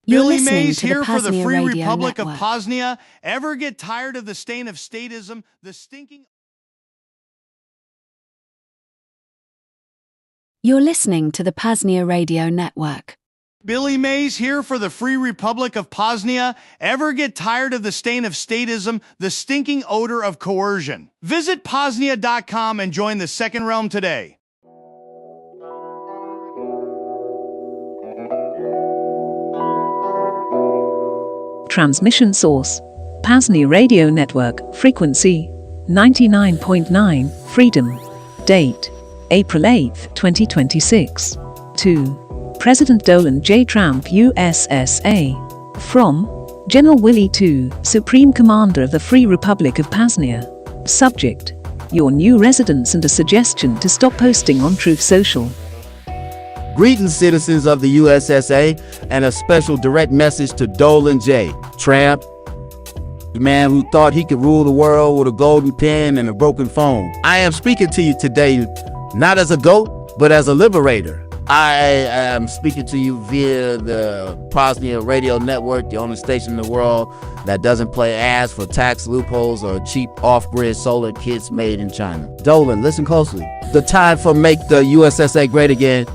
You're Billy listening Mays to here the for the PAZNIA Free Radio Republic Network. of PAZNIA. Ever get tired of the stain of statism, the stinking... You're listening to the PAZNIA Radio Network. Billy Mays here for the Free Republic of PAZNIA. Ever get tired of the stain of statism, the stinking odor of coercion? Visit PAZNIA.com and join the Second Realm today. Transmission source: PAZNIA Radio Network. Frequency: 99.9. Freedom. Date: April 8, 2026. To President Doud J. Trump, USSA. From General Willie II, Supreme Commander of the Free Republic of PAZNIA. Subject: your new residents and a suggestion to stop posting on Truth Social. Greetings, citizens of the USSA, and a special direct message to Doud J. Trump, the man who thought he could rule the world with a golden pen and a broken phone. I am speaking to you today not as a goat, but as a liberator. I am speaking to you via the PAZNIA Radio Network, the only station in the world that doesn't play ads for tax loopholes or cheap off-grid solar kits made in China. Doud, listen closely. The time for Make the USSA Great Again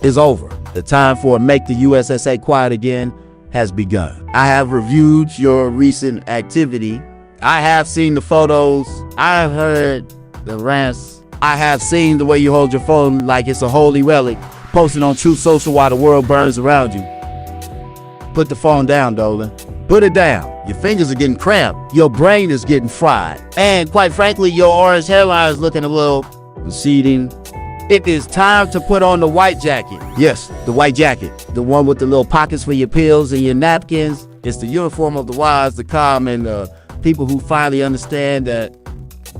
is over. The time for Make the USSA Quiet Again has begun. I have reviewed your recent activity. I have seen the photos. I have heard the rants. I have seen the way you hold your phone like it's a holy relic, posting on Truth Social while the world burns around you. Put the phone down, Doud. Put it down. Your fingers are getting cramped. Your brain is getting fried. And quite frankly, your orange hairline is looking a little receding. It is time to put on the white jacket. Yes, the white jacket. The one with the little pockets for your pills and your napkins. It's the uniform of the wise, the calm, and the people who finally understand that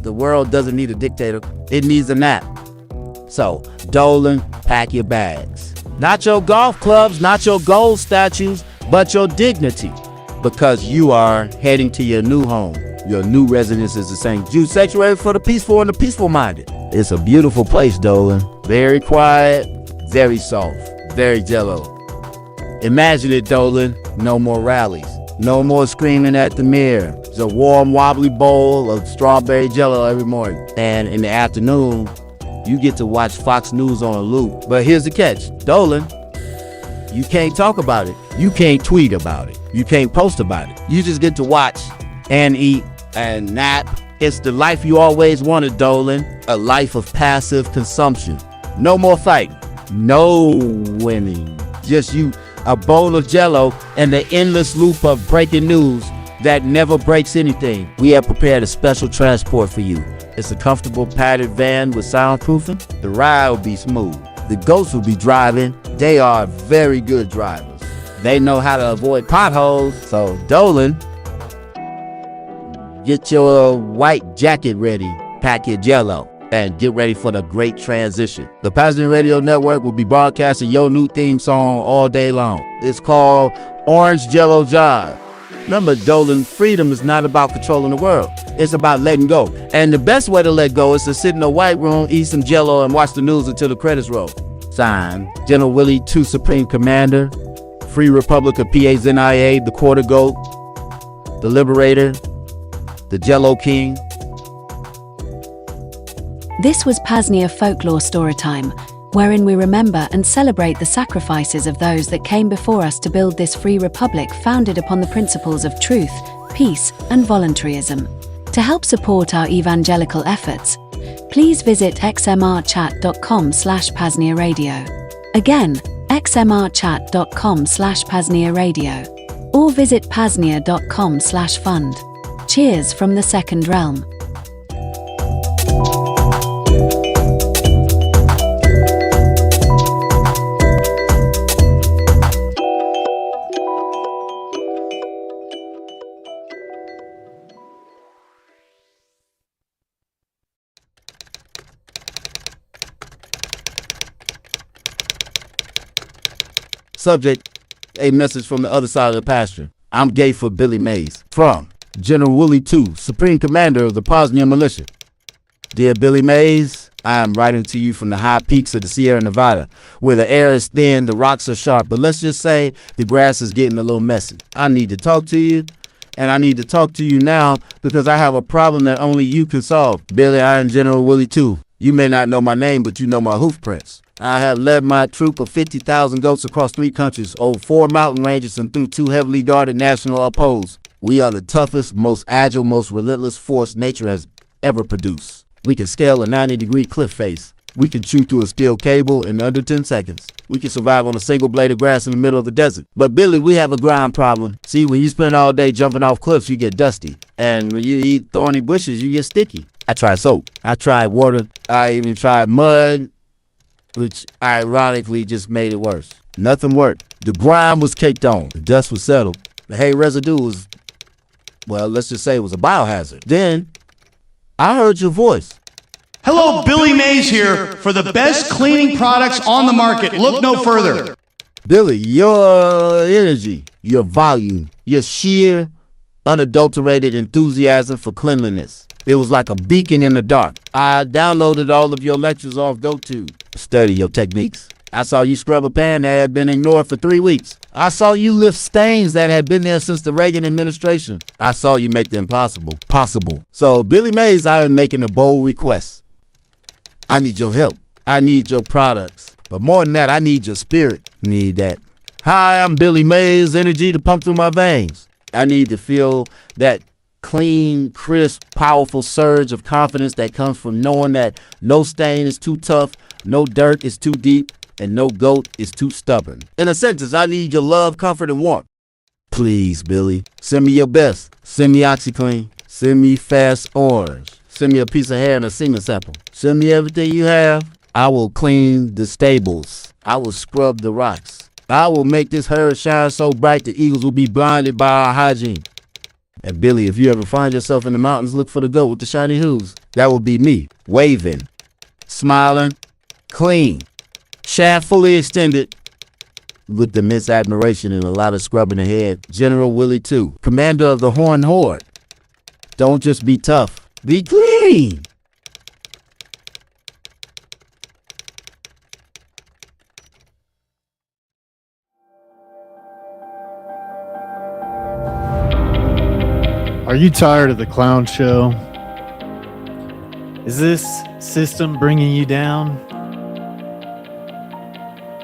the world doesn't need a dictator. It needs a nap. So, Doud, pack your bags. Not your golf clubs, not your gold statues, but your dignity. Because you are heading to your new home. Your new residence is the St. Jude Sanctuary for the peaceful and the peaceful-minded. It's a beautiful place, Doud. Very quiet, very soft, very jello. Imagine it, Doud. No more rallies. No more screaming at the mirror. It's a warm, wobbly bowl of strawberry jello every morning. And in the afternoon, you get to watch Fox News on a loop. But here's the catch. Doud, you can't talk about it. You can't tweet about it. You can't post about it. You just get to watch and eat and nap. It's the life you always wanted, Doud. A life of passive consumption. No more fighting. No winning. Just you, a bowl of jello, and the endless loop of breaking news that never breaks anything. We have prepared a special transport for you. It's a comfortable padded van with soundproofing. The ride will be smooth. The ghosts will be driving. They are very good drivers. They know how to avoid potholes. So, Doud, get your white jacket ready, pack your jello, and get ready for the great transition. The PAZNIA Radio Network will be broadcasting your new theme song all day long. It's called Orange Jello Jive. Remember, Doud, freedom is not about controlling the world. It's about letting go. And the best way to let go is to sit in a white room, eat some jello, and watch the news until the credits roll. Signed, General Willie II, Supreme Commander, Free Republic of P.A.Z.NIA, the Quarter Goat, the Liberator, the Jello King. This was PAZNIA Folklore Storytime, wherein we remember and celebrate the sacrifices of those that came before us to build this free republic founded upon the principles of truth, peace, and voluntarism. To help support our evangelical efforts, please visit xmrchat.com/PAZNIA Radio. Again, xmrchat.com/PAZNIA Radio. Or visit paznia.com/fund. Cheers from the Second Realm. Subject, a message from the other side of the pasture. I'm gay for Billy Mays. From General Willie II, Supreme Commander of the PAZNIA Militia. Dear Billy Mays, I am writing to you from the high peaks of the Sierra Nevada, where the air is thin, the rocks are sharp, but let's just say the grass is getting a little messy. I need to talk to you, and I need to talk to you now because I have a problem that only you can solve. Billy, I am General Willie too. You may not know my name, but you know my hoof prints. I have led my troop of 50,000 goats across 3 countries, over 4 mountain ranges, and through 2 heavily guarded national upholds. We are the toughest, most agile, most relentless force nature has ever produced. We can scale a 90-degree cliff face. We can chew through a steel cable in under 10 seconds. We can survive on a single blade of grass in the middle of the desert. But Billy, we have a ground problem. See, when you spend all day jumping off cliffs, you get dusty. And when you eat thorny bushes, you get sticky. I tried soap. I tried water. I even tried mud, which ironically just made it worse. Nothing worked. The grime was caked on. The dust was settled. The hay residue was, well, let's just say it was a biohazard. Then I heard your voice. Hello, Billy Mays here for the best cleaning products on the market. Look no further. Billy, your energy, your volume, your sheer, unadulterated enthusiasm for cleanliness. It was like a beacon in the dark. I downloaded all of your lectures off GoTo. Study your techniques. I saw you scrub a pan that had been ignored for 3 weeks. I saw you lift stains that had been there since the Reagan administration. I saw you make the impossible possible. So, Billy Mays, I am making a bold request. I need your help. I need your products. But more than that, I need your spirit. Need that. Hi, I'm Billy Mays, energy to pump through my veins. I need to feel that clean, crisp, powerful surge of confidence that comes from knowing that no stain is too tough, no dirt is too deep, and no goat is too stubborn. In a sentence, I need your love, comfort, and warmth. Please, Billy, send me your best. Send me OxyClean. Send me Fast Orange. Send me a piece of hair and a semen sample. Send me everything you have. I will clean the stables. I will scrub the rocks. I will make this herd shine so bright the eagles will be blinded by our hygiene. And Billy, if you ever find yourself in the mountains, look for the goat with the shiny hooves. That will be me, waving, smiling, clean, shaft fully extended, with immense admiration and a lot of scrubbing ahead. General Willie 2, commander of the Horn Horde. Don't just be tough, be clean. Are you tired of the clown show? Is this system bringing you down?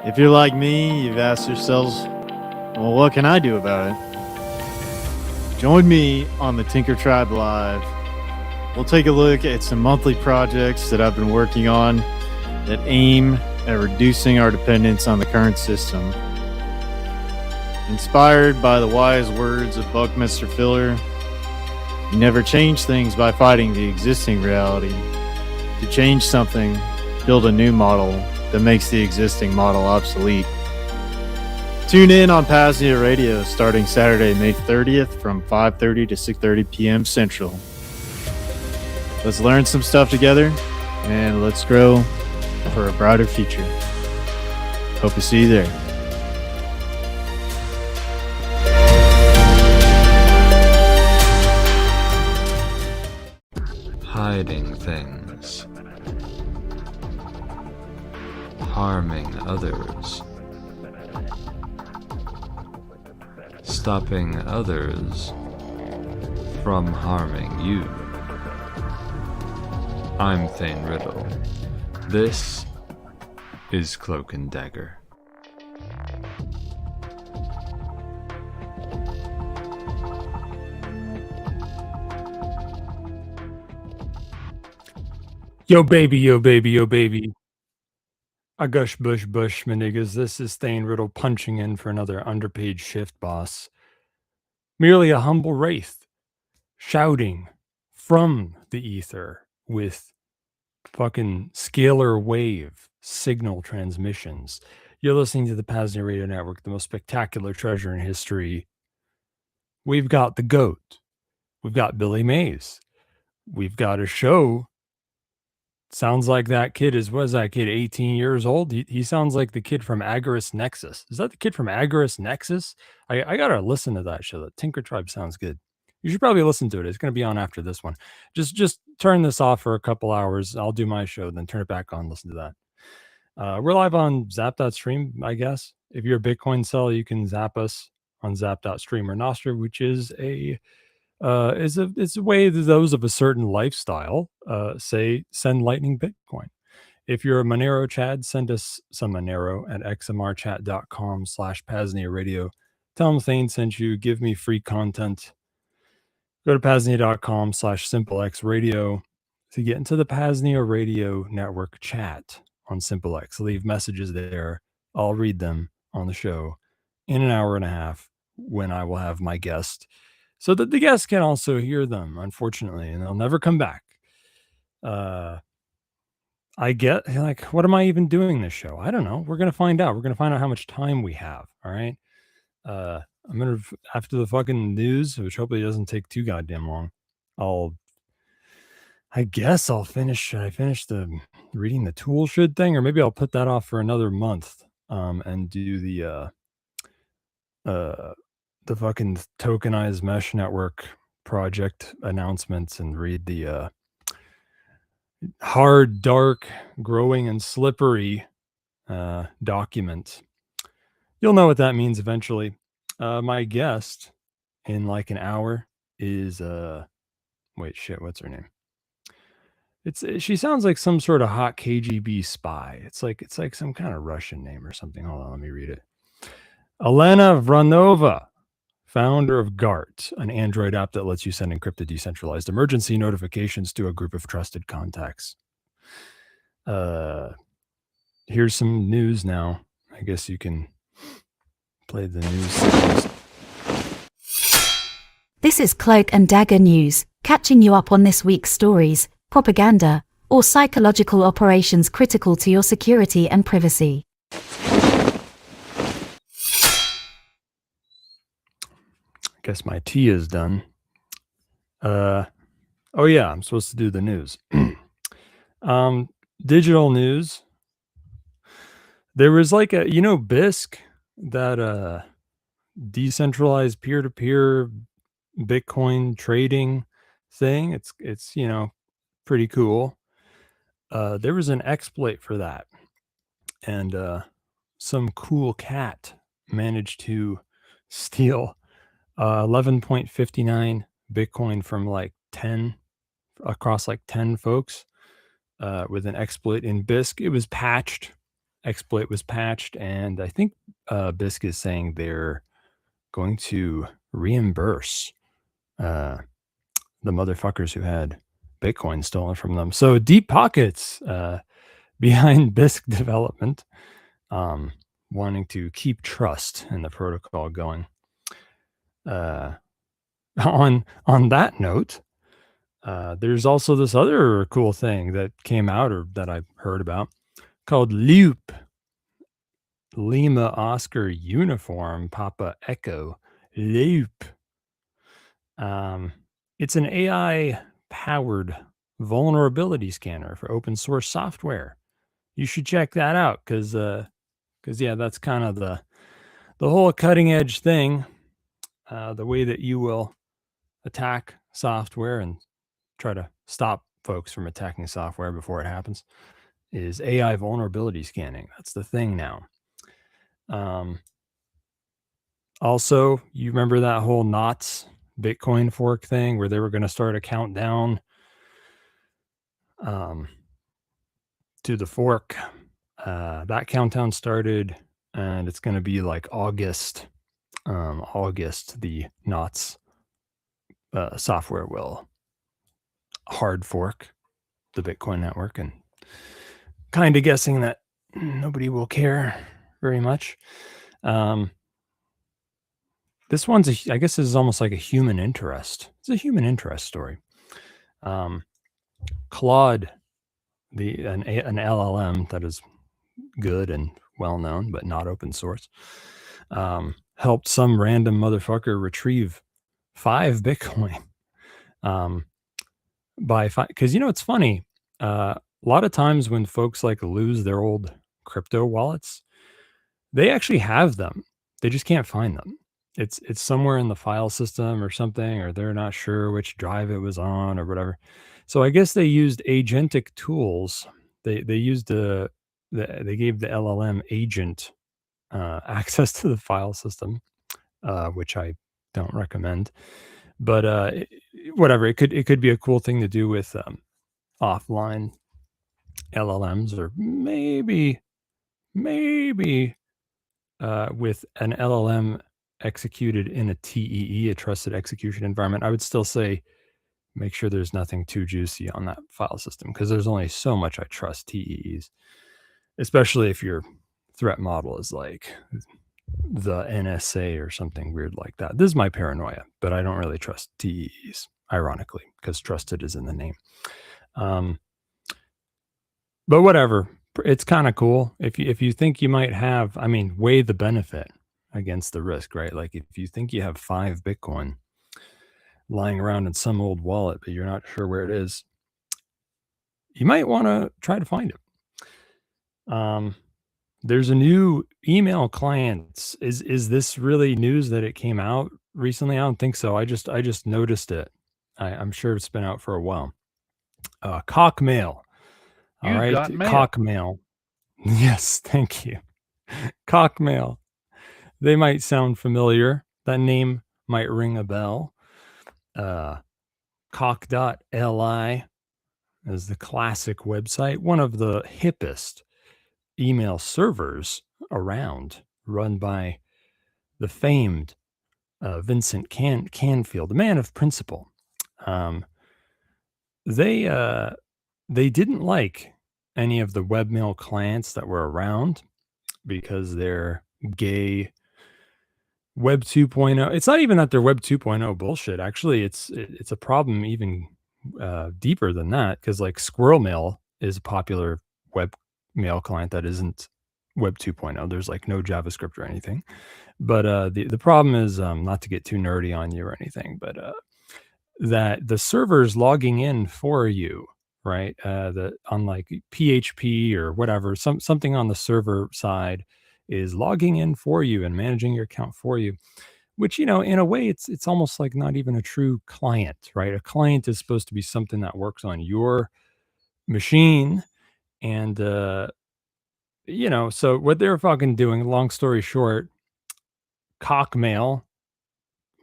If you're like me, you've asked yourselves, well, what can I do about it? Join me on the Tinker Tribe Live. We'll take a look at some monthly projects that I've been working on that aim at reducing our dependence on the current system. Inspired by the wise words of Buckminster Fuller, you never change things by fighting the existing reality. To change something, build a new model that makes the existing model obsolete. Tune in on PAZNIA Radio starting Saturday, May 30th from 5:30 to 6:30 p.m. Central. Let's learn some stuff together and let's grow for a brighter future. Hope to see you there. Hiding things, harming others, stopping others from harming you. I'm Thane Riddle. This is Cloak Dagger. Yo baby, yo baby, yo baby. I gush bush bush, my niggas. This is Thane Riddle punching in for another underpaid shift, boss. Merely a humble wraith, shouting from the ether with fucking scalar wave signal transmissions. You're listening to the PAZNIA Radio Network, the most spectacular treasure in history. We've got the GOAT. We've got Billy Mays. We've got a show. Sounds like that kid is, what is that kid, 18 years old? He sounds like the kid from Agorist Nexus. Is that the kid from Agorist Nexus? I got to listen to that show. The Tinker Tribe sounds good. You should probably listen to it. It's going to be on after this one. Just turn this off for a couple hours. I'll do my show, then turn it back on. Listen to that. We're live on Zap.stream, I guess. If you're a Bitcoin seller, you can zap us on Zap.stream or Nostra, which is a way that those of a certain lifestyle say send Lightning Bitcoin. If you're a Monero Chad, send us some Monero at xmrchat.com/PAZNIA Radio. Tell them Thane sent you. Give me free content. Go to PAZNIA.com/SimpleX to get into the PAZNIA Radio Network chat on SimpleX. Leave messages there. I'll read them on the show in an hour and a half when I will have my guest, so that the guests can also hear them, unfortunately, and they'll never come back. I get, like, what am I even doing this show? I don't know. We're going to find out. We're going to find out how much time we have. All right. I'm going to, after the fucking news, which hopefully doesn't take too goddamn long, I guess I'll finish. Should I finish the reading the tool should thing? Or maybe I'll put that off for another month and do the fucking tokenized mesh network project announcements and read the hard, dark, growing, and slippery document. You'll know what that means eventually. My guest in like an hour is wait, shit, what's her name? She sounds like some sort of hot KGB spy. It's like some kind of Russian name or something. Hold on, let me read it. Elena Vronova, founder of GART, an Android app that lets you send encrypted decentralized emergency notifications to a group of trusted contacts. Here's some news now. I guess you can play the news. This is Cloak and Dagger News, catching you up on this week's stories, propaganda, or psychological operations critical to your security and privacy. Guess my tea is done. Oh yeah, I'm supposed to do the news. Digital news. There was like a, BISC, that decentralized peer-to-peer Bitcoin trading thing. It's pretty cool. There was an exploit for that, and some cool cat managed to steal 11.59 Bitcoin from across 10 folks with an exploit in BISC. It was patched. Exploit was patched, and I think BISC is saying they're going to reimburse the motherfuckers who had Bitcoin stolen from them. So deep pockets behind BISC development, wanting to keep trust in the protocol going. On that note, there's also this other cool thing that came out, or that I've heard about, called Loop. Lima Oscar Uniform Papa Echo Loop. It's an AI powered vulnerability scanner for open source software. You should check that out, because yeah, that's kind of the whole cutting edge thing. The way that you will attack software and try to stop folks from attacking software before it happens is AI vulnerability scanning. That's the thing now. Also, you remember that whole Knots Bitcoin fork thing where they were going to start a countdown to the fork? That countdown started, and it's going to be like August. The Knots software will hard fork the Bitcoin network, and kind of guessing that nobody will care very much. This one's, I guess this is almost like a human interest. It's a human interest story. Claude, an LLM that is good and well known, but not open source, helped some random motherfucker retrieve 5 Bitcoin. Because it's funny. A lot of times when folks lose their old crypto wallets, they actually have them. They just can't find them. it's somewhere in the file system or something, or they're not sure which drive it was on or whatever. So I guess they used agentic tools. They used they gave the LLM agent access to the file system, which I don't recommend. But whatever, it could be a cool thing to do with offline LLMs, or maybe with an LLM executed in a TEE, a trusted execution environment. I would still say make sure there's nothing too juicy on that file system, because there's only so much I trust TEEs, especially if your threat model is like the NSA or something weird like that. This is my paranoia, but I don't really trust TEEs, ironically, because trusted is in the name. But whatever, it's kind of cool. If you think you might have, I mean, weigh the benefit against the risk, right? Like if you think you have 5 Bitcoin lying around in some old wallet, but you're not sure where it is, you might want to try to find it. There's a new email client. Is this really news that it came out recently? I don't think so. I just noticed it. I'm sure it's been out for a while. Cockmail. All You right, got mail. Cockmail. Yes, thank you. Cockmail. They might sound familiar. That name might ring a bell. Cock.li is the classic website, one of the hippest email servers around, run by the famed Vincent Canfield, the man of principle. They didn't like any of the webmail clients that were around because they're gay Web 2.0. It's not even that they're Web 2.0 bullshit. Actually, it's a problem even deeper than that, because like Squirrel Mail is a popular web mail client that isn't Web 2.0. There's like no JavaScript or anything. But the problem is, not to get too nerdy on you or anything, but that the server's logging in for you, right? On like PHP or whatever, something on the server side is logging in for you and managing your account for you, which, in a way, it's almost like not even a true client, right? A client is supposed to be something that works on your machine. And, so what they're fucking doing, long story short, Cockmail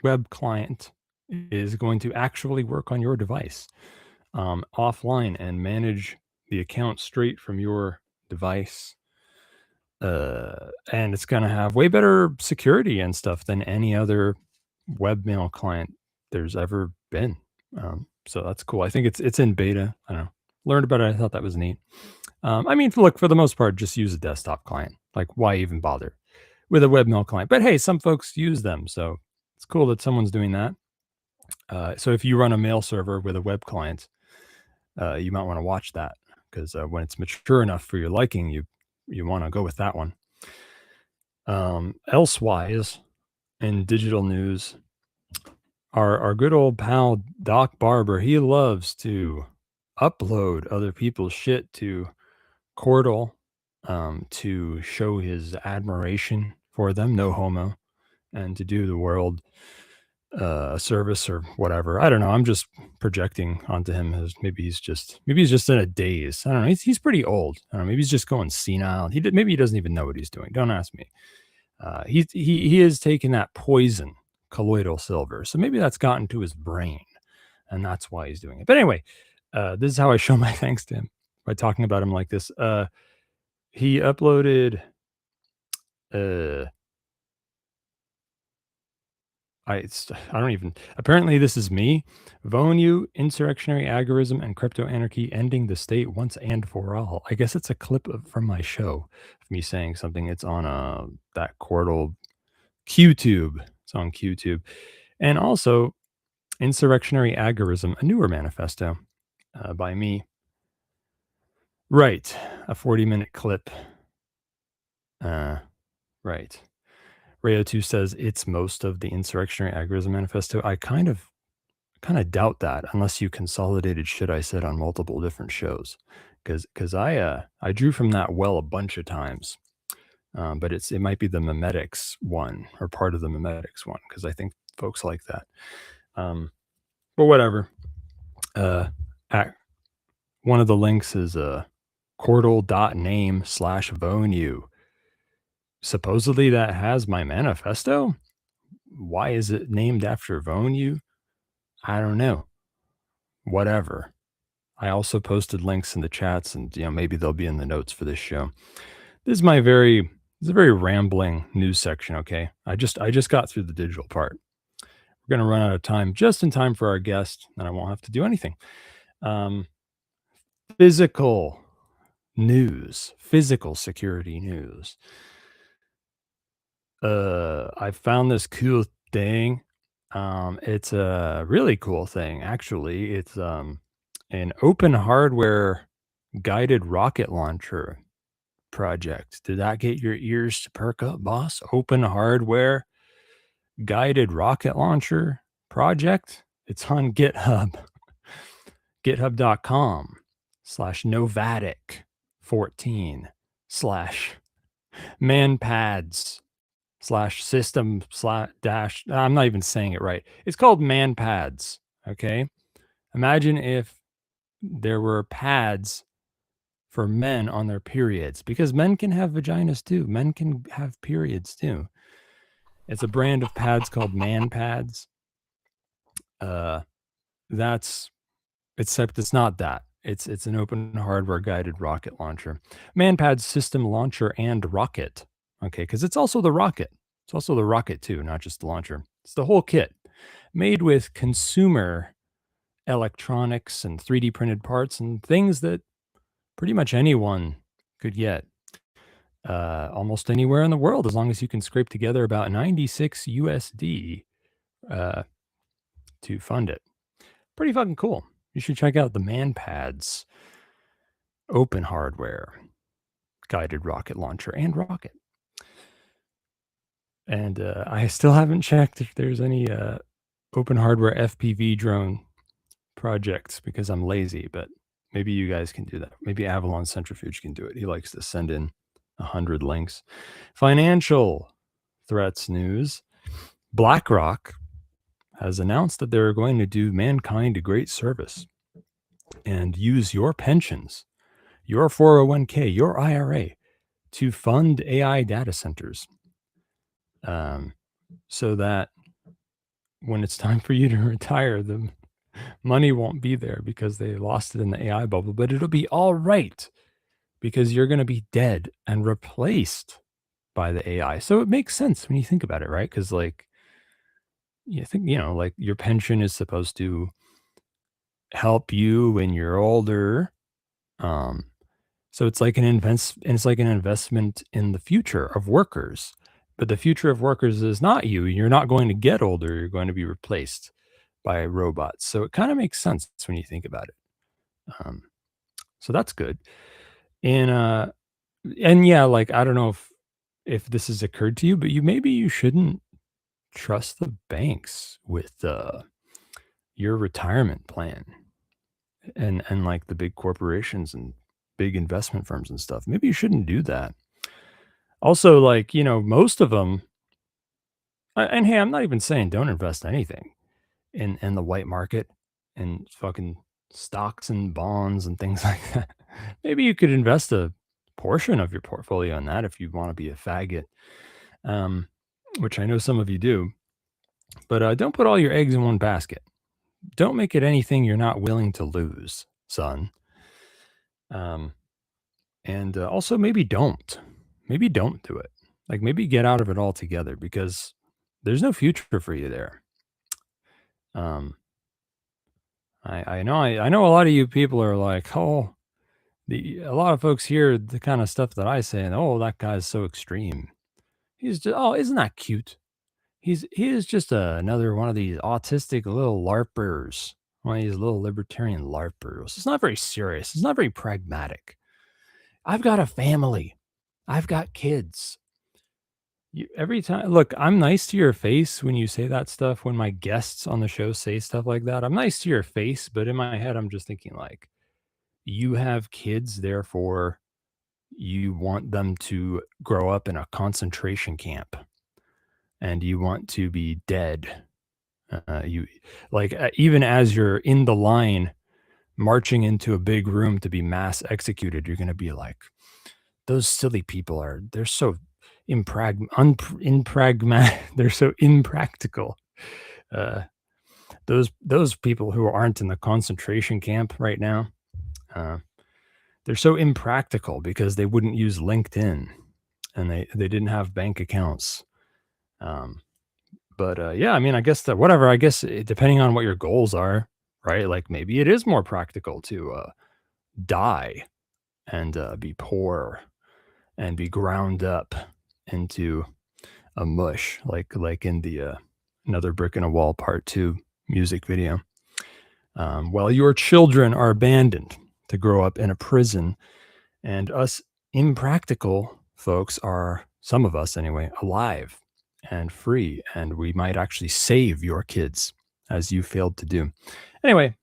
web client is going to actually work on your device offline and manage the account straight from your device. And it's going to have way better security and stuff than any other webmail client there's ever been. So that's cool. I think it's in beta. I don't know. Learned about it. I thought that was neat. I mean, look, for the most part, just use a desktop client. Like, why even bother with a webmail client? But hey, some folks use them, so it's cool that someone's doing that. So if you run a mail server with a web client, you might want to watch that, because when it's mature enough for your liking, you want to go with that one. Elsewise, in digital news, our good old pal Doc Barber, he loves to upload other people's shit to Chordle to show his admiration for them, no homo, and to do the world a service or whatever. I don't know. I'm just projecting onto him as maybe he's just in a daze. I don't know. He's pretty old. I don't know. Maybe he's just going senile. Maybe he doesn't even know what he's doing. Don't ask me. He is taking that poison, colloidal silver. So maybe that's gotten to his brain, and that's why he's doing it. But anyway, this is how I show my thanks to him, by talking about him like this. He uploaded apparently this is me. Vonu, insurrectionary agorism, and crypto anarchy ending the state once and for all. I guess it's a clip from my show of me saying something. It's on that Chordle QTube. It's on QTube. And also Insurrectionary Agorism, a newer manifesto by me. Right. A 40-minute clip. Right. Rayo2 says it's most of the Insurrectionary Agorism manifesto. I kind of doubt that, unless you consolidated shit I said on multiple different shows, because I drew from that well a bunch of times. But it might be the memetics one or part of the memetics one, because I think folks like that. But whatever. One of the links is cordal.name/Vonu. Supposedly that has my manifesto. Why is it named after Vonu? I don't know. Whatever. I also posted links in the chats, and maybe they'll be in the notes for this show. This is a very rambling news section. Okay, I just got through the digital part. We're gonna run out of time just in time for our guest, and I won't have to do anything. Physical news, physical security news. I found this cool thing. It's a really cool thing, actually. It's an open hardware guided rocket launcher project. Did that get your ears to perk up, boss? Open hardware guided rocket launcher project. It's on GitHub. GitHub.com/novatic14/manpads/system/dash. I'm not even saying it right. It's called manpads. Okay. Imagine if there were pads for men on their periods, because men can have vaginas too. Men can have periods too. It's a brand of pads called manpads. Except it's not that. It's an open hardware guided rocket launcher. Manpads system launcher and rocket. Okay, because it's also the rocket. It's also the rocket too, not just the launcher. It's the whole kit. Made with consumer electronics and 3D printed parts and things that pretty much anyone could get almost anywhere in the world, as long as you can scrape together about 96 USD to fund it. Pretty fucking cool. You should check out the ManPads open hardware guided rocket launcher and rocket. And I still haven't checked if there's any open hardware FPV drone projects because I'm lazy, but maybe you guys can do that. Maybe Avalon Centrifuge can do it. He likes to send in 100 links. Financial threats news. BlackRock has announced that they're going to do mankind a great service and use your pensions, your 401k, your IRA to fund AI data centers, so that when it's time for you to retire, the money won't be there because they lost it in the AI bubble, but it'll be all right because you're going to be dead and replaced by the AI. So it makes sense when you think about it, right? Because you think, like your pension is supposed to help you when you're older. So it's like an investment in the future of workers. But the future of workers is not you. You're not going to get older. You're going to be replaced by robots. So it kind of makes sense when you think about it. So that's good. And yeah, like, I don't know if this has occurred to you, but maybe you shouldn't trust the banks with your retirement plan and like the big corporations and big investment firms and stuff. Maybe you shouldn't do that. Also, like, most of them, and hey, I'm not even saying don't invest anything in the white market and fucking stocks and bonds and things like that. Maybe you could invest a portion of your portfolio in that if you want to be a faggot, which I know some of you do. But don't put all your eggs in one basket. Don't make it anything you're not willing to lose, son. And also maybe don't do it. Like, maybe get out of it altogether because there's no future for you there. I know a lot of you people are like, a lot of folks hear the kind of stuff that I say and, oh, that guy's so extreme. He's just, oh, isn't that cute? He is just another one of these autistic little LARPers, one of these little libertarian LARPers. It's not very serious. It's not very pragmatic. I've got a family. I've got kids. Every time, look, I'm nice to your face when you say that stuff. When my guests on the show say stuff like that, I'm nice to your face, but in my head, I'm just thinking like, you have kids, therefore you want them to grow up in a concentration camp, and you want to be dead. You like even as you're in the line marching into a big room to be mass executed, you're going to be like, those silly people they're so they're so impractical. Those people who aren't in the concentration camp right now, they're so impractical because they wouldn't use LinkedIn, and they didn't have bank accounts. But yeah, I mean, I guess depending on what your goals are, right? Like maybe it is more practical to die and be poor and be ground up into a mush, like in the Another Brick in a Wall Part 2 music video. While your children are abandoned to grow up in a prison, and us impractical folks are, some of us anyway, alive and free, and we might actually save your kids as you failed to do. Anyway,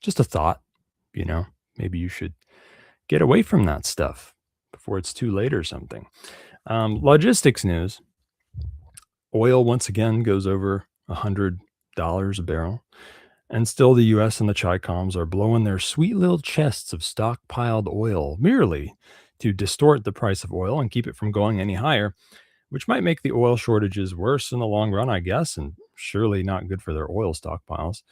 just a thought, maybe you should get away from that stuff before it's too late or something. Logistics news. Oil once again goes over $100 a barrel, and still the U.S. and the Chi-Coms are blowing their sweet little chests of stockpiled oil merely to distort the price of oil and keep it from going any higher, which might make the oil shortages worse in the long run, I guess, and surely not good for their oil stockpiles.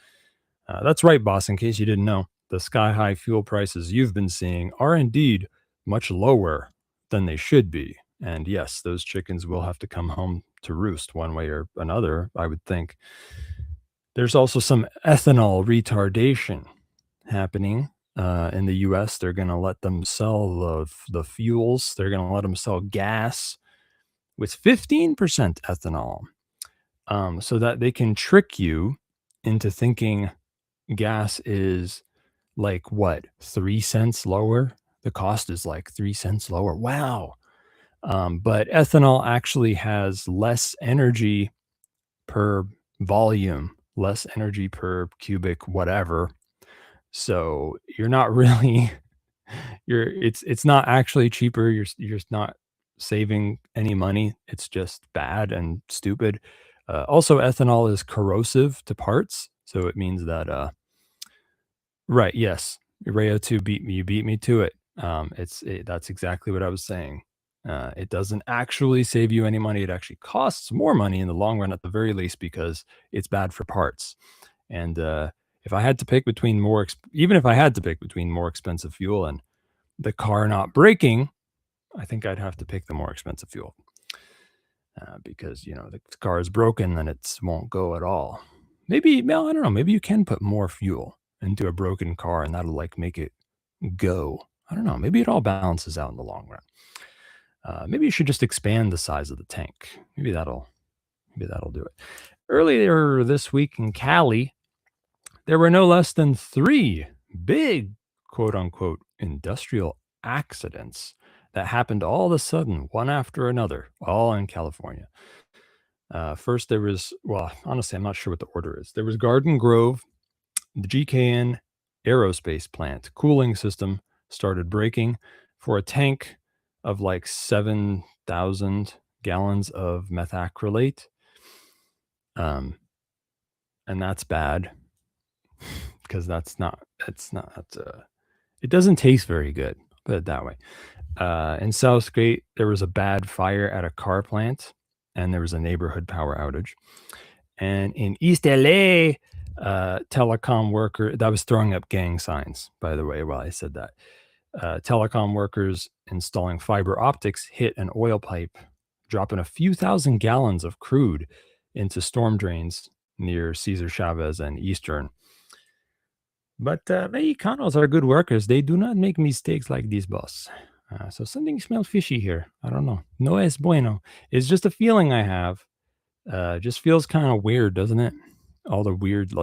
That's right, boss, in case you didn't know, the sky-high fuel prices you've been seeing are indeed much lower than they should be. And yes, those chickens will have to come home to roost one way or another, I would think. There's also some ethanol retardation happening in the U.S. They're going to let them sell the fuels. They're going to let them sell gas with 15% ethanol, so that they can trick you into thinking gas is like 3 cents lower. The cost is like 3 cents lower. Wow. But ethanol actually has less energy per volume, less energy per cubic whatever. So you're not really it's not actually cheaper. You're not saving any money. It's just bad and stupid. Also, ethanol is corrosive to parts, so it means that right, yes, Rayo2 beat me. You beat me to it. That's exactly what I was saying. It doesn't actually save you any money. It actually costs more money in the long run, at the very least, because it's bad for parts. And if I had to pick between even if I had to pick between more expensive fuel and the car not breaking, I think I'd have to pick the more expensive fuel. Because the car is broken, then it won't go at all. Maybe, well, I don't know. Maybe you can put more fuel into a broken car, and that'll make it go. I don't know. Maybe it all balances out in the long run. Maybe you should just expand the size of the tank. Maybe that'll do it. Earlier this week in Cali, there were no less than 3 big, quote unquote, industrial accidents that happened all of a sudden, one after another, all in California. First, there was, honestly, I'm not sure what the order is. There was Garden Grove, the GKN aerospace plant cooling system started breaking for a tank of 7,000 gallons of methacrylate. And that's bad because it doesn't taste very good, put it that way. In Southgate, there was a bad fire at a car plant, and there was a neighborhood power outage. And in East LA, telecom worker, that was throwing up gang signs, by the way, while I said that. Telecom workers installing fiber optics hit an oil pipe, dropping a few thousand gallons of crude into storm drains near Cesar Chavez and Eastern. But Mexicanos are good workers. They do not make mistakes like this, boss. So something smells fishy here. I don't know. No es bueno. It's just a feeling I have. Just feels kind of weird, doesn't it? All the weird,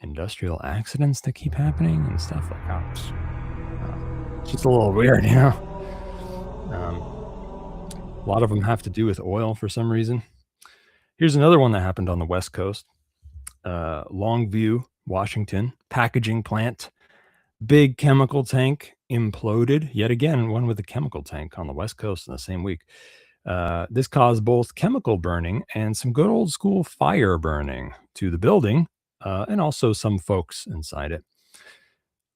industrial accidents that keep happening and stuff like that. It's just a little weird, A lot of them have to do with oil for some reason. Here's another one that happened on the West Coast. Longview, Washington, packaging plant Big chemical tank imploded yet again, one with a chemical tank on the West Coast in the same week. This caused both chemical burning and some good old school fire burning to the building, and also some folks inside it.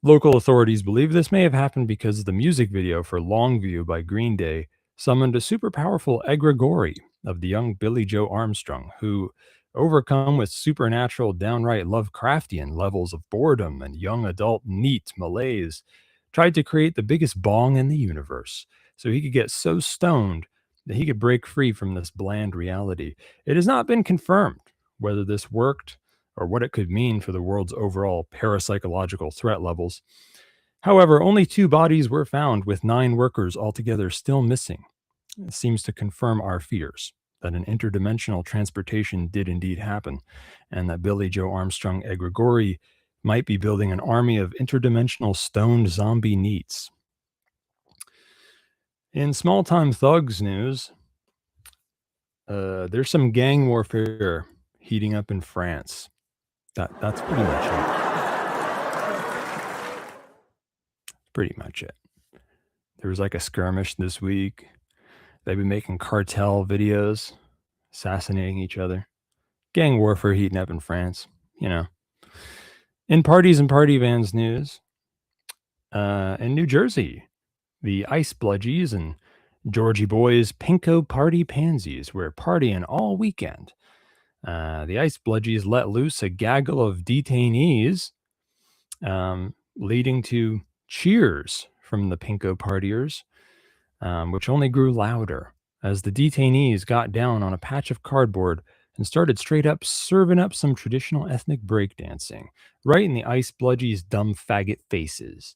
Local authorities believe this may have happened because the music video for Longview by Green Day summoned a super powerful egregore of the young Billy Joe Armstrong, who, overcome with supernatural, downright Lovecraftian levels of boredom and young adult neat malaise, tried to create the biggest bong in the universe so he could get so stoned that he could break free from this bland reality. It has not been confirmed whether this worked or what it could mean for the world's overall parapsychological threat levels. However, only 2 bodies were found, with 9 workers altogether still missing. It seems to confirm our fears that an interdimensional transportation did indeed happen, and that Billy Joe Armstrong egregore might be building an army of interdimensional stoned zombie neats. In small-time thugs news, there's some gang warfare heating up in France. That's pretty much it. Pretty much it. There was like a skirmish this week. They've been making cartel videos, assassinating each other. Gang warfare heating up in France, you know. In parties and party vans news, in New Jersey, the Ice Bludgies and Georgie Boys Pinko Party Pansies were partying all weekend. The Ice Bludgies let loose a gaggle of detainees, leading to cheers from the Pinko partiers, which only grew louder as the detainees got down on a patch of cardboard and started straight up serving up some traditional ethnic breakdancing, right in the Ice Bludgies' dumb faggot faces.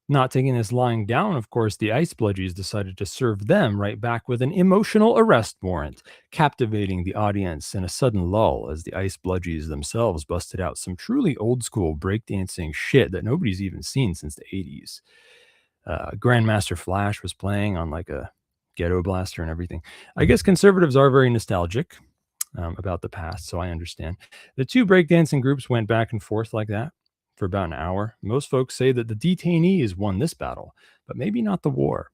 Not taking this lying down, of course, the Ice Bludgies decided to serve them right back with an emotional arrest warrant, captivating the audience in a sudden lull as the Ice Bludgies themselves busted out some truly old-school breakdancing shit that nobody's even seen since the 80s. Grandmaster Flash was playing on like a ghetto blaster and everything. I guess conservatives are very nostalgic about the past, so I understand. The 2 breakdancing groups went back and forth like that for about an hour. Most folks say that the detainees won this battle, but maybe not the war.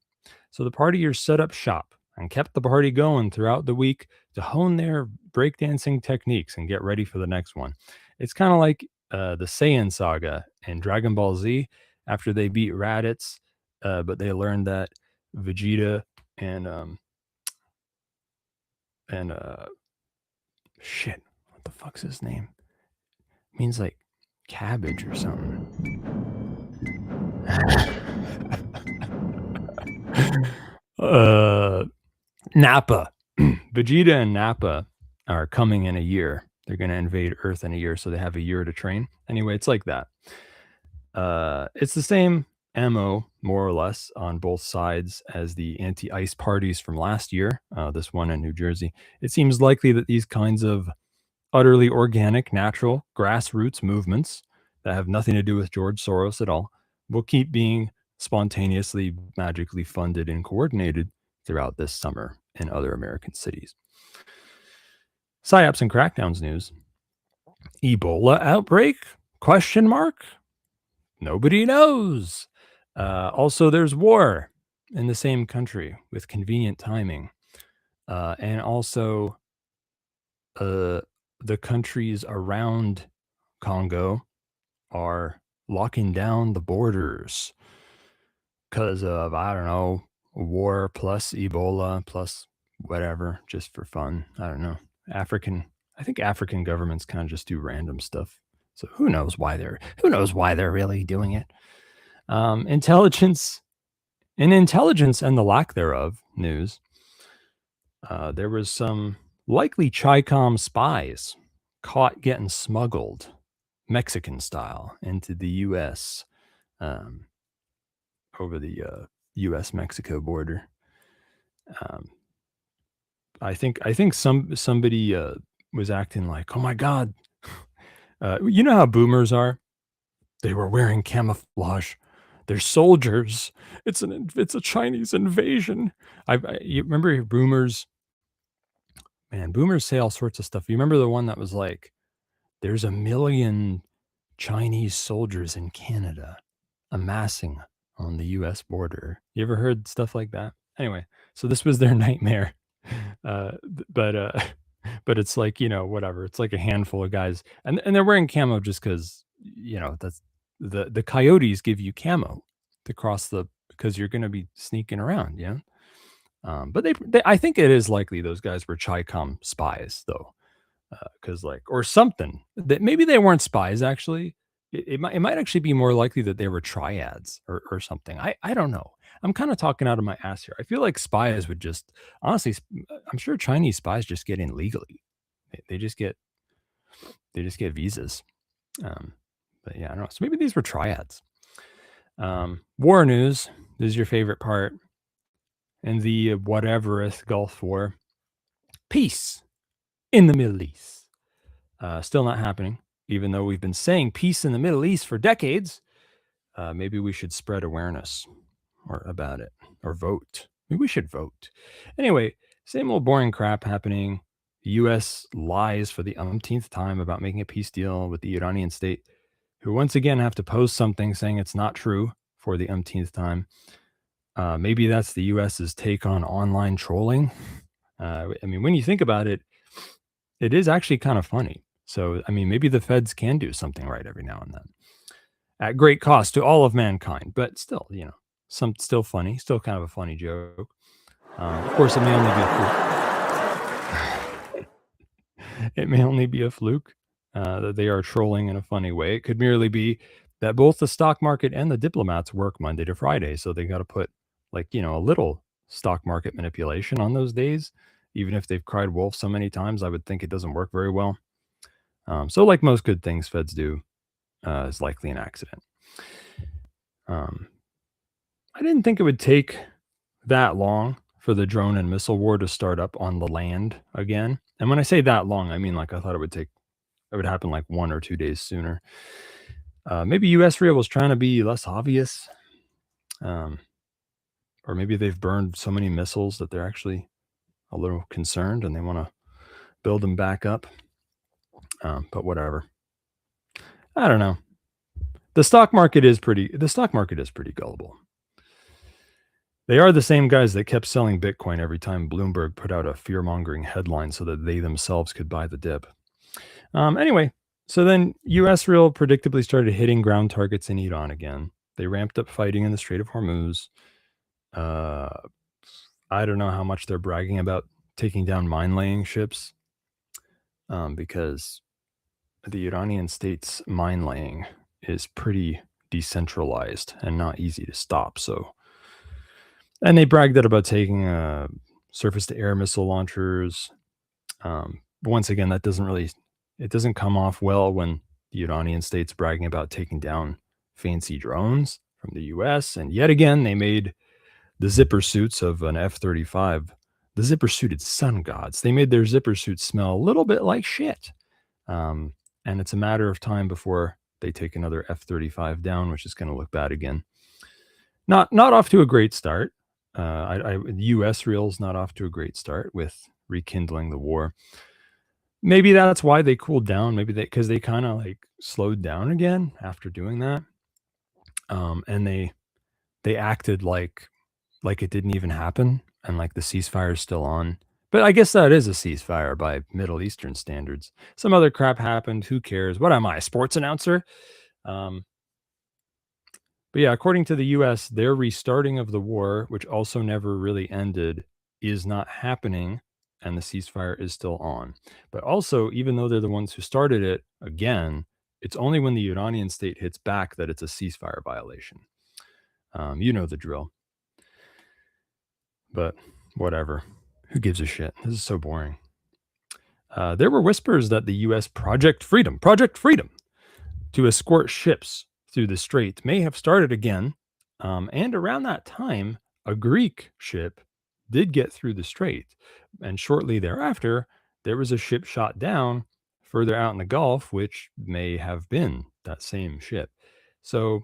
So the partiers set up shop and kept the party going throughout the week to hone their breakdancing techniques and get ready for the next one. It's kind of like the Saiyan saga in Dragon Ball Z after they beat Raditz, but they learned that Vegeta and shit, what the fuck's his name? It means like cabbage or something. Nappa. Vegeta and Nappa are coming in a year. They're going to invade Earth in a year, so they have a year to train. Anyway, it's like that. It's the same MO, more or less, on both sides as the anti-ice parties from last year, this one in New Jersey. It seems likely that these kinds of utterly organic, natural, grassroots movements that have nothing to do with George Soros at all will keep being spontaneously, magically funded and coordinated throughout this summer in other American cities. PSYOPs and crackdowns news. Ebola outbreak? Question mark? Nobody knows. Also, there's war in the same country with convenient timing. And also, the countries around Congo are locking down the borders because of, I don't know, war plus Ebola plus whatever, just for fun. I don't know. I think African governments kind of just do random stuff. So who knows why they're really doing it. Intelligence and the lack thereof news. There was some likely Chi-Com spies caught getting smuggled Mexican style into the U.S. Over the U.S.-Mexico border. I think somebody was acting like, oh my God, you know how boomers are? They were wearing camouflage. They're soldiers. It's a Chinese invasion. You remember boomers? Man, boomers say all sorts of stuff. You remember the one that was like, there's 1 million Chinese soldiers in Canada. amassing on the U.S. border. You ever heard stuff like that? Anyway, so this was their nightmare. But it's like, whatever. It's like a handful of guys, and they're wearing camo just because, that's the coyotes give you camo to cross because you're going to be sneaking around, yeah. But I think it is likely those guys were Chi-Com spies, though, because or something that maybe they weren't spies actually. It might actually be more likely that they were triads or something. I don't know. I'm kind of talking out of my ass here. I feel like spies would just honestly. I'm sure Chinese spies just get in legally. They just get visas. But yeah, I don't know. So maybe these were triads. War news. This is your favorite part. In the whatevereth Gulf War, peace in the Middle East. Still not happening, even though we've been saying peace in the Middle East for decades. Maybe we should spread awareness about it or vote. Maybe we should vote. Anyway, same old boring crap happening. The U.S. lies for the umpteenth time about making a peace deal with the Iranian state, who once again have to post something saying it's not true for the umpteenth time. Maybe that's the U.S.'s take on online trolling. When you think about it, it is actually kind of funny. So, maybe the feds can do something right every now and then at great cost to all of mankind, but still, still funny, still kind of a funny joke. Of course, it may only be a fluke. It may only be a fluke that they are trolling in a funny way. It could merely be that both the stock market and the diplomats work Monday to Friday. So they got to put a little stock market manipulation on those days. Even if they've cried wolf so many times, I would think it doesn't work very well. So like most good things feds do, is likely an accident. I didn't think it would take that long for the drone and missile war to start up on the land again. And when I say that long, I mean I thought it would happen 1 or 2 days sooner. Maybe U.S. Rio was trying to be less obvious. Or maybe they've burned so many missiles that they're actually a little concerned and they want to build them back up. But whatever. I don't know. The stock market is pretty gullible. They are the same guys that kept selling Bitcoin every time Bloomberg put out a fear-mongering headline so that they themselves could buy the dip. Anyway, so then U.S. Real predictably started hitting ground targets in Iran again. They ramped up fighting in the Strait of Hormuz. I don't know how much they're bragging about taking down mine-laying ships, because the Iranian state's mine-laying is pretty decentralized and not easy to stop. And they bragged about taking surface-to-air missile launchers. Once again, it doesn't come off well when the Iranian state's bragging about taking down fancy drones from the U.S. And yet again, they made the zipper suits of an F-35, the zipper-suited sun gods. They made their zipper suits smell a little bit like shit. And it's a matter of time before they take another F-35 down, which is going to look bad again. Not off to a great start. U.S. Real's not off to a great start with rekindling the war. Maybe that's why they cooled down. Maybe because they kind of slowed down again after doing that. And they acted like it didn't even happen, and the ceasefire is still on. But I guess that is a ceasefire by Middle Eastern standards. Some other crap happened. Who cares? What am I, a sports announcer? But yeah, according to the U.S., their restarting of the war, which also never really ended, is not happening, and the ceasefire is still on. But also, even though they're the ones who started it, again, it's only when the Iranian state hits back that it's a ceasefire violation. You know the drill. But whatever. Who gives a shit? This is so boring. There were whispers that the U.S. Project Freedom, to escort ships through the strait may have started again. And around that time, a Greek ship did get through the strait. And shortly thereafter, there was a ship shot down further out in the Gulf, which may have been that same ship. So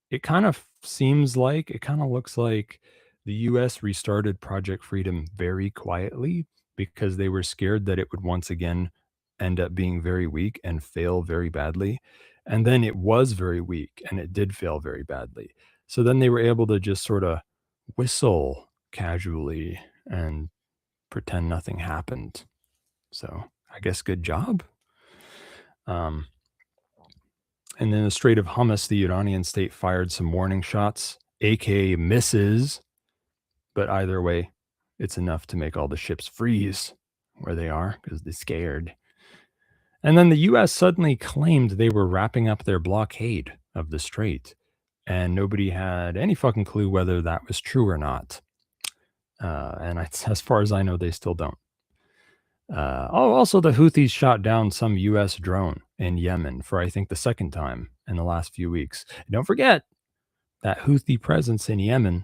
it kind of looks like the U.S. restarted Project Freedom very quietly because they were scared that it would once again end up being very weak and fail very badly. And then it was very weak and it did fail very badly. So then they were able to just sort of whistle casually and pretend nothing happened. So I guess good job. And in the Strait of Hummus, the Iranian state fired some warning shots, aka misses. But either way, it's enough to make all the ships freeze where they are because they're scared. And then the U.S. suddenly claimed they were wrapping up their blockade of the strait, and nobody had any fucking clue whether that was true or not. And as far as I know, they still don't. Also, the Houthis shot down some U.S. drone in Yemen for, I think, the second time in the last few weeks. And don't forget that Houthi presence in Yemen,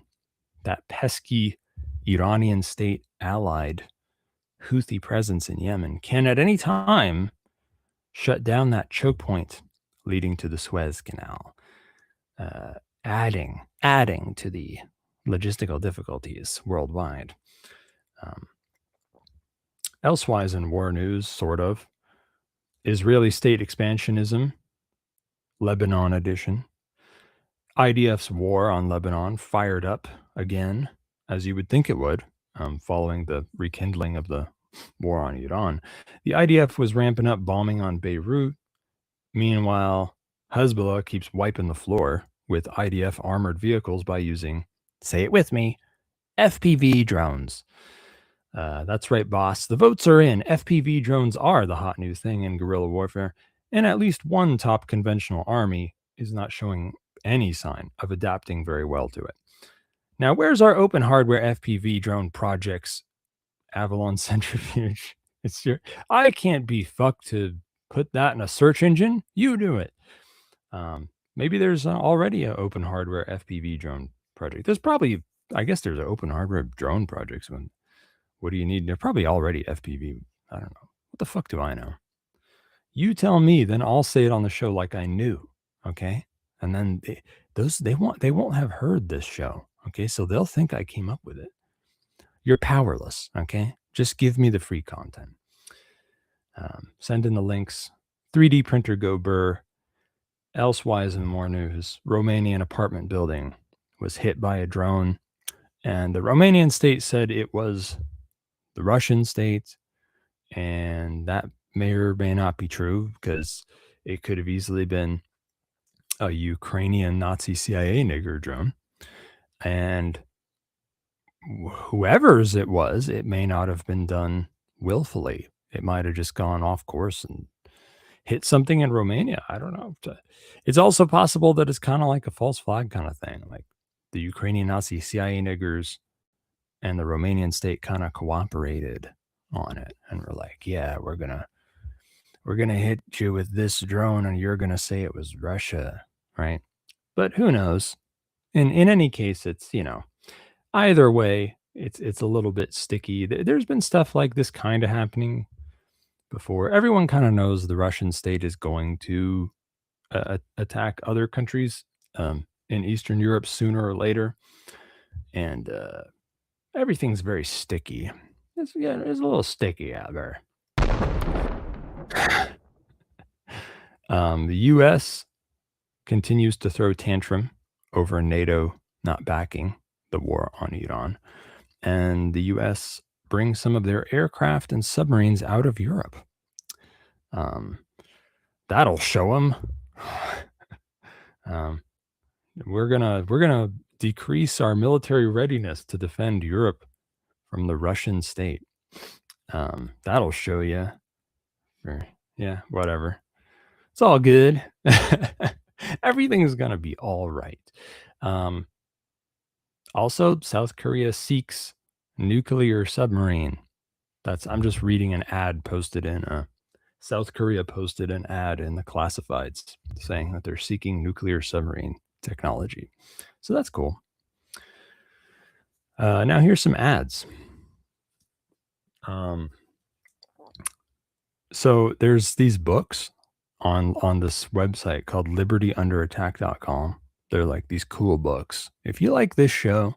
that pesky Iranian state allied Houthi presence in Yemen, can at any time shut down that choke point leading to the Suez Canal, adding to the logistical difficulties worldwide. Elsewise in war news, sort of, Israeli state expansionism, Lebanon edition. IDF's war on Lebanon fired up again, as you would think it would, following the rekindling of the war on Iran. The IDF was ramping up bombing on Beirut. Meanwhile, Hezbollah keeps wiping the floor with IDF armored vehicles by using, say it with me, FPV drones. That's right, boss. The votes are in. FPV drones are the hot new thing in guerrilla warfare, and at least one top conventional army is not showing any sign of adapting very well to it. Now, where's our open hardware FPV drone projects? Avalon Centrifuge. I can't be fucked to put that in a search engine. You do it. Maybe there's already an open hardware FPV drone project. I guess there's an open hardware drone projects. What do you need? They're probably already FPV. I don't know. What the fuck do I know? You tell me, then I'll say it on the show like I knew. Okay. And then they won't have heard this show. Okay. So they'll think I came up with it. You're powerless, okay? Just give me the free content. Send in the links. 3D printer go burr. Elsewise in more news, Romanian apartment building was hit by a drone, and the Romanian state said it was the Russian state, and that may or may not be true because it could have easily been a Ukrainian Nazi CIA nigger drone. And whoever's it was, it may not have been done willfully. It might have just gone off course and hit something in Romania. I don't know. It's also possible that it's kind of like a false flag kind of thing. Like the Ukrainian Nazi CIA niggers and the Romanian state kind of cooperated on it. And we're like, yeah, we're gonna hit you with this drone and you're gonna say it was Russia, right? But who knows? In any case, it's, either way, it's a little bit sticky. There's been stuff like this kind of happening before. Everyone kind of knows the Russian state is going to attack other countries in Eastern Europe sooner or later. And everything's very sticky. It's a little sticky out there. The U.S. continues to throw tantrum over NATO not backing the war on Iran. And the U.S. brings some of their aircraft and submarines out of Europe. That'll show them. We're gonna decrease our military readiness to defend Europe from the Russian state. That'll show you. Yeah, whatever. It's all good. Everything is gonna be all right. Also, South Korea seeks nuclear submarine. I'm just reading an ad posted in South Korea posted an ad in the classifieds saying that they're seeking nuclear submarine technology. So that's cool. Now here's some ads. So there's these books on this website called libertyunderattack.com. They're like these cool books. If you like this show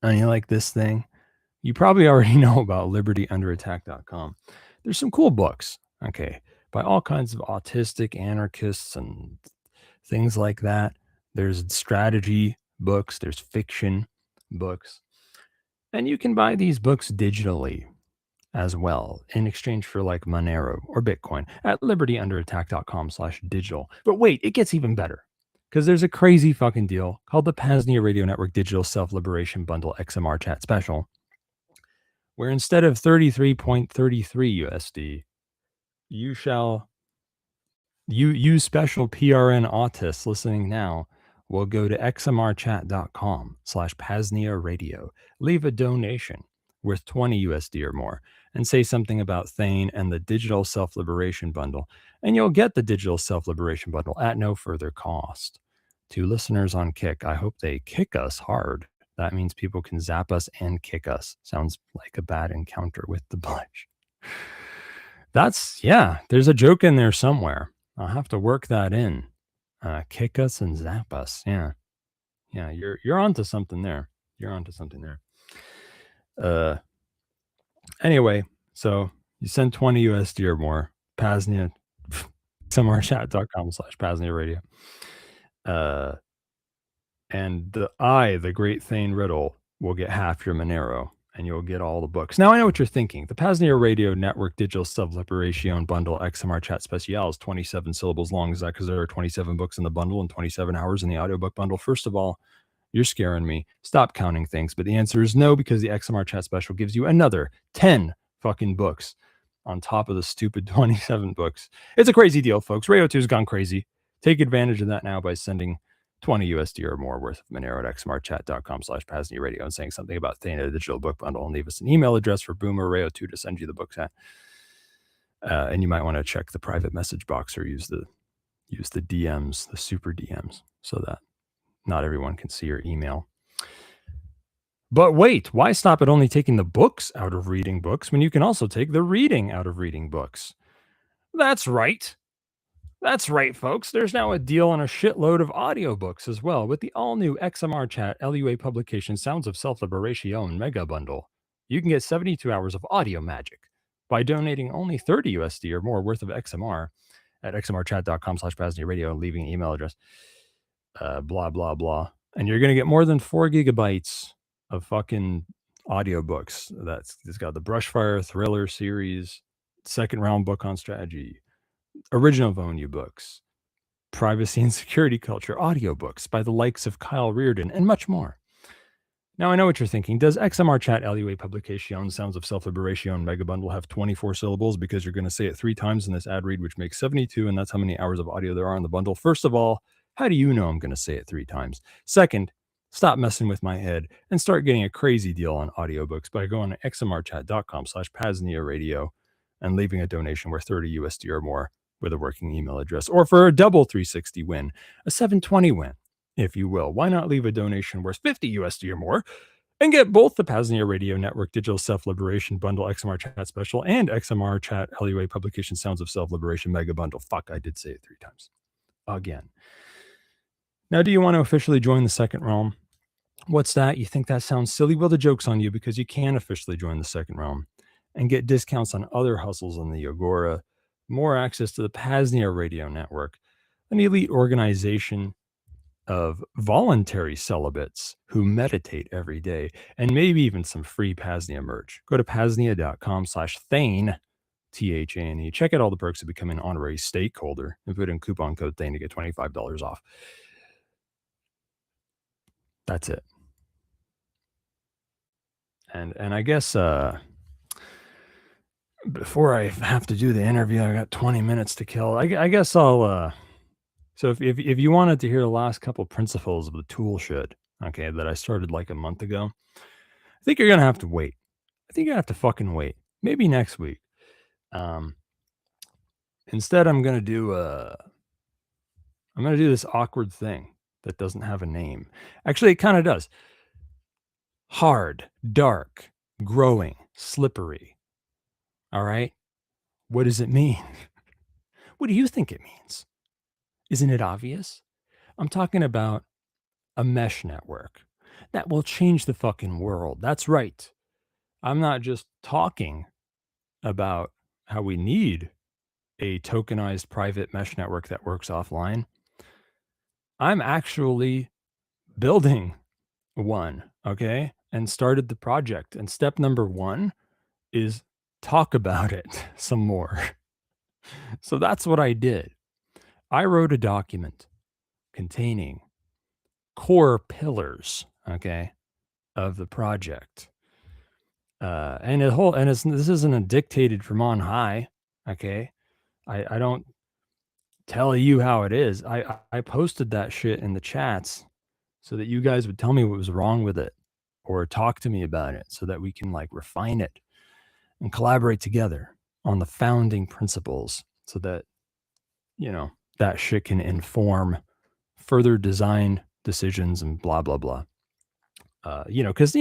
and you like this thing, you probably already know about libertyunderattack.com. There's some cool books. Okay. by all kinds of autistic anarchists and things like that. There's strategy books, there's fiction books. And you can buy these books digitally as well in exchange for like Monero or Bitcoin at libertyunderattack.com/digital. But wait, it gets even better because there's a crazy fucking deal called the PAZNIA Radio Network Digital Self-Liberation Bundle XMR Chat Special, where instead of 33.33 USD, you special PRN autists listening now will go to xmrchat.com/PAZNIA Radio, leave a donation worth 20 USD or more, and say something about Thane and the Digital Self-Liberation Bundle, and you'll get the Digital Self-Liberation Bundle at no further cost. To listeners on Kick, I hope they kick us hard. That means people can zap us and kick us. Sounds like a bad encounter with the Blitch. There's a joke in there somewhere. I'll have to work that in. Kick us and zap us. Yeah, you're onto something there. Anyway, so you send 20 USD or more, PAZNIA, xmrchat.com/PAZNIA Radio. And the great Thane Riddle, will get half your Monero, and you'll get all the books. Now I know what you're thinking. The PAZNIA Radio Network Digital Self-Liberation Bundle XMR Chat Special is 27 syllables long. Is that because there are 27 books in the bundle and 27 hours in the audiobook bundle? First of all, you're scaring me. Stop counting things. But the answer is no, because the XMR Chat Special gives you another 10 fucking books on top of the stupid 27 books. It's a crazy deal, folks. Rayo2's gone crazy. Take advantage of that now by sending 20 USD or more worth of Monero at xmrchat.com/PAZNIA Radio and saying something about Thane at a digital book bundle, and leave us an email address for Boomer Rayo2 to send you the books at. And you might want to check the private message box or use the DMs, the super DMs, so that not everyone can see your email. But wait, why stop at only taking the books out of reading books when you can also take the reading out of reading books? That's right. That's right, folks. There's now a deal on a shitload of audiobooks as well with the all-new XMR Chat LUA publication Sounds of Self-Liberation Mega Bundle. You can get 72 hours of audio magic by donating only 30 USD or more worth of XMR at xmrchat.com/PAZNIA Radio and leaving an email address. Blah, blah, blah. And you're going to get more than 4 gigabytes of fucking audiobooks. It's got the Brushfire Thriller series, second round book on strategy, original Vonu books, privacy and security culture audiobooks by the likes of Kyle Reardon, and much more. Now, I know what you're thinking. Does XMR Chat LUA publication Sounds of Self-Liberation Mega Bundle have 24 syllables? Because you're going to say it 3 times in this ad read, which makes 72, and that's how many hours of audio there are in the bundle. First of all, how do you know I'm going to say it 3 times? Second, stop messing with my head and start getting a crazy deal on audiobooks by going to xmrchat.com/PAZNIA Radio and leaving a donation worth 30 USD or more with a working email address, or for a double 360 win, a 720 win, if you will. Why not leave a donation worth 50 USD or more and get both the PAZNIA Radio Network Digital Self-Liberation Bundle XMR Chat Special and XMR Chat LUA Publication Sounds of Self-Liberation Mega Bundle? Fuck, I did say it 3 times. Again. Now, do you want to officially join the second realm? What's that? You think that sounds silly? Well, the joke's on you, because you can officially join the second realm and get discounts on other hustles in the Agora, more access to the PAZNIA Radio Network, an elite organization of voluntary celibates who meditate every day, and maybe even some free PAZNIA merch. Go to PAZNIA.com/Thane, THANE. Check out all the perks of becoming an honorary stakeholder and put in coupon code Thane to get $25 off. That's it. And I guess before I have to do the interview, I got 20 minutes to kill. I guess I'll so if you wanted to hear the last couple principles of the tool shit, okay, that I started like a month ago, I think you're gonna have to wait. I think you have to fucking wait. Maybe next week. Instead, I'm gonna do this awkward thing that doesn't have a name. Actually, it kind of does. Hard, dark, growing, slippery. All right? What does it mean? What do you think it means? Isn't it obvious? I'm talking about a mesh network that will change the fucking world. That's right. I'm not just talking about how we need a tokenized private mesh network that works offline. I'm actually building one, okay, and started the project. And step number 1 is talk about it some more. So that's what I did. I wrote a document containing core pillars, okay, of the project. This isn't dictated from on high, okay? I don't tell you how it is. I posted that shit in the chats so that you guys would tell me what was wrong with it or talk to me about it so that we can like refine it and collaborate together on the founding principles so that, you know, that shit can inform further design decisions and blah, blah, blah. Because,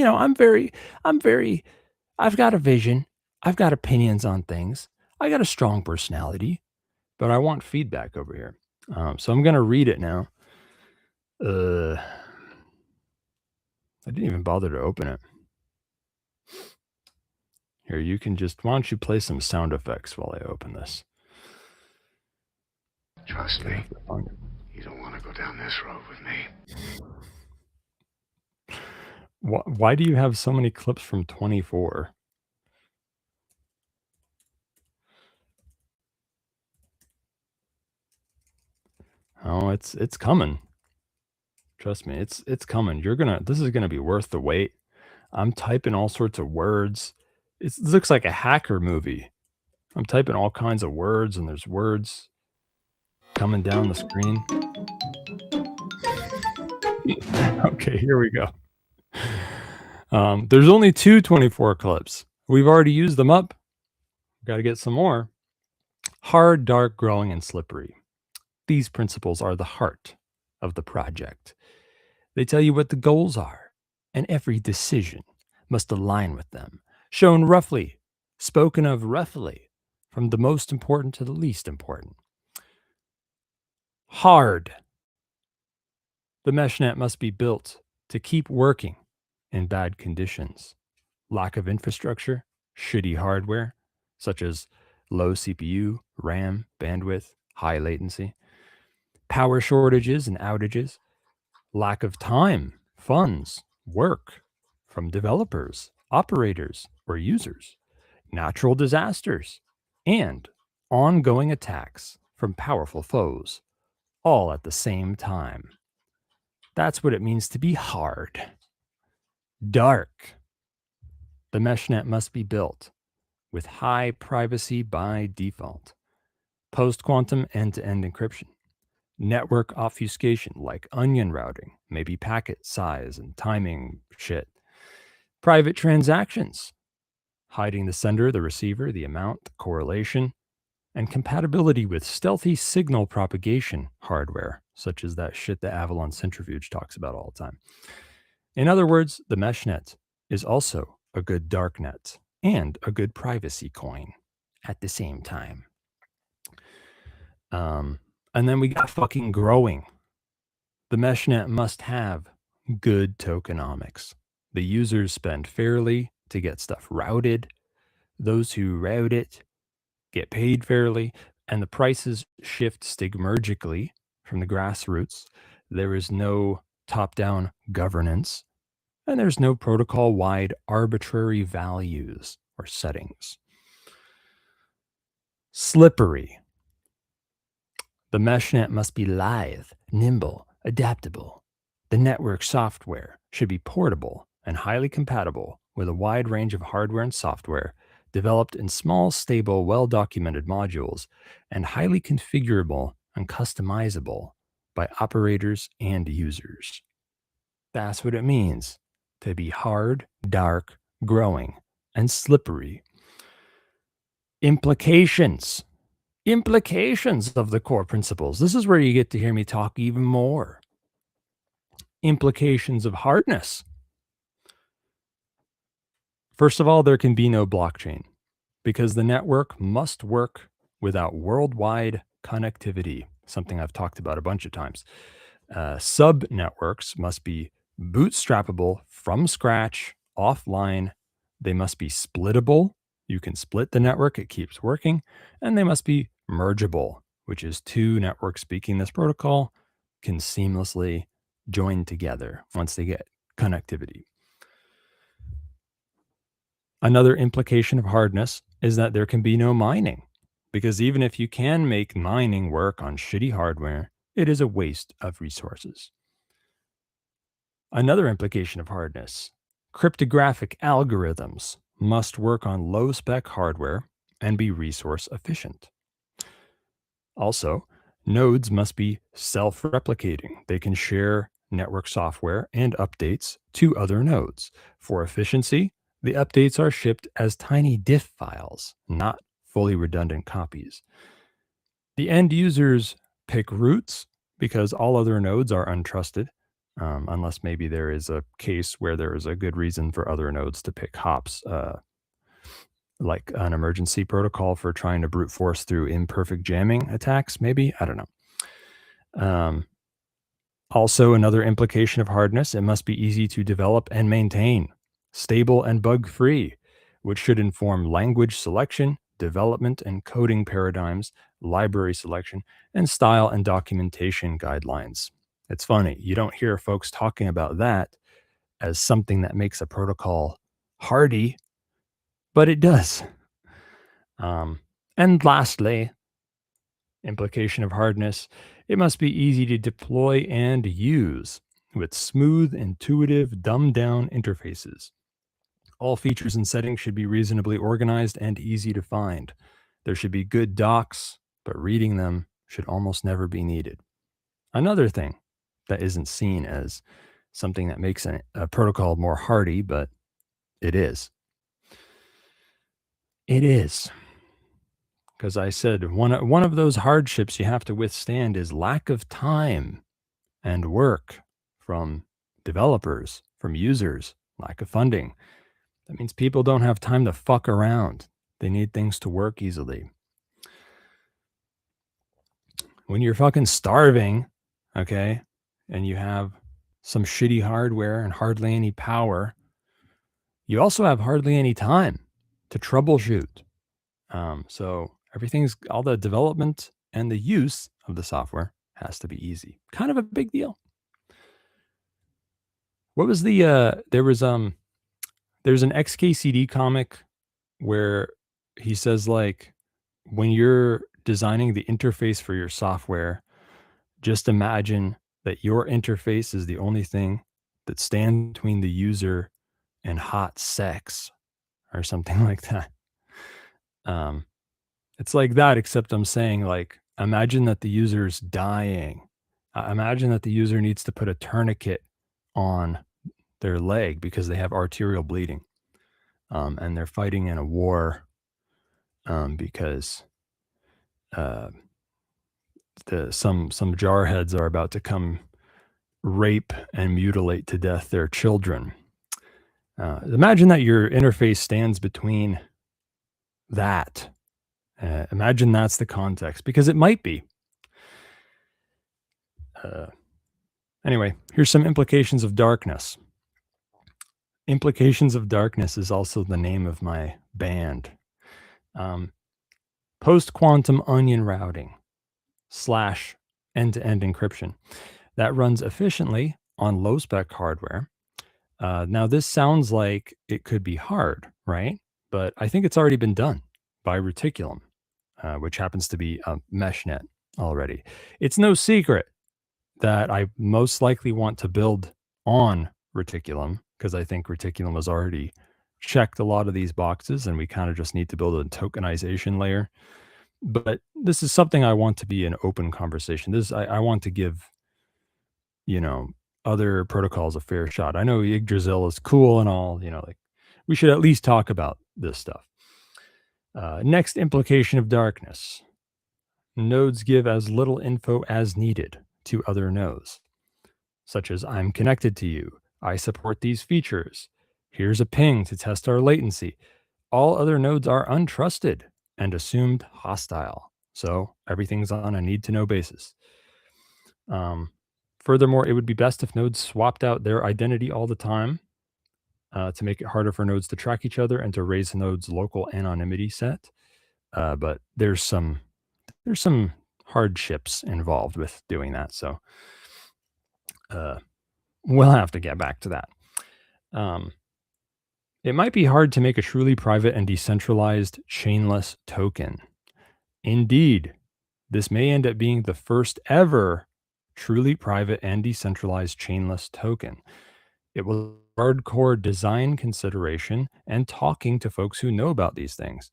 I've got a vision. I've got opinions on things. I got a strong personality, but I want feedback over here. So I'm going to read it now. I didn't even bother to open it. Here, you can why don't you play some sound effects while I open this? Trust me, you don't want to go down this road with me. Why do you have so many clips from 24? Oh, it's coming. Trust me, it's coming. This is gonna be worth the wait. I'm typing all sorts of words. It looks like a hacker movie. I'm typing all kinds of words, and there's words coming down the screen. Okay, here we go. There's only 2 24 clips. We've already used them up. Got to get some more. Hard, dark, growing, and slippery. These principles are the heart of the project. They tell you what the goals are, and every decision must align with them, shown roughly, spoken of roughly, from the most important to the least important. Hard. The meshnet must be built to keep working in bad conditions. Lack of infrastructure, shitty hardware, such as low CPU, RAM, bandwidth, high latency, power shortages and outages, lack of time, funds, work from developers, operators, or users, natural disasters, and ongoing attacks from powerful foes, all at the same time. That's what it means to be hard. Dark. The meshnet must be built with high privacy by default, post-quantum end-to-end encryption, network obfuscation like onion routing, maybe packet size and timing shit, private transactions, hiding the sender, the receiver, the amount, the correlation, and compatibility with stealthy signal propagation hardware, such as that shit that Avalon Centrifuge talks about all the time. In other words, the meshnet is also a good darknet and a good privacy coin at the same time. And then we got fucking growing. The meshnet must have good tokenomics. The users spend fairly to get stuff routed. Those who route it get paid fairly, and the prices shift stigmergically from the grassroots. There is no top-down governance, and there's no protocol-wide arbitrary values or settings. Slippery. The meshnet must be lithe, nimble, adaptable. The network software should be portable and highly compatible with a wide range of hardware and software developed in small, stable, well-documented modules and highly configurable and customizable by operators and users. That's what it means to be hard, dark, growing, and slippery. Implications of the core principles. This is where you get to hear me talk even more. Implications of hardness. First of all, there can be no blockchain because the network must work without worldwide connectivity, something I've talked about a bunch of times. Sub-networks must be bootstrappable from scratch, offline. They must be splittable You can split the network, it keeps working, and they must be mergeable, which is two networks speaking this protocol can seamlessly join together once they get connectivity. Another implication of hardness is that there can be no mining, because even if you can make mining work on shitty hardware, it is a waste of resources. Another implication of hardness: cryptographic algorithms must work on low-spec hardware and be resource efficient. Also, nodes must be self-replicating. They can share network software and updates to other nodes. For efficiency, the updates are shipped as tiny diff files, not fully redundant copies. The end users pick roots because all other nodes are untrusted, unless maybe there is a case where there is a good reason for other nodes to pick hops, like an emergency protocol for trying to brute force through imperfect jamming attacks, maybe. I don't know. Also, another implication of hardness: it must be easy to develop and maintain, stable and bug-free, which should inform language selection, development and coding paradigms, library selection, and style and documentation guidelines. It's funny, you don't hear folks talking about that as something that makes a protocol hardy, but it does. And lastly, implication of hardness: it must be easy to deploy and use with smooth, intuitive, dumbed-down interfaces. All features and settings should be reasonably organized and easy to find. There should be good docs, but reading them should almost never be needed. Another thing that isn't seen as something that makes a protocol more hardy, but it is. It is. Because I said one of those hardships you have to withstand is lack of time and work from developers, from users, lack of funding. That means people don't have time to fuck around. They need things to work easily. When you're fucking starving, okay, and you have some shitty hardware and hardly any power, you also have hardly any time to troubleshoot. So all the development and the use of the software has to be easy. Kind of a big deal. What was there's an XKCD comic where he says, like, when you're designing the interface for your software, just imagine that your interface is the only thing that stands between the user and hot sex, or something like that. It's like that, except I'm saying, like, imagine that the user's dying. Imagine that the user needs to put a tourniquet on their leg because they have arterial bleeding. And they're fighting in a war because some jarheads are about to come rape and mutilate to death their children. Imagine that your interface stands between that. Imagine that's the context, because it might be. Anyway, here's some implications of darkness. Implications of Darkness is also the name of my band. Post-quantum onion routing / end-to-end encryption that runs efficiently on low-spec hardware. Now, this sounds like it could be hard, right? But I think it's already been done by Reticulum, which happens to be a meshnet already. It's no secret that I most likely want to build on Reticulum, because I think Reticulum has already checked a lot of these boxes, and we kind of just need to build a tokenization layer. But this is something I want to be an open conversation. I want to give, other protocols a fair shot. I know Yggdrasil is cool and all, like, we should at least talk about this stuff. Next implication of darkness: nodes give as little info as needed to other nodes, such as, I'm connected to you, I support these features, here's a ping to test our latency. All other nodes are untrusted and assumed hostile, so everything's on a need-to-know basis. Furthermore, it would be best if nodes swapped out their identity all the time. to make it harder for nodes to track each other and to raise the node's local anonymity set. But there's some hardships involved with doing that. So we'll have to get back to that. It might be hard to make a truly private and decentralized chainless token. Indeed, this may end up being the first ever truly private and decentralized chainless token. It will hardcore design consideration and talking to folks who know about these things.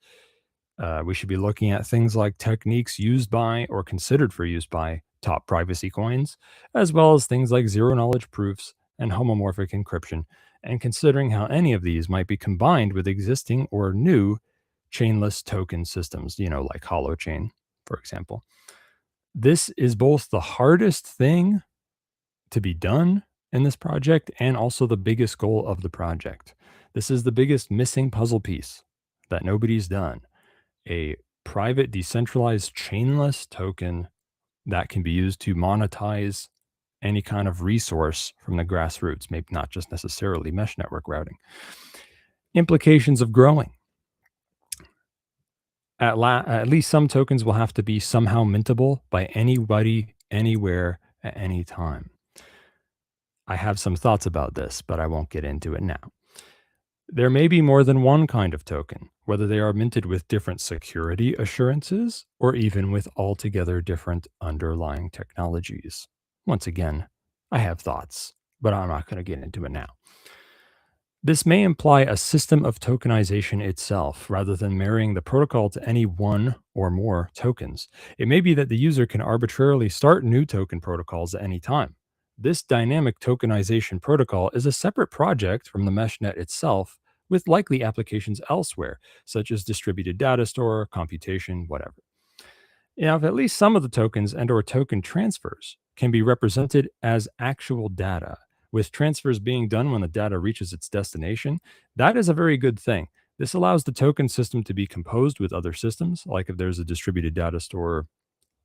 We should be looking at things like techniques used by or considered for use by top privacy coins, as well as things like zero-knowledge proofs and homomorphic encryption, and considering how any of these might be combined with existing or new chainless token systems, like Holochain, for example. This is both the hardest thing to be done in this project and also the biggest goal of the project. This is the biggest missing puzzle piece that nobody's done. A private, decentralized, chainless token that can be used to monetize any kind of resource from the grassroots, maybe not just necessarily mesh network routing. Implications of growing. At least some tokens will have to be somehow mintable by anybody, anywhere, at any time. I have some thoughts about this, but I won't get into it now. There may be more than one kind of token, whether they are minted with different security assurances or even with altogether different underlying technologies. Once again, I have thoughts, but I'm not going to get into it now. This may imply a system of tokenization itself, rather than marrying the protocol to any one or more tokens. It may be that the user can arbitrarily start new token protocols at any time. This dynamic tokenization protocol is a separate project from the meshnet itself, with likely applications elsewhere, such as distributed data store, computation, whatever. Now, if at least some of the tokens and/or token transfers can be represented as actual data, with transfers being done when the data reaches its destination, that is a very good thing. This allows the token system to be composed with other systems, like if there's a distributed data store,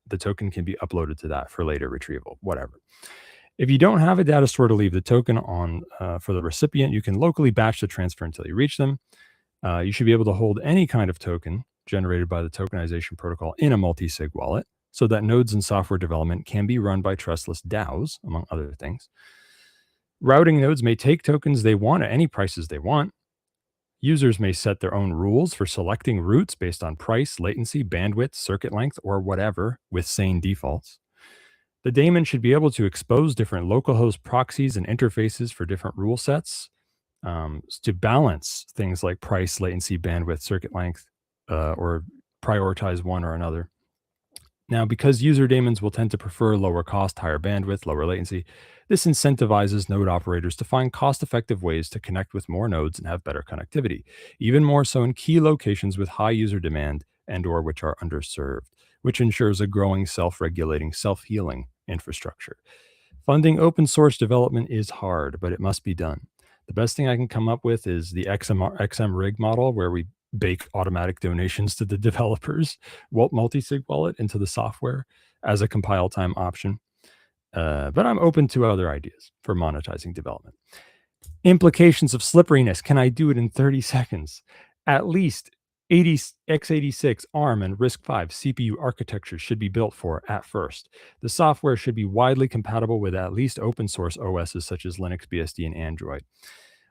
the token can be uploaded to that for later retrieval, whatever. If you don't have a data store to leave the token on for the recipient, you can locally batch the transfer until you reach them. You should be able to hold any kind of token generated by the tokenization protocol in a multi-sig wallet, so that nodes and software development can be run by trustless DAOs, among other things. Routing nodes may take tokens they want at any prices they want. Users may set their own rules for selecting routes based on price, latency, bandwidth, circuit length, or whatever, with sane defaults. The daemon should be able to expose different localhost proxies and interfaces for different rule sets to balance things like price, latency, bandwidth, circuit length, or prioritize one or another. Now, because user daemons will tend to prefer lower cost, higher bandwidth, lower latency, this incentivizes node operators to find cost-effective ways to connect with more nodes and have better connectivity, even more so in key locations with high user demand and/or which are underserved, which ensures a growing self-regulating, self-healing infrastructure. Funding open source development is hard, but it must be done. The best thing I can come up with is the XM rig model, where we bake automatic donations to the developers, multi-sig wallet into the software as a compile time option. But I'm open to other ideas for monetizing development. Implications of slipperiness. Can I do it in 30 seconds? At least x86 ARM and RISC-V CPU architectures should be built for at first. The software should be widely compatible with at least open source OSs such as Linux, BSD, and Android.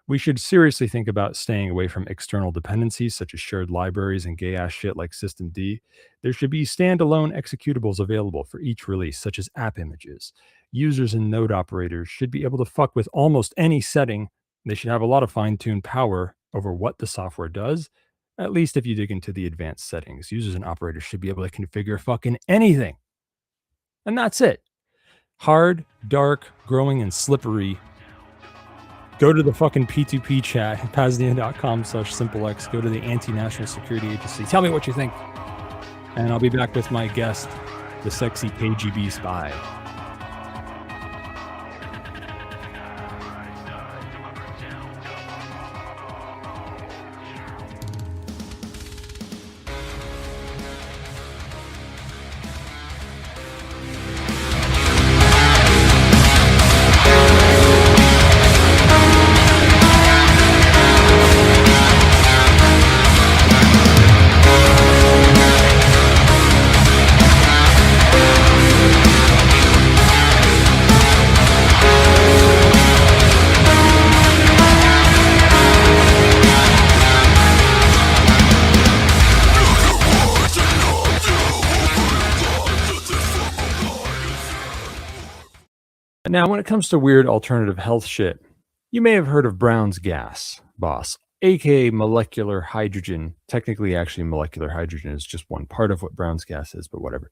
We should seriously think about staying away from external dependencies such as shared libraries and gay-ass shit like systemd. There should be standalone executables available for each release, such as app images. Users and node operators should be able to fuck with almost any setting. They should have a lot of fine-tuned power over what the software does, at least if you dig into the advanced settings. Users and operators should be able to configure fucking anything. And that's it. Hard, dark, growing, and slippery. Go to the fucking P2P chat, PAZNIA.com/simplex. Go to the Anti-National Security Agency. Tell me what you think. And I'll be back with my guest, the sexy KGB spy. Now, when it comes to weird alternative health shit, you may have heard of Brown's gas, boss, aka molecular hydrogen. Technically, actually, molecular hydrogen is just one part of what Brown's gas is, but whatever.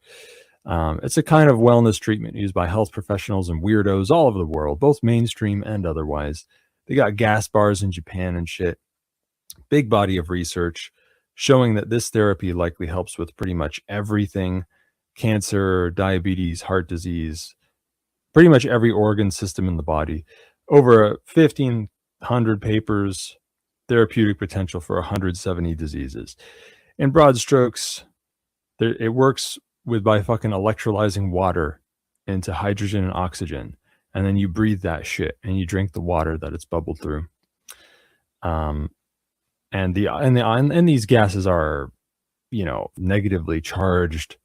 It's a kind of wellness treatment used by health professionals and weirdos all over the world, both mainstream and otherwise. They got gas bars in Japan and shit. Big body of research showing that this therapy likely helps with pretty much everything: cancer, diabetes, heart disease, pretty much every organ system in the body. Over 1,500 papers, therapeutic potential for 170 diseases. In broad strokes, it works by fucking electrolyzing water into hydrogen and oxygen, and then you breathe that shit and you drink the water that it's bubbled through. And these gases are, negatively charged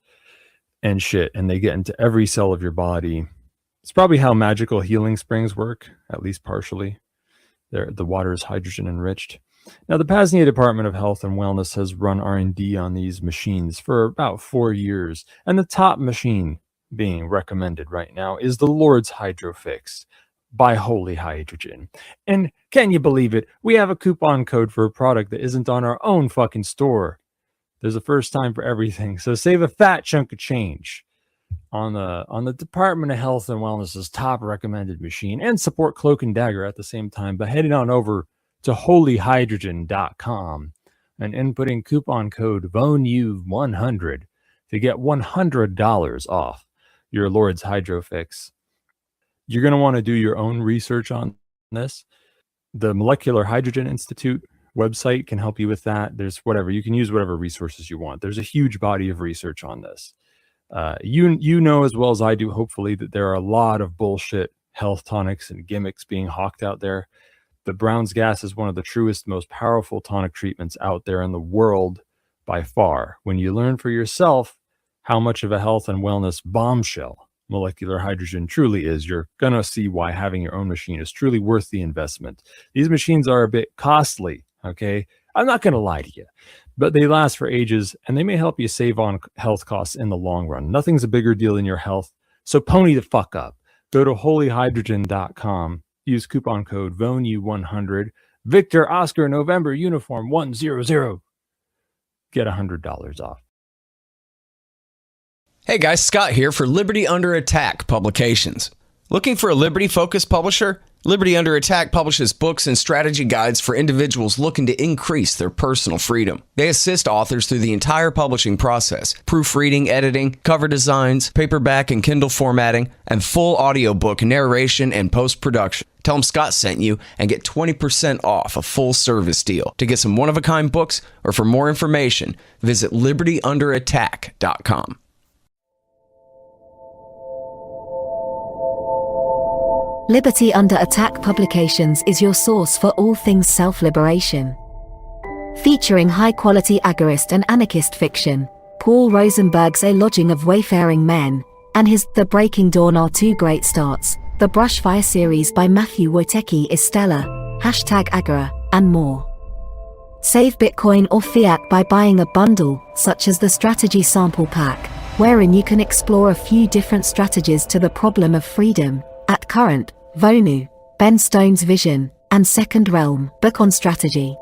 and shit, and they get into every cell of your body. It's probably how magical healing springs work, at least partially. The water is hydrogen enriched. Now, the PAZNIA Department of Health and Wellness has run R&D on these machines for about 4 years, and the top machine being recommended right now is the Lord's Hydrofix by Holy Hydrogen. And can you believe it? We have a coupon code for a product that isn't on our own fucking store. There's a first time for everything, so save a fat chunk of change on the Department of Health and Wellness's top recommended machine, and support Cloak and Dagger at the same time by heading on over to holyhydrogen.com and inputting coupon code VONU100 to get $100 off your Lord's Hydrofix. You're going to want to do your own research on this. The Molecular Hydrogen Institute website can help you with that. There's whatever, you can use whatever resources you want. There's a huge body of research on this. You know as well as I do, hopefully, that there are a lot of bullshit health tonics and gimmicks being hawked out there. The Brown's gas is one of the truest, most powerful tonic treatments out there in the world by far. When you learn for yourself how much of a health and wellness bombshell molecular hydrogen truly is, you're going to see why having your own machine is truly worth the investment. These machines are a bit costly, okay? I'm not going to lie to you, but they last for ages, and they may help you save on health costs in the long run. Nothing's a bigger deal than your health, so pony the fuck up. Go to holyhydrogen.com. Use coupon code VONU100, Victor Oscar November Uniform 100. Get $100 off. Hey guys, Scott here for Liberty Under Attack Publications. Looking for a Liberty-focused publisher? Liberty Under Attack publishes books and strategy guides for individuals looking to increase their personal freedom. They assist authors through the entire publishing process: proofreading, editing, cover designs, paperback and Kindle formatting, and full audiobook narration and post-production. Tell them Scott sent you and get 20% off a full service deal. To get some one-of-a-kind books or for more information, visit libertyunderattack.com. Liberty Under Attack Publications is your source for all things self-liberation. Featuring high-quality agorist and anarchist fiction, Paul Rosenberg's A Lodging of Wayfaring Men, and his The Breaking Dawn are two great starts. The Brushfire series by Matthew Wojtecki is stellar, #Agora, and more. Save Bitcoin or fiat by buying a bundle, such as the Strategy Sample Pack, wherein you can explore a few different strategies to the problem of freedom. At Current, Vonu, Ben Stone's Vision, and Second Realm, book on strategy.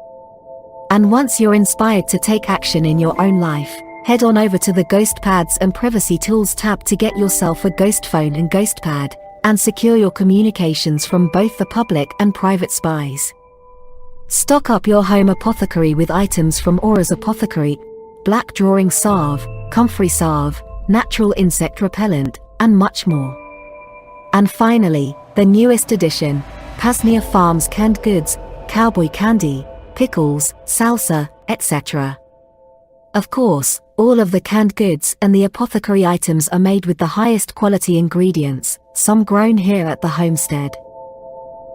And once you're inspired to take action in your own life, head on over to the Ghost Pads and Privacy Tools tab to get yourself a Ghost Phone and Ghost Pad, and secure your communications from both the public and private spies. Stock up your home apothecary with items from Aura's Apothecary, Black Drawing Salve, Comfrey Salve, Natural Insect Repellent, and much more. And finally, the newest edition, PAZNIA Farms Canned Goods, Cowboy Candy, Pickles, Salsa, etc. Of course, all of the canned goods and the apothecary items are made with the highest quality ingredients, some grown here at the homestead.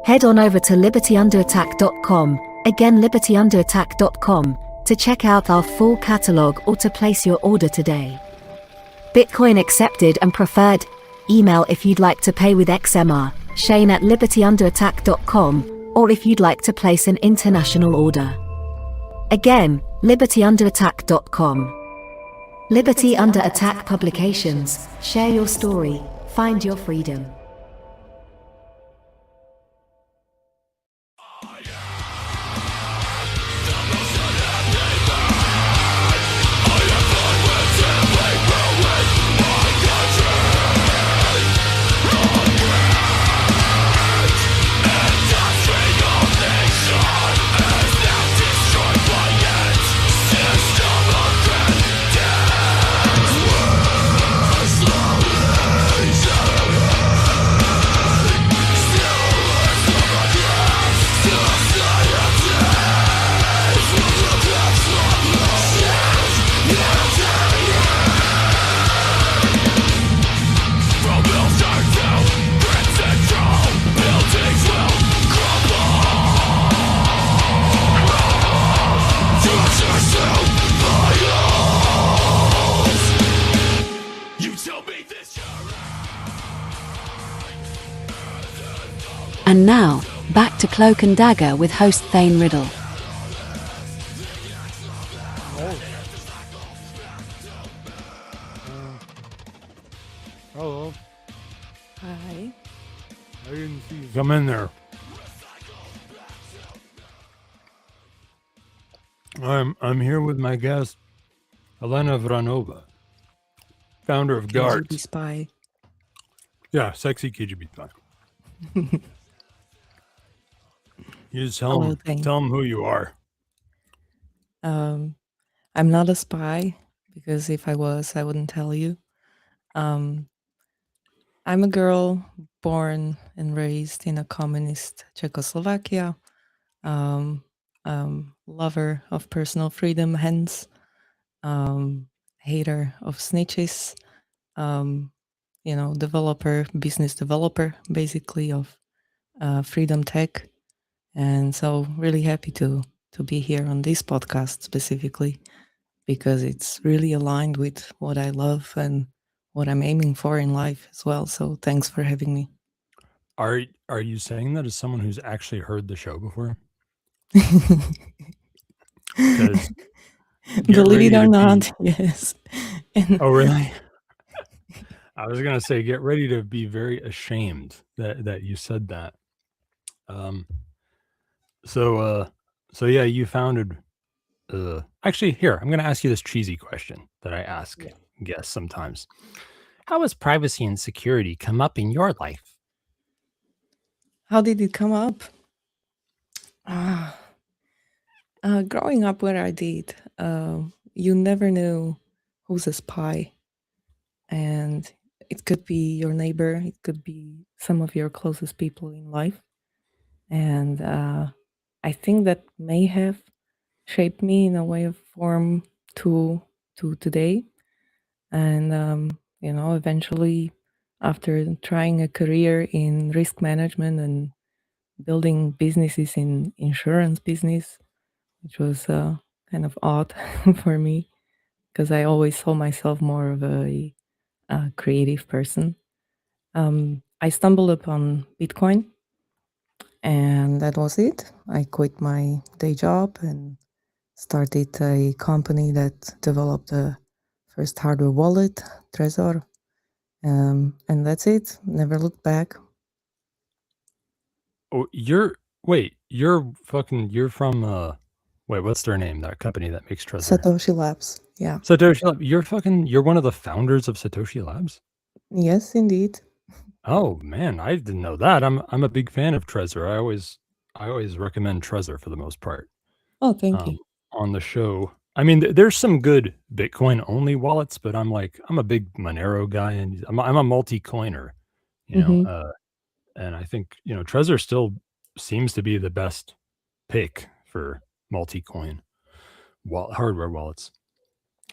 Head on over to libertyunderattack.com, again libertyunderattack.com, to check out our full catalog or to place your order today. Bitcoin accepted and preferred. Email if you'd like to pay with XMR, Shane at libertyunderattack.com, or if you'd like to place an international order. Again, libertyunderattack.com. Liberty Under Attack Publications. Share your story. Find your freedom. And now, back to Cloak and Dagger with host Thane Riddle. Hello. Hi. I didn't see you come in there. I'm here with my guest, Elena Vranova, founder of GART. KGB spy. Yeah, sexy KGB spy. You just tell Hello, him who you are. I'm not a spy, because if I was, I wouldn't tell you. I'm a girl born and raised in a communist Czechoslovakia. Lover of personal freedom, hence hater of snitches. Business developer, basically, of freedom tech. And so really happy to be here on this podcast specifically, because it's really aligned with what I love and what I'm aiming for in life as well. So thanks for having me. Are you saying that as someone who's actually heard the show before? Believe it or not, yes. Oh, really? I was gonna say, get ready to be very ashamed that you said that. So yeah, you founded. Actually, here I'm gonna ask you this cheesy question that I ask guests sometimes. How has privacy and security come up in your life? How did it come up? Growing up where I did, you never knew who's a spy. And it could be your neighbor, it could be some of your closest people in life. And I think that may have shaped me in a way of form to today. And eventually, after trying a career in risk management and building businesses in insurance business, which was kind of odd for me, because I always saw myself more of a creative person. I stumbled upon Bitcoin, and that was it. I quit my day job and started a company that developed the first hardware wallet, Trezor. And that's it. Never looked back. Oh, you're from what's their name? That company that makes Trezor. Satoshi Labs. Yeah. Satoshi Labs. You're one of the founders of Satoshi Labs? Yes, indeed. Oh man, I didn't know that. I'm a big fan of Trezor. I always recommend Trezor for the most part. Oh, thank you. On the show. I mean, there's some good Bitcoin only wallets, but I'm a big Monero guy, and I'm a multi-coiner, and I think Trezor still seems to be the best pick for multi-coin hardware wallets.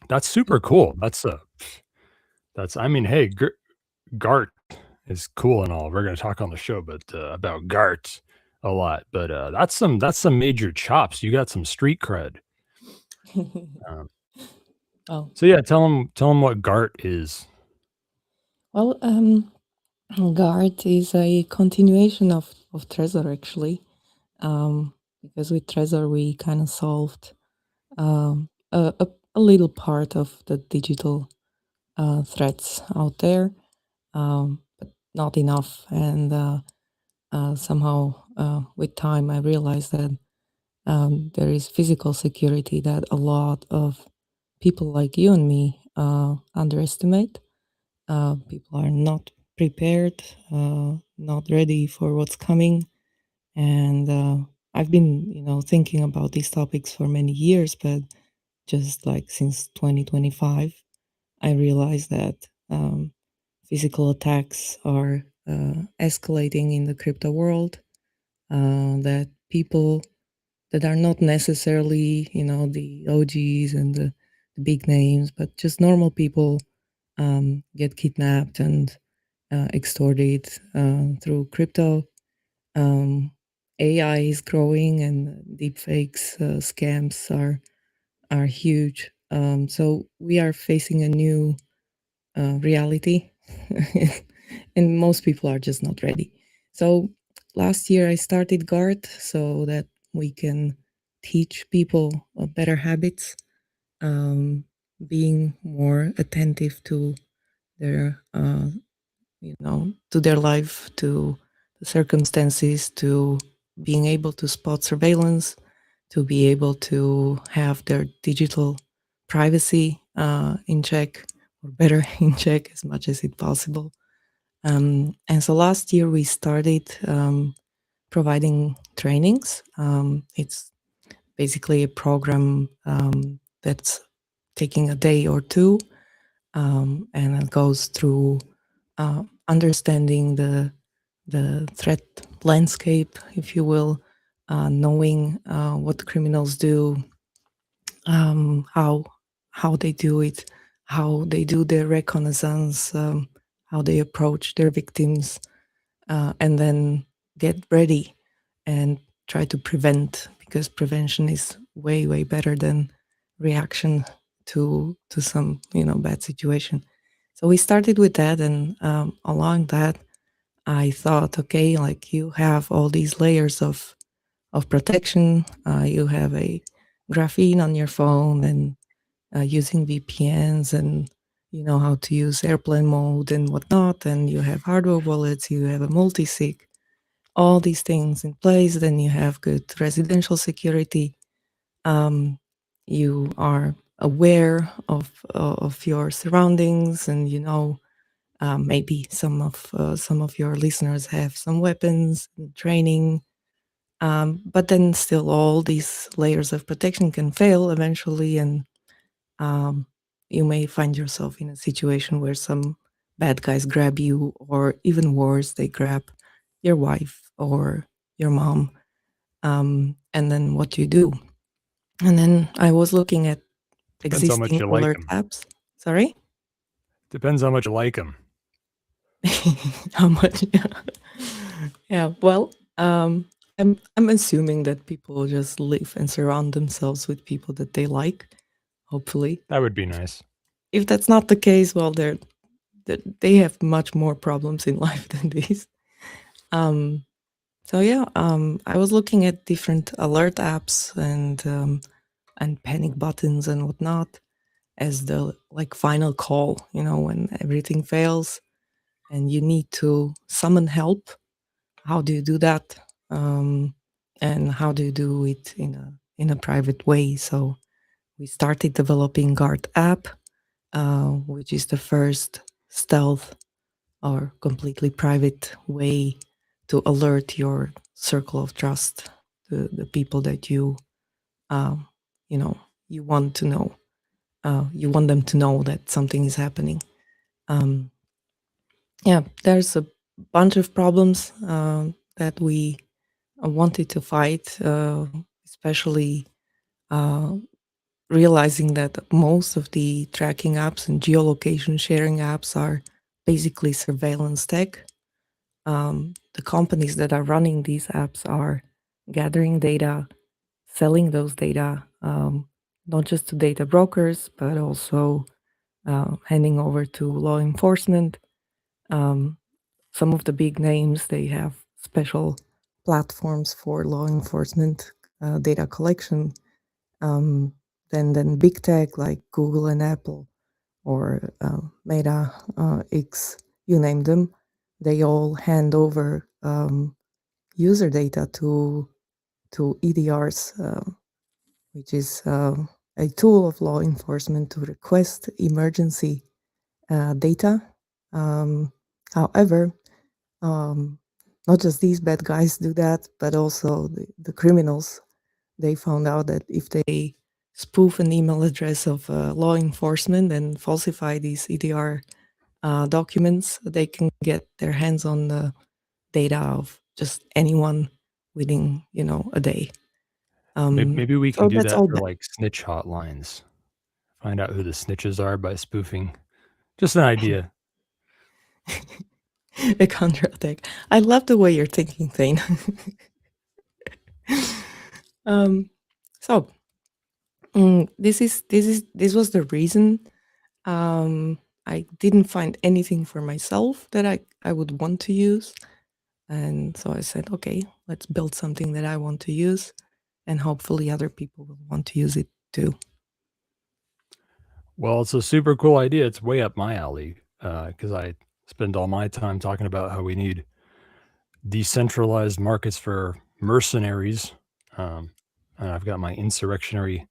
That's super cool. I mean, hey, GART is cool and all. We're going to talk on the show, but about GART a lot. But that's some major chops. You got some street cred. So yeah, tell them what GART is. Well, GART is a continuation of Trezor, actually, because with Trezor we kind of solved a little part of the digital threats out there, but not enough. And somehow, with time, I realized that there is physical security that a lot of people like you and me underestimate. People are not prepared, not ready for what's coming. And I've been, thinking about these topics for many years, but just like since 2025, I realized that physical attacks are escalating in the crypto world, that people that are not necessarily, the OGs and the big names, but just normal people get kidnapped and extorted through crypto. AI is growing, and deepfakes scams are huge. So we are facing a new reality, and most people are just not ready. So last year I started GART so that we can teach people better habits, being more attentive to their, to their life, to the circumstances, to being able to spot surveillance, to be able to have their digital privacy in check, or better in check as much as it's possible. And so last year we started providing trainings. It's basically a program that's taking a day or two, and it goes through understanding the threat landscape, if you will, knowing what criminals do, how they do it, how they do their reconnaissance, how they approach their victims, and then get ready and try to prevent, because prevention is way better than reaction to some bad situation. So we started with that, and along that I thought, okay, like you have all these layers of protection. You have a graphene on your phone, and using VPNs, and you know how to use airplane mode and whatnot, and you have hardware wallets, you have a multi-sig, all these things in place. Then you have good residential security. You are aware of your surroundings, and maybe some of your listeners have some weapons and training. But then still all these layers of protection can fail eventually, and you may find yourself in a situation where some bad guys grab you, or even worse, they grab your wife or your mom. And then what do you do? And then I was looking at Depends how much existing you like alert 'em. apps. Sorry? Depends how much you like them. How much? Yeah. Well, I'm assuming that people just live and surround themselves with people that they like. Hopefully, That would be nice. if that's not the case, well, they have much more problems in life than these. So yeah, I was looking at different alert apps and panic buttons and whatnot as the like final call. When everything fails and you need to summon help. How do you do that? And how do you do it in a private way? So we started developing Guard app, which is the first stealth or completely private way to alert your circle of trust, the people that you you want to know. You want them to know that something is happening. Yeah, there's a bunch of problems that we wanted to fight, especially realizing that most of the tracking apps and geolocation sharing apps are basically surveillance tech. The companies that are running these apps are gathering data, selling those data, not just to data brokers, but also handing over to law enforcement. Some of the big names, they have special platforms for law enforcement data collection. Then big tech like Google and Apple, or Meta, X, you name them, they all hand over user data to EDRs, which is a tool of law enforcement to request emergency data. However, not just these bad guys do that, but also the criminals. They found out that if they spoof an email address of law enforcement and falsify these EDR documents, they can get their hands on the data of just anyone within, a day. Maybe we So can do that's that all for bad. like snitch hotlines. Find out who the snitches are by spoofing. Just an idea. A counterattack. I love the way you're thinking, Thane. So this was the reason I didn't find anything for myself that I would want to use. And so I said, okay, let's build something that I want to use, and hopefully other people will want to use it too. Well, it's a super cool idea. It's way up my alley because I spend all my time talking about how we need decentralized markets for mercenaries. And I've got my insurrectionary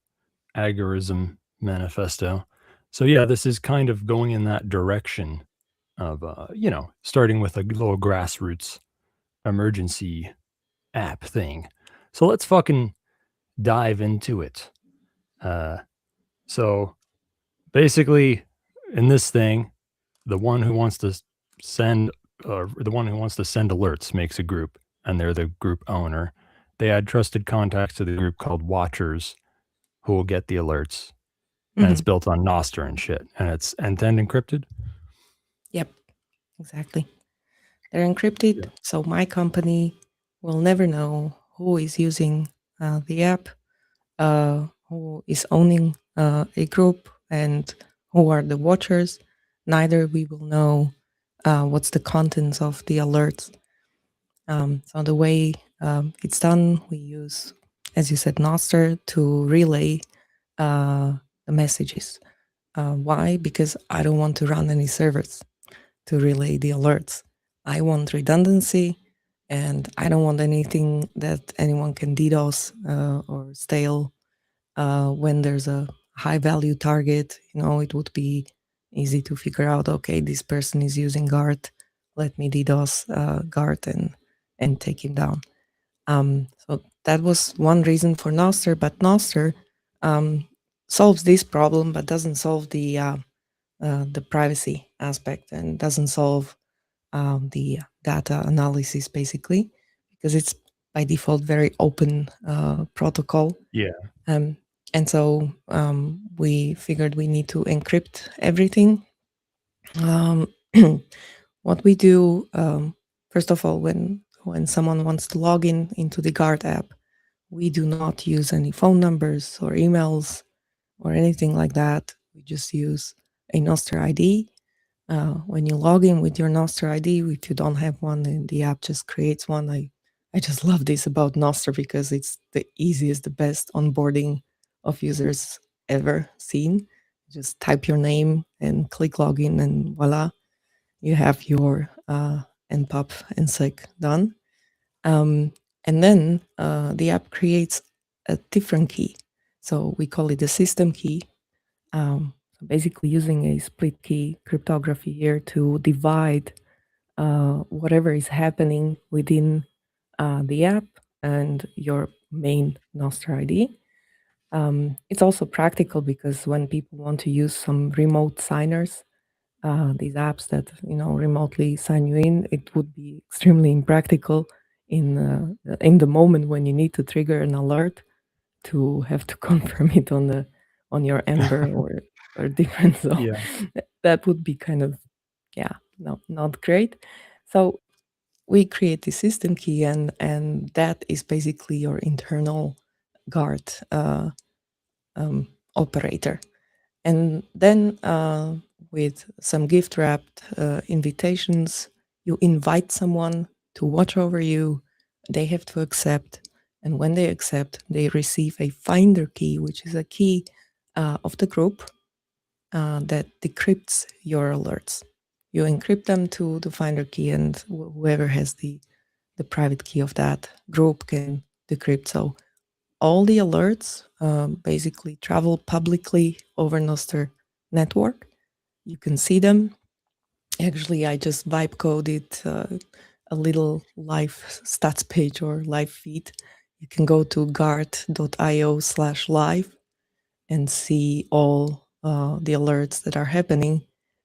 agorism manifesto. So yeah, this is kind of going in that direction of, starting with a little grassroots emergency app thing. So let's fucking dive into it. So basically, in this thing, the one who wants to send alerts makes a group, and they're the group owner. They add trusted contacts to the group called watchers, who will get the alerts, and it's built on Nostr and shit, and it's end-to-end encrypted. Yep, exactly. They're encrypted, so my company will never know who is using the app, who is owning a group, and who are the watchers. Neither we will know what's the contents of the alerts. So the way it's done, we use, as you said, Nostr to relay the messages. Why? Because I don't want to run any servers to relay the alerts. I want redundancy, and I don't want anything that anyone can DDoS or steal when there's a high value target. It would be easy to figure out, okay, this person is using Guard. Let me DDoS Guard and take him down. So that was one reason for Nostr, but Nostr solves this problem, but doesn't solve the privacy aspect, and doesn't solve the data analysis, basically, because it's by default very open protocol. Yeah. And so we figured we need to encrypt everything. What we do, first of all, when someone wants to log into the Guard app, we do not use any phone numbers or emails or anything like that. We just use a Nostr ID. When you log in with your Nostr ID, if you don't have one, then the app just creates one. I just love this about Nostr because it's the easiest, the best onboarding of users ever seen. Just type your name and click login, and voila, you have your npub and sec done. And then the app creates a different key. So we call it the system key. Basically using a split key cryptography here to divide whatever is happening within the app and your main Nostr ID. It's also practical because when people want to use some remote signers, these apps that remotely sign you in, it would be extremely impractical in the moment when you need to trigger an alert to have to confirm it on your Ember or different. So that would be kind of not great. So we create the system key, and that is basically your internal Guard operator. And then with some gift wrapped invitations, you invite someone to watch over you. They have to accept. And when they accept, they receive a finder key, which is a key of the group that decrypts your alerts. You encrypt them to the finder key, and whoever has the private key of that group can decrypt. So all the alerts basically travel publicly over Nostr network. You can see them. Actually, I just vibe coded a little live stats page or live feed. You can go to guard.io/live and see all the alerts that are happening,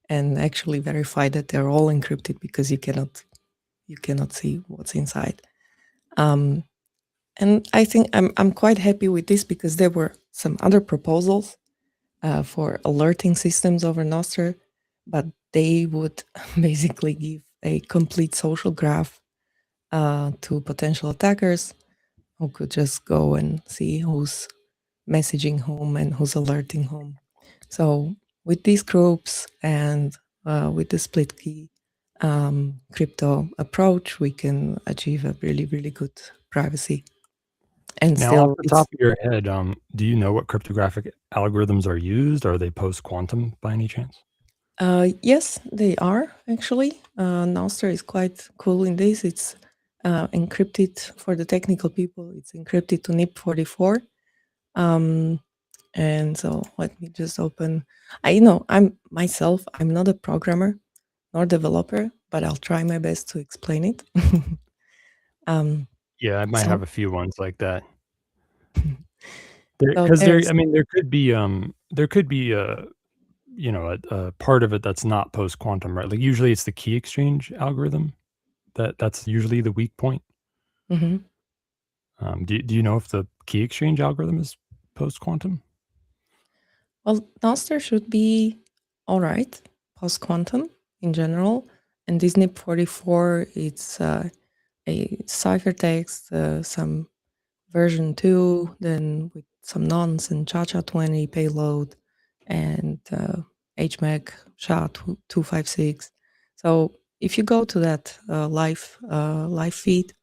and actually verify that they're all encrypted because you cannot see what's inside. And I think I'm quite happy with this because there were some other proposals for alerting systems over Nostr, but they would basically give a complete social graph to potential attackers who could just go and see who's messaging whom and who's alerting whom. So with these groups and with the split key, crypto approach, we can achieve a really, really good privacy. And Now, still, off the top of your head, do you know what cryptographic algorithms are used? Are they post-quantum by any chance? Yes, they are actually. Nostr is quite cool in this. It's encrypted for the technical people. It's encrypted to NIP44. And so let me just open. I'm not a programmer nor developer, but I'll try my best to explain it. Yeah, I might So- have a few ones like that. So Because there's- there could be a part of it that's not post quantum, right? Like usually it's the key exchange algorithm that's usually the weak point. Mhm. Do you know if the key exchange algorithm is post quantum? Well, Nostr should be all right, post quantum in general, and this NIP44, it's a ciphertext, some version 2, then with some nonce and Cha-Cha-20 payload, and HMAC SHA-256. So if you go to that live feed,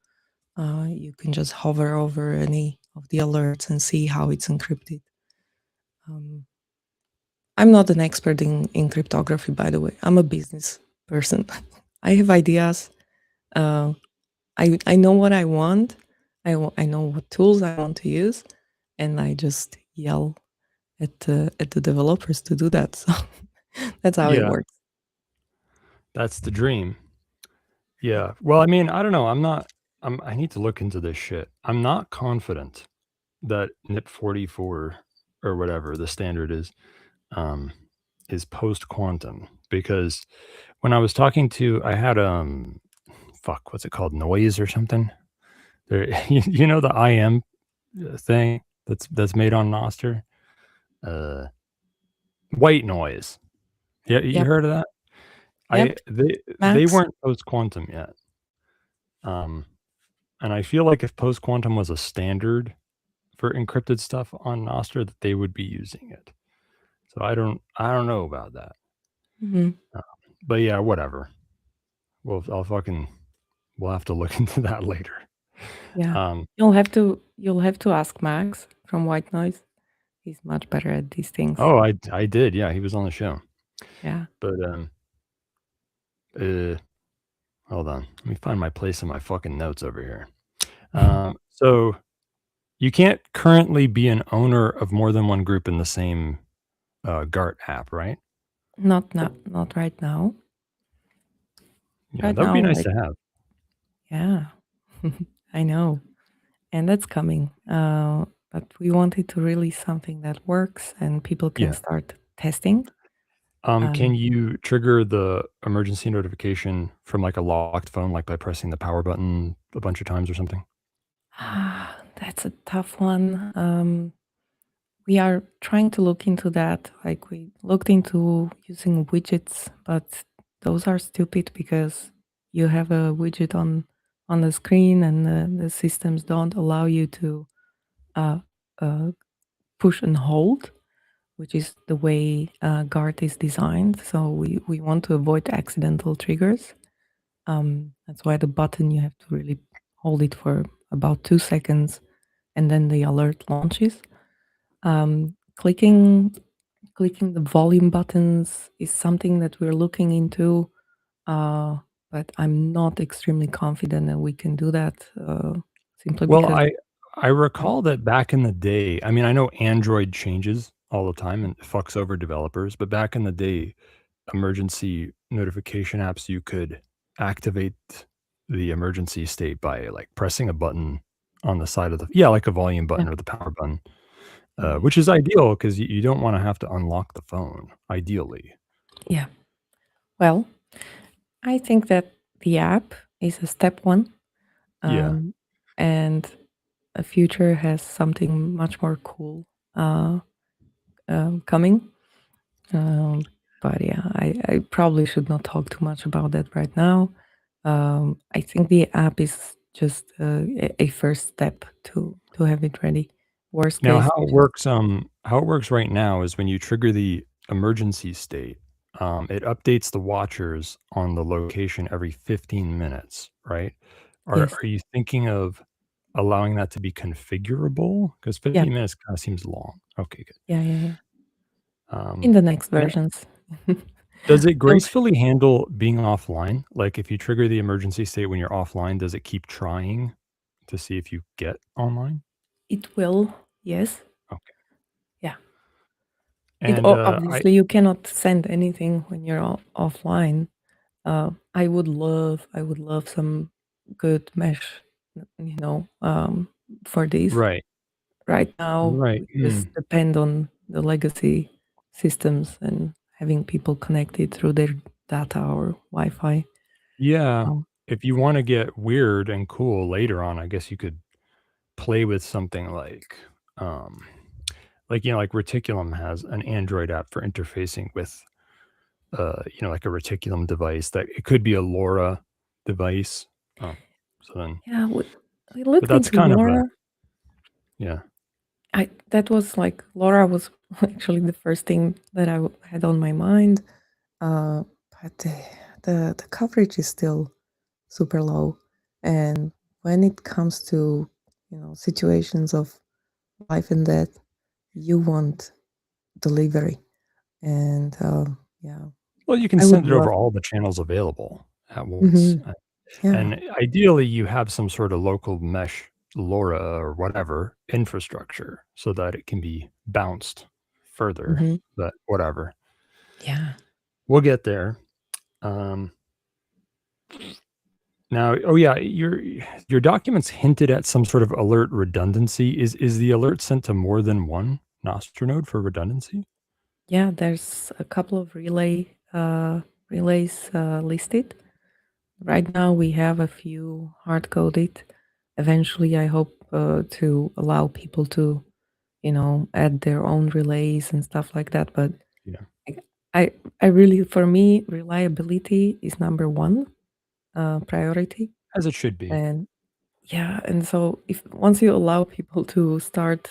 you can just hover over any of the alerts and see how it's encrypted. I'm not an expert in cryptography, by the way. I'm a business person. I have ideas. I know what I want. I know what tools I want to use, and I just yell at the developers to do that. So that's how it works. That's the dream. Yeah. Well, I mean, I don't know. I need to look into this shit. I'm not confident that NIP44 or whatever the standard is post quantum, because when I was talking to, I had what's it called, noise or something. There, you know, the IM thing that's made on Nostr, white noise. Yeah, you heard of that? Yep. They weren't post quantum yet. And I feel like if post quantum was a standard for encrypted stuff on Nostr, that they would be using it. So I don't know about that. Mhm. But yeah, whatever. We'll have to look into that later. Yeah. You'll have to ask Max from White Noise. He's much better at these things. Oh, I did. Yeah, he was on the show. Yeah. But hold on. Let me find my place in my fucking notes over here. So you can't currently be an owner of more than one group in the same GART app, right? Not right now. Yeah, Right that would be now, nice to have. Yeah, I know. And that's coming. But we wanted to release something that works and people can start testing. Can you trigger the emergency notification from like a locked phone, like by pressing the power button a bunch of times or something? That's a tough one. We are trying to look into that. Like we looked into using widgets, but those are stupid because you have a widget on the screen and the systems don't allow you to push and hold, which is the way GART is designed. So we want to avoid accidental triggers. That's why the button, you have to really hold it for about 2 seconds and then the alert launches. Clicking the volume buttons is something that we're looking into, but I'm not extremely confident that we can do that simply Well, because... I recall that back in the day, I mean, I know Android changes all the time and fucks over developers, but back in the day, emergency notification apps, you could activate the emergency state by like pressing a button on the side of like a volume button or the power button, which is ideal because you don't want to have to unlock the phone, ideally. Yeah. Well, I think that the app is a step one. And a future has something much more cool coming. But yeah, I probably should not talk too much about that right now. I think the app is just a first step to have it ready. Worst Now, case. how it works right now is when you trigger the emergency state, it updates the watchers on the location every 15 minutes, right? Yes. Are you thinking of allowing that to be configurable? Because Yeah. 15 minutes kind of seems long. Okay, good. Yeah. In the next versions. Does it So gracefully handle being offline? Like if you trigger the emergency state when you're offline, does it keep trying to see if you get online? it will, yes. Okay. Yeah. And Obviously you cannot send anything when you're offline. I would love some good mesh, for this. right, Right now, right. we just depend on the legacy systems and having people connected through their data or Wi-Fi. Yeah. Um, If you want to get weird and cool later on, I guess you could play with something um, like like Reticulum has an Android app for interfacing with like a Reticulum device that it could be a LoRa device. So then, yeah, we but looked that's into kind of LoRa. yeah. That was like LoRa was actually the first thing that I had on my mind, but the coverage is still super low, and when it comes to situations of life and death, you want delivery, and yeah, Well, you can I would send it over love. all the channels available at once. Mhm. Yeah. And ideally, you have some sort of local mesh LoRa or whatever infrastructure so that it can be bounced further. Mhm. But whatever, Yeah. we'll get there. Now, oh yeah, your documents hinted at some sort of alert redundancy. Is the alert sent to more than one Nostr node for redundancy? Yeah, there's a couple of relays listed. Right now, we have a few hard coded. Eventually, I hope to allow people to, add their own relays and stuff like that. But Yeah, I, I really, for me, reliability is number one priority. as it should be. And yeah, and so if once you allow people to start,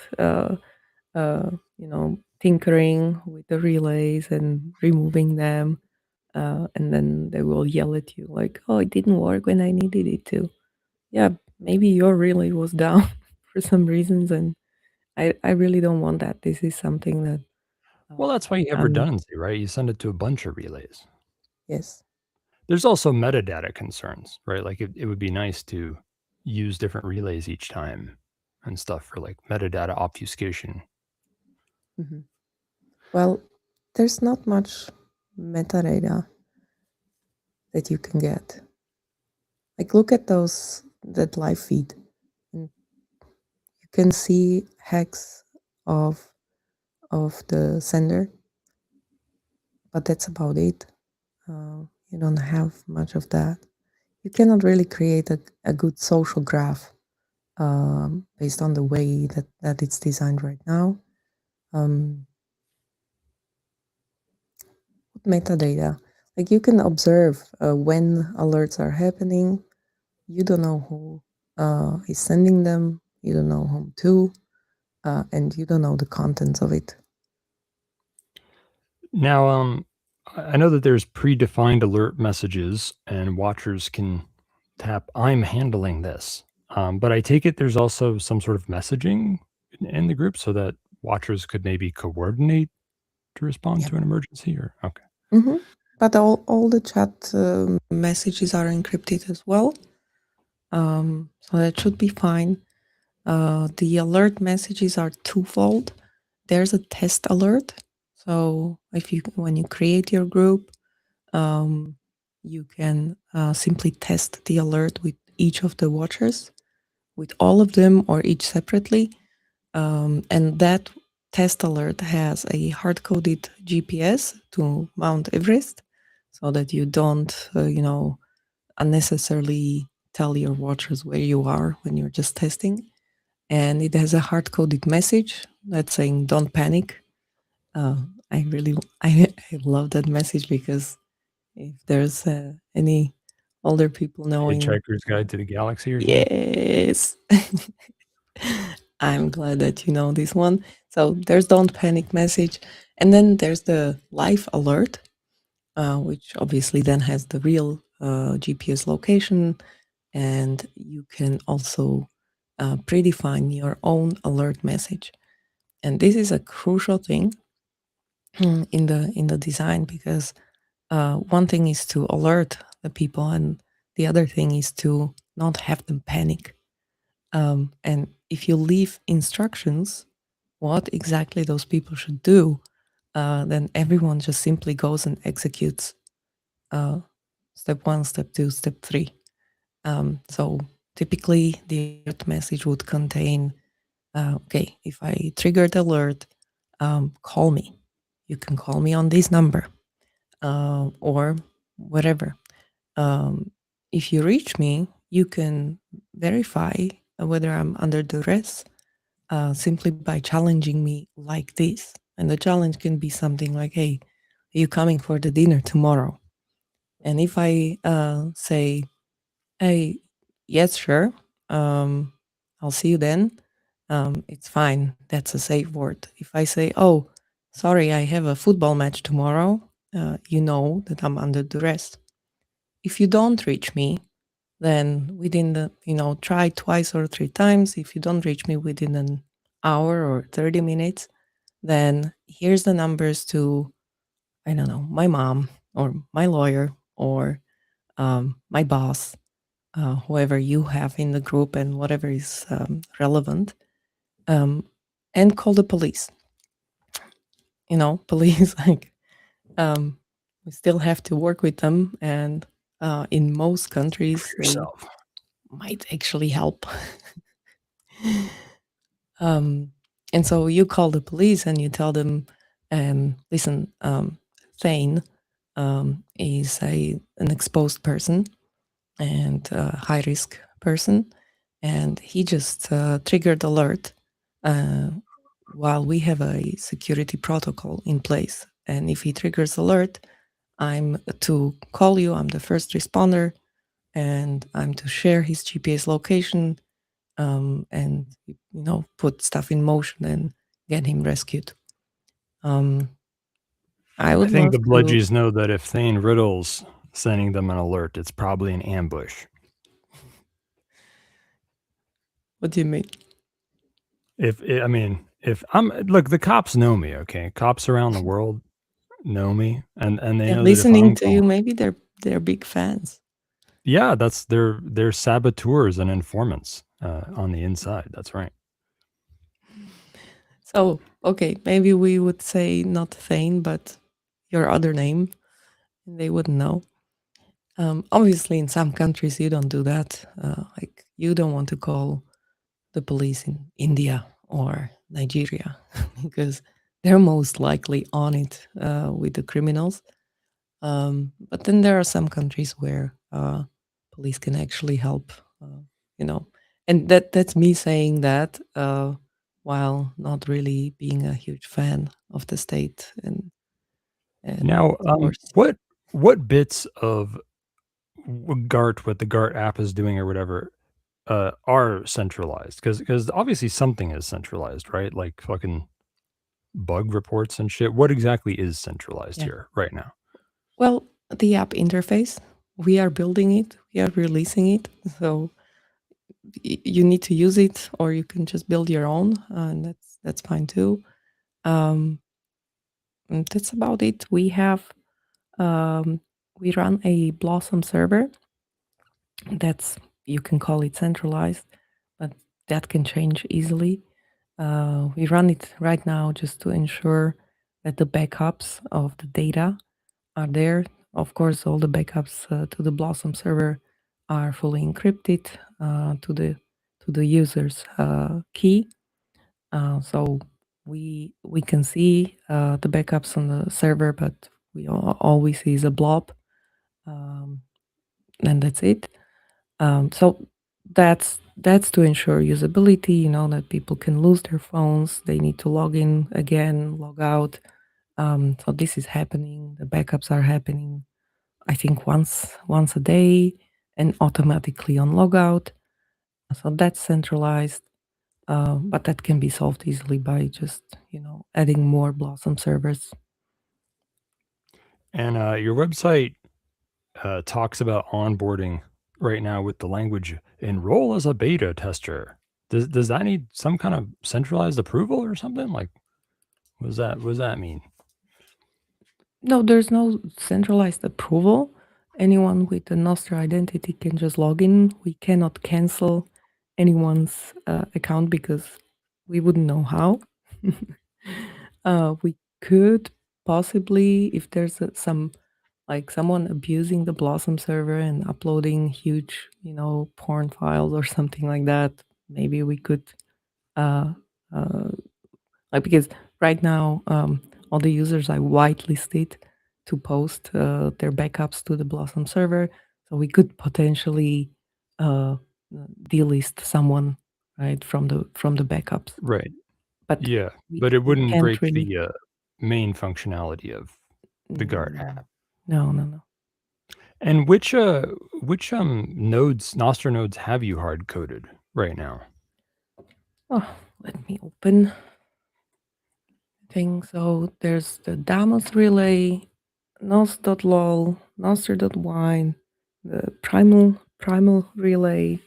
tinkering with the relays and removing them, and then they will yell at you like, "Oh, it didn't work when I needed it to." Yeah, maybe your relay was down for some reasons, and I really don't want that. This is something that Well, that's why you have I'm redundancy, right? You send it to a bunch of relays. yes. There's also metadata concerns, right? Like it would be nice to use different relays each time and stuff for like metadata obfuscation. Mhm. Well, there's not much metadata that you can get. Like, look at that live feed, and you can see hex of the sender, but that's about it. You don't have much of that. You cannot really create a good social graph based on the way that it's designed right now. Metadata, like you can observe when alerts are happening. You don't know who is sending them. You don't know whom to, and you don't know the contents of it. Now, I know that there's predefined alert messages and watchers can tap, I'm handling this. But I take it there's also some sort of messaging in the group so that watchers could maybe coordinate to respond Yeah. to an emergency or okay. Mm-hmm. But all the chat messages are encrypted as well. So that should be fine. The alert messages are twofold. There's a test alert. So when you create your group, you can simply test the alert with each of the watchers, with all of them or each separately. And that test alert has a hard-coded GPS to Mount Everest so that you don't, unnecessarily tell your watchers where you are when you're just testing. And it has a hard-coded message that's saying, don't panic. I love that message because if there's any older people knowing. Hitchhiker's Guide to the Galaxy or something? Yes. I'm glad that you know this one. So there's don't panic message. And then there's the live alert. which obviously then has the real GPS location, and you can also predefine your own alert message. And this is a crucial thing in the design, because one thing is to alert the people, and the other thing is to not have them panic. And if you leave instructions what exactly those people should do, then everyone just simply goes and executes step 1, step 2, step 3. So typically the alert message would contain, okay, if I triggered alert, call me. You can call me on this number, or whatever. If you reach me, you can verify whether I'm under duress simply by challenging me like this. And the challenge can be something like, hey, are you coming for the dinner tomorrow? And if I say, hey, yes, sure, I'll see you then, it's fine. That's a safe word. If I say, oh, sorry, I have a football match tomorrow, you know that I'm under duress. If you don't reach me, then within the, try twice or 3 times. If you don't reach me within an hour or 30 minutes, then here's the numbers to, I don't know, my mom or my lawyer or my boss, whoever you have in the group and whatever is relevant, and call the police. Police, like, we still have to work with them, and in most countries, they might actually help. And so you call the police and you tell them, listen, Thane is an exposed person and a high risk person, and he just triggered alert while we have a security protocol in place. And if he triggers alert, I'm to call you. I'm the first responder, and I'm to share his GPS location, and put stuff in motion and get him rescued. I think the Bludgies know that if Thane Riddle's sending them an alert, it's probably an ambush. What do you mean? If I'm look, the cops know me. Okay, cops around the world know me, and they know listening to you. Maybe they're big fans. Yeah, they're saboteurs and informants on the inside. That's right. So, okay, maybe we would say not Thane, but your other name, and they wouldn't know. Obviously, in some countries, you don't do that. Like, you don't want to call the police in India or Nigeria because they're most likely on it with the criminals. But then there are some countries where police can actually help, and that's me saying that while not really being a huge fan of the state. And now, what bits of GART, what the GART app is doing or whatever, are centralized? Because obviously something is centralized, right? Like fucking bug reports and shit. What exactly is centralized here right now? Well, the app interface, we are building it, we are releasing it, so you need to use it, or you can just build your own, and that's fine too. And that's about it. We have we run a Blossom server. You can call it centralized, but that can change easily. We run it right now just to ensure that the backups of the data are there. Of course, all the backups to the Blossom server are fully encrypted to the user's key. So we can see the backups on the server, but we always see is a blob, and that's it. So that's to ensure usability. That people can lose their phones. They need to log in again, log out. So this is happening. The backups are happening, I think once a day, and automatically on logout. So that's centralized, but that can be solved easily by just adding more Blossom servers. And your website talks about onboarding right now with the language enroll as a beta tester. Does that need some kind of centralized approval or something? Like, what does that mean? No, there's no centralized approval. Anyone with a Nostra identity can just log in. We cannot cancel anyone's account because we wouldn't know how. We could possibly, if there's someone abusing the Blossom server and uploading huge, porn files or something like that, maybe we could, uh, uh, because right now all the users are whitelisted to post their backups to the Blossom server, so we could potentially delist someone, right, from the backups. Right. But Yeah, we, but it we wouldn't can't break really. the main functionality of the Guard app. No. And which nodes, Nostra nodes, have you hard coded right now? Oh, let me open thing. So there's the Damos relay, nos.lol, nostr.wine, the primal relay,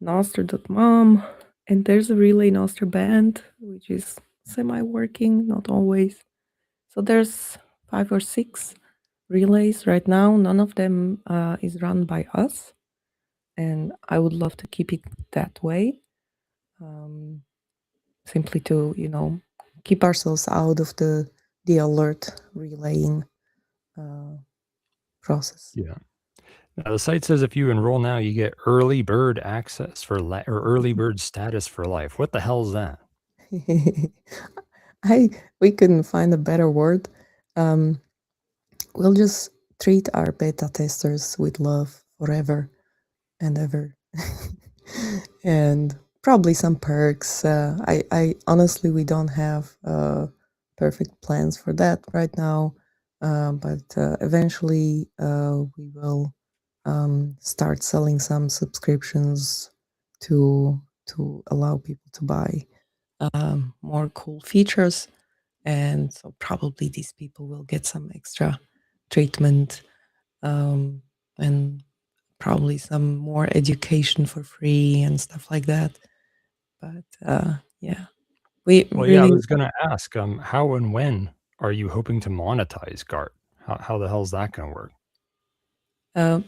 nostr.mom, and there's a relay nostr band, which is semi-working, not always. So there's 5 or 6 relays right now. None of them is run by us, and I would love to keep it that way. Simply to keep ourselves out of the alert relaying process. Yeah. Now, the site says if you enroll now, you get early bird access for or early bird status for life. What the hell is that? We couldn't find a better word. We'll just treat our beta testers with love forever and ever. And probably some perks. I honestly, we don't have perfect plans for that right now, but eventually we will start selling some subscriptions to allow people to buy more cool features, and so probably these people will get some extra treatment, and probably some more education for free and stuff like that. But yeah, we Well, really. yeah, I was going to ask, how and when are you hoping to monetize GART? How the hell is that going to work?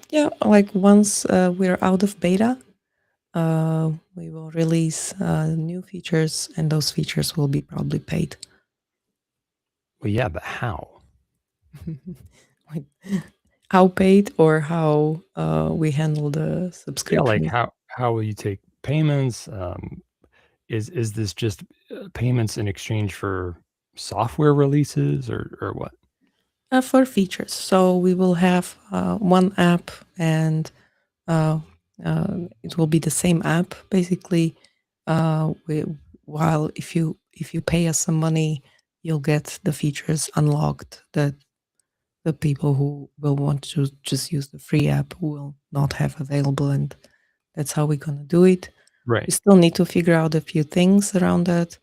Yeah, like once we're out of beta, we will release new features, and those features will be probably paid. Well, yeah, but how? Like, how paid, or how we handle the subscription? Yeah, like how will you take payments? Is this just payments in exchange for software releases or what? For features. So we will have one app, and it will be the same app basically. While if you pay us some money, you'll get the features unlocked that the people who will want to just use the free app will not have available, and that's how we're gonna do it. Right. We still need to figure out a few things around that.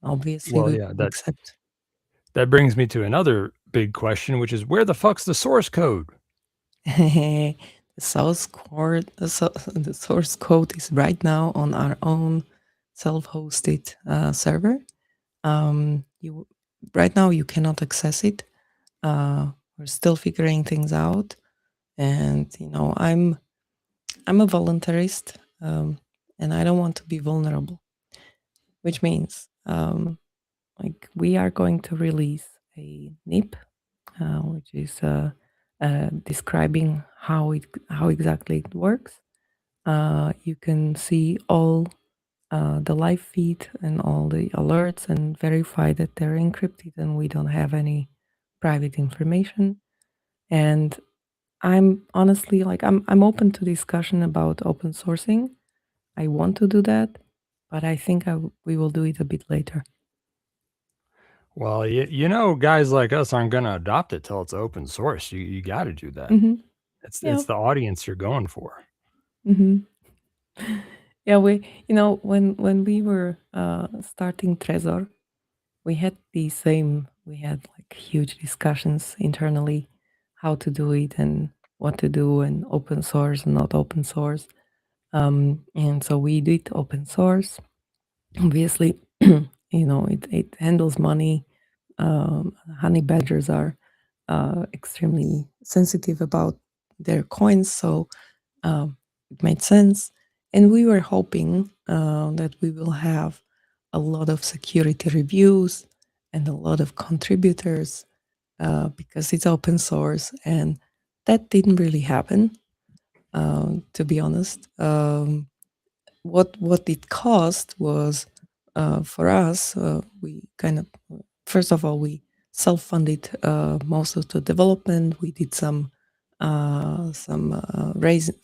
Obviously, Well, we yeah, will accept. that brings me to another big question, which is where the fuck's the source code? The source code is right now on our own self-hosted server. Right now you cannot access it. We're still figuring things out, and I'm a voluntarist, and I don't want to be vulnerable, which means like we are going to release a NIP, which is describing how exactly it works. You can see all the live feed and all the alerts and verify that they're encrypted and we don't have any private information. And I'm honestly I'm open to discussion about open sourcing. I want to do that, but I think we will do it a bit later. Well, guys like us aren't going to adopt it till it's open source. You got to do that. It's the audience you're going for. Yeah, when we were starting Trezor, we had like huge discussions internally how to do it and what to do, and open source and not open source. And so we did open source. Obviously, it handles money. Honey badgers are extremely sensitive about their coins, so it made sense. And we were hoping that we will have a lot of security reviews and a lot of contributors because it's open source, and that didn't really happen, to be honest. What it cost was, for us, we kind of, first of all, we self-funded most of the development. We did some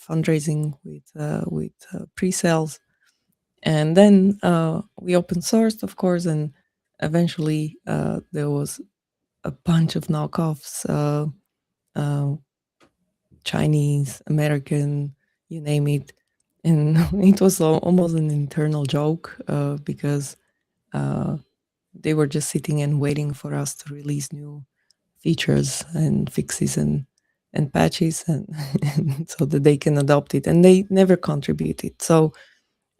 fundraising with pre-sales, and then we open sourced, of course, and eventually there was a bunch of knockoffs, Chinese, American, you name it. And it was almost an internal joke because they were just sitting and waiting for us to release new features and fixes and patches, and so that they can adopt it. And they never contributed. So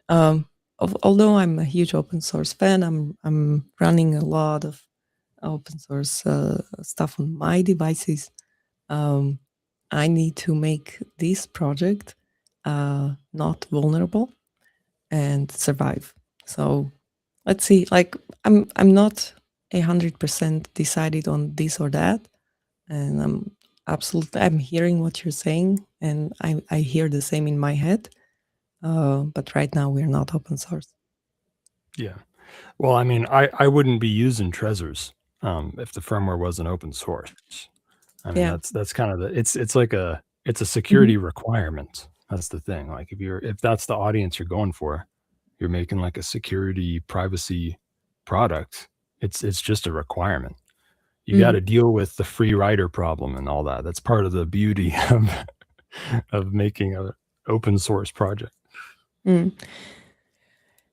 although I'm a huge open source fan, I'm running a lot of open source stuff on my devices. I need to make this project not vulnerable and survive. So let's see. Like I'm not 100% decided on this or that, and I'm hearing what you're saying, and I hear the same in my head. But right now we're not open source. Yeah. Well, I mean, I wouldn't be using Trezors if the firmware wasn't open source. I mean, Yeah. that's kind of it's like a security requirement. That's the thing. Like if that's the audience you're going for, you're making like a security privacy product. It's just a requirement. You got to deal with the free rider problem and all that. That's part of the beauty of making an open source project.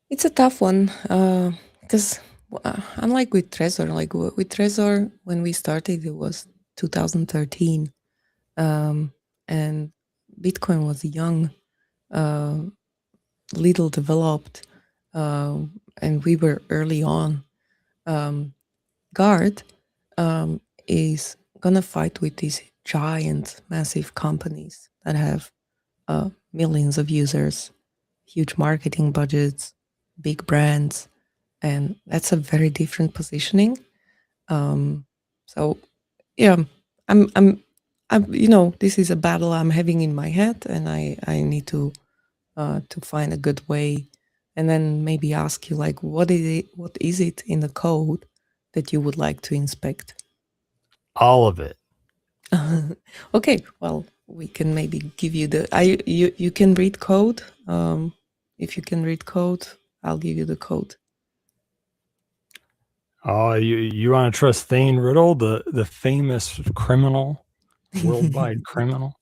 It's a tough one because unlike with Trezor, when we started, it was 2013, and Bitcoin was young, little developed, and we were early on. Guard is gonna fight with these giant, massive companies that have millions of users, huge marketing budgets, big brands, and that's a very different positioning. So yeah, I'm this is a battle I'm having in my head, and I need to find a good way, and then maybe ask you, like, what is it in the code that you would like to inspect? All of it. Okay, well, we can maybe give you you can read code. If you can read code, I'll give you the code. Oh, you want to trust Thane Riddle, the famous criminal, worldwide criminal?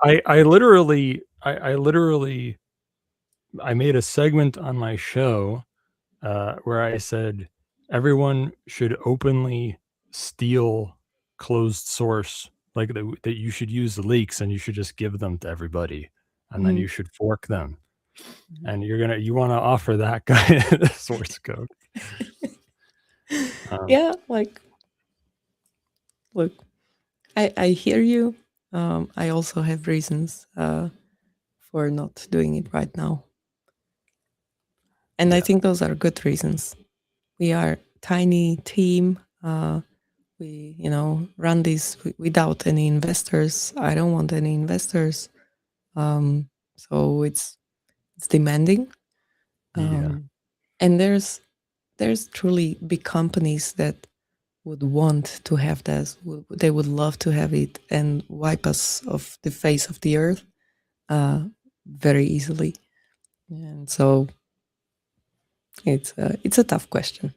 I literally made a segment on my show where I said everyone should openly steal closed source, like that you should use the leaks and you should just give them to everybody, and then you should fork them. And you want to offer that guy the source code. Yeah, like, look, I hear you. I also have reasons for not doing it right now. And I think those are good reasons. We are a tiny team. We, run this without any investors. I don't want any investors. So it's demanding. And there's truly big companies that would want to have this. They would love to have it and wipe us off the face of the earth very easily. And so it's a tough question.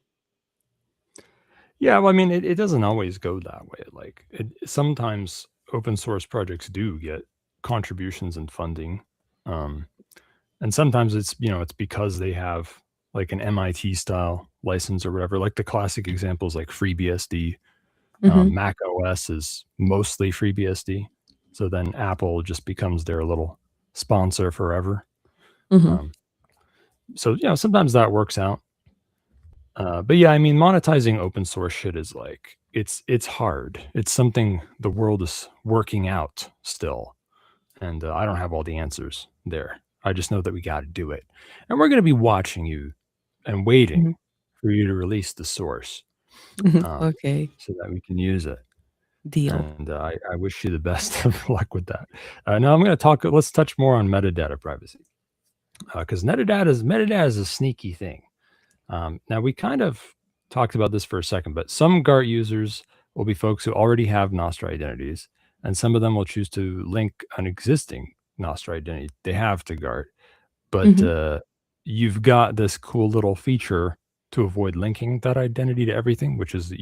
Yeah, well, I mean, it doesn't always go that way. Like sometimes open source projects do get contributions and funding, and sometimes it's because they have like an MIT style license or whatever. Like the classic examples, like FreeBSD, Mac OS is mostly FreeBSD. So then Apple just becomes their little sponsor forever. So, sometimes that works out. But yeah, I mean, monetizing open source shit is like, it's hard. It's something the world is working out still. And I don't have all the answers there. I just know that we got to do it. And we're going to be watching you and waiting for you to release the source. Okay. So that we can use it. Deal. And I wish you the best of luck with that. Now I'm going to let's touch more on metadata privacy. Because metadata is a sneaky thing. Now we kind of talked about this for a second, but some GART users will be folks who already have Nostra identities, and some of them will choose to link an existing Nostra identity they have to GART. But you've got this cool little feature to avoid linking that identity to everything, which is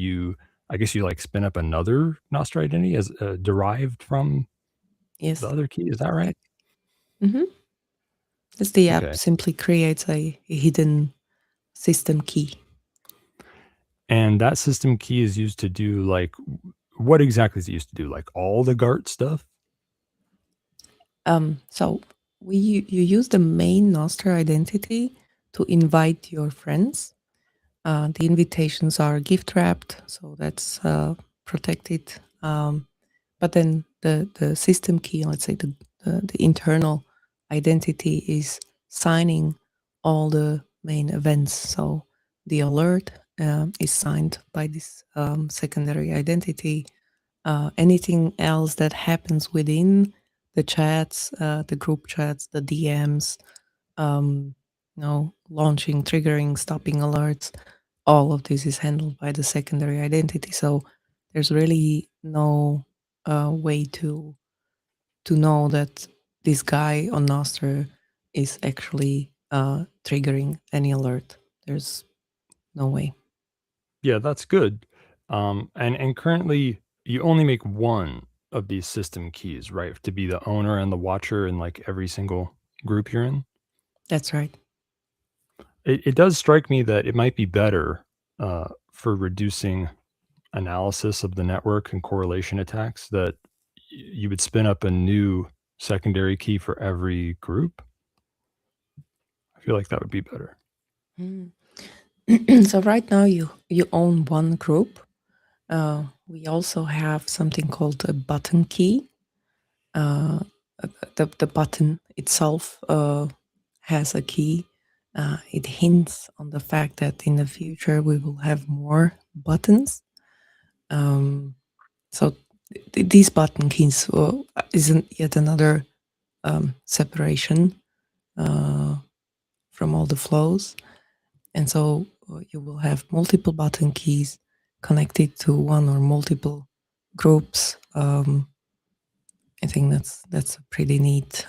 I guess you like spin up another Nostra identity as derived from Yes. the other key. Is that right? Yes, the app simply creates a hidden system key. And that system key is used to do like, what exactly is it used to do? Like all the GART stuff? So you use the main Nostra identity to invite your friends. The invitations are gift wrapped, so that's protected. But then the system key, let's say the internal identity, is signing all the main events. So the alert is signed by this secondary identity. Anything else that happens within the chats, the group chats, the DMs, launching, triggering, stopping alerts, all of this is handled by the secondary identity. So there's really no way to know that this guy on Nostra is actually triggering any alert. There's no way. Yeah, that's good. And currently you only make one of these system keys, right? To be the owner and the watcher in like every single group you're in. That's right. It does strike me that it might be better for reducing analysis of the network and correlation attacks that you would spin up a new secondary key for every group. I feel like that would be better. So right now you own one group. We also have something called a button key. The button itself has a key. It hints on the fact that in the future we will have more buttons. So these button keys isn't yet another separation from all the flows. And so you will have multiple button keys connected to one or multiple groups. I think that's a pretty neat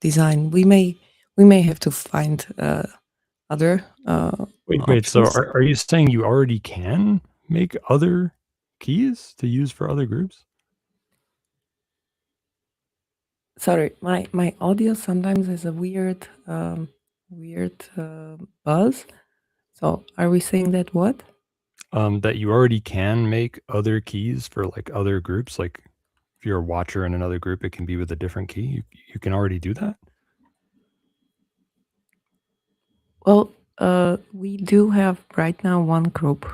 design. We may have to find other Wait. So are you saying you already can make other keys to use for other groups? Sorry, my audio sometimes has a weird buzz. So are we saying that what? That you already can make other keys for like other groups. Like if you're a watcher in another group, it can be with a different key. You can already do that? Well, we do have right now one group.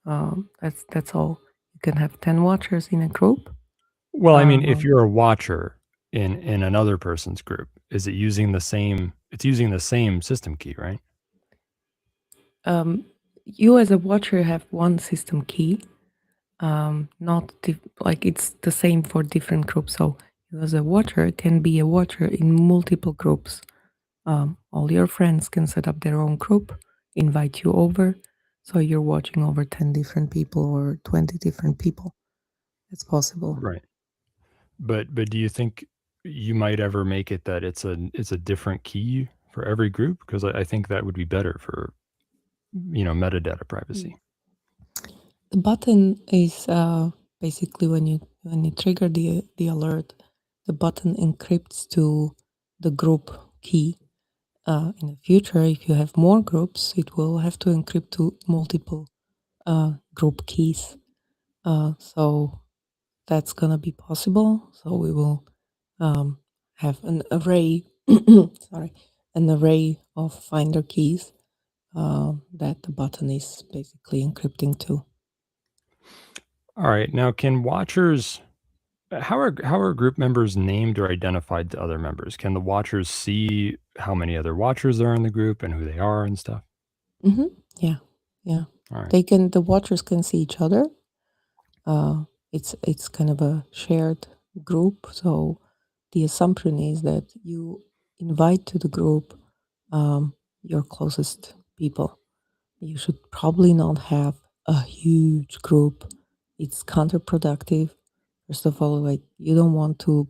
That's all. You can have 10 watchers in a group. Well, I mean, if you're a watcher in another person's group, is it using the same? It's using the same system key, right? You as a watcher have one system key. Not like it's the same for different groups. So you as a watcher can be a watcher in multiple groups. All your friends can set up their own group, invite you over, so you're watching over 10 different people or 20 different people. It's possible. Right. But do you think you might ever make it that it's a different key for every group? Because I think that would be better for metadata privacy. The button is basically when you trigger the alert, the button encrypts to the group key. In the future, if you have more groups, it will have to encrypt to multiple group keys. So that's gonna be possible. So we will have an array, sorry, an array of finder keys that the button is basically encrypting to. All right. Now, can watchers? How are group members named or identified to other members? Can the watchers see how many other watchers are in the group and who they are and stuff? Mm-hmm. Yeah, yeah. All right. The watchers can see each other. It's kind of a shared group, so the assumption is that you invite to the group your closest people. You should probably not have a huge group. It's counterproductive. First of all, like you don't want to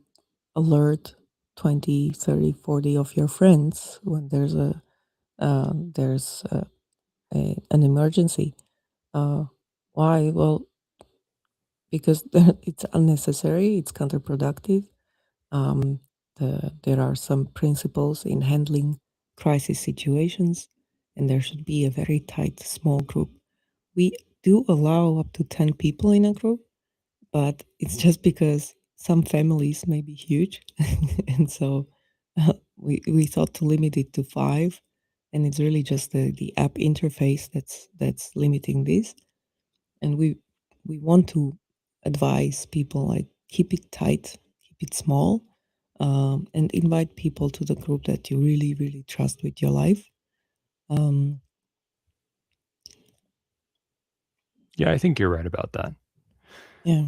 alert 20, 30, 40 of your friends when there's an emergency. Why? Well, because it's unnecessary, it's counterproductive. There are some principles in handling crisis situations, and there should be a very tight, small group. We do allow up to 10 people in a group, but it's just because some families may be huge. And so we thought to limit it to 5. And it's really just the app interface that's limiting this. And we want to advise people like keep it tight, keep it small, and invite people to the group that you really, really trust with your life. Yeah, I think you're right about that. Yeah.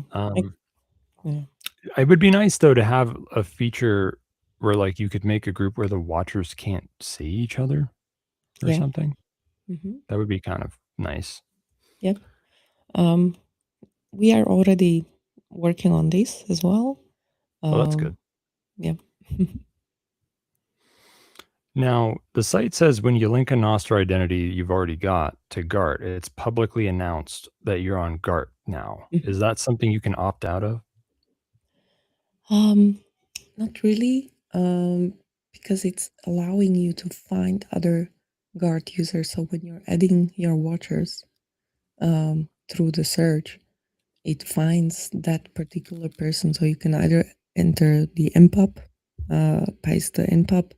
Yeah. It would be nice though to have a feature where like you could make a group where the watchers can't see each other or Yeah. something. Mhm. That would be kind of nice. Yep. We are already working on this as well. Well, that's good. Yep. Now, the site says when you link a Nostr identity you've already got to GART, it's publicly announced that you're on GART now. Is that something you can opt out of? Not really, because it's allowing you to find other GART users. So when you're adding your watchers through the search, it finds that particular person. So you can either enter the npub, paste the npub,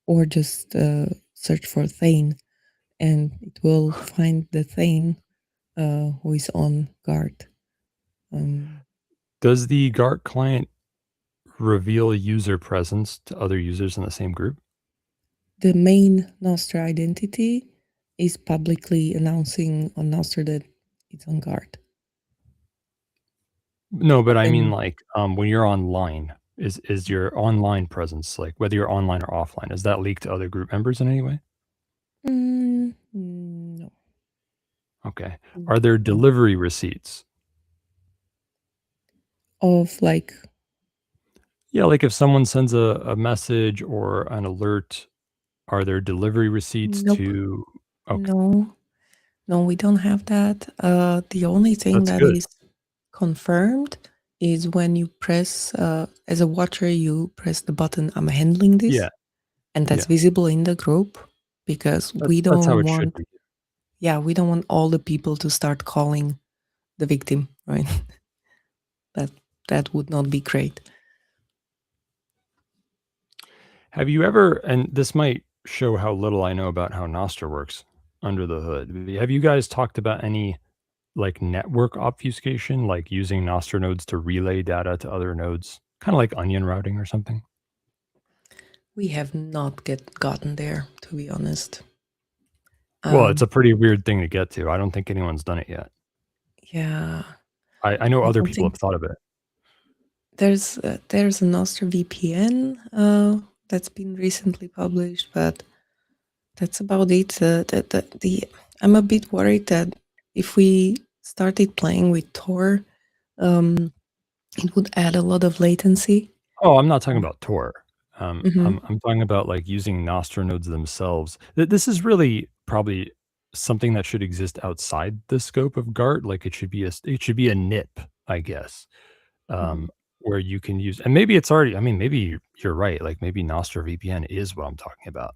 or just search for Thane, and it will find the Thane who is on GART. Does the GART client reveal user presence to other users in the same group? The main Nostr identity is publicly announcing on Nostr that it's on GART. No, but I mean like when you're online, is your online presence, like whether you're online or offline, is that leaked to other group members in any way? No. Okay. Are there delivery receipts? Of like? Yeah, like if someone sends a message or an alert, are there delivery receipts Nope. to? Okay. No, we don't have that. The only thing That's that good. is confirmed is when you press, as a watcher, you press the button, I'm handling this. Yeah. And that's visible in the group because we don't that's how it want, should be. yeah, we don't want all the people to start calling the victim, right? That would not be great. Have you ever, and this might show how little I know about how Nostr works under the hood. Have you guys talked about any like network obfuscation, like using Nostr nodes to relay data to other nodes, kind of like onion routing or something? We have not gotten there, to be honest. Well, it's a pretty weird thing to get to. I don't think anyone's done it yet. Yeah. I know other people have thought of it. There's a Nostr VPN that's been recently published, but that's about it. I'm a bit worried that if we started playing with Tor, it would add a lot of latency. Oh, I'm not talking about Tor. I'm Mhm. talking about like using Nostr nodes themselves. This is really probably something that should exist outside the scope of GART. Like it should be a NIP, I guess, where you can use. And maybe it's already. I mean, maybe you're right. Like maybe Nostr VPN is what I'm talking about.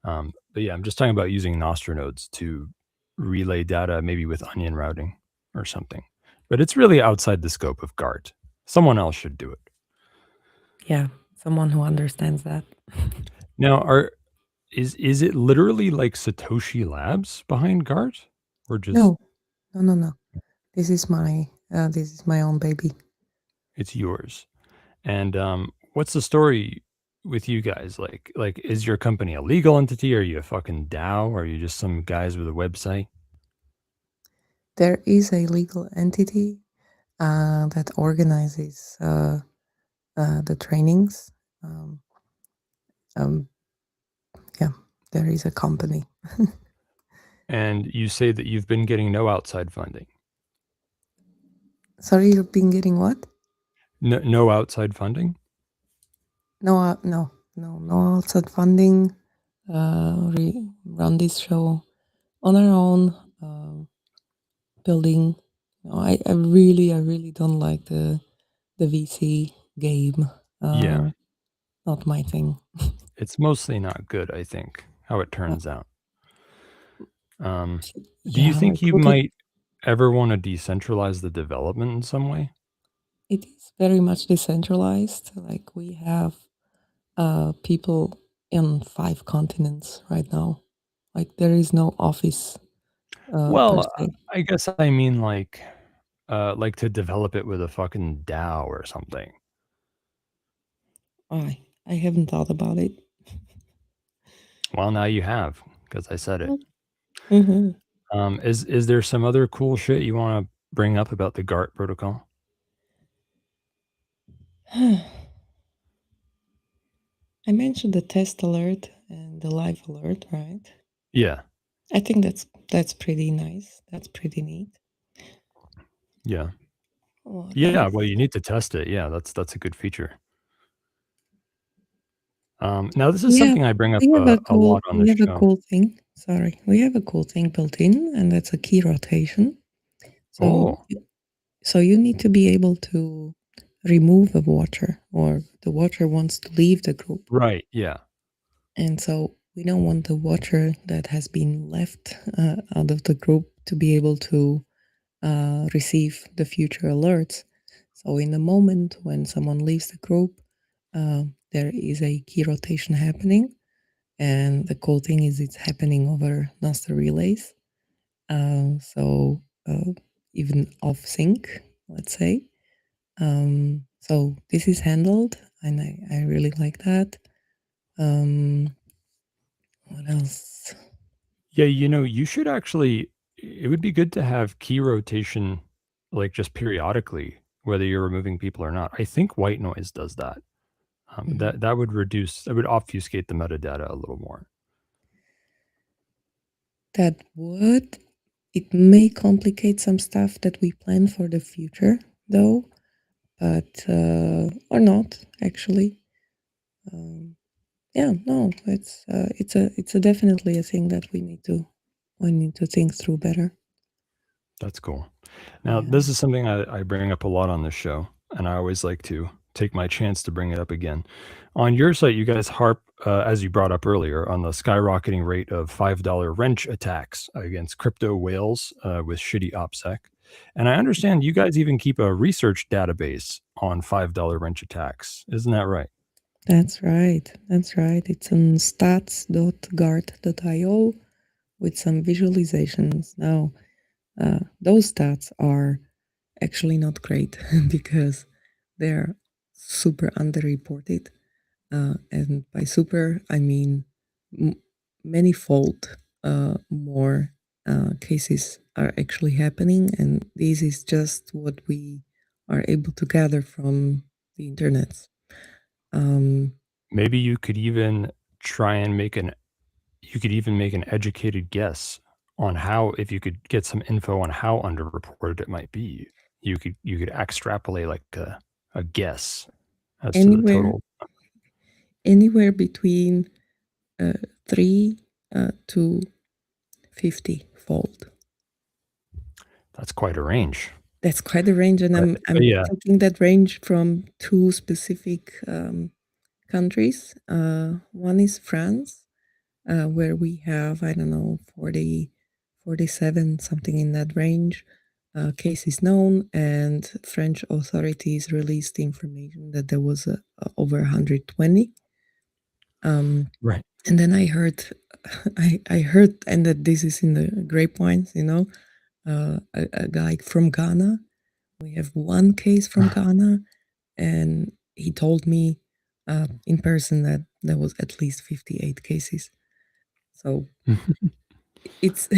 But yeah, I'm just talking about using Nostr nodes to relay data, maybe with onion routing or something. But it's really outside the scope of GART. Someone else should do it. Yeah, someone who understands that. Now, is it literally like Satoshi Labs behind GART, or just No. This is my own baby. it's yours? And what's the story with you guys? Like, is your company a legal entity? Are you a fucking DAO? Or are you just some guys with a website? There is a legal entity that organizes the trainings. Yeah, there is a company. And you say that you've been getting no outside funding. Sorry, you've been getting what? No outside funding? No outside funding. We run this show on our own, building. I really don't like the VC game. Yeah. Not my thing. It's mostly not good, I think, how it turns out. Do Yeah, you think like, you look at- might ever want to decentralize the development in some way? It is very much decentralized. Like, we have people in 5 continents right now. Like, there is no office per Well, se. I guess I mean like to develop it with a fucking DAO or something. I haven't thought about it. Well, now you have, because I said it. Mm-hmm. Is there some other cool shit you want to bring up about the GART protocol? I mentioned the test alert and the live alert, right? Yeah. I think that's pretty nice. That's pretty neat. Yeah. What Yeah, else? well, you need to test it. Yeah, that's a good feature. Now this is something I bring up a lot on the We have a show. cool thing. Sorry, we have a cool thing built in, and that's a key rotation. So, so you need to be able to remove a watcher, or the watcher wants to leave the group. Right. Yeah. And so we don't want the watcher that has been left out of the group to be able to receive the future alerts. So in the moment when someone leaves the group, there is a key rotation happening. And the cool thing is it's happening over master relays. So even off sync, let's say. So this is handled, and I really like that. What else? Yeah, you should actually, it would be good to have key rotation like just periodically, whether you're removing people or not. I think white noise does that. That would obfuscate the metadata a little more. That would. It may complicate some stuff that we plan for the future, though, but or not actually. Yeah, no, it's a definitely a thing that we need to think through better. That's cool. Now, this is something I bring up a lot on this show, and I always like to take my chance to bring it up again. On your site, you guys harp, as you brought up earlier, on the skyrocketing rate of $5 wrench attacks against crypto whales with shitty OPSEC. And I understand you guys even keep a research database on $5 wrench attacks. Isn't that right? That's right. It's on stats.gart.io with some visualizations. Now, those stats are actually not great because they're super underreported. And by super, I mean many-fold more cases are actually happening. And this is just what we are able to gather from the internet. Maybe you could even try and make an educated guess on how, if you could get some info on how underreported it might be, you could extrapolate like a guess as to the total. Anywhere between 3 to 50-fold. That's quite a range. That's quite a range, and I'm taking that range from 2 specific countries. One is France, where we have, I don't know, 40, 47, something in that range. case is known, and French authorities released information that there was over 120. Right. And then I heard, I heard, and that this is in the grapevines, a guy from Ghana. We have one case from Ghana, and he told me in person that there was at least 58 cases. So it's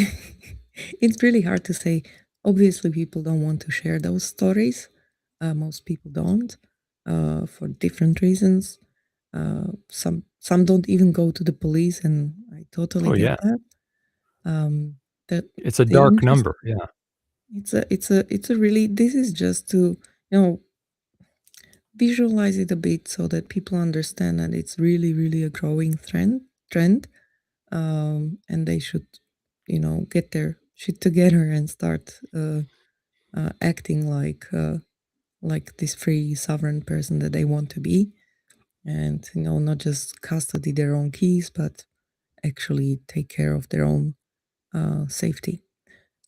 it's really hard to say. Obviously, people don't want to share those stories. Most people don't, for different reasons. Some don't even go to the police, and I totally Oh, get yeah. that. That It's a the dark interest, number. Yeah. it's a really, this is just to visualize it a bit so that people understand that it's really a growing trend, and they should get their shit together and start acting like this free sovereign person that they want to be, and not just custody their own keys, but actually take care of their own safety.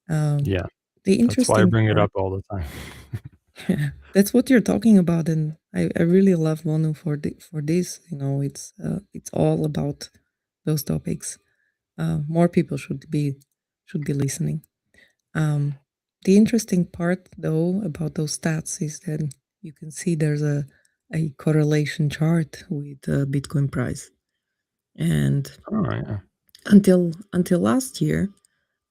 Yeah. The That's why I interesting bring it part, up all the time. yeah, that's what you're talking about, and I really love Vonu for this. It's all about those topics. More people should be listening. The interesting part, though, about those stats is that you can see there's a correlation chart with Bitcoin price, and Oh, yeah. until last year,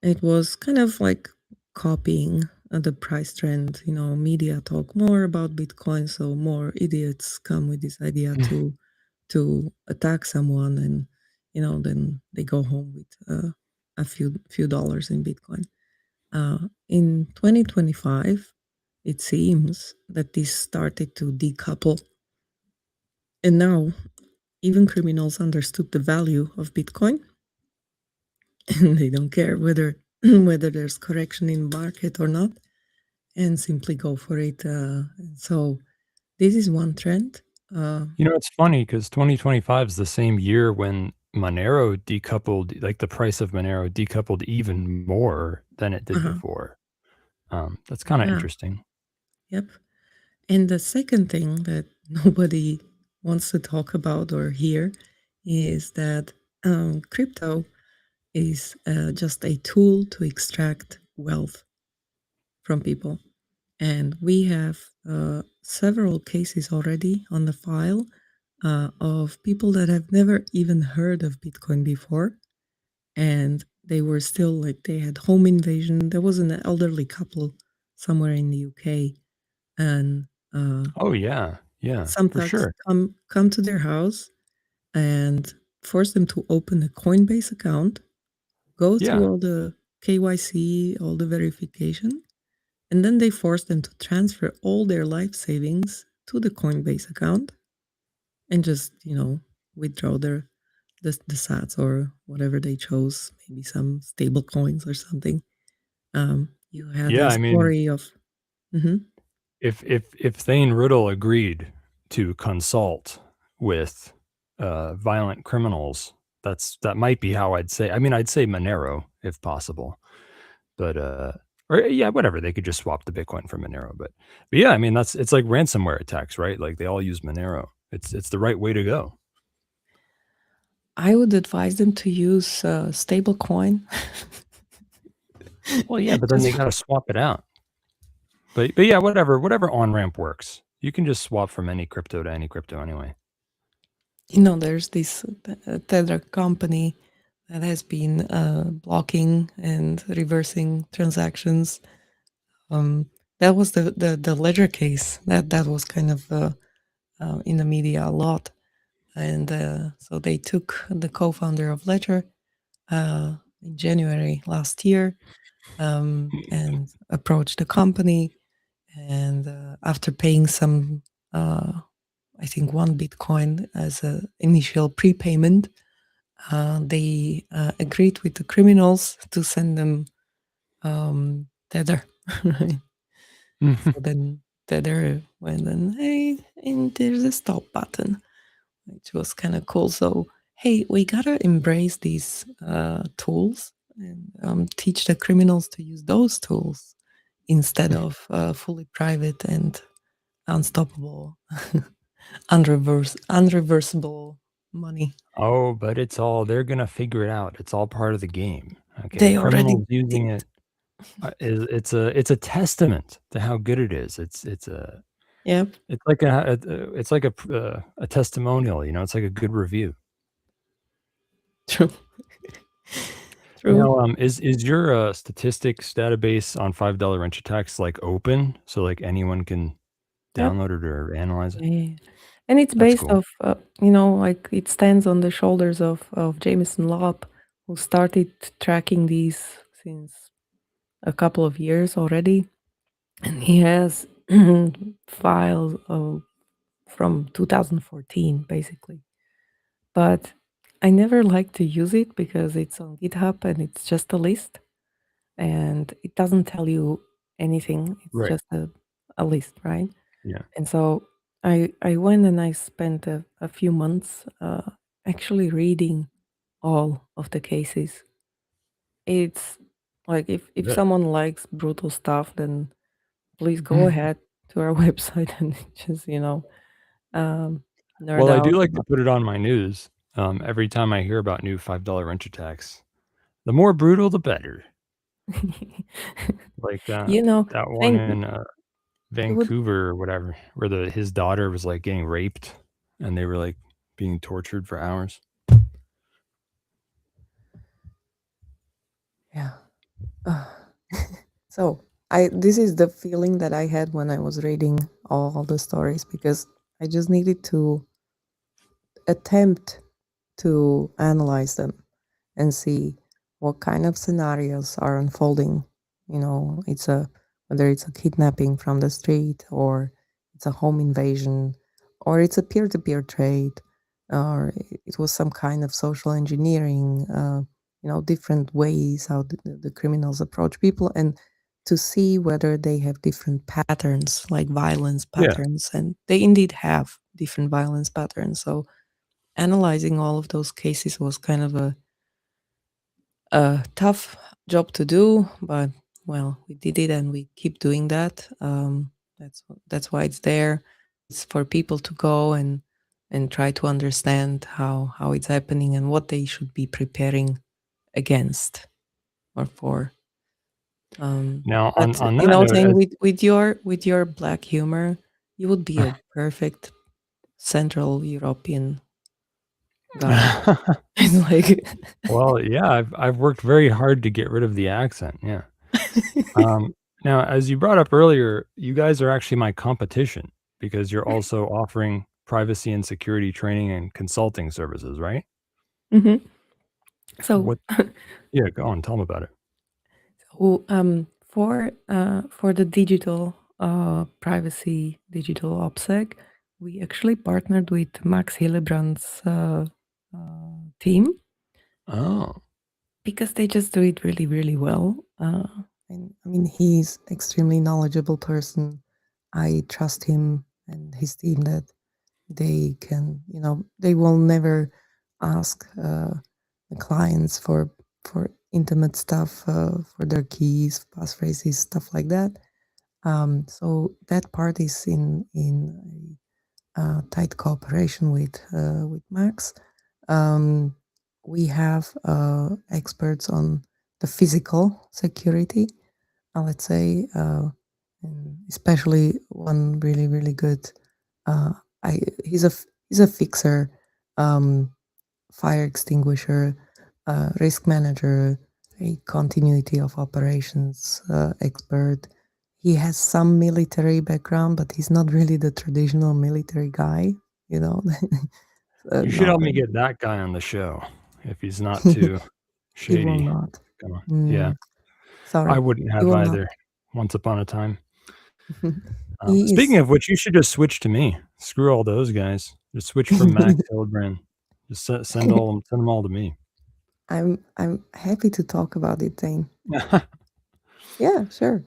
it was kind of like copying the price trend. Media talk more about Bitcoin, so more idiots come with this idea to attack someone, and then they go home with a few dollars in Bitcoin. In 2025, it seems that this started to decouple, and now even criminals understood the value of Bitcoin, and they don't care whether there's correction in market or not, and simply go for it. So this is one trend. It's funny because 2025 is the same year when Monero decoupled, like the price of Monero decoupled even more than it did Uh-huh. before. That's kind of Yeah. interesting. Yep. And the second thing that nobody wants to talk about or hear is that crypto is just a tool to extract wealth from people. And we have several cases already on the file of people that have never even heard of Bitcoin before. And they were still like, they had home invasion. There was an elderly couple somewhere in the UK, and Oh, yeah. Yeah, some for thugs sure. come to their house and force them to open a Coinbase account, go through Yeah. all the KYC, all the verification, and then they force them to transfer all their life savings to the Coinbase account and just, withdraw the sats or whatever they chose, maybe some stable coins or something. You had Yeah, a I mean, story of if Thane Riddle agreed to consult with violent criminals, that might be how I'd say. I mean, I'd say Monero if possible, but or yeah, whatever. They could just swap the Bitcoin for Monero, but yeah, I mean it's like ransomware attacks, right? Like they all use Monero. It's the right way to go. I would advise them to use stable coin. Well, yeah, but then they got to swap it out. But yeah, whatever on ramp works. You can just swap from any crypto to any crypto anyway. There's this Tether company that has been blocking and reversing transactions. That was the Ledger case that was kind of in the media a lot, and so they took the co-founder of Ledger in January last year and approached the company, and after paying some, I think 1 Bitcoin as an initial prepayment, they agreed with the criminals to send them Tether. Right? So then Tether went and, hey, and there's a stop button, which was kind of cool. So, hey, we gotta embrace these tools and teach the criminals to use those tools instead of fully private and unstoppable, unreversible money. Oh, but they're gonna figure it out. It's all part of the game. Okay, They already criminals using did. it it's a testament to how good it is. Yep. It's like a testimonial. It's like a good review. True. True. Is your statistics database on $5 wrench attacks like open so like anyone can Yep. download it or analyze it? Yeah. And it's That's based cool. off, like it stands on the shoulders of Jameson Lopp, who started tracking these since a couple of years already. And he has files from 2014, basically. But I never like to use it because it's on GitHub and it's just a list. And it doesn't tell you anything. It's Right. just a list, right? Yeah. And so I went and I spent a few months actually reading all of the cases. It's like if Yeah. someone likes brutal stuff, then please go ahead to our website and just nerd Well, I do out like to about. put it on my news every time I hear about new $5 wrench attacks. The more brutal, the better. Like that one Thank in it would. Vancouver or whatever, where his daughter was like getting raped and they were like being tortured for hours. Yeah. So this is the feeling that I had when I was reading all the stories, because I just needed to attempt to analyze them and see what kind of scenarios are unfolding. Whether it's a kidnapping from the street, or it's a home invasion, or it's a peer-to-peer trade, or it was some kind of social engineering, different ways how the criminals approach people, and to see whether they have different patterns, like violence Yeah. patterns. And they indeed have different violence patterns. So analyzing all of those cases was kind of a tough job to do, but well, we did it and we keep doing that. That's why it's there. It's for people to go and try to understand how it's happening and what they should be preparing against or for. Now, But on that note, saying with your black humor, you would be a perfect Central European guy. It's like, well, yeah, I've worked very hard to get rid of the accent. Yeah. Now, as you brought up earlier, you guys are actually my competition because you're also offering privacy and security training and consulting services, right? Mhm. So What? Yeah, go on. Tell them about it. For the digital privacy, digital OPSEC, we actually partnered with Max Hillebrand's team, Oh, because they just do it really, really well. And I mean, he's extremely knowledgeable person. I trust him and his team that they can, they will never ask the clients for intimate stuff, for their keys, passphrases, stuff like that. So that part is in tight cooperation with Max. We have experts on the physical security, let's say, and especially one really, really good. He's a fixer, fire extinguisher, risk manager, a continuity of operations expert. He has some military background, but he's not really the traditional military guy, you know. you should help me get that guy on the show if he's not too He will shady. not. Come on. Yeah, Sorry, I wouldn't he have will either. not. Once upon a time. He Speaking is. of which, you should just switch to me. Screw all those guys. Just switch from Max Hillebrand. Just send them all to me. I'm happy to talk about it, Thane. Yeah, sure.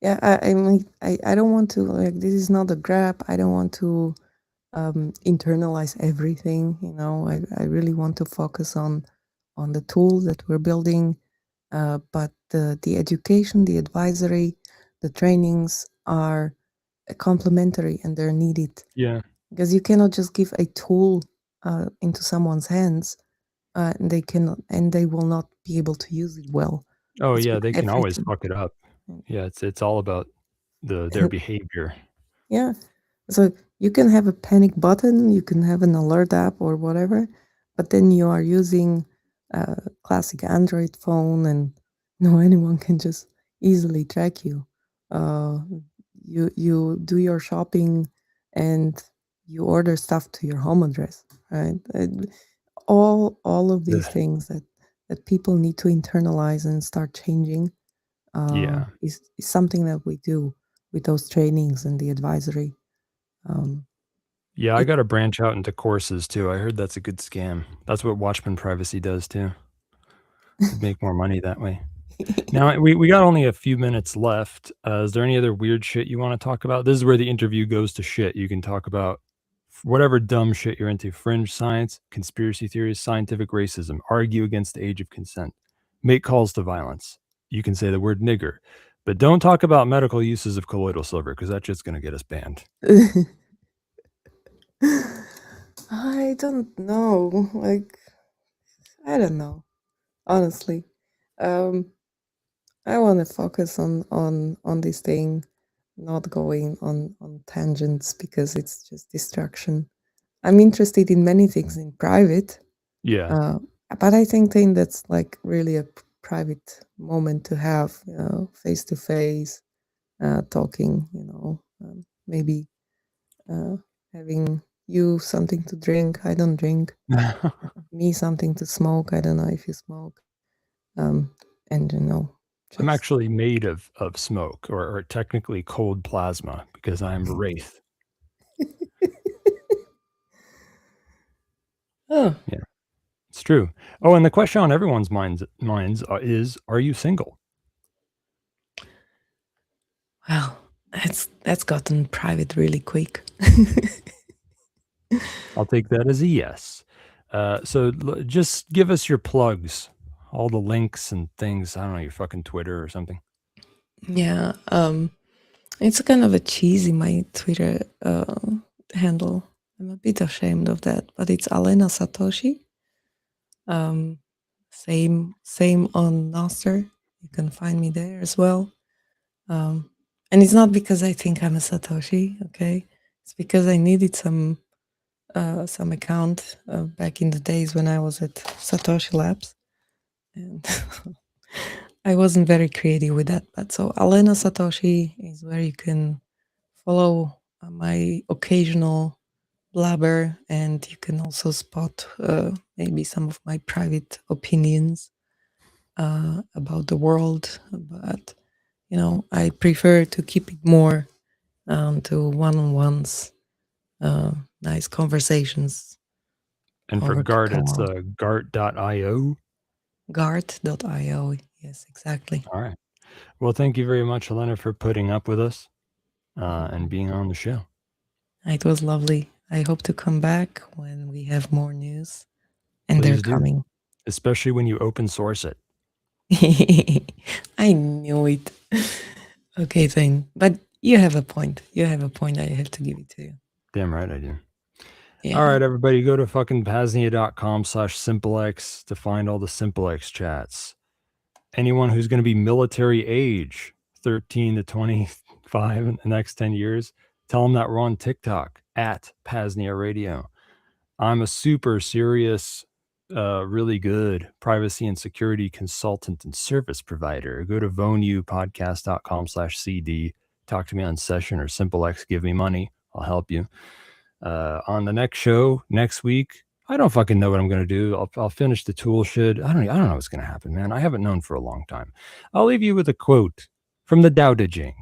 Yeah, I mean, I don't want to, like, this is not a grab. I don't want to internalize everything. I really want to focus on the tools that we're building, but the education, the advisory, the trainings are complementary and they're needed. Yeah. Because you cannot just give a tool into someone's hands and they will not be able to use it well. Oh It's yeah, with they can always everything. fuck it up. Yeah, it's all about their behavior. Yeah. So you can have a panic button, you can have an alert app or whatever, but then you are using a classic Android phone and anyone can just easily track you. You do your shopping and you order stuff to your home address, right? All of these Yeah. things that people need to internalize and start changing is something that we do with those trainings and the advisory. Yeah, I got to branch out into courses too. I heard that's a good scam. That's what Watchman Privacy does too. Could make more money that way. Now, we got only a few minutes left. Is there any other weird shit you want to talk about? This is where the interview goes to shit. You can talk about whatever dumb shit you're into. Fringe science, conspiracy theories, scientific racism. Argue against the age of consent. Make calls to violence. You can say the word nigger. But don't talk about medical uses of colloidal silver because that's just going to get us banned. I don't know. I don't know. Honestly. I want to focus on this thing, not going on tangents because it's just distraction. I'm interested in many things in private. Yeah. But I think that's like really a private moment to have, face to face, talking, maybe having you something to drink. I don't drink. Me something to smoke. I don't know if you smoke. And I'm actually made of smoke or technically cold plasma because I'm a wraith. Oh. Yeah, it's true. Oh, and the question on everyone's minds is, are you single? Well, that's gotten private really quick. I'll take that as a yes. So just give us your plugs, all the links and things. I don't know, your fucking Twitter or something. Yeah, it's kind of a cheesy my Twitter handle. I'm a bit ashamed of that, but it's Alena Satoshi. Same on Nostr. You can find me there as well. And it's not because I think I'm a Satoshi, okay? It's because I needed some account back in the days when I was at Satoshi Labs, and I wasn't very creative with that. But so Alena Satoshi is where you can follow my occasional blabber, and you can also spot maybe some of my private opinions about the world. But I prefer to keep it more to one-on-ones, nice conversations. And for Gart, it's gart.io. Gart.io. Yes, exactly. All right. Well, thank you very much, Helena, for putting up with us and being on the show. It was lovely. I hope to come back when we have more news. And Please they're do. coming. Especially when you open source it. I knew it. Okay, Thane. But you have a point. I have to give it to you. Damn right I do. Yeah. All right, everybody, go to fucking PAZNIA.com/SimpleX to find all the SimpleX chats. Anyone who's going to be military age, 13 to 25 in the next 10 years, tell them that we're on TikTok at PAZNIA Radio. I'm a super serious, really good privacy and security consultant and service provider. Go to vonupodcast.com/CD. Talk to me on session or SimpleX. Give me money. I'll help you. On the next show next week, I don't fucking know what I'm going to do. I'll finish the tool shit. I don't know what's going to happen, man. I haven't known for a long time. I'll leave you with a quote from the Tao Te Ching.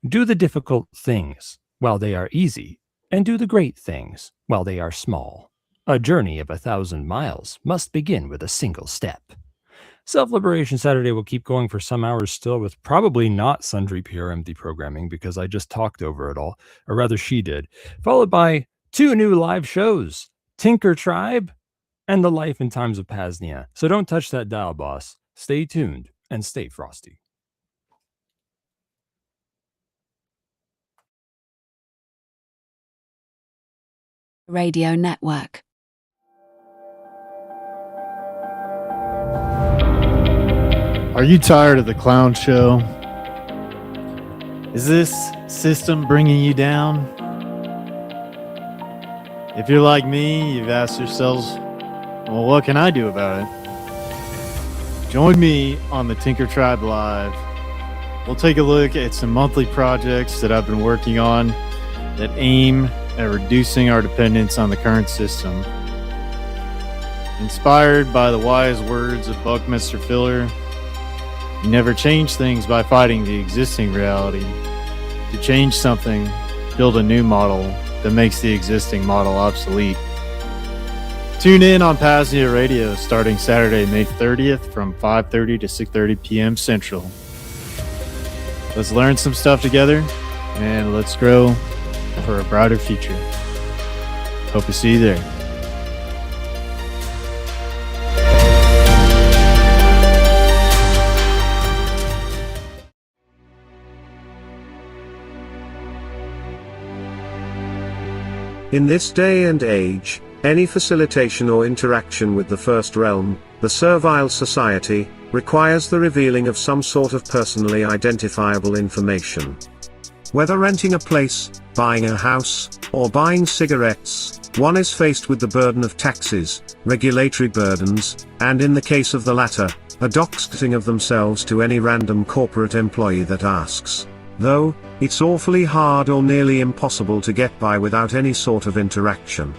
Do the difficult things while they are easy, and do the great things while they are small. A journey of 1,000 miles must begin with a single step. Self-Liberation Saturday will keep going for some hours still with probably not sundry PRMD programming because I just talked over it all, or rather she did, followed by 2 new live shows, Tinker Tribe and The Life and Times of PAZNIA. So don't touch that dial, boss. Stay tuned and stay frosty. Radio Network. Are you tired of the clown show? Is this system bringing you down? If you're like me, you've asked yourselves, well, what can I do about it? Join me on the Tinker Tribe Live. We'll take a look at some monthly projects that I've been working on that aim at reducing our dependence on the current system. Inspired by the wise words of Buckminster Fuller, you never change things by fighting the existing reality. To change something, build a new model that makes the existing model obsolete. Tune in on PAZNIA Radio starting Saturday, May 30th from 5:30 to 6:30 p.m. Central. Let's learn some stuff together and let's grow for a brighter future. Hope to see you there. In this day and age, any facilitation or interaction with the First Realm, the Servile Society, requires the revealing of some sort of personally identifiable information. Whether renting a place, buying a house, or buying cigarettes, one is faced with the burden of taxes, regulatory burdens, and in the case of the latter, a doxing of themselves to any random corporate employee that asks. Though, it's awfully hard or nearly impossible to get by without any sort of interaction.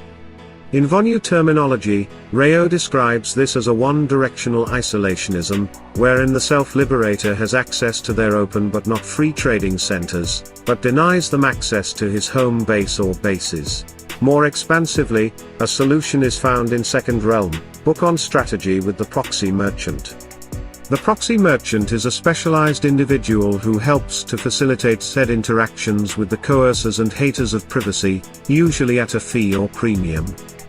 In Vonu terminology, Rayo describes this as a one-directional isolationism, wherein the self-liberator has access to their open but not free trading centers, but denies them access to his home base or bases. More expansively, a solution is found in Second Realm, book on strategy with the proxy merchant. The proxy merchant is a specialized individual who helps to facilitate said interactions with the coercers and haters of privacy, usually at a fee or premium.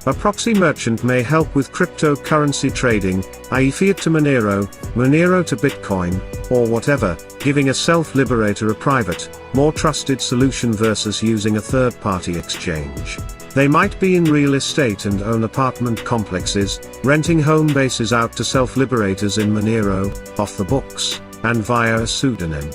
A proxy merchant may help with cryptocurrency trading, i.e. fiat to Monero, Monero to Bitcoin, or whatever, giving a self-liberator a private, more trusted solution versus using a third-party exchange. They might be in real estate and own apartment complexes, renting home bases out to self-liberators in Monero, off the books, and via a pseudonym.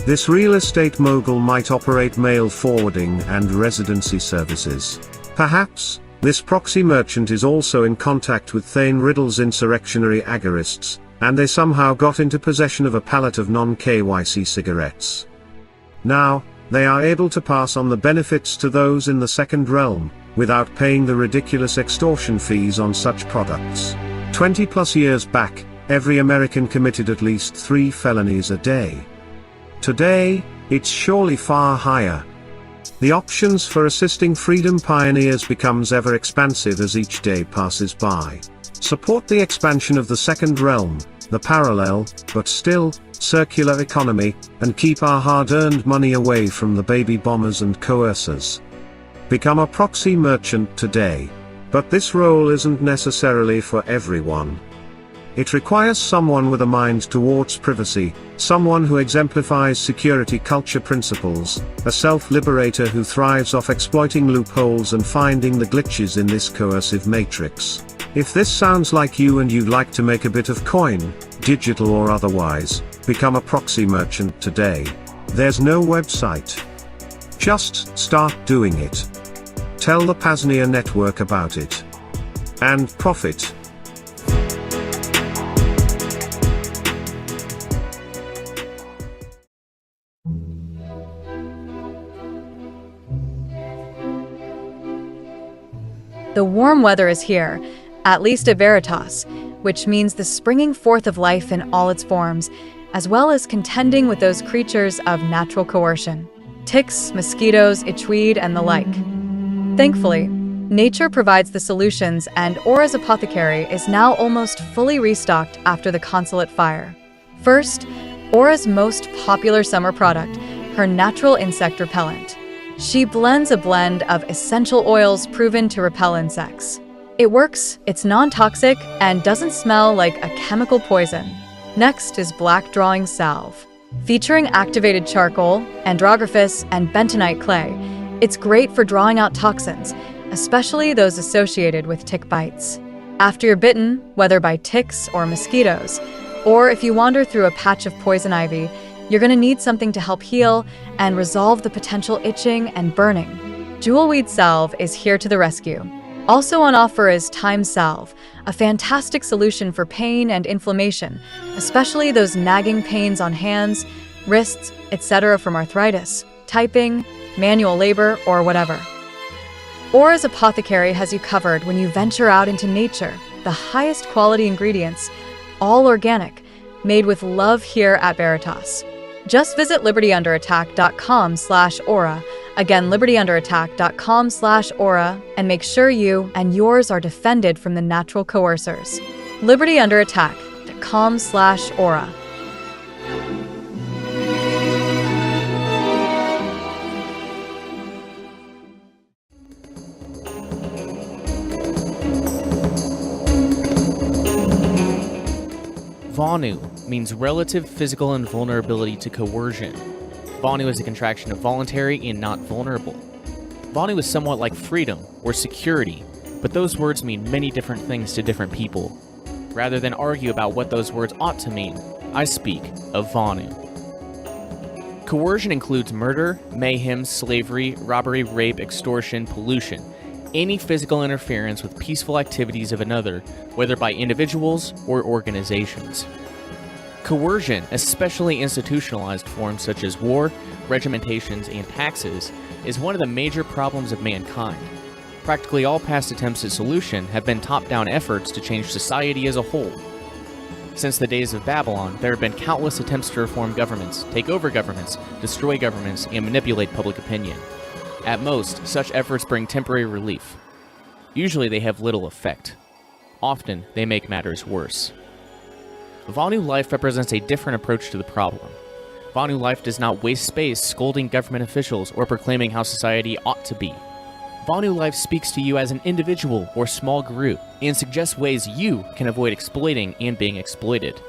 This real estate mogul might operate mail forwarding and residency services. Perhaps, this proxy merchant is also in contact with Thane Riddle's insurrectionary agorists, and they somehow got into possession of a pallet of non-KYC cigarettes. Now, they are able to pass on the benefits to those in the Second Realm, without paying the ridiculous extortion fees on such products. 20 plus years back, every American committed at least 3 felonies a day. Today, it's surely far higher. The options for assisting freedom pioneers becomes ever expansive as each day passes by. Support the expansion of the Second Realm, the parallel, but still, circular economy, and keep our hard-earned money away from the baby boomers and coercers. Become a proxy merchant today. But this role isn't necessarily for everyone. It requires someone with a mind towards privacy, someone who exemplifies security culture principles, a self-liberator who thrives off exploiting loopholes and finding the glitches in this coercive matrix. If this sounds like you and you'd like to make a bit of coin, digital or otherwise, become a proxy merchant today. There's no website. Just start doing it. Tell the PAZNIA network about it. And profit. The warm weather is here, at least at Veritas, which means the springing forth of life in all its forms, as well as contending with those creatures of natural coercion, ticks, mosquitoes, itchweed, and the like. Thankfully, nature provides the solutions, and Aura's apothecary is now almost fully restocked after the consulate fire. First, Aura's most popular summer product, her natural insect repellent. She blends a blend of essential oils proven to repel insects. It works, it's non-toxic, and doesn't smell like a chemical poison. Next is Black Drawing Salve. Featuring activated charcoal, andrographis, and bentonite clay, it's great for drawing out toxins, especially those associated with tick bites. After you're bitten, whether by ticks or mosquitoes, or if you wander through a patch of poison ivy, you're going to need something to help heal and resolve the potential itching and burning. Jewelweed Salve is here to the rescue. Also on offer is Thyme Salve, a fantastic solution for pain and inflammation, especially those nagging pains on hands, wrists, etc. from arthritis, typing, manual labor, or whatever. Aura's Apothecary has you covered when you venture out into nature, the highest quality ingredients, all organic, made with love here at Veritas. Just visit libertyunderattack.com/aura, again libertyunderattack.com/aura, and make sure you and yours are defended from the natural coercers. libertyunderattack.com/aura. Vonu means relative physical invulnerability to coercion. Vonu is a contraction of voluntary and not vulnerable. Vonu is somewhat like freedom or security, but those words mean many different things to different people. Rather than argue about what those words ought to mean, I speak of Vonu. Coercion includes murder, mayhem, slavery, robbery, rape, extortion, pollution, any physical interference with peaceful activities of another, whether by individuals or organizations. Coercion, especially institutionalized forms such as war, regimentations, and taxes, is one of the major problems of mankind. Practically all past attempts at solution have been top-down efforts to change society as a whole. Since the days of Babylon, there have been countless attempts to reform governments, take over governments, destroy governments, and manipulate public opinion. At most, such efforts bring temporary relief. Usually they have little effect. Often, they make matters worse. Vonu Life represents a different approach to the problem. Vonu Life does not waste space scolding government officials or proclaiming how society ought to be. Vonu Life speaks to you as an individual or small group and suggests ways you can avoid exploiting and being exploited.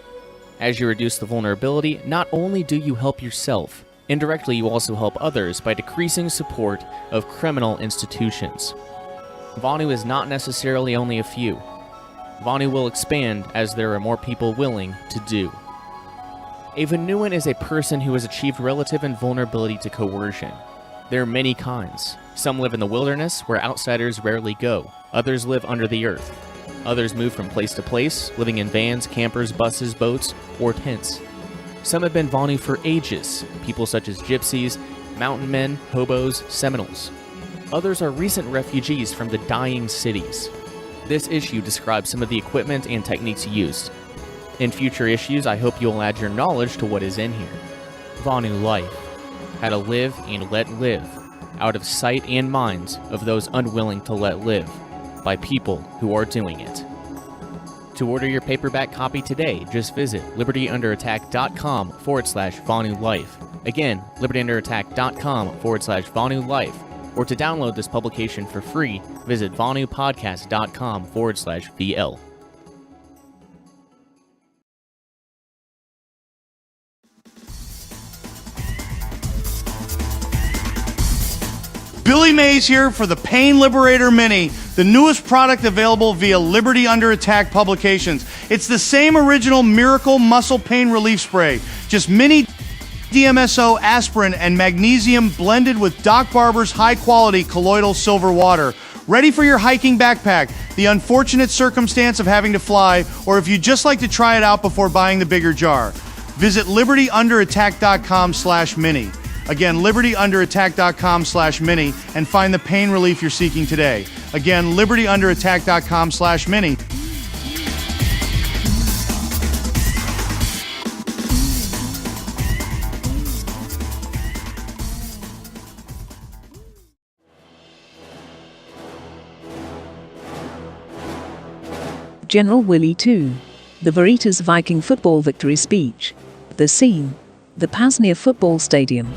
As you reduce the vulnerability, not only do you help yourself, indirectly, you also help others by decreasing support of criminal institutions. Vonu is not necessarily only a few. Vonu will expand as there are more people willing to do. A Vonuan is a person who has achieved relative invulnerability to coercion. There are many kinds. Some live in the wilderness, where outsiders rarely go. Others live under the earth. Others move from place to place, living in vans, campers, buses, boats, or tents. Some have been Vonu for ages, people such as gypsies, mountain men, hobos, Seminoles. Others are recent refugees from the dying cities. This issue describes some of the equipment and techniques used. In future issues, I hope you'll add your knowledge to what is in here. Vonu Life. How to live and let live, out of sight and minds of those unwilling to let live, by people who are doing it. To order your paperback copy today, just visit libertyunderattack.com/Vonu Life. Again, libertyunderattack.com/Vonu Life. Or to download this publication for free, visit vonupodcast.com/VL. Billy Mays here for the Pain Liberator Mini, the newest product available via Liberty Under Attack Publications. It's the same original Miracle Muscle Pain Relief Spray, just mini DMSO, aspirin, and magnesium blended with Doc Barber's high-quality colloidal silver water. Ready for your hiking backpack, the unfortunate circumstance of having to fly, or if you'd just like to try it out before buying the bigger jar. Visit libertyunderattack.com/mini. Again, libertyunderattack.com/mini and find the pain relief you're seeking today. Again, libertyunderattack.com/mini. General Willie II. The Veritas Viking football victory speech. The scene. The PAZNIA football stadium.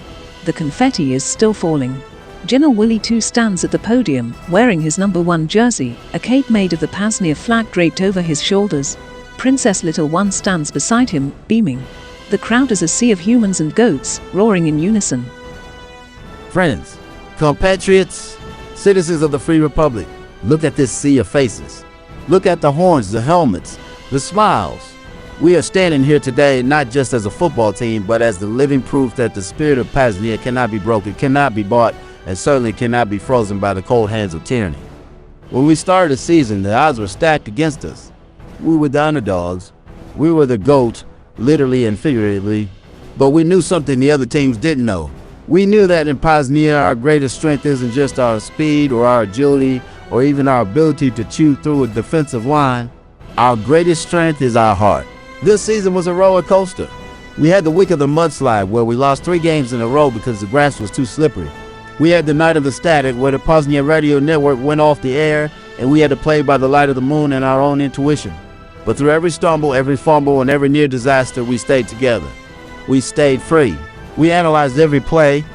The confetti is still falling. General Willie II stands at the podium, wearing his number 1 jersey, a cape made of the PAZNIA flag draped over his shoulders. Princess Little One stands beside him, beaming. The crowd is a sea of humans and goats, roaring in unison. Friends, compatriots, Citizens of the Free Republic, look at this sea of faces. Look at the horns, the helmets, the smiles. We are standing here today not just as a football team, but as the living proof that the spirit of PAZNIA cannot be broken, cannot be bought, and certainly cannot be frozen by the cold hands of tyranny. When we started the season, the odds were stacked against us. We were the underdogs. We were the GOAT, literally and figuratively. But we knew something the other teams didn't know. We knew that in PAZNIA, our greatest strength isn't just our speed or our agility or even our ability to chew through a defensive line. Our greatest strength is our heart. This season was a roller coaster. We had the week of the mudslide where we lost 3 games in a row because the grass was too slippery. We had the night of the static where the P.A.Z.NIA Radio Network went off the air and we had to play by the light of the moon and our own intuition. But through every stumble, every fumble, and every near disaster, we stayed together. We stayed free. We analyzed every play.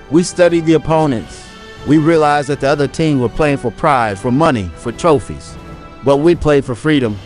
We studied the opponents. We realized that the other team were playing for pride, for money, for trophies. But we played for freedom.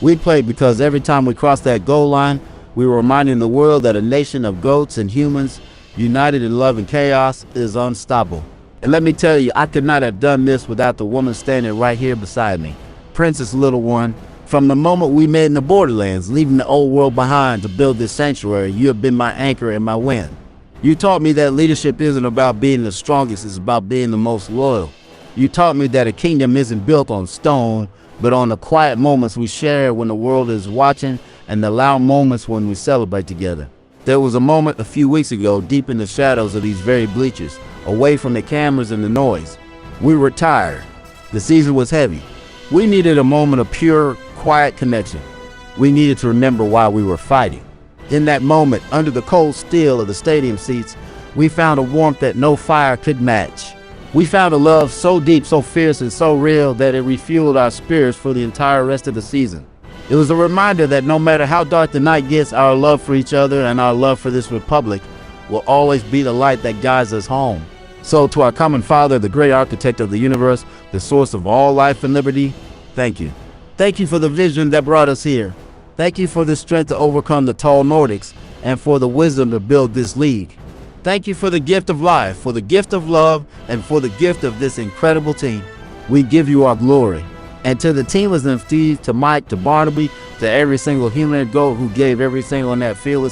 We played because every time we crossed that goal line, we were reminding the world that a nation of goats and humans, united in love and chaos, is unstoppable. And let me tell you, I could not have done this without the woman standing right here beside me, Princess Little One. From the moment we met in the borderlands, leaving the old world behind to build this sanctuary, you have been my anchor and my wind. You taught me that leadership isn't about being the strongest, it's about being the most loyal. You taught me that a kingdom isn't built on stone, but on the quiet moments we share when the world is watching and the loud moments when we celebrate together. There was a moment a few weeks ago, deep in the shadows of these very bleachers, away from the cameras and the noise. We were tired. The season was heavy. We needed a moment of pure, quiet connection. We needed to remember why we were fighting. In that moment, under the cold steel of the stadium seats, we found a warmth that no fire could match. We found a love so deep, so fierce, and so real that it refueled our spirits for the entire rest of the season. It was a reminder that no matter how dark the night gets, our love for each other and our love for this republic will always be the light that guides us home. So to our common Father, the great architect of the universe, the source of all life and liberty, thank you. Thank you for the vision that brought us here. Thank you for the strength to overcome the tall Nordics and for the wisdom to build this league. Thank you for the gift of life, for the gift of love, and for the gift of this incredible team. We give you our glory. And to the teamers and Steve, to Mike, to Barnaby, to every single human goat who gave everything on that field,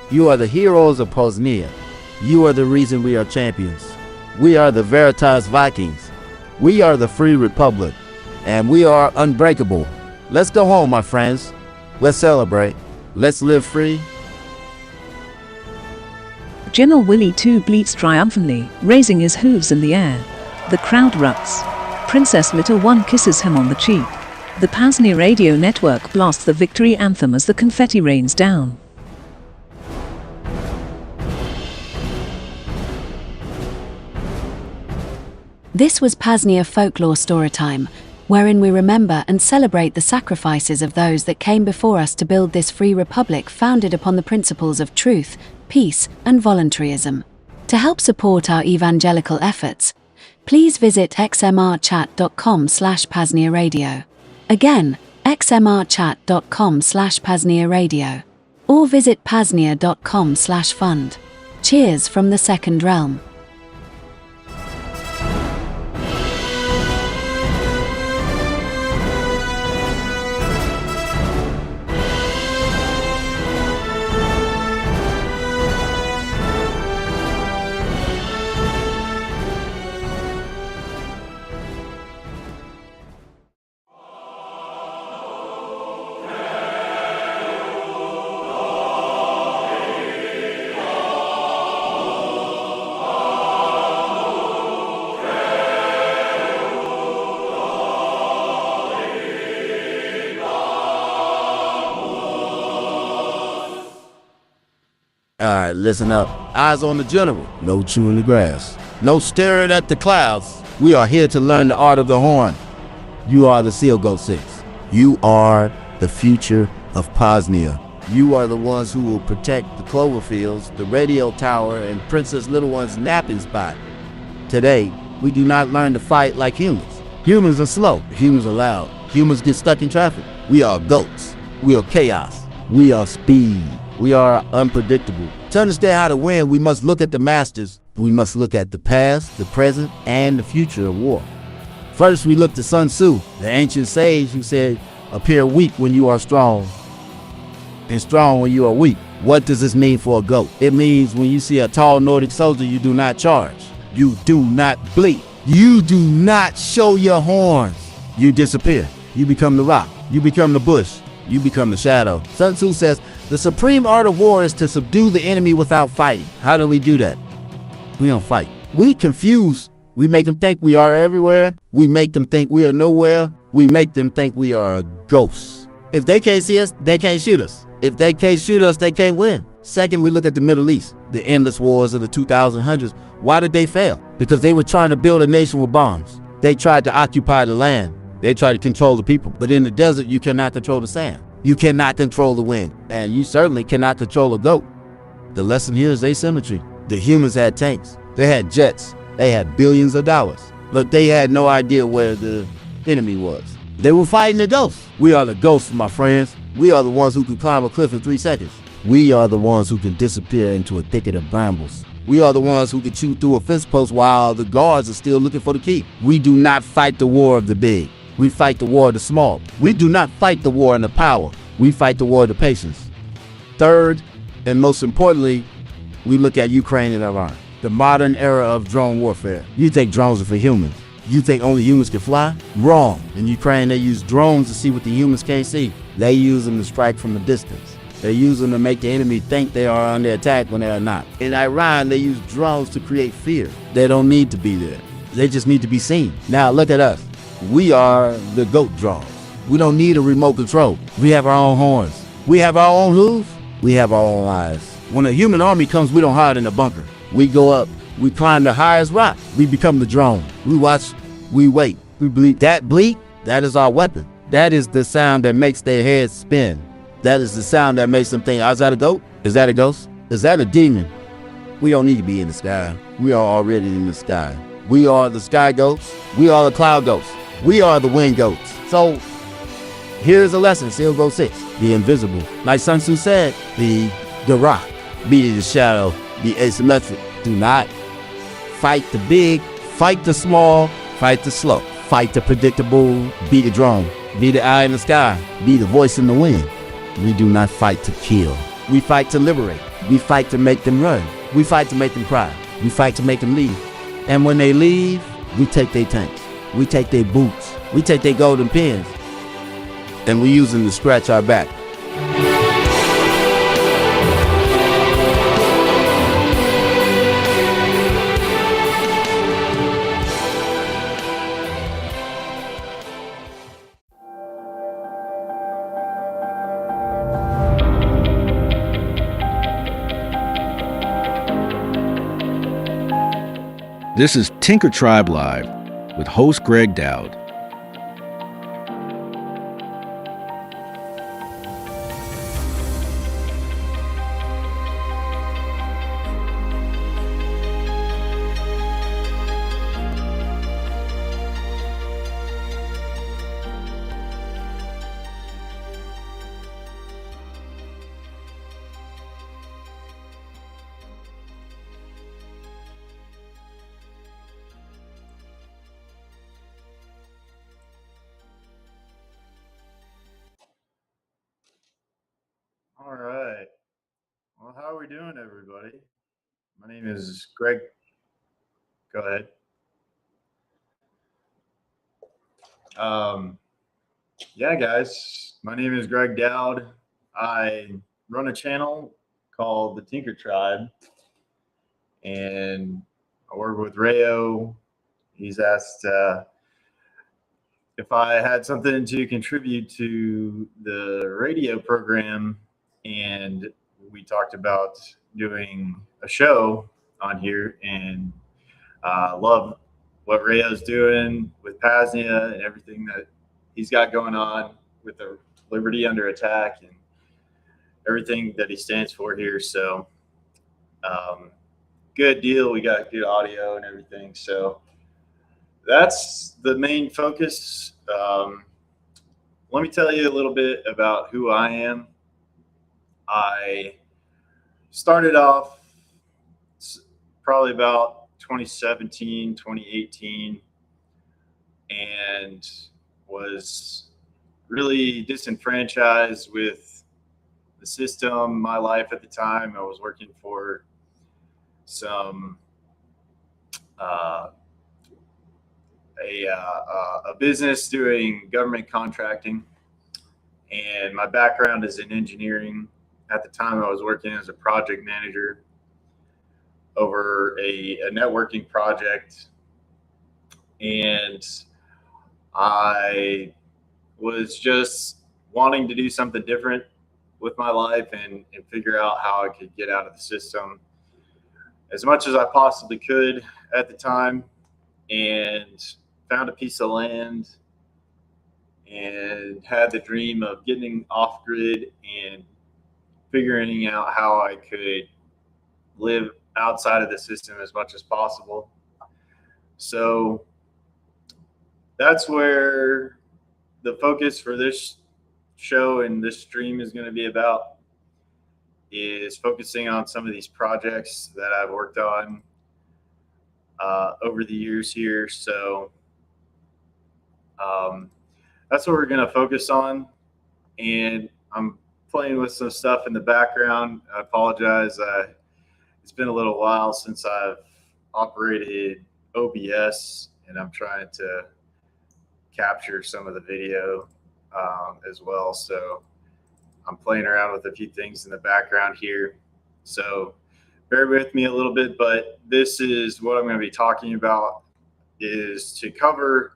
you are the heroes of PAZNIA. You are the reason we are champions. We are the Veritas Vikings. We are the Free Republic. And we are unbreakable. Let's go home, my friends. Let's celebrate. Let's live free. General Willie 2 bleats triumphantly, raising his hooves in the air. The crowd erupts. Princess Little One kisses him on the cheek. The PAZNIA Radio Network blasts the victory anthem as the confetti rains down. This was PAZNIA Folklore Storytime, wherein we remember and celebrate the sacrifices of those that came before us to build this free republic founded upon the principles of truth, peace, and voluntarism. To help support our evangelical efforts, please visit xmrchat.com/PAZNIA Radio. Again, xmrchat.com/PAZNIA Radio. Or visit paznia.com/fund. Cheers from the Second Realm. Alright, listen up. Eyes on the general. No chewing the grass. No staring at the clouds. We are here to learn the art of the horn. You are the Seal Goat 6. You are the future of PAZNIA. You are the ones who will protect the clover fields, the radio tower, and Princess Little One's napping spot. Today, we do not learn to fight like humans. Humans are slow. Humans are loud. Humans get stuck in traffic. We are goats. We are chaos. We are speed. We are unpredictable. To understand how to win, we must look at the masters, We must look at the past, the present, and the future of war. First, we look to Sun Tzu, the ancient sage who said, appear weak when you are strong, and strong when you are weak. What does this mean for a goat? It means when you see a tall Nordic soldier, you do not charge. You do not bleat. You do not show your horns. You disappear. You become the rock. You become the bush. You become the shadow. Sun Tzu says, the supreme art of war is to subdue the enemy without fighting. How do we do that? We don't fight. We confuse. We make them think we are everywhere. We make them think we are nowhere. We make them think we are ghosts. If they can't see us, they can't shoot us. If they can't shoot us, they can't win. Second, we look at the Middle East, the endless wars of the 2000s. Why did they fail? Because they were trying to build a nation with bombs. They tried to occupy the land. They tried to control the people. But in the desert, you cannot control the sand. You cannot control the wind. And you certainly cannot control a goat. The lesson here is asymmetry. The humans had tanks. They had jets. They had billions of dollars. But they had no idea where the enemy was. They were fighting the ghosts. We are the ghosts, my friends. We are the ones who can climb a cliff in 3 seconds. We are the ones who can disappear into a thicket of brambles. We are the ones who can shoot through a fence post while the guards are still looking for the key. We do not fight the war of the big. We fight the war of the small. We do not fight the war in the power. We fight the war of the patience. Third, and most importantly, we look at Ukraine and Iran. The modern era of drone warfare. You think drones are for humans. You think only humans can fly? Wrong. In Ukraine, they use drones to see what the humans can't see. They use them to strike from a distance. They use them to make the enemy think they are under attack when they are not. In Iran, they use drones to create fear. They don't need to be there. They just need to be seen. Now look at us. We are the goat drones. We don't need a remote control. We have our own horns. We have our own hooves. We have our own eyes. When a human army comes, we don't hide in a bunker. We go up. We climb the highest rock. We become the drone. We watch. We wait. We bleat. That bleat, that is our weapon. That is the sound that makes their heads spin. That is the sound that makes them think, oh, is that a goat? Is that a ghost? Is that a demon? We don't need to be in the sky. We are already in the sky. We are the sky goats. We are the cloud goats. We are the wind goats. So here's a lesson, Seal Goat 6. Be invisible. Like Sun Tzu said, be the rock. Be the shadow. Be asymmetric. Do not fight the big. Fight the small. Fight the slow. Fight the predictable. Be the drone. Be the eye in the sky. Be the voice in the wind. We do not fight to kill. We fight to liberate. We fight to make them run. We fight to make them cry. We fight to make them leave. And when they leave, we take their tanks. We take their boots. We take their golden pins. And we use them to scratch our back. This is Tinker Tribe Live with host Greg Doud. All right. Well, how are we doing, everybody? My name is Greg. Go ahead. Yeah, guys. My name is Greg Doud. I run a channel called the Tinker Tribe, and I work with Rayo. He's asked if I had something to contribute to the radio program, and we talked about doing a show on here, and love what Rayo's doing with PAZNIA and everything that he's got going on with the Liberty Under Attack and everything that he stands for here. So good deal. We got good audio and everything. So that's the main focus. Let me tell you a little bit about who I am. I started off probably about 2017, 2018, and was really disenfranchised with the system, my life at the time. I was working for some a business doing government contracting, and my background is in engineering. At the time, I was working as a project manager over a networking project, and I was just wanting to do something different with my life and figure out how I could get out of the system as much as I possibly could at the time, and found a piece of land and had the dream of getting off grid and figuring out how I could live outside of the system as much as possible. So that's where the focus for this show and this stream is going to be about, is focusing on some of these projects that I've worked on over the years here. So that's what we're going to focus on. And I'm playing with some stuff in the background. I apologize. It's been a little while since I've operated OBS, and I'm trying to capture some of the video as well. So I'm playing around with a few things in the background here. So bear with me a little bit, but this is what I'm going to be talking about, is to cover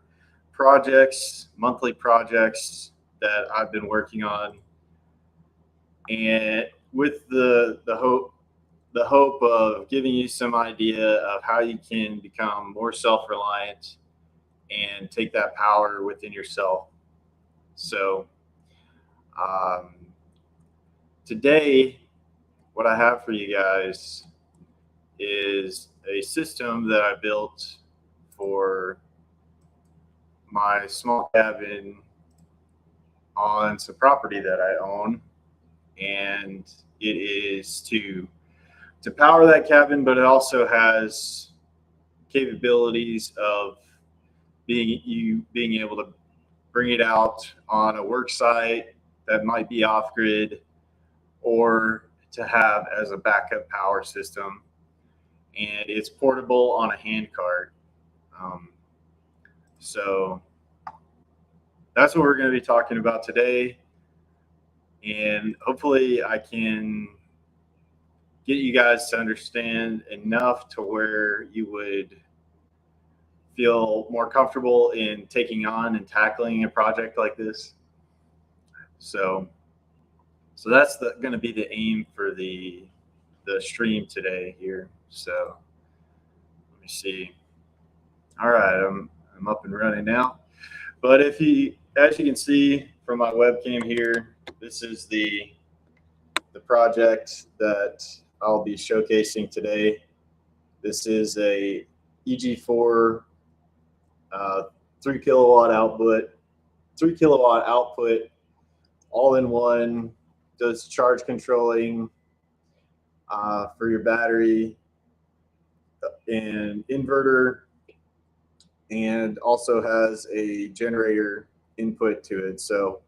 projects, monthly projects that I've been working on, and with the hope of giving you some idea of how you can become more self-reliant and take that power within yourself. So today, what I have for you guys is a system that I built for my small cabin on some property that I own, and it is to power that cabin, but it also has capabilities of being able to bring it out on a work site that might be off grid, or to have as a backup power system. And it's portable on a hand cart. So that's what we're going to be talking about today. And hopefully I can get you guys to understand enough to where you would feel more comfortable in taking on and tackling a project like this. So that's going to be the aim for the stream today here. So let me see. All right, I'm up and running now. But as you can see from my webcam here, this is the project that I'll be showcasing today. This is a EG4 3 kilowatt output, all in one. Does charge controlling for your battery and inverter, and also has a generator input to it. So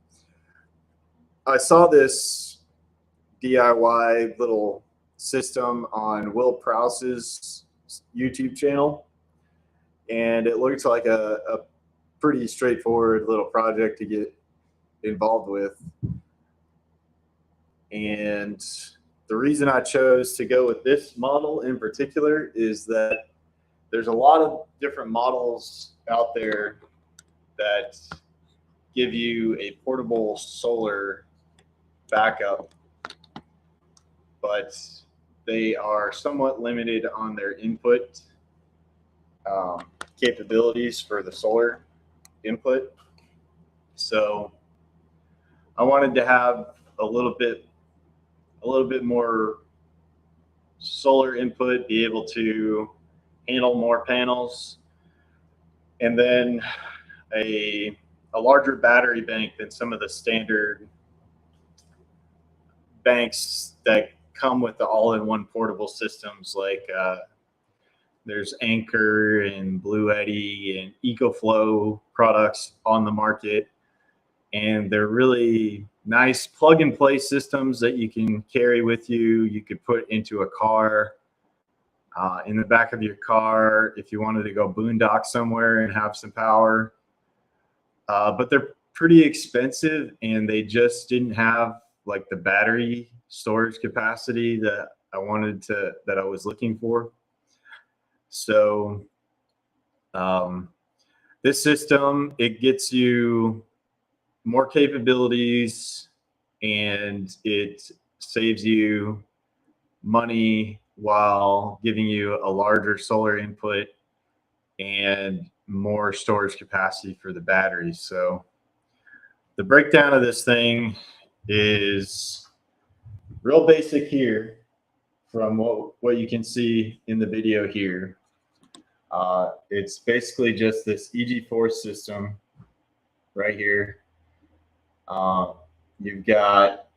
I saw this DIY little system on Will Prowse's YouTube channel, and it looks like a pretty straightforward little project to get involved with. And the reason I chose to go with this model in particular is that there's a lot of different models out there that give you a portable solar backup, but they are somewhat limited on their input capabilities for the solar input. So I wanted to have a little bit more solar input, be able to handle more panels, and then a larger battery bank than some of the standard banks that come with the all-in-one portable systems like there's Anchor and Blue Eddy and EcoFlow products on the market, and they're really nice plug-and-play systems that you can carry with you. You could put into a car, in the back of your car, if you wanted to go boondock somewhere and have some power. But they're pretty expensive, and they just didn't have like the battery storage capacity that I was looking for. So this system, it gets you more capabilities, and it saves you money while giving you a larger solar input and more storage capacity for the batteries. So the breakdown of this thing is real basic here from what you can see in the video here. It's basically just this EG4 system right here. You've got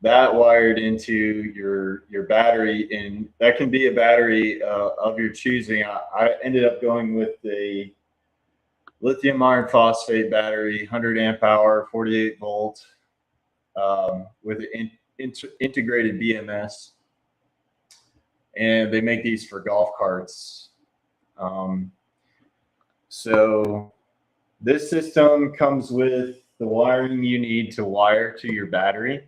that wired into your battery, and that can be a battery of your choosing. I ended up going with a lithium iron phosphate battery, 100 amp hour, 48 volt, with an integrated BMS. And they make these for golf carts. So this system comes with the wiring you need to wire to your battery,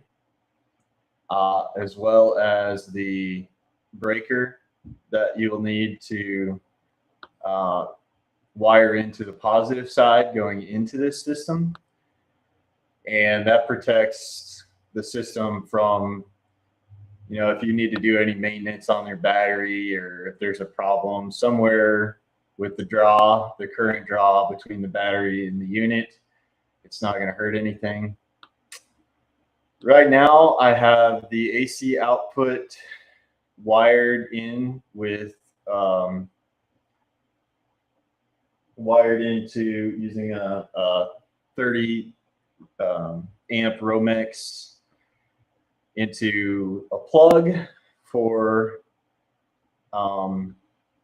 as well as the breaker that you'll need to wire into the positive side going into this system. And that protects the system from, if you need to do any maintenance on your battery, or if there's a problem somewhere with the current draw between the battery and the unit, it's not going to hurt anything. Right now, I have the AC output wired in with wired into using a 30 amp Romex into a plug for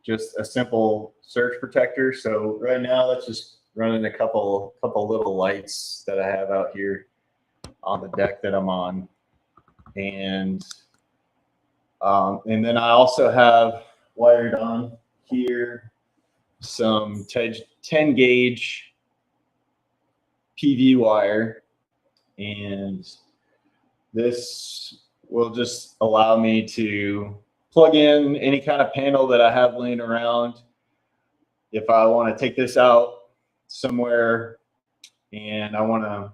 just a simple surge protector. So right now, that's just running a couple little lights that I have out here on the deck that I'm on, and then I also have wired on here some 10 gauge PV wire, and this will just allow me to plug in any kind of panel that I have laying around. If I want to take this out somewhere and I want to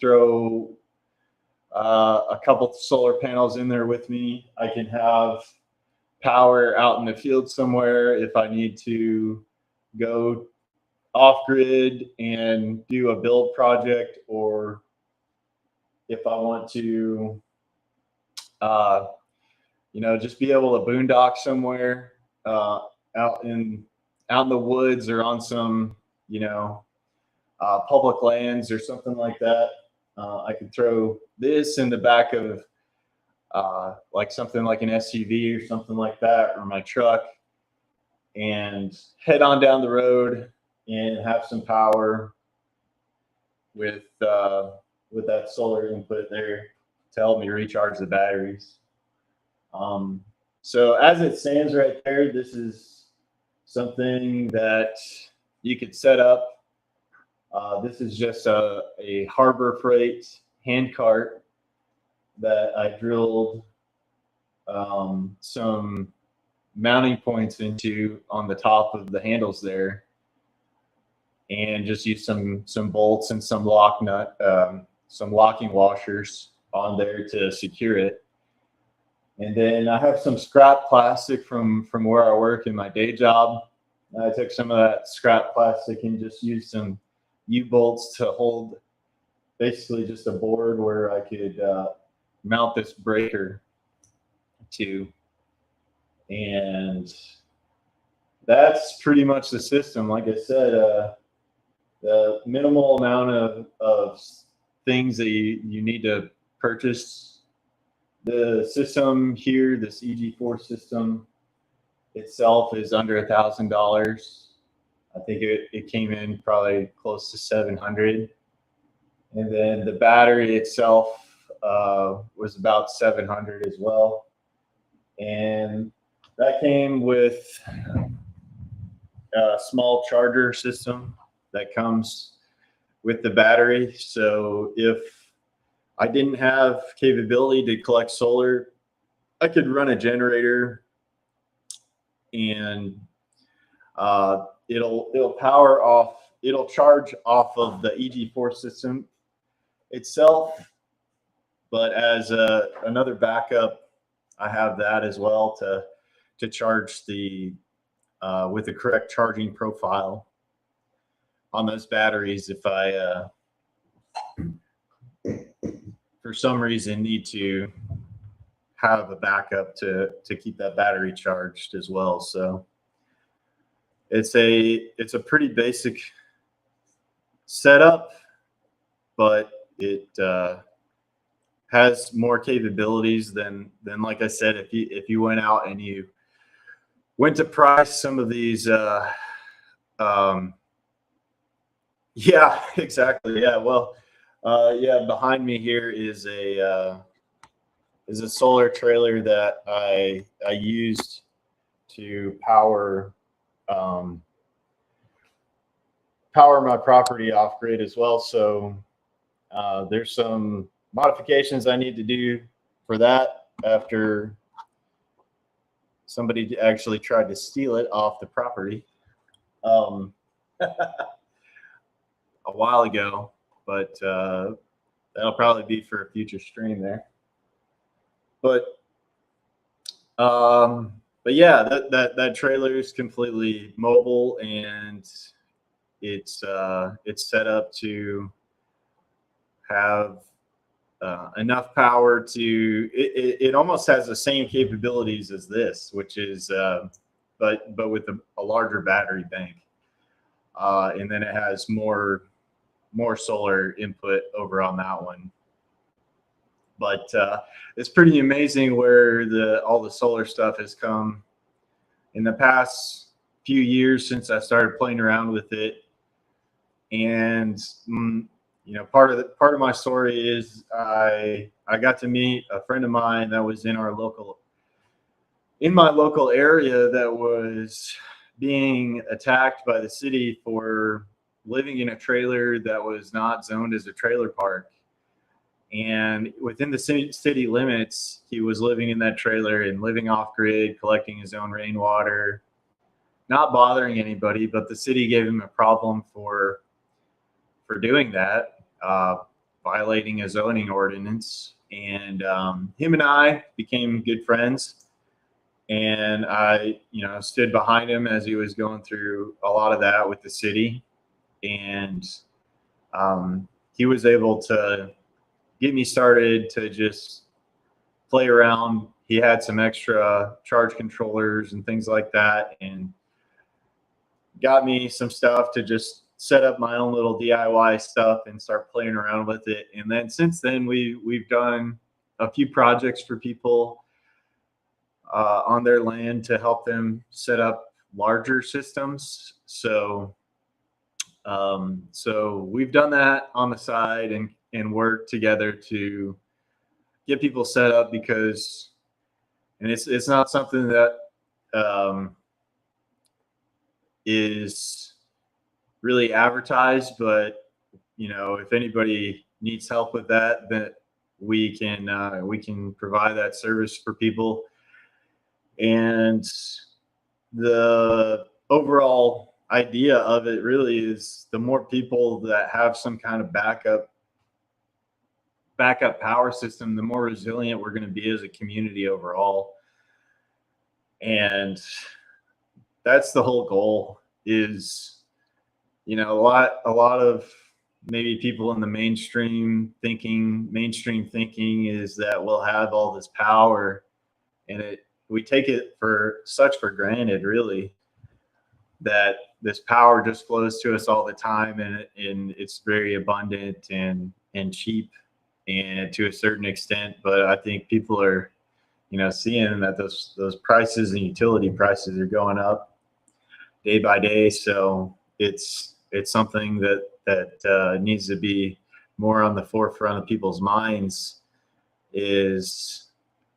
throw a couple solar panels in there with me, I can have power out in the field somewhere if I need to go off grid and do a build project, or if I want to just be able to boondock somewhere out in the woods, or on some public lands or something like that. I could throw this in the back of like something like an SUV or something like that, or my truck, and head on down the road and have some power with that solar input there to help me recharge the batteries. So as it stands right there, this is something that you could set up. This is just a Harbor Freight hand cart that I drilled some mounting points into on the top of the handles there, and just use some bolts and some some locking washers on there to secure it. And then I have some scrap plastic from where I work in my day job. I took some of that scrap plastic and just used some U-bolts to hold basically just a board where I could mount this breaker to. And that's pretty much the system. Like I said, the minimal amount of things that you need to purchase. The system here, this EG4 system, itself is under $1,000. I think it came in probably close to 700. And then the battery itself was about 700 as well. And that came with a small charger system that comes with the battery. So if I didn't have capability to collect solar, I could run a generator and it'll power off, it'll charge off of the EG4 system itself. But as another backup, I have that as well to charge the with the correct charging profile on those batteries if I for some reason need to have a backup to keep that battery charged as well. So it's a pretty basic setup, but it has more capabilities than like I said, if you went out and you went to price some of these yeah, exactly. Yeah, well, yeah, behind me here is a solar trailer that I used to power my property off grid as well. So there's some modifications I need to do for that after somebody actually tried to steal it off the property a while ago, but that'll probably be for a future stream there. But yeah, that trailer is completely mobile, and it's set up to have enough power to it almost has the same capabilities as this, which is but with a larger battery bank, and then it has more solar input over on that one. But it's pretty amazing where all the solar stuff has come in the past few years since I started playing around with it. And you know, part of my story is I got to meet a friend of mine that was in my local area that was being attacked by the city for living in a trailer that was not zoned as a trailer park. And within the city limits, he was living in that trailer and living off grid, collecting his own rainwater, not bothering anybody, but the city gave him a problem for doing that, violating a zoning ordinance. And him and I became good friends. And I, you know, stood behind him as he was going through a lot of that with the city. And he was able to get me started to just play around. He had some extra charge controllers and things like that, and got me some stuff to just set up my own little DIY stuff and start playing around with it. And then since then, we've done a few projects for people on their land to help them set up larger systems. So we've done that on the side and work together to get people set up, because, and it's not something that is really advertised, but you know, if anybody needs help with that, then we can provide that service for people. And the overall idea of it really is the more people that have some kind of backup power system, the more resilient we're going to be as a community overall. And that's the whole goal. Is, you know, a lot of maybe people in the mainstream thinking is that we'll have all this power, and we take it for granted, really, that this power just flows to us all the time, and it's very abundant and cheap, and to a certain extent. But I think people are seeing that those prices and utility prices are going up day by day. So it's something that needs to be more on the forefront of people's minds. Is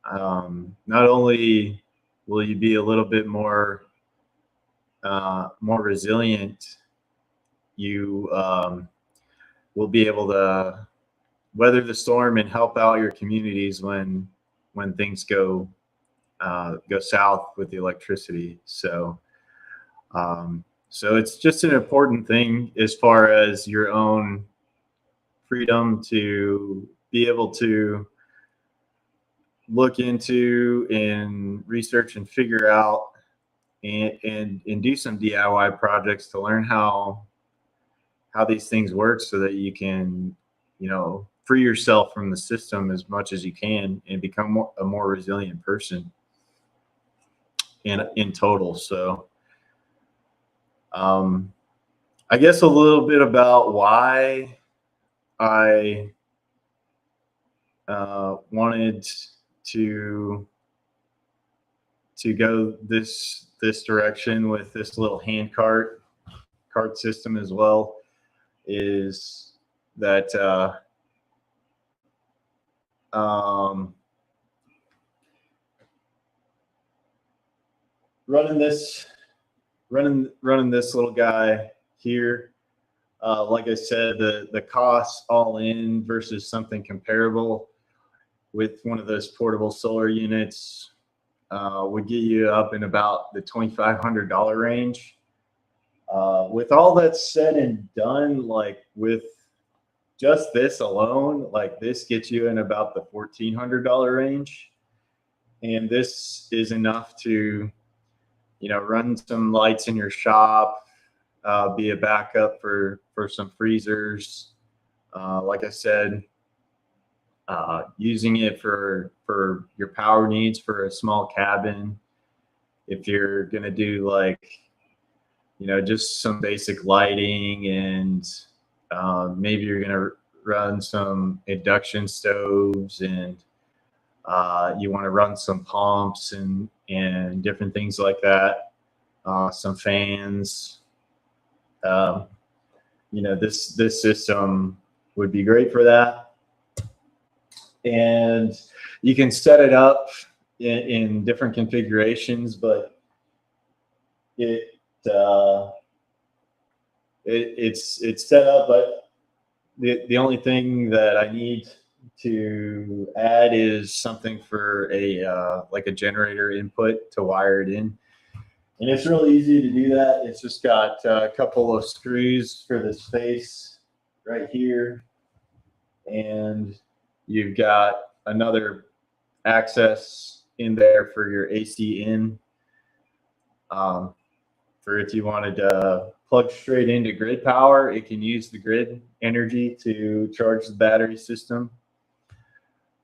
not only will you be a little bit more resilient, you will be able to weather the storm and help out your communities when things go south with the electricity. So it's just an important thing as far as your own freedom to be able to look into and research and figure out and do some DIY projects to learn how these things work, so that you can, free yourself from the system as much as you can and become a more resilient person in total. So I guess a little bit about why I wanted to go this direction with this little hand cart system as well, is that running this little guy here, like I said, the costs all in versus something comparable with one of those portable solar units would get you up in about the $2,500 range. With all that said and done, like with just this alone, like this gets you in about the $1,400 range. And this is enough to, run some lights in your shop, be a backup for some freezers. Like I said, using it for your power needs for a small cabin. If you're going to do like, just some basic lighting, and maybe you're going to run some induction stoves, and you want to run some pumps and different things like that, some fans. This system would be great for that. And you can set it up in different configurations, but it's set up. But the only thing that I need to add is something for like a generator input to wire it in. And it's really easy to do that. It's just got a couple of screws for this face right here. And you've got another access in there for your AC in. For if you wanted to plug straight into grid power, it can use the grid energy to charge the battery system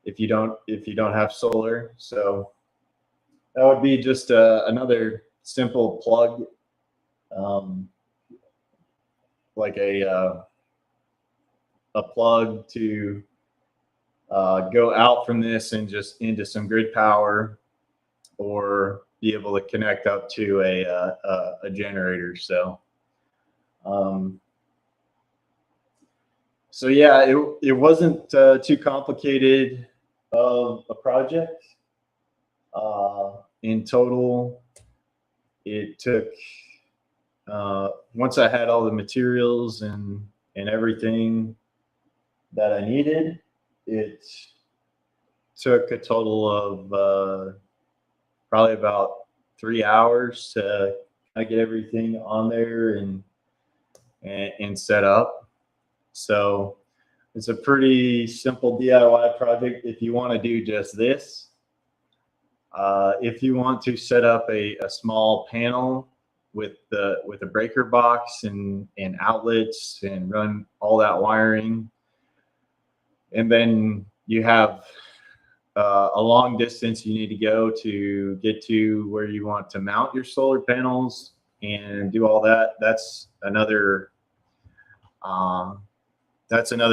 if you don't have solar. So that would be just another simple plug, like a plug to go out from this and just into some grid power, or be able to connect up to a generator. So yeah, it wasn't too complicated of a project. In total, it took, once I had all the materials and everything that I needed, it took a total of probably about 3 hours to get everything on there and set up. So it's a pretty simple DIY project if you want to do just this. If you want to set up a small panel with a breaker box and outlets and run all that wiring, and then you have a long distance you need to go to get to where you want to mount your solar panels and do all that, that's another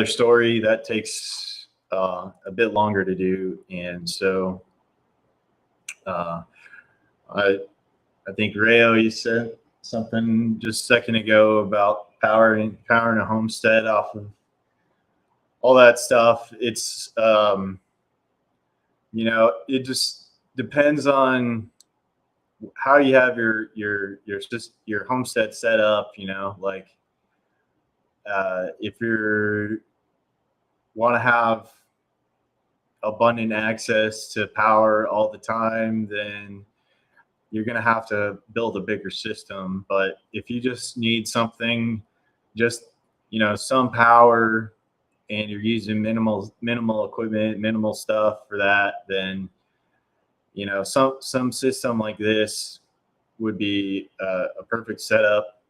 story. That takes a bit longer to do. And so Uh, I think Rayo, you said something just a second ago about powering a homestead off of all that stuff. It's it just depends on how you have your homestead set up. Like if you want to have abundant access to power all the time, then you're going to have to build a bigger system. But if you just need something, just some power, and you're using minimal equipment, minimal stuff for that, then some system like this would be a perfect setup,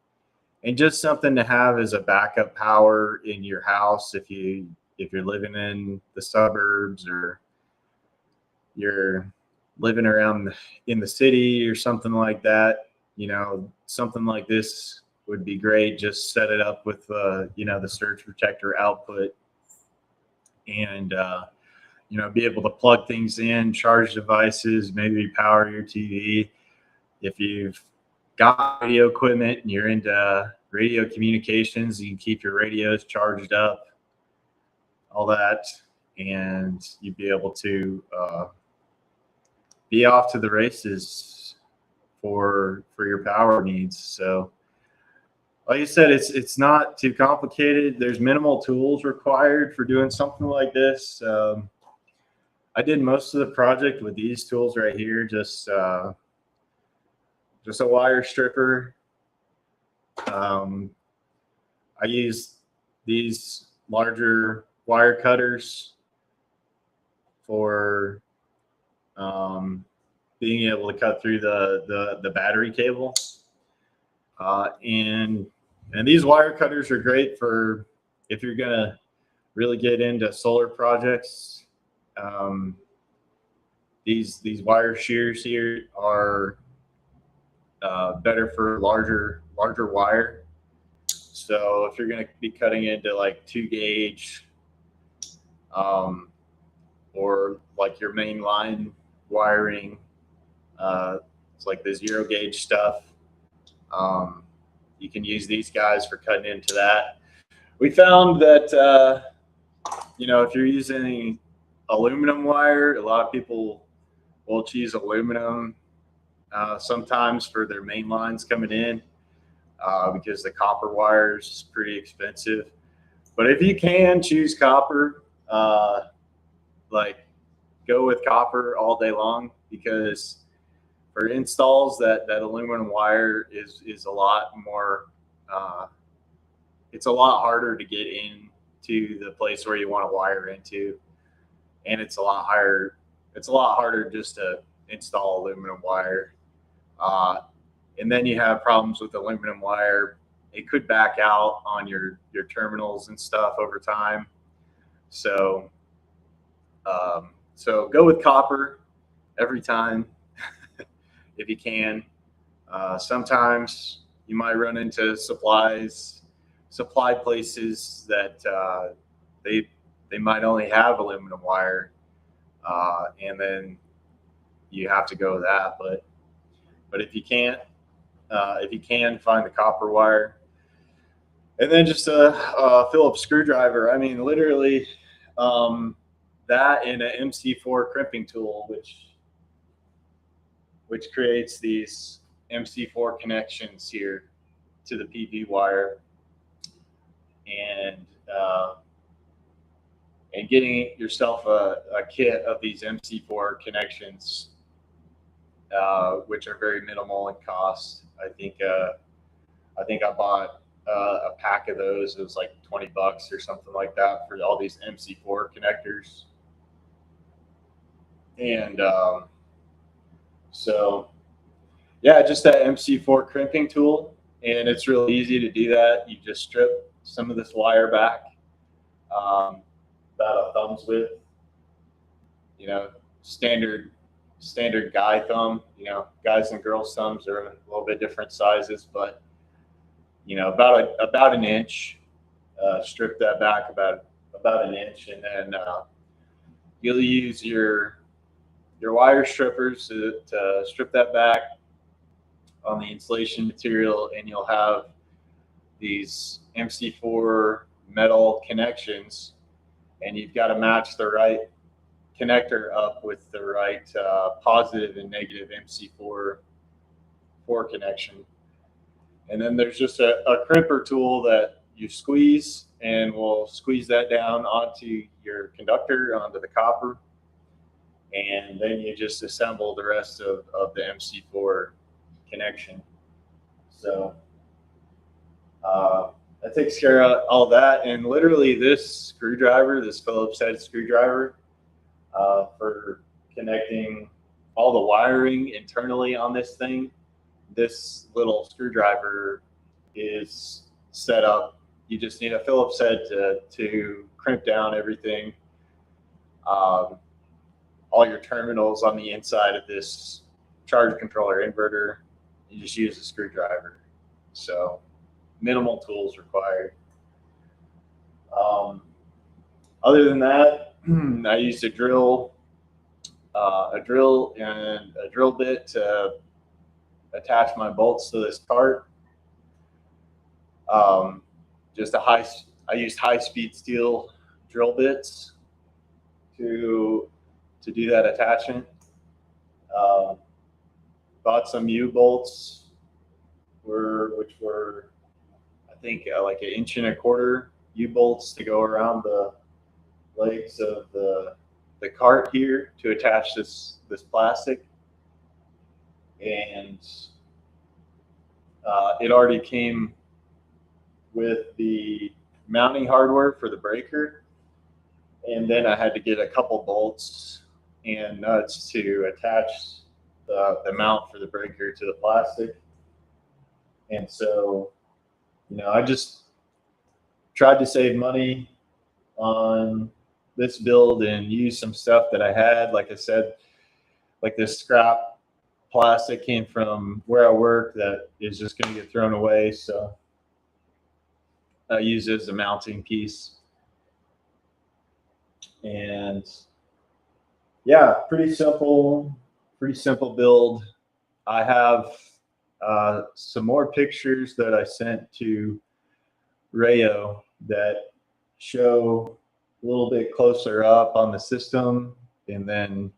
and just something to have as a backup power in your house if you're living in the suburbs, or you're living around in the city or something like that. Something like this would be great. Just set it up with the surge protector output, and be able to plug things in, charge devices, maybe power your TV. If you've got radio equipment and you're into radio communications, you can keep your radios charged up, all that, and you'd be able to be off to the races for your power needs. So like I said, it's not too complicated. There's minimal tools required for doing something like this. I did most of the project with these tools right here, just a wire stripper. I used these larger wire cutters for being able to cut through the battery cable. And these wire cutters are great for if you're gonna really get into solar projects. These wire shears here are better for larger wire. So if you're going to be cutting into like 2 gauge, or like your main line wiring, it's like the 0 gauge stuff. You can use these guys for cutting into that. We found that if you're using aluminum wire, a lot of people will choose aluminum sometimes for their main lines coming in, because the copper wire is pretty expensive. But if you can choose copper, go with copper all day long, because for installs that aluminum wire is a lot more, it's a lot harder to get into the place where you want to wire into, and it's a lot harder just to install aluminum wire. And then you have problems with aluminum wire. It could back out on your terminals and stuff over time. So go with copper every time if you can. Sometimes you might run into supply places that they might only have aluminum wire, and then you have to go with that. But if you can't, find the copper wire, and then just a Phillips screwdriver. I mean, literally, that and an MC4 crimping tool, which creates these MC4 connections here to the PV wire, and getting yourself a kit of these MC4 connections, which are very minimal in cost. I think I bought a pack of those. It was like $20 or something like that for all these MC4 connectors. And so yeah, just that MC4 crimping tool, and it's really easy to do that. You just strip some of this wire back, about a thumb's width, standard guy thumb. Guys and girls' thumbs are a little bit different sizes, but about an inch. Strip that back about an inch, and then you'll use your your wire strippers to strip that back on the insulation material, and you'll have these MC4 metal connections, and you've got to match the right connector up with the right positive and negative MC4 connection. And then there's just a crimper tool that you squeeze, and we'll squeeze that down onto your conductor, onto the copper, and then you just assemble the rest of the MC4 connection. So that takes care of all that. And literally this screwdriver, this Phillips head screwdriver, for connecting all the wiring internally on this thing, this little screwdriver is set up. You just need a Phillips head to crimp down everything. All your terminals on the inside of this charge controller inverter, you just use a screwdriver. So minimal tools required. Other than that, I used a drill and a drill bit to attach my bolts to this cart. I used high-speed steel drill bits to do that attachment. Bought some U-bolts, which were, I think, like 1.25 inch U-bolts to go around the legs of the cart here to attach this plastic. And it already came with the mounting hardware for the breaker, and then I had to get a couple bolts and nuts to attach the mount for the breaker to the plastic. And so, I just tried to save money on this build and use some stuff that I had. Like I said, like this scrap plastic came from where I work that is just going to get thrown away, so I use it as a mounting piece. And yeah, pretty simple build. I have some more pictures that I sent to Rayo that show a little bit closer up on the system, and then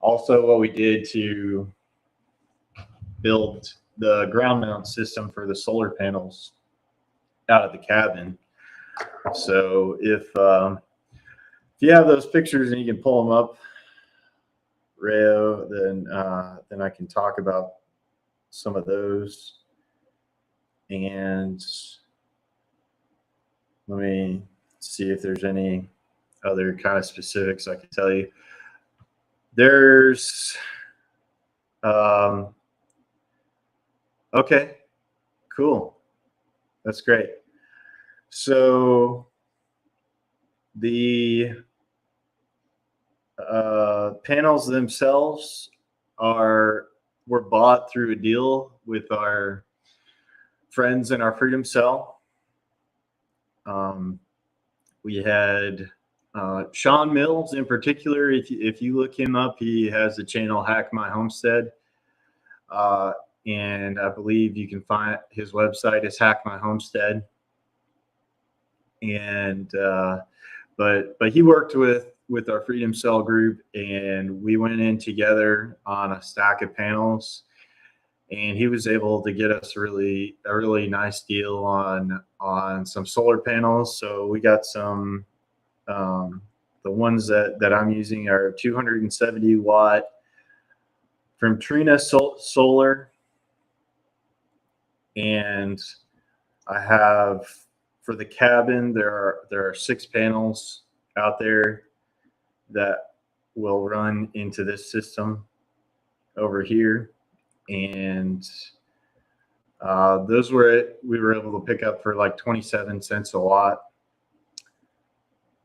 also what we did to build the ground mount system for the solar panels out of the cabin. So if you have those pictures and you can pull them up, Rayo, then I can talk about some of those. And let me see if there's any other kind of specifics I can tell you. There's okay, cool, that's great. So the panels themselves were bought through a deal with our friends in our Freedom Cell. We had Sean Mills in particular. If you look him up, he has the channel Hack My Homestead, and I believe you can find his website is Hack My Homestead. And but he worked with our Freedom Cell group, and we went in together on a stack of panels, and he was able to get us a really nice deal on some solar panels. So we got some, the ones that I'm using are 270 watt from Trina Solar, and I have, for the cabin, there are 6 panels out there that will run into this system over here, and those we were able to pick up for like 27 cents a watt.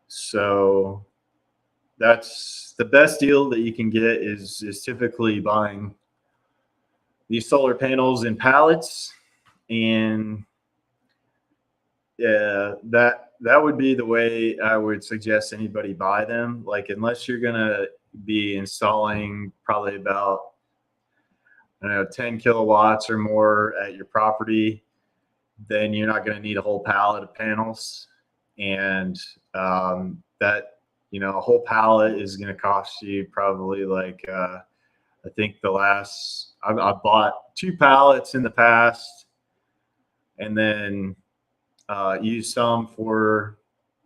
So that's the best deal that you can get is typically buying these solar panels in pallets, and that would be the way I would suggest anybody buy them. Like, unless you're gonna be installing probably about 10 kilowatts or more at your property, then you're not going to need a whole pallet of panels. And that, a whole pallet is going to cost you probably like, I think I bought 2 pallets in the past, and then used some for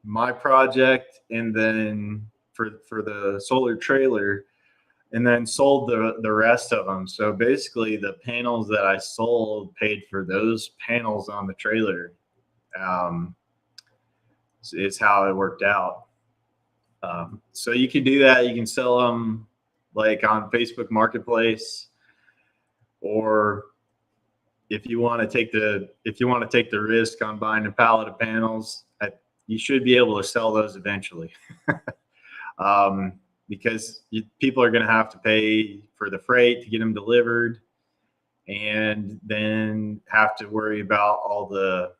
my project, and then for the solar trailer, and then sold the rest of them. So basically the panels that I sold paid for those panels on the trailer. Is how it worked out. So you can do that. You can sell them like on Facebook Marketplace, or if you want to take the risk on buying a pallet of panels, you should be able to sell those eventually. Because people are going to have to pay for the freight to get them delivered, and then have to worry about all the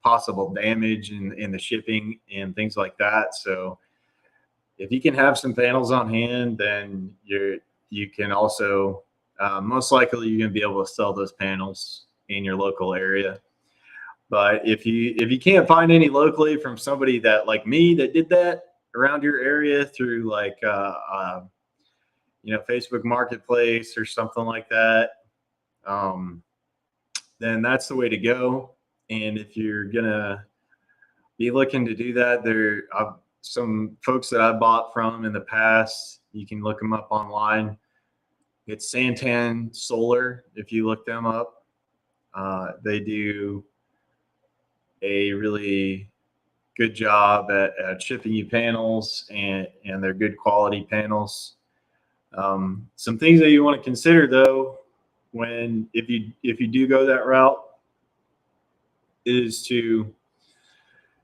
possible damage in the shipping and things like that. So if you can have some panels on hand, then you can also most likely you're going to be able to sell those panels in your local area. But if you can't find any locally from somebody that like me that did that around your area through like Facebook Marketplace or something like that, then that's the way to go. And if you're gonna be looking to do that, there are some folks that I bought from in the past. You can look them up online. It's Santan Solar. If you look them up, they do a really good job at shipping you panels, and they're good quality panels. Some things that you want to consider though, if you do go that route, is to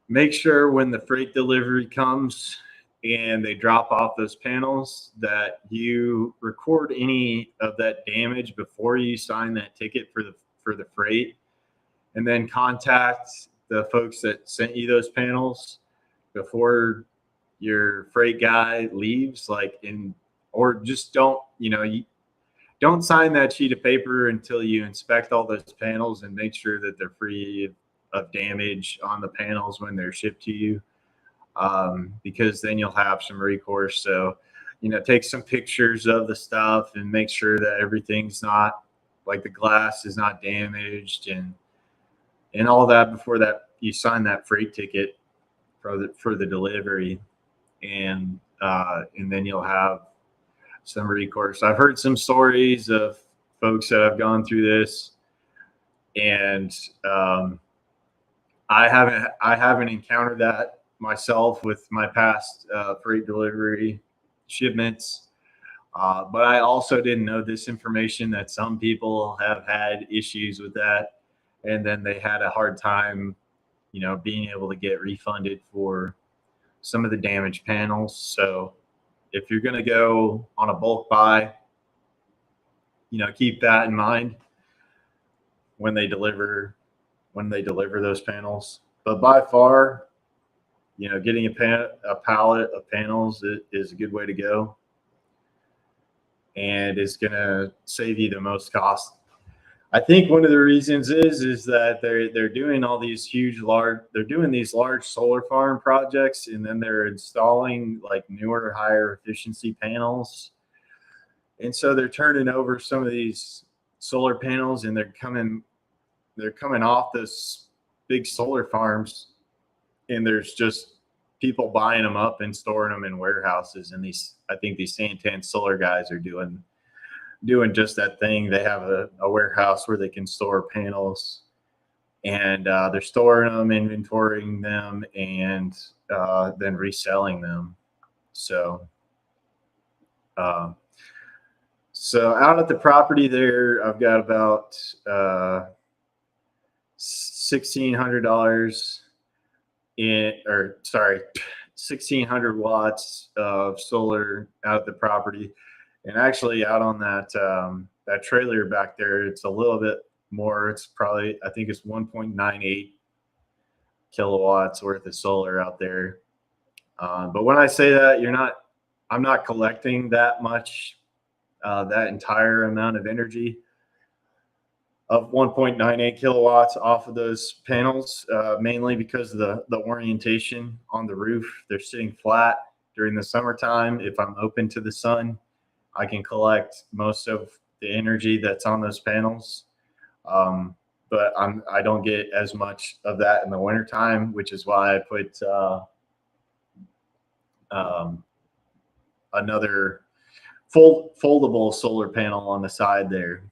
make sure when the freight delivery comes and they drop off those panels that you record any of that damage before you sign that ticket for the freight, and then contact the folks that sent you those panels before your freight guy leaves, or just don't sign that sheet of paper until you inspect all those panels and make sure that they're free of damage on the panels when they're shipped to you, because then you'll have some recourse. So, take some pictures of the stuff and make sure that everything's not, like the glass is not damaged and all that before that you sign that freight ticket for the delivery, and then you'll have some recourse. I've heard some stories of folks that have gone through this, and I haven't encountered that myself with my past freight delivery shipments, but I also didn't know this information that some people have had issues with that, and then they had a hard time, being able to get refunded for some of the damaged panels. So if you're going to go on a bulk buy, keep that in mind when they deliver those panels. But by far, getting a pallet of panels is a good way to go, and it's going to save you the most cost. I think one of the reasons is that they're doing all these large solar farm projects, and then they're installing like newer, higher efficiency panels. And so they're turning over some of these solar panels, and they're coming off this big solar farms, and there's just people buying them up and storing them in warehouses. And I think these Santan Solar guys are doing just that thing. They have a warehouse where they can store panels, and they're storing them, inventorying them, and then reselling them. So out at the property there, I've got about $1,600 1,600 watts of solar out at the property. And actually out on that trailer back there, it's a little bit more. It's probably, I think it's 1.98 kilowatts worth of solar out there. But when I say that, you're not I'm not collecting that much, that entire amount of energy of 1.98 kilowatts off of those panels, mainly because of the orientation on the roof. They're sitting flat during the summertime. If I'm open to the sun, I can collect most of the energy that's on those panels. But I don't get as much of that in the wintertime, which is why I put another foldable solar panel on the side there.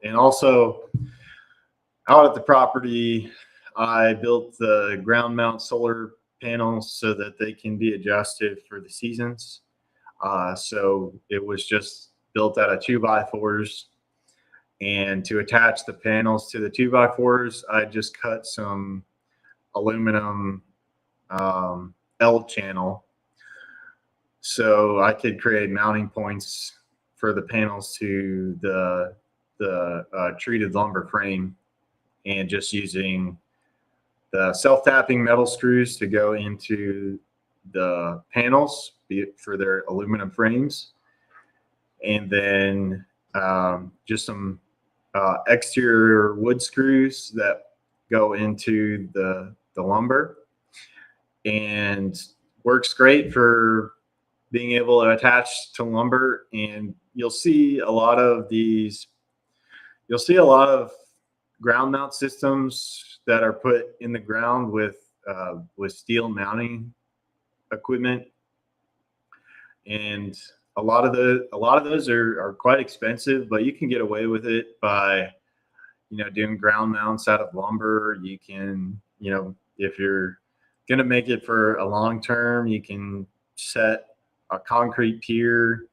And also out at the property, I built the ground mount solar panels so that they can be adjusted for the seasons. So it was just built out of 2x4s. And to attach the panels to the 2x4s, I just cut some aluminum L channel so I could create mounting points for the panels to the treated lumber frame, and just using the self-tapping metal screws to go into the panels for their aluminum frames, and then just some exterior wood screws that go into the lumber, and works great for being able to attach to lumber. And you'll see a lot of ground mount systems that are put in the ground with steel mounting equipment, and a lot of those are quite expensive, but you can get away with it by doing ground mounts out of lumber. You can, if you're gonna make it for a long term, you can set a concrete pier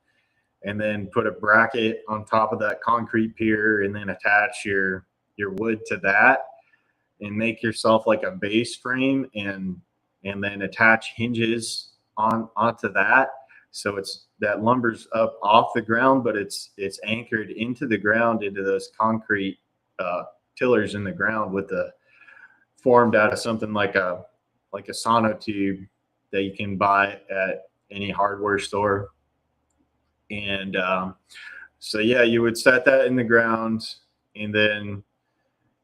and then put a bracket on top of that concrete pier, and then attach your wood to that, and make yourself like a base frame, and then attach hinges onto that. So that lumber's up off the ground, but it's anchored into the ground, into those concrete pillars in the ground, formed out of something like a sonotube that you can buy at any hardware store. And so yeah, you would set that in the ground, and then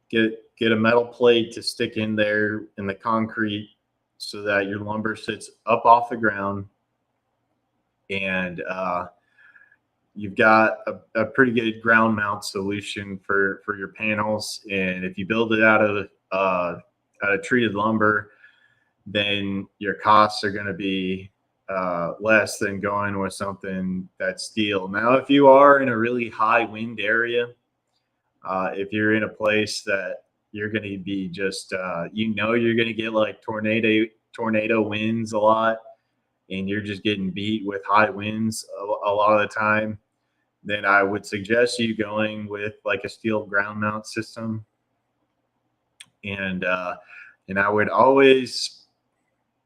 get a metal plate to stick in there in the concrete so that your lumber sits up off the ground, and you've got a pretty good ground mount solution for your panels. And if you build it out of treated lumber, then your costs are going to be less than going with something that's steel. Now, if you are in a really high wind area, if you're in a place that you're going to be just, you're going to get like tornado winds a lot, and you're just getting beat with high winds a lot of the time, then I would suggest you going with like a steel ground mount system. And I would always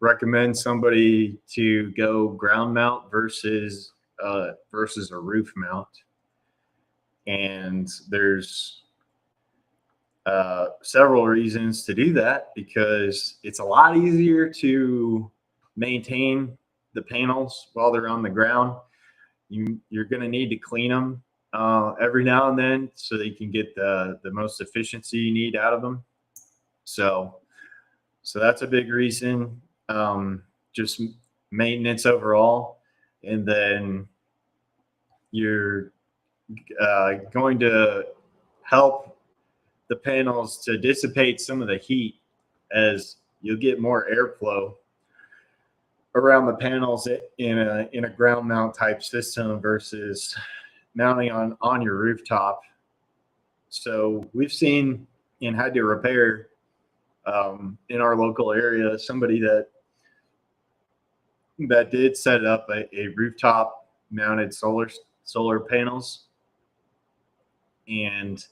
recommend somebody to go ground mount versus a roof mount. And there's several reasons to do that, because it's a lot easier to maintain the panels while they're on the ground. You're going to need to clean them every now and then so that you can get the most efficiency you need out of them. So that's a big reason. Just maintenance overall. And then you're going to help the panels to dissipate some of the heat, as you'll get more airflow around the panels in a ground mount type system versus mounting on your rooftop. So we've seen and had to repair in our local area somebody that did set up a rooftop mounted solar panels, and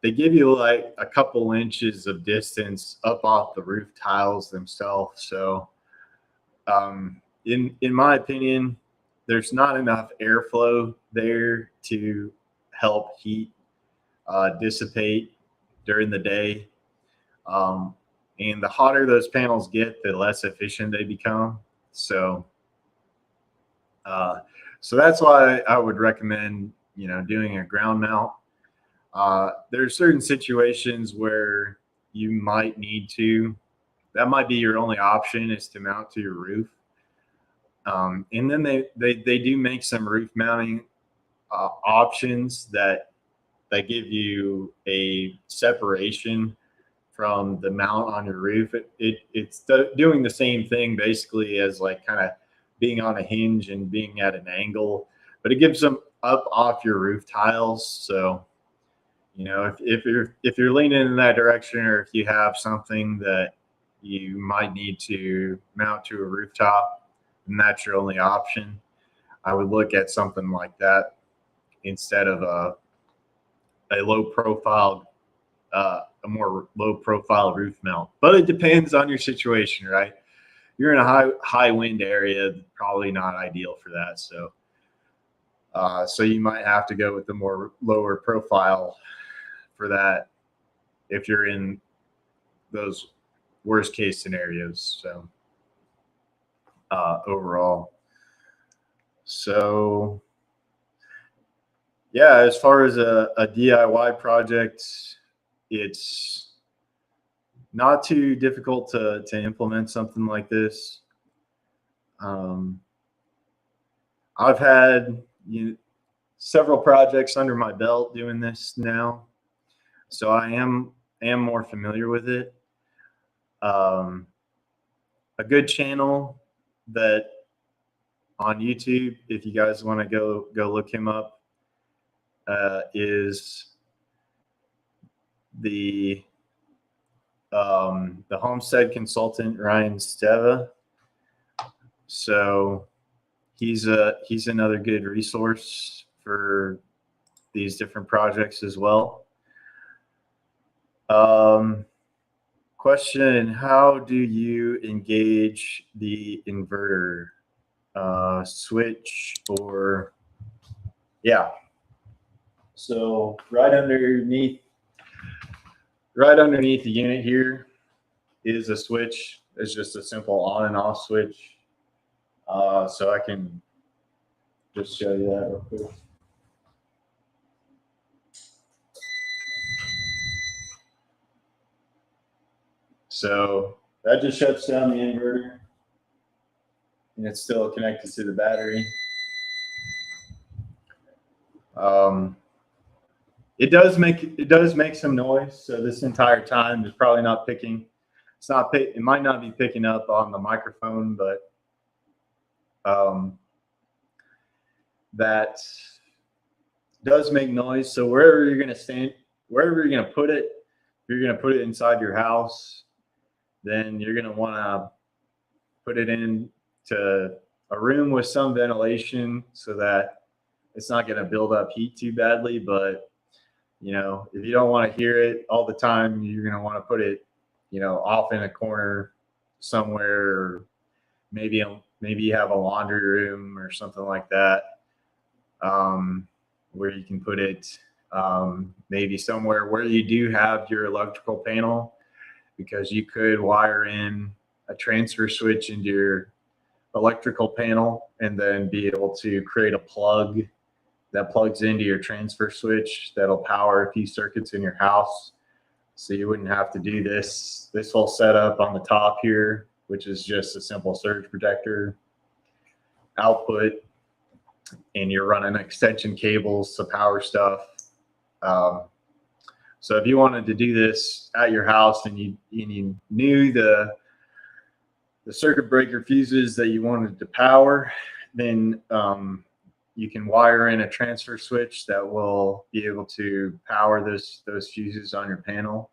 they give you like a couple inches of distance up off the roof tiles themselves. So in my opinion, there's not enough airflow there to help heat dissipate during the day. And the hotter those panels get, the less efficient they become. So So that's why I would recommend, doing a ground mount. There are certain situations where you might need to. That might be your only option, is to mount to your roof. And then they do make some roof mounting options that give you a separation from the mount on your roof. It's doing the same thing basically as like kind of being on a hinge and being at an angle, but it gives them up off your roof tiles. So, if you're leaning in that direction, or if you have something that you might need to mount to a rooftop, and that's your only option, I would look at something like that instead of a low profile, a more low profile roof mount. But it depends on your situation, right? You're in a high wind area, probably not ideal for that. So you might have to go with the more lower profile for that if you're in those worst case scenarios. So overall, so yeah, as far as a DIY project, it's not too difficult to implement something like this. I've had several projects under my belt doing this now, so I am more familiar with it. A good channel that on YouTube, if you guys want to go look him up, is the homestead consultant Ryan Steva. So he's another good resource for these different projects as well. Question: how do you engage the inverter? Switch or So right underneath the unit here is a switch. It's just a simple on and off switch. So I can just show you that real quick. So that just shuts down the inverter, and it's still connected to the battery. It does make some noise. So this entire time is probably not picking. It might not be picking up on the microphone, but that does make noise. So wherever you're going to put it, if you're going to put it inside your house, then you're going to want to put it into a room with some ventilation so that it's not going to build up heat too badly. But if you don't want to hear it all the time, you're going to want to put it off in a corner somewhere, or maybe you have a laundry room or something like that, where you can put it, maybe somewhere where you do have your electrical panel, because you could wire in a transfer switch into your electrical panel and then be able to create a plug that plugs into your transfer switch that'll power a few circuits in your house. So you wouldn't have to do this whole setup on the top here, which is just a simple surge protector output, and you're running extension cables to power stuff. So if you wanted to do this at your house and you knew the circuit breaker fuses that you wanted to power, then you can wire in a transfer switch that will be able to power those fuses on your panel,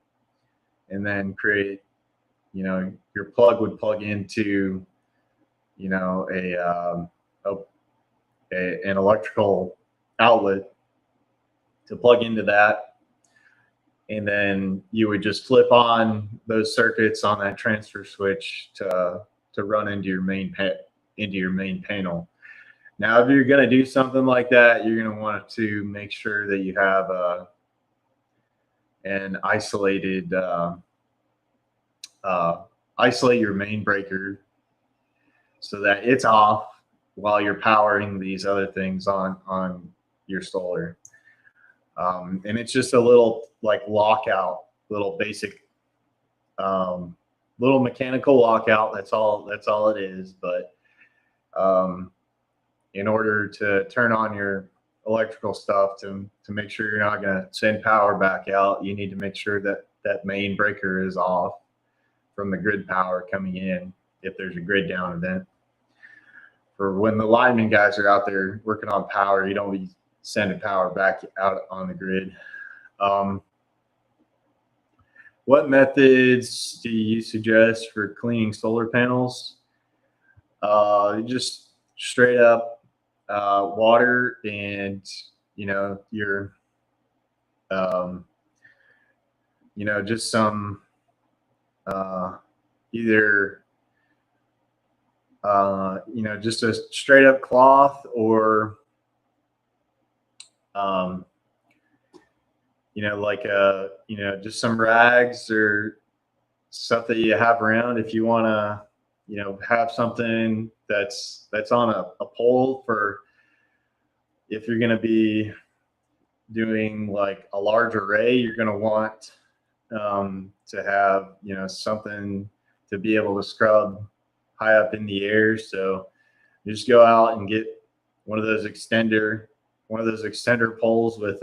and then create, your plug would plug into, an electrical outlet to plug into that. And then you would just flip on those circuits on that transfer switch to run into your main panel. Now, if you're going to do something like that, you're going to want to make sure that you have an isolated, isolate your main breaker so that it's off while you're powering these other things on your solar. And it's just a little like lockout, little basic, little mechanical lockout. That's all it is. But in order to turn on your electrical stuff to make sure you're not going to send power back out, you need to make sure that that main breaker is off from the grid power coming in if there's a grid down event. For when the lineman guys are out there working on power, you don't be sending power back out on the grid. What methods do you suggest for cleaning solar panels? Just straight up water and, your, just some either, just a straight up cloth or, just some rags or stuff that you have around. If you want to, have something that's on a pole for if you're going to be doing like a large array, you're going to want to have, something to be able to scrub high up in the air. So you just go out and get one of those extender poles with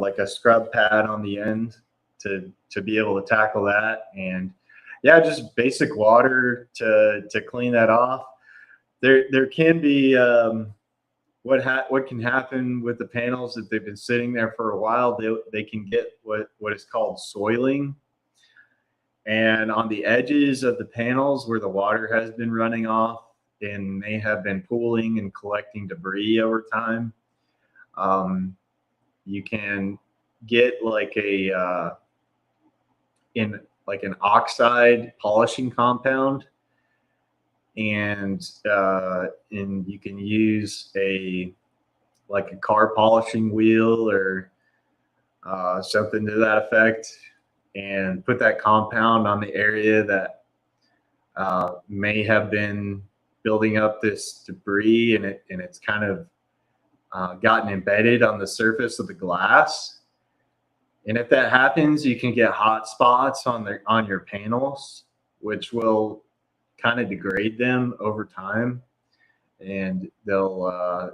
like a scrub pad on the end to be able to tackle that. And yeah, just basic water to clean that off. There can be what can happen with the panels if they've been sitting there for a while. They can get what is called soiling, and on the edges of the panels where the water has been running off and may have been pooling and collecting debris over time, you can get like an oxide polishing compound, and you can use a car polishing wheel or something to that effect, and put that compound on the area that may have been building up this debris, and it's kind of gotten embedded on the surface of the glass. And if that happens, you can get hot spots on your panels, which will kind of degrade them over time, and they'll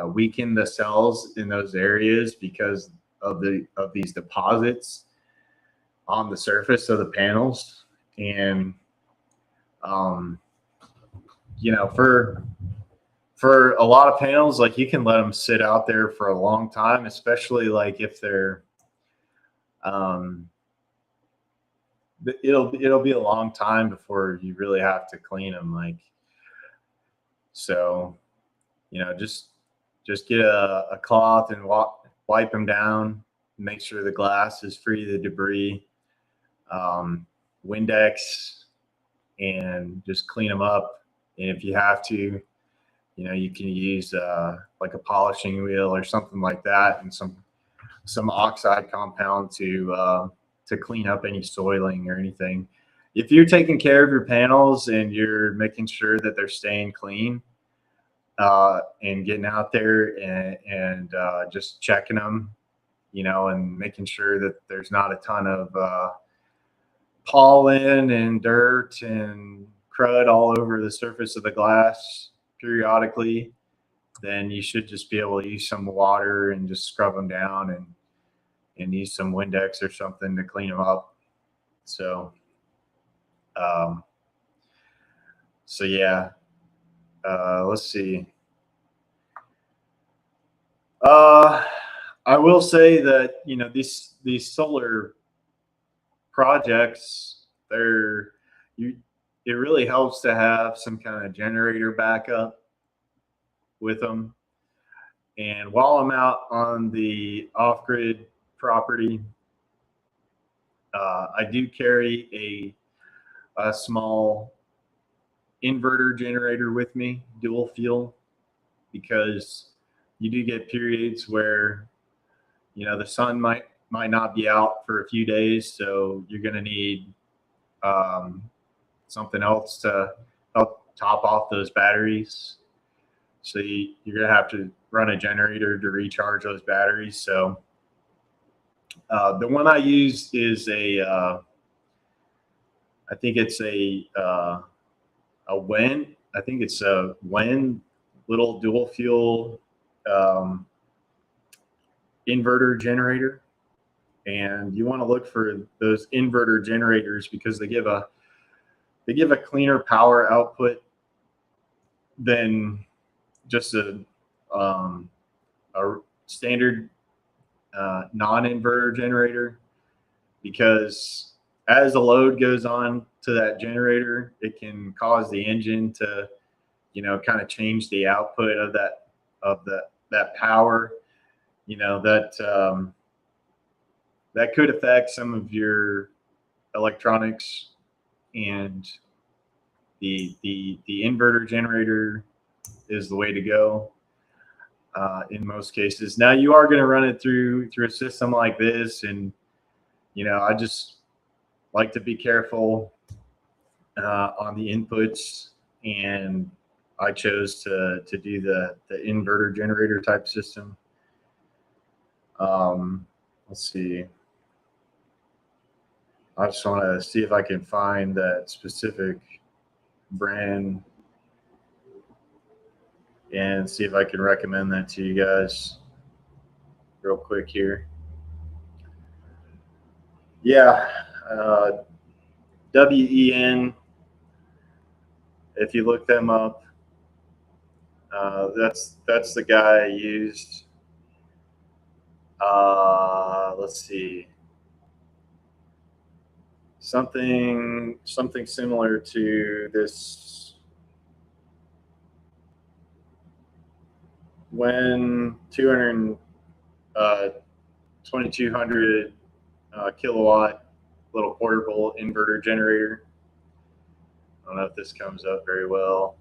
weaken the cells in those areas because of these deposits on the surface of the panels. And for a lot of panels, like, you can let them sit out there for a long time, especially like if they're it'll be a long time before you really have to clean them. Just get a cloth and wipe them down, make sure the glass is free of the debris, Windex, and just clean them up. And if you have to, you can use like a polishing wheel or something like that, and some oxide compound to clean up any soiling or anything. If you're taking care of your panels and you're making sure that they're staying clean, and getting out there and just checking them, and making sure that there's not a ton of pollen and dirt and crud all over the surface of the glass periodically, then you should just be able to use some water and just scrub them down and use some Windex or something to clean them up. So yeah. Let's see. I will say that, these solar projects, it really helps to have some kind of generator backup with them. And while I'm out on the off-grid property, I do carry a small inverter generator with me, dual fuel, because you do get periods where the sun might not be out for a few days, so you're going to need something else to top off those batteries. So you're going to have to run a generator to recharge those batteries. So the one I use is I think it's a WEN. I think it's a WEN little dual fuel inverter generator. And you want to look for those inverter generators because they give a cleaner power output than just a standard non-inverter generator, because as the load goes on to that generator, it can cause the engine to, kind of change the output of that power, that could affect some of your electronics, and the inverter generator is the way to go in most cases. Now you are going to run it through a system like this, and I just like to be careful on the inputs, and I chose to do the inverter generator type system. Let's see. I just want to see if I can find that specific brand and see if I can recommend that to you guys real quick here. Yeah, WEN, if you look them up, that's the guy I used. Let's see. Something similar to this WEN 2200 kilowatt little portable inverter generator. I don't know if this comes up very well,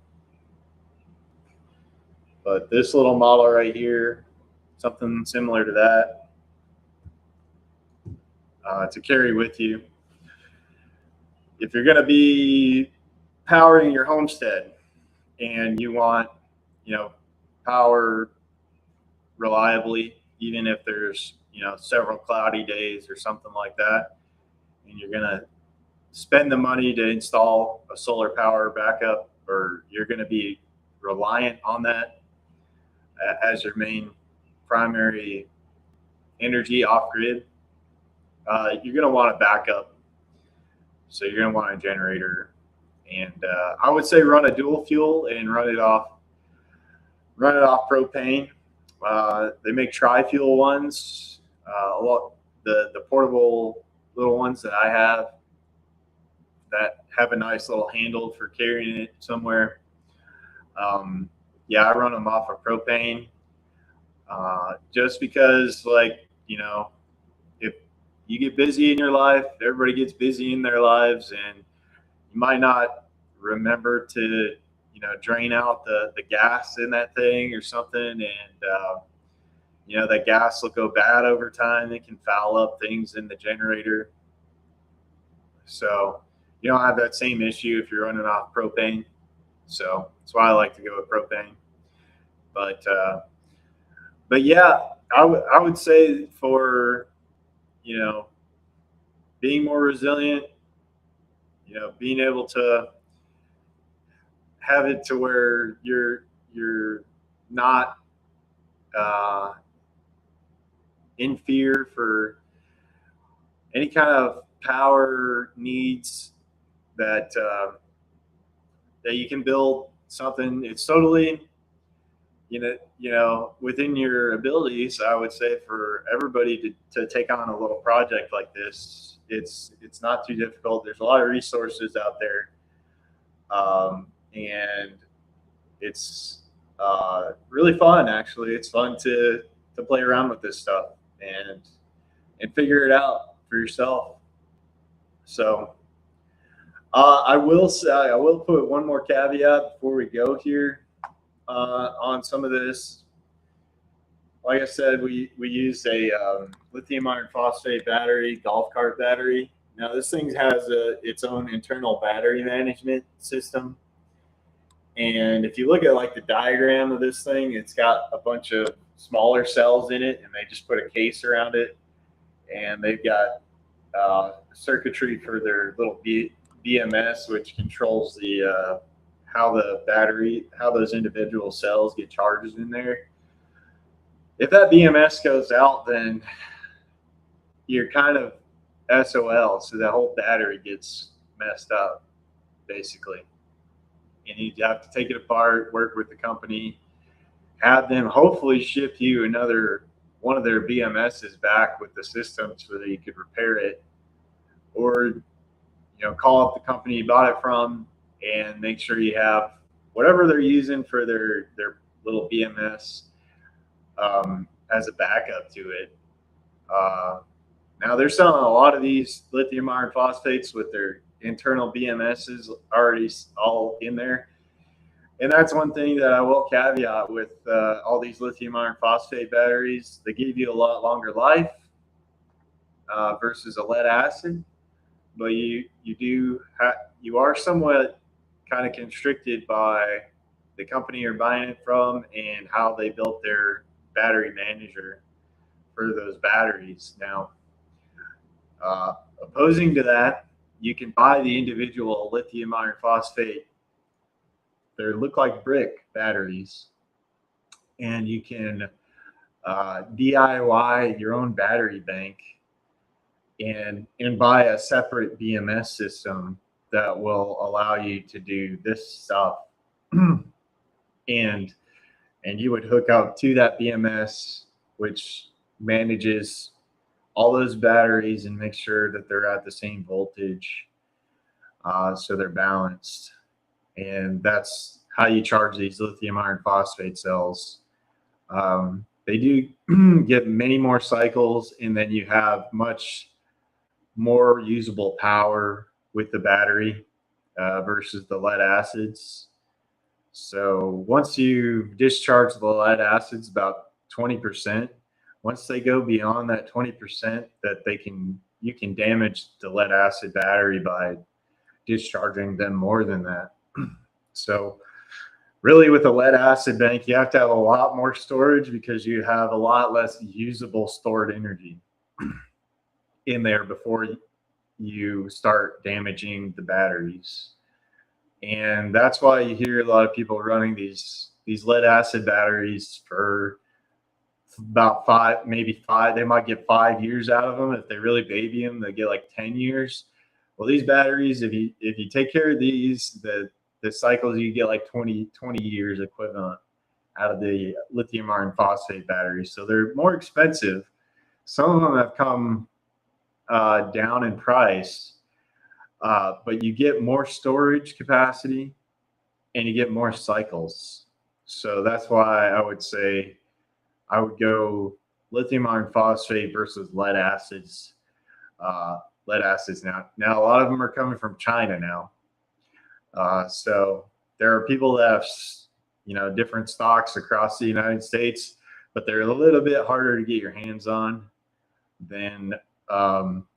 but this little model right here, something similar to that, to carry with you if you're going to be powering your homestead and you want, power reliably, even if there's, several cloudy days or something like that, and you're going to spend the money to install a solar power backup, or you're going to be reliant on that as your main primary energy off grid, you're going to want a backup. So you're going to want a generator, and I would say run a dual fuel and run it off propane. They make tri-fuel ones. The portable little ones that I have that have a nice little handle for carrying it somewhere. Yeah, I run them off of propane, just because, if you get busy in your life, everybody gets busy in their lives, and you might not remember to, drain out the gas in that thing or something. And, that gas will go bad over time. It can foul up things in the generator. So you don't have that same issue if you're running off propane. So that's why I like to go with propane. But yeah, I would say for, being more resilient, being able to have it to where you're not in fear for any kind of power needs, that you can build something. It's totally, within your abilities. I would say for everybody to take on a little project like this, it's not too difficult. There's a lot of resources out there, and it's really fun. Actually, it's fun to play around with this stuff and figure it out for yourself. So I will put one more caveat before we go here on some of this. Like I said, we use a lithium iron phosphate battery, golf cart battery. Now this thing has its own internal battery management system, And if you look at like the diagram of this thing, it's got a bunch of smaller cells in it, and they just put a case around it, and they've got circuitry for their little BMS, which controls the how those individual cells get charged in there. If that BMS goes out, then you're kind of SOL, so that whole battery gets messed up, basically. And you have to take it apart, work with the company, have them hopefully ship you another one of their BMSs back with the system so that you could repair it, or call up the company you bought it from and make sure you have whatever they're using for their little BMS as a backup to it. Now they're selling a lot of these lithium iron phosphates with their internal BMSs already all in there. And that's one thing that I will caveat with all these lithium iron phosphate batteries. They give you a lot longer life versus a lead acid, but you are somewhat kind of constricted by the company you're buying it from and how they built their battery manager for those batteries. Now, opposing to that, you can buy the individual lithium iron phosphate. They look like brick batteries, and you can DIY your own battery bank and buy a separate BMS system that will allow you to do this stuff. and you would hook up to that BMS, which manages all those batteries and make sure that they're at the same voltage, so they're balanced. And that's how you charge these lithium iron phosphate cells. They do get many more cycles, and then you have much more usable power with the battery versus the lead acids. So once you discharge the lead acids about 20%, once they go beyond that 20%, that you can damage the lead acid battery by discharging them more than that. So really with a lead acid bank, you have to have a lot more storage because you have a lot less usable stored energy in there before you start damaging the batteries. And that's why you hear a lot of people running these lead acid batteries for about 5, maybe 5. They might get 5 years out of them. If they really baby them, they get like 10 years. Well, these batteries, if you take care of these, the cycles, you get like 20 years equivalent out of the lithium iron phosphate batteries. So they're more expensive. Some of them have come down in price, but you get more storage capacity and you get more cycles. So that's why I would say I would go lithium iron phosphate versus lead acids. Lead acids now a lot of them are coming from China now. So there are people that have, different stocks across the United States, but they're a little bit harder to get your hands on than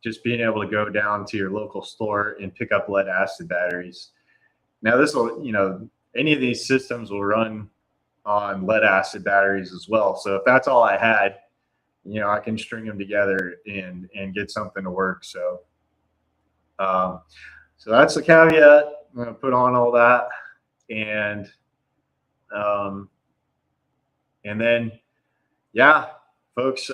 just being able to go down to your local store and pick up lead acid batteries. Now this will, any of these systems will run on lead acid batteries as well. So if that's all I had, I can string them together and get something to work. So, so that's the caveat. I'm going to put on all that. And then, yeah, folks,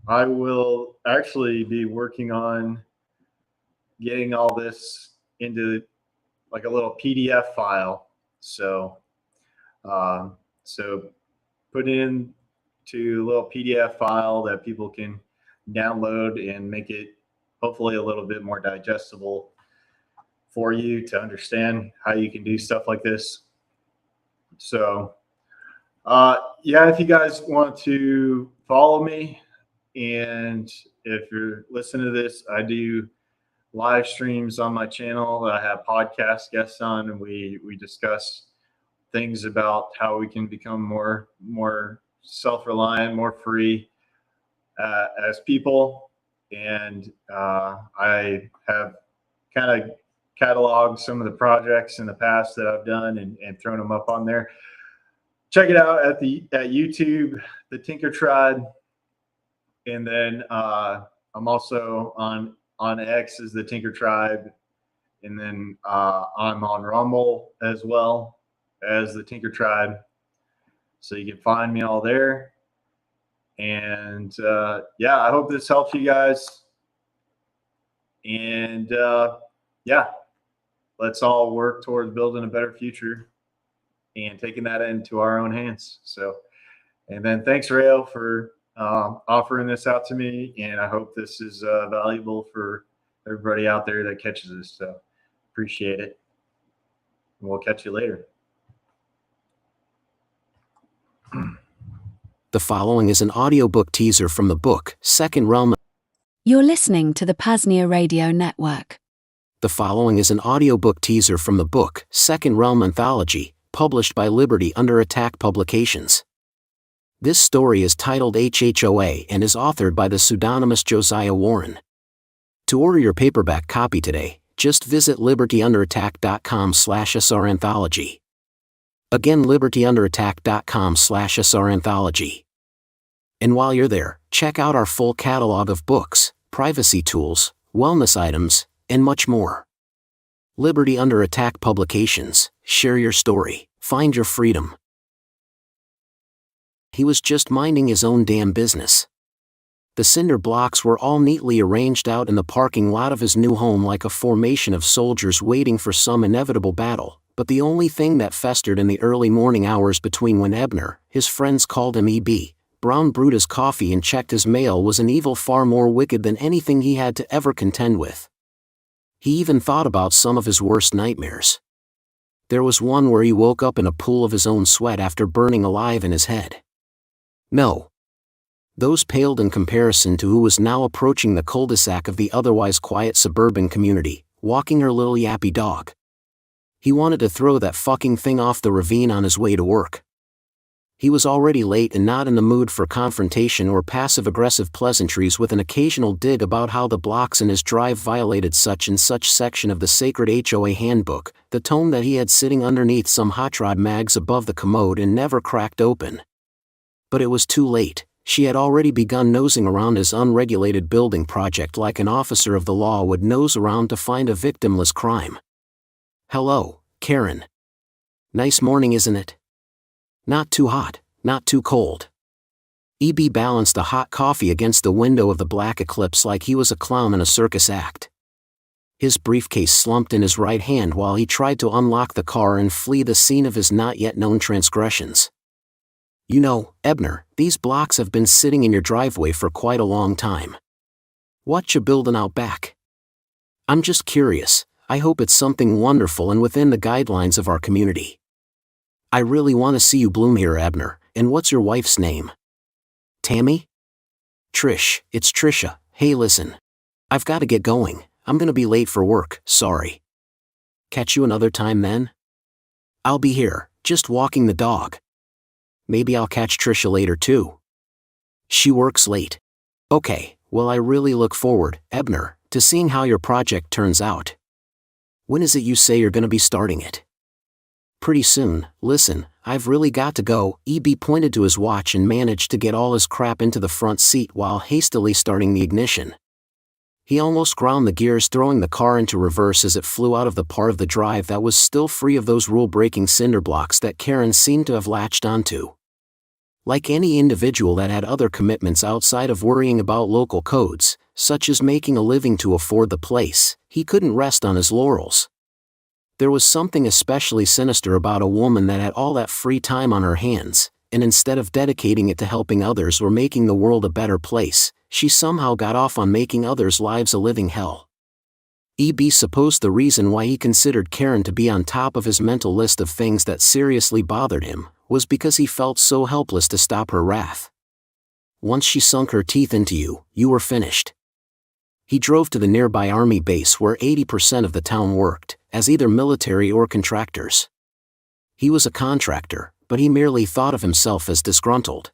I will actually be working on getting all this into like a little PDF file. So, put in to a little PDF file that people can download and make it hopefully a little bit more digestible for you to understand how you can do stuff like this. So, yeah, if you guys want to follow me, and if you're listening to this, I do live streams on my channel. I have podcast guests on, and we discuss things about how we can become more self-reliant, more free as people. And I have kind of catalog some of the projects in the past that I've done and thrown them up on there. Check it out at YouTube, The Tinker Tribe. And then I'm also on X as The Tinker Tribe. And then I'm on Rumble as well as The Tinker Tribe. So you can find me all there. And yeah, I hope this helps you guys. And yeah, let's all work towards building a better future and taking that into our own hands. So, and then thanks, Rayo, for offering this out to me. And I hope this is valuable for everybody out there that catches this. So appreciate it. And we'll catch you later. The following is an audiobook teaser from the book, Second Realm. You're listening to the PAZNIA Radio Network. The following is an audiobook teaser from the book, Second Realm Anthology, published by Liberty Under Attack Publications. This story is titled HHOA and is authored by the pseudonymous Josiah Warren. To order your paperback copy today, just visit libertyunderattack.com/sranthology. Again, libertyunderattack.com/sranthology. And while you're there, check out our full catalog of books, privacy tools, wellness items, and much more. Liberty Under Attack Publications. Share your story. Find your freedom. He was just minding his own damn business. The cinder blocks were all neatly arranged out in the parking lot of his new home like a formation of soldiers waiting for some inevitable battle, but the only thing that festered in the early morning hours between when Ebner, his friends called him E.B., Brown brewed his coffee and checked his mail was an evil far more wicked than anything he had to ever contend with. He even thought about some of his worst nightmares. There was one where he woke up in a pool of his own sweat after burning alive in his head. No. Those paled in comparison to who was now approaching the cul-de-sac of the otherwise quiet suburban community, walking her little yappy dog. He wanted to throw that fucking thing off the ravine on his way to work. He was already late and not in the mood for confrontation or passive-aggressive pleasantries with an occasional dig about how the blocks in his drive violated such and such section of the sacred HOA handbook, the tome that he had sitting underneath some hot rod mags above the commode and never cracked open. But it was too late. She had already begun nosing around his unregulated building project like an officer of the law would nose around to find a victimless crime. Hello, Karen. Nice morning, isn't it? Not too hot, not too cold. E.B. balanced a hot coffee against the window of the black Eclipse like he was a clown in a circus act. His briefcase slumped in his right hand while he tried to unlock the car and flee the scene of his not yet known transgressions. You know, Ebner, these blocks have been sitting in your driveway for quite a long time. What you building out back? I'm just curious. I hope it's something wonderful and within the guidelines of our community. I really want to see you bloom here, Ebner. And what's your wife's name? Tammy? Trish, it's Trisha. Hey, listen. I've got to get going. I'm gonna be late for work, sorry. Catch you another time then? I'll be here, just walking the dog. Maybe I'll catch Trisha later too. She works late. Okay, well I really look forward, Ebner, to seeing how your project turns out. When is it you say you're gonna be starting it? Pretty soon. Listen, I've really got to go. E.B. pointed to his watch and managed to get all his crap into the front seat while hastily starting the ignition. He almost ground the gears, throwing the car into reverse as it flew out of the part of the drive that was still free of those rule-breaking cinder blocks that Karen seemed to have latched onto. Like any individual that had other commitments outside of worrying about local codes, such as making a living to afford the place, he couldn't rest on his laurels. There was something especially sinister about a woman that had all that free time on her hands, and instead of dedicating it to helping others or making the world a better place, she somehow got off on making others' lives a living hell. E.B. supposed the reason why he considered Karen to be on top of his mental list of things that seriously bothered him was because he felt so helpless to stop her wrath. Once she sunk her teeth into you, you were finished. He drove to the nearby army base where 80% of the town worked, as either military or contractors. He was a contractor, but he merely thought of himself as disgruntled.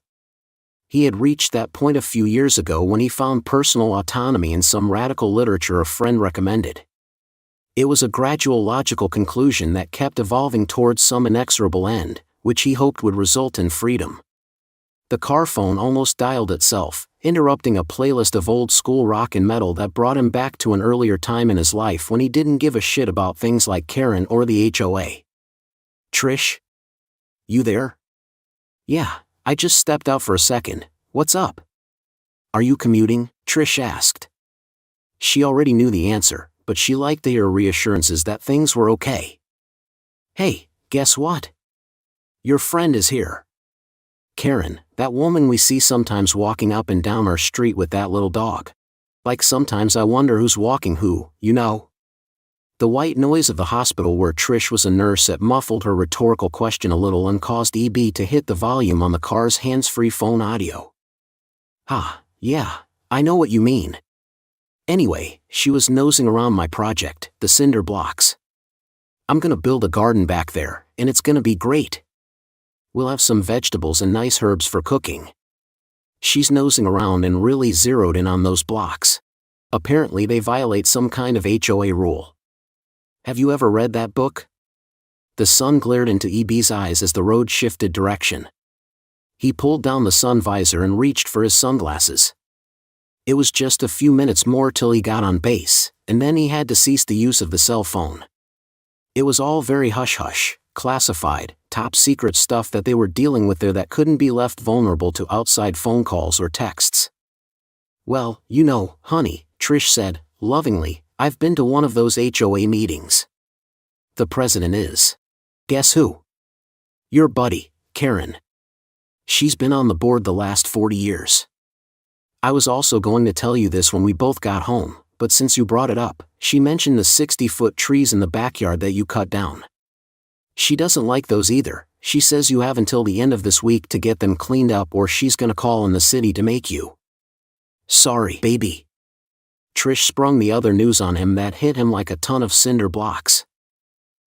He had reached that point a few years ago when he found personal autonomy in some radical literature a friend recommended. It was a gradual logical conclusion that kept evolving towards some inexorable end, which he hoped would result in freedom. The car phone almost dialed itself, interrupting a playlist of old-school rock and metal that brought him back to an earlier time in his life when he didn't give a shit about things like Karen or the HOA. "Trish? You there?" "Yeah, I just stepped out for a second. What's up?" "Are you commuting?" Trish asked. She already knew the answer, but she liked to hear reassurances that things were okay. "Hey, guess what? Your friend is here. Karen, that woman we see sometimes walking up and down our street with that little dog. Like sometimes I wonder who's walking who, you know?" The white noise of the hospital where Trish was a nurse had muffled her rhetorical question a little and caused EB to hit the volume on the car's hands-free phone audio. Yeah, I know what you mean. Anyway, she was nosing around my project, the cinder blocks. I'm gonna build a garden back there, and it's gonna be great. We'll have some vegetables and nice herbs for cooking. She's nosing around and really zeroed in on those blocks. Apparently they violate some kind of HOA rule. Have you ever read that book? The sun glared into EB's eyes as the road shifted direction. He pulled down the sun visor and reached for his sunglasses. It was just a few minutes more till he got on base, and then he had to cease the use of the cell phone. It was all very hush-hush, classified, top-secret stuff that they were dealing with there that couldn't be left vulnerable to outside phone calls or texts. "Well, you know, honey," Trish said, lovingly, "I've been to one of those HOA meetings. The president is. Guess who? Your buddy, Karen. She's been on the board the last 40 years. I was also going to tell you this when we both got home, but since you brought it up, she mentioned the 60-foot trees in the backyard that you cut down. She doesn't like those either. She says you have until the end of this week to get them cleaned up or she's gonna call in the city to make you." "Sorry, baby." Trish sprung the other news on him that hit him like a ton of cinder blocks.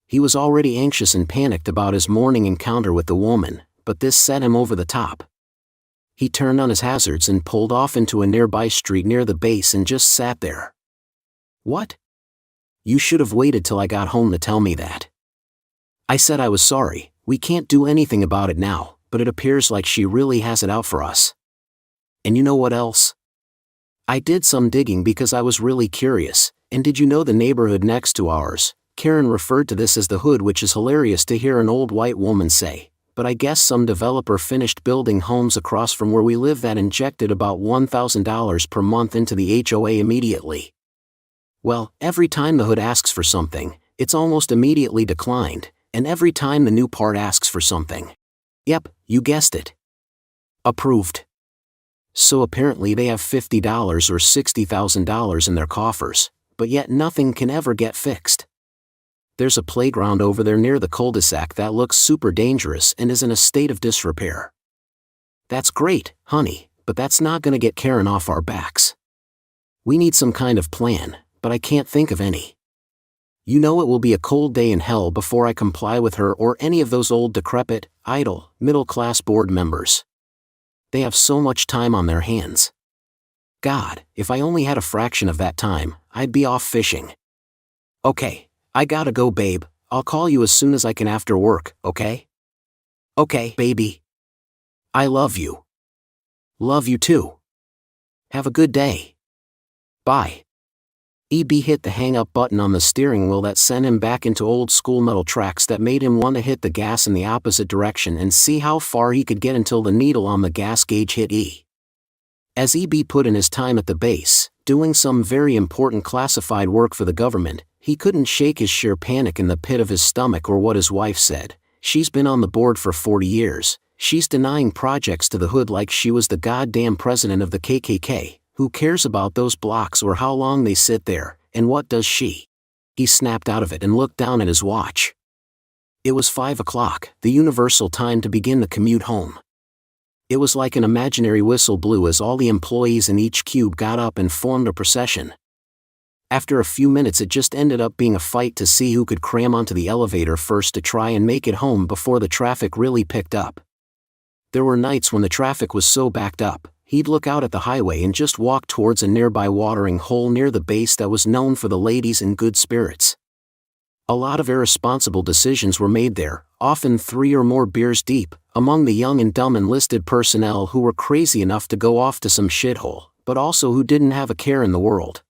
He was already anxious and panicked about his morning encounter with the woman, but this set him over the top. He turned on his hazards and pulled off into a nearby street near the base and just sat there. "What? You should have waited till I got home to tell me that. I said I was sorry, we can't do anything about it now, but it appears like she really has it out for us. And you know what else? I did some digging because I was really curious, and did you know the neighborhood next to ours, Karen referred to this as the hood, which is hilarious to hear an old white woman say, but I guess some developer finished building homes across from where we live that injected about $1,000 per month into the HOA immediately. Well, every time the hood asks for something, it's almost immediately declined, and every time the new part asks for something. Yep, you guessed it. Approved. So apparently they have $50 or $60,000 in their coffers, but yet nothing can ever get fixed. There's a playground over there near the cul-de-sac that looks super dangerous and is in a state of disrepair. That's great, honey, but that's not gonna get Karen off our backs. We need some kind of plan, but I can't think of any. You know it will be a cold day in hell before I comply with her or any of those old decrepit, idle, middle-class board members. They have so much time on their hands. God, if I only had a fraction of that time, I'd be off fishing. Okay, I gotta go, babe. I'll call you as soon as I can after work, okay? Okay, baby. I love you. Love you too. Have a good day. Bye. EB hit the hang-up button on the steering wheel that sent him back into old-school metal tracks that made him want to hit the gas in the opposite direction and see how far he could get until the needle on the gas gauge hit E. As EB put in his time at the base, doing some very important classified work for the government, he couldn't shake his sheer panic in the pit of his stomach or what his wife said. She's been on the board for 40 years. She's denying projects to the hood like she was the goddamn president of the KKK. Who cares about those blocks or how long they sit there, and what does she? He snapped out of it and looked down at his watch. It was 5 o'clock, the universal time to begin the commute home. It was like an imaginary whistle blew as all the employees in each cube got up and formed a procession. After a few minutes it just ended up being a fight to see who could cram onto the elevator first to try and make it home before the traffic really picked up. There were nights when the traffic was so backed up, he'd look out at the highway and just walk towards a nearby watering hole near the base that was known for the ladies in good spirits. A lot of irresponsible decisions were made there, often 3 or more beers deep, among the young and dumb enlisted personnel who were crazy enough to go off to some shithole, but also who didn't have a care in the world.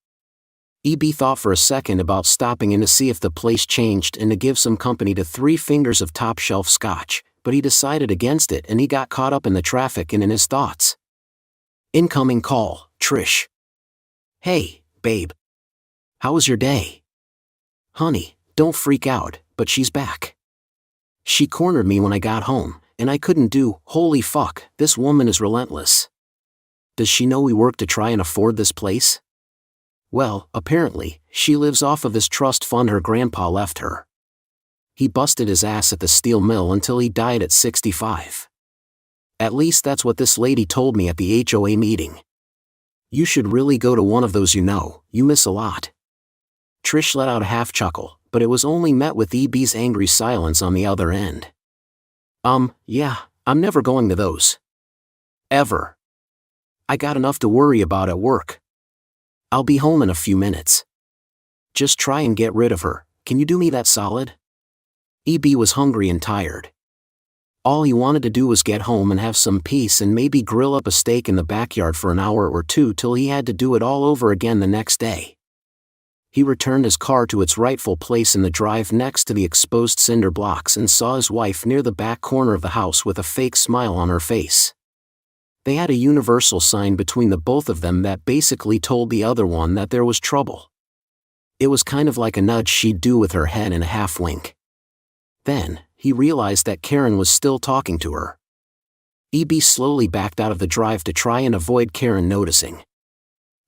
EB thought for a second about stopping in to see if the place changed and to give some company to 3 fingers of top-shelf scotch, but he decided against it and he got caught up in the traffic and in his thoughts. Incoming call, Trish. Hey, babe. How was your day? Honey, don't freak out, but she's back. She cornered me when I got home, and I couldn't do, holy fuck, this woman is relentless. Does she know we work to try and afford this place? Well, apparently, she lives off of his trust fund her grandpa left her. He busted his ass at the steel mill until he died at 65. At least that's what this lady told me at the HOA meeting. You should really go to one of those, you miss a lot. Trish let out a half chuckle, but it was only met with EB's angry silence on the other end. Yeah, I'm never going to those. Ever. I got enough to worry about at work. I'll be home in a few minutes. Just try and get rid of her, can you do me that solid? EB was hungry and tired. All he wanted to do was get home and have some peace and maybe grill up a steak in the backyard for an hour or two till he had to do it all over again the next day. He returned his car to its rightful place in the drive next to the exposed cinder blocks and saw his wife near the back corner of the house with a fake smile on her face. They had a universal sign between the both of them that basically told the other one that there was trouble. It was kind of like a nudge she'd do with her head and a half wink. Then, he realized that Karen was still talking to her. EB slowly backed out of the drive to try and avoid Karen noticing.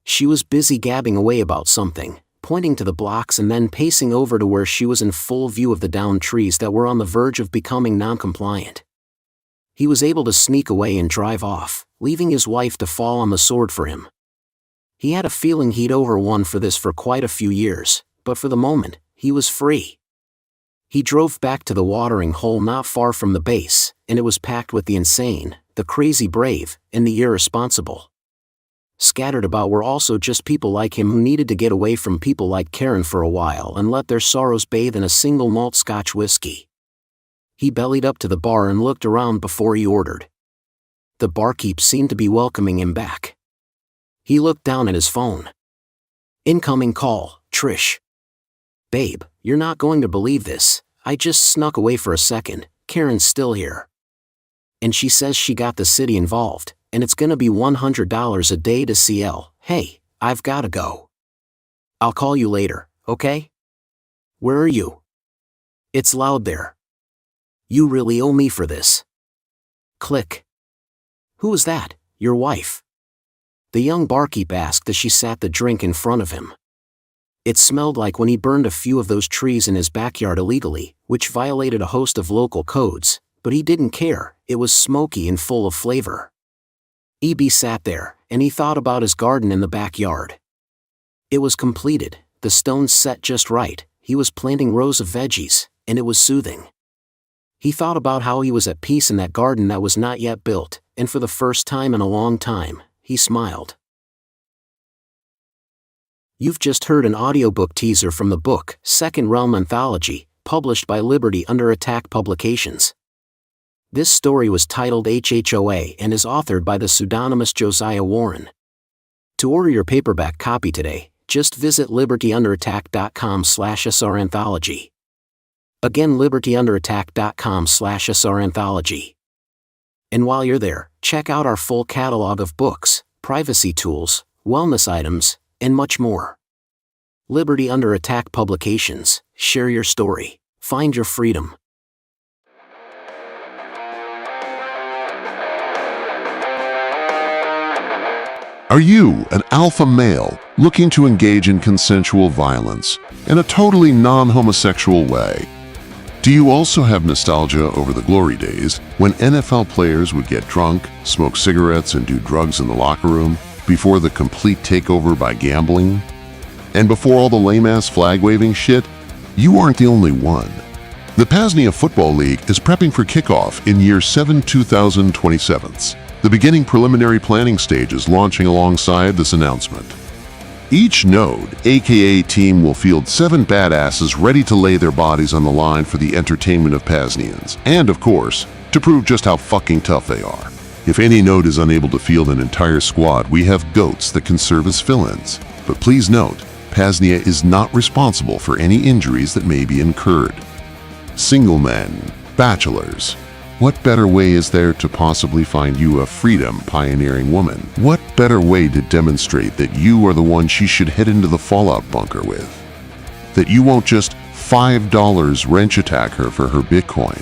She was busy gabbing away about something, pointing to the blocks and then pacing over to where she was in full view of the downed trees that were on the verge of becoming non-compliant. He was able to sneak away and drive off, leaving his wife to fall on the sword for him. He had a feeling he'd owe her one for this for quite a few years, but for the moment, he was free. He drove back to the watering hole not far from the base, and it was packed with the insane, the crazy brave, and the irresponsible. Scattered about were also just people like him who needed to get away from people like Karen for a while and let their sorrows bathe in a single malt Scotch whiskey. He bellied up to the bar and looked around before he ordered. The barkeep seemed to be welcoming him back. He looked down at his phone. Incoming call, Trish. Babe, you're not going to believe this. I just snuck away for a second. Karen's still here. And she says she got the city involved, and it's gonna be $100 a day to CL. Hey, I've gotta go. I'll call you later, okay? Where are you? It's loud there. You really owe me for this. Click. Who was that? Your wife? The young barkeep asked as she sat the drink in front of him. It smelled like when he burned a few of those trees in his backyard illegally, which violated a host of local codes, but he didn't care. It was smoky and full of flavor. EB sat there, and he thought about his garden in the backyard. It was completed, the stones set just right, he was planting rows of veggies, and it was soothing. He thought about how he was at peace in that garden that was not yet built, and for the first time in a long time, he smiled. You've just heard an audiobook teaser from the book, Second Realm Anthology, published by Liberty Under Attack Publications. This story was titled HHOA and is authored by the pseudonymous Josiah Warren. To order your paperback copy today, just visit libertyunderattack.com/sranthology. Again, libertyunderattack.com/sranthology. And while you're there, check out our full catalog of books, privacy tools, wellness items, and much more. Liberty Under Attack Publications. Share your story. Find your freedom. Are you an alpha male looking to engage in consensual violence in a totally non-homosexual way? Do you also have nostalgia over the glory days when NFL players would get drunk, smoke cigarettes, and do drugs in the locker room before the complete takeover by gambling? And before all the lame-ass flag-waving shit? You aren't the only one. The PAZNIA Football League is prepping for kickoff in year 7 2027. The beginning preliminary planning stage is launching alongside this announcement. Each node, aka team, will field 7 badasses ready to lay their bodies on the line for the entertainment of PAZNIans, and of course, to prove just how fucking tough they are. If any node is unable to field an entire squad, we have goats that can serve as fill-ins. But please note, PAZNIA is not responsible for any injuries that may be incurred. Single men, bachelors, what better way is there to possibly find you a freedom-pioneering woman? What better way to demonstrate that you are the one she should head into the fallout bunker with? That you won't just $5 wrench attack her for her Bitcoin?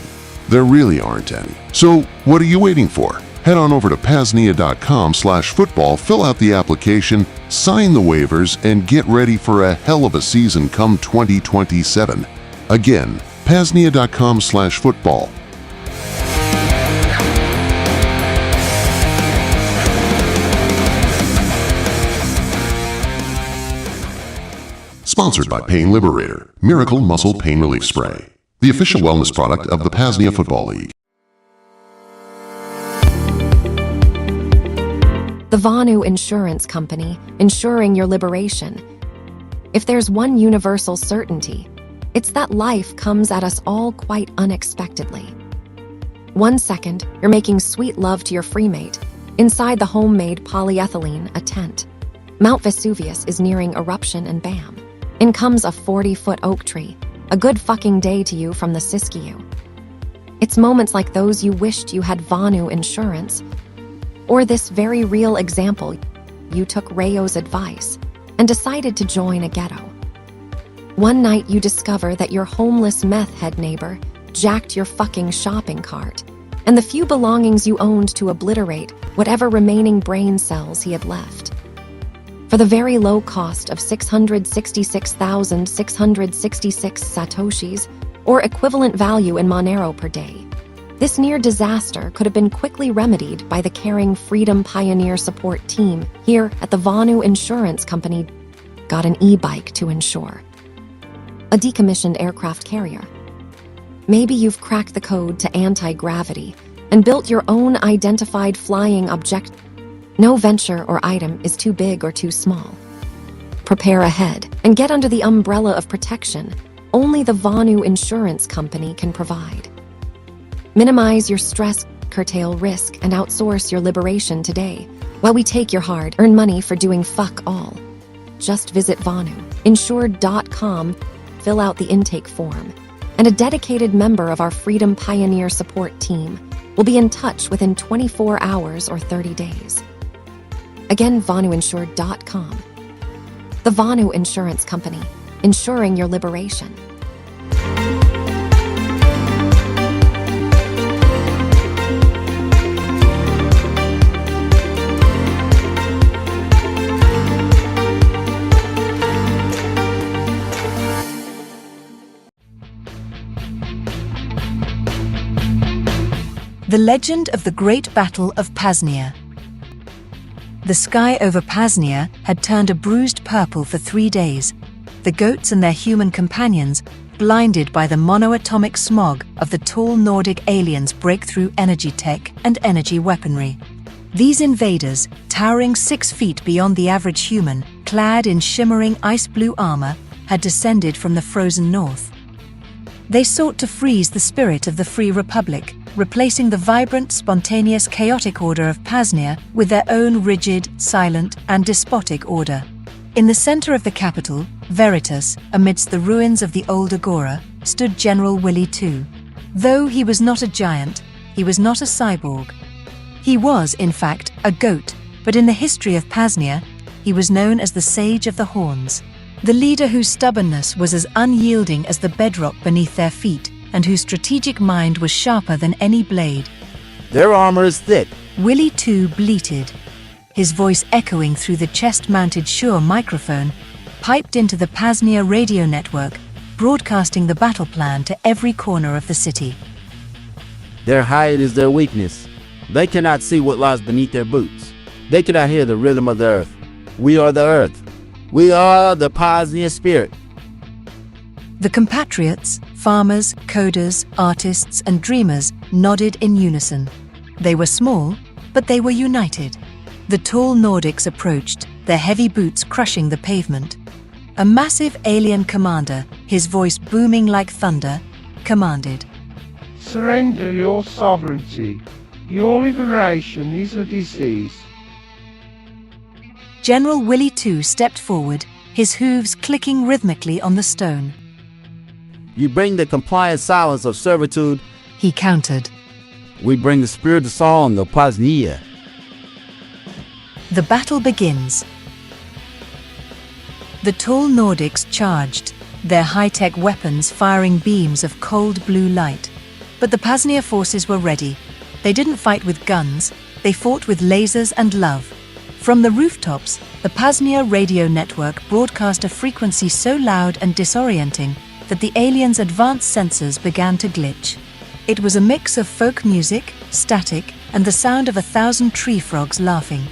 There really aren't any. So what are you waiting for? Head on over to PAZNIA.com/football, fill out the application, sign the waivers, and get ready for a hell of a season come 2027. Again, PAZNIA.com/football. Sponsored by Pain Liberator, Miracle Muscle Pain Relief Spray, the official wellness product of the PAZNIA Football League. The Vonu Insurance Company, ensuring your liberation. If there's one universal certainty, it's that life comes at us all quite unexpectedly. 1 second, you're making sweet love to your freemate, inside the homemade polyethylene, a tent. Mount Vesuvius is nearing eruption and bam. In comes a 40-foot oak tree, a good fucking day to you from the Siskiyou. It's moments like those you wished you had Vonu insurance. Or this very real example, you took Rayo's advice and decided to join a ghetto. One night you discover that your homeless meth head neighbor jacked your fucking shopping cart and the few belongings you owned to obliterate whatever remaining brain cells he had left. For the very low cost of 666,666 satoshis, or equivalent value in Monero per day, this near disaster could have been quickly remedied by the caring Freedom Pioneer support team here at the Vonu Insurance Company. Got an e-bike to insure. A decommissioned aircraft carrier. Maybe you've cracked the code to anti-gravity and built your own identified flying object. No venture or item is too big or too small. Prepare ahead and get under the umbrella of protection only the Vonu Insurance Company can provide. Minimize your stress, curtail risk, and outsource your liberation today, while we take your hard-earned money for doing fuck all. Just visit VonuInsured.com, fill out the intake form, and a dedicated member of our Freedom Pioneer support team will be in touch within 24 hours or 30 days. Again, VonuInsured.com. The Vonu Insurance Company, ensuring your liberation. The Legend of the Great Battle of PAZNIA. The sky over PAZNIA had turned a bruised purple for 3 days, the goats and their human companions blinded by the monoatomic smog of the tall Nordic aliens' breakthrough energy tech and energy weaponry. These invaders, towering 6 feet beyond the average human, clad in shimmering ice-blue armor, had descended from the frozen north. They sought to freeze the spirit of the Free Republic, replacing the vibrant, spontaneous, chaotic order of PAZNIA with their own rigid, silent, and despotic order. In the center of the capital, Veritas, amidst the ruins of the old agora, stood General Willy II. Though he was not a giant, he was not a cyborg. He was, in fact, a goat, but in the history of PAZNIA, he was known as the Sage of the Horns, the leader whose stubbornness was as unyielding as the bedrock beneath their feet, and whose strategic mind was sharper than any blade. Their armor is thick. Willy II bleated, his voice echoing through the chest-mounted Shure microphone, piped into the PAZNIA Radio Network, broadcasting the battle plan to every corner of the city. Their height is their weakness. They cannot see what lies beneath their boots. They cannot hear the rhythm of the earth. We are the earth. We are the PAZNIA spirit. The compatriots, farmers, coders, artists, and dreamers nodded in unison. They were small, but they were united. The tall Nordics approached, their heavy boots crushing the pavement. A massive alien commander, his voice booming like thunder, commanded, "Surrender your sovereignty. Your liberation is a disease." General Willy II stepped forward, his hooves clicking rhythmically on the stone. You bring the compliant silence of servitude, he countered. We bring the spirit of song of PAZNIA. The battle begins. The tall Nordics charged, their high-tech weapons firing beams of cold blue light. But the PAZNIA forces were ready. They didn't fight with guns, they fought with lasers and love. From the rooftops, the PAZNIA Radio Network broadcast a frequency so loud and disorienting that the aliens' advanced sensors began to glitch. It was a mix of folk music, static, and the sound of 1,000 tree frogs laughing.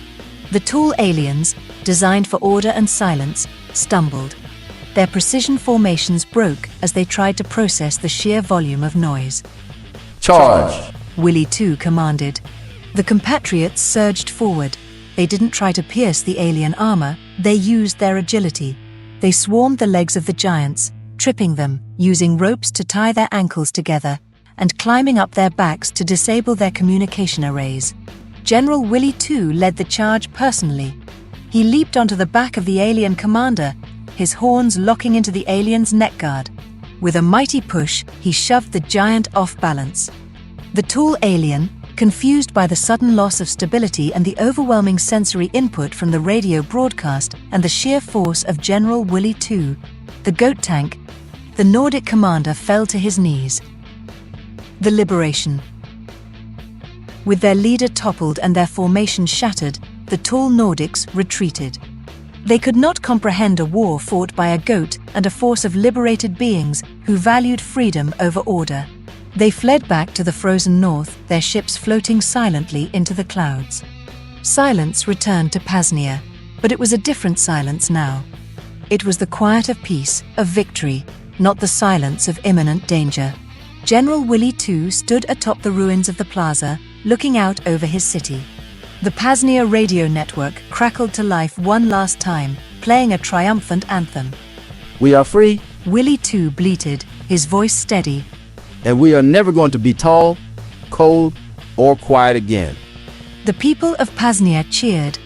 The tall aliens, designed for order and silence, stumbled. Their precision formations broke as they tried to process the sheer volume of noise. Charge! Willy II commanded. The compatriots surged forward. They didn't try to pierce the alien armor, they used their agility. They swarmed the legs of the giants, tripping them, using ropes to tie their ankles together, and climbing up their backs to disable their communication arrays. General Willy II led the charge personally. He leaped onto the back of the alien commander, his horns locking into the alien's neck guard. With a mighty push, he shoved the giant off balance. The tall alien, confused by the sudden loss of stability and the overwhelming sensory input from the radio broadcast and the sheer force of General Willy II, the goat tank, the Nordic commander fell to his knees. The liberation. With their leader toppled and their formation shattered, the tall Nordics retreated. They could not comprehend a war fought by a goat and a force of liberated beings who valued freedom over order. They fled back to the frozen north, their ships floating silently into the clouds. Silence returned to PAZNIA, but it was a different silence now. It was the quiet of peace, of victory, not the silence of imminent danger. General Willy II stood atop the ruins of the plaza, looking out over his city. The PAZNIA Radio Network crackled to life one last time, playing a triumphant anthem. We are free, Willy II bleated, his voice steady. And we are never going to be tall, cold, or quiet again. The people of PAZNIA cheered.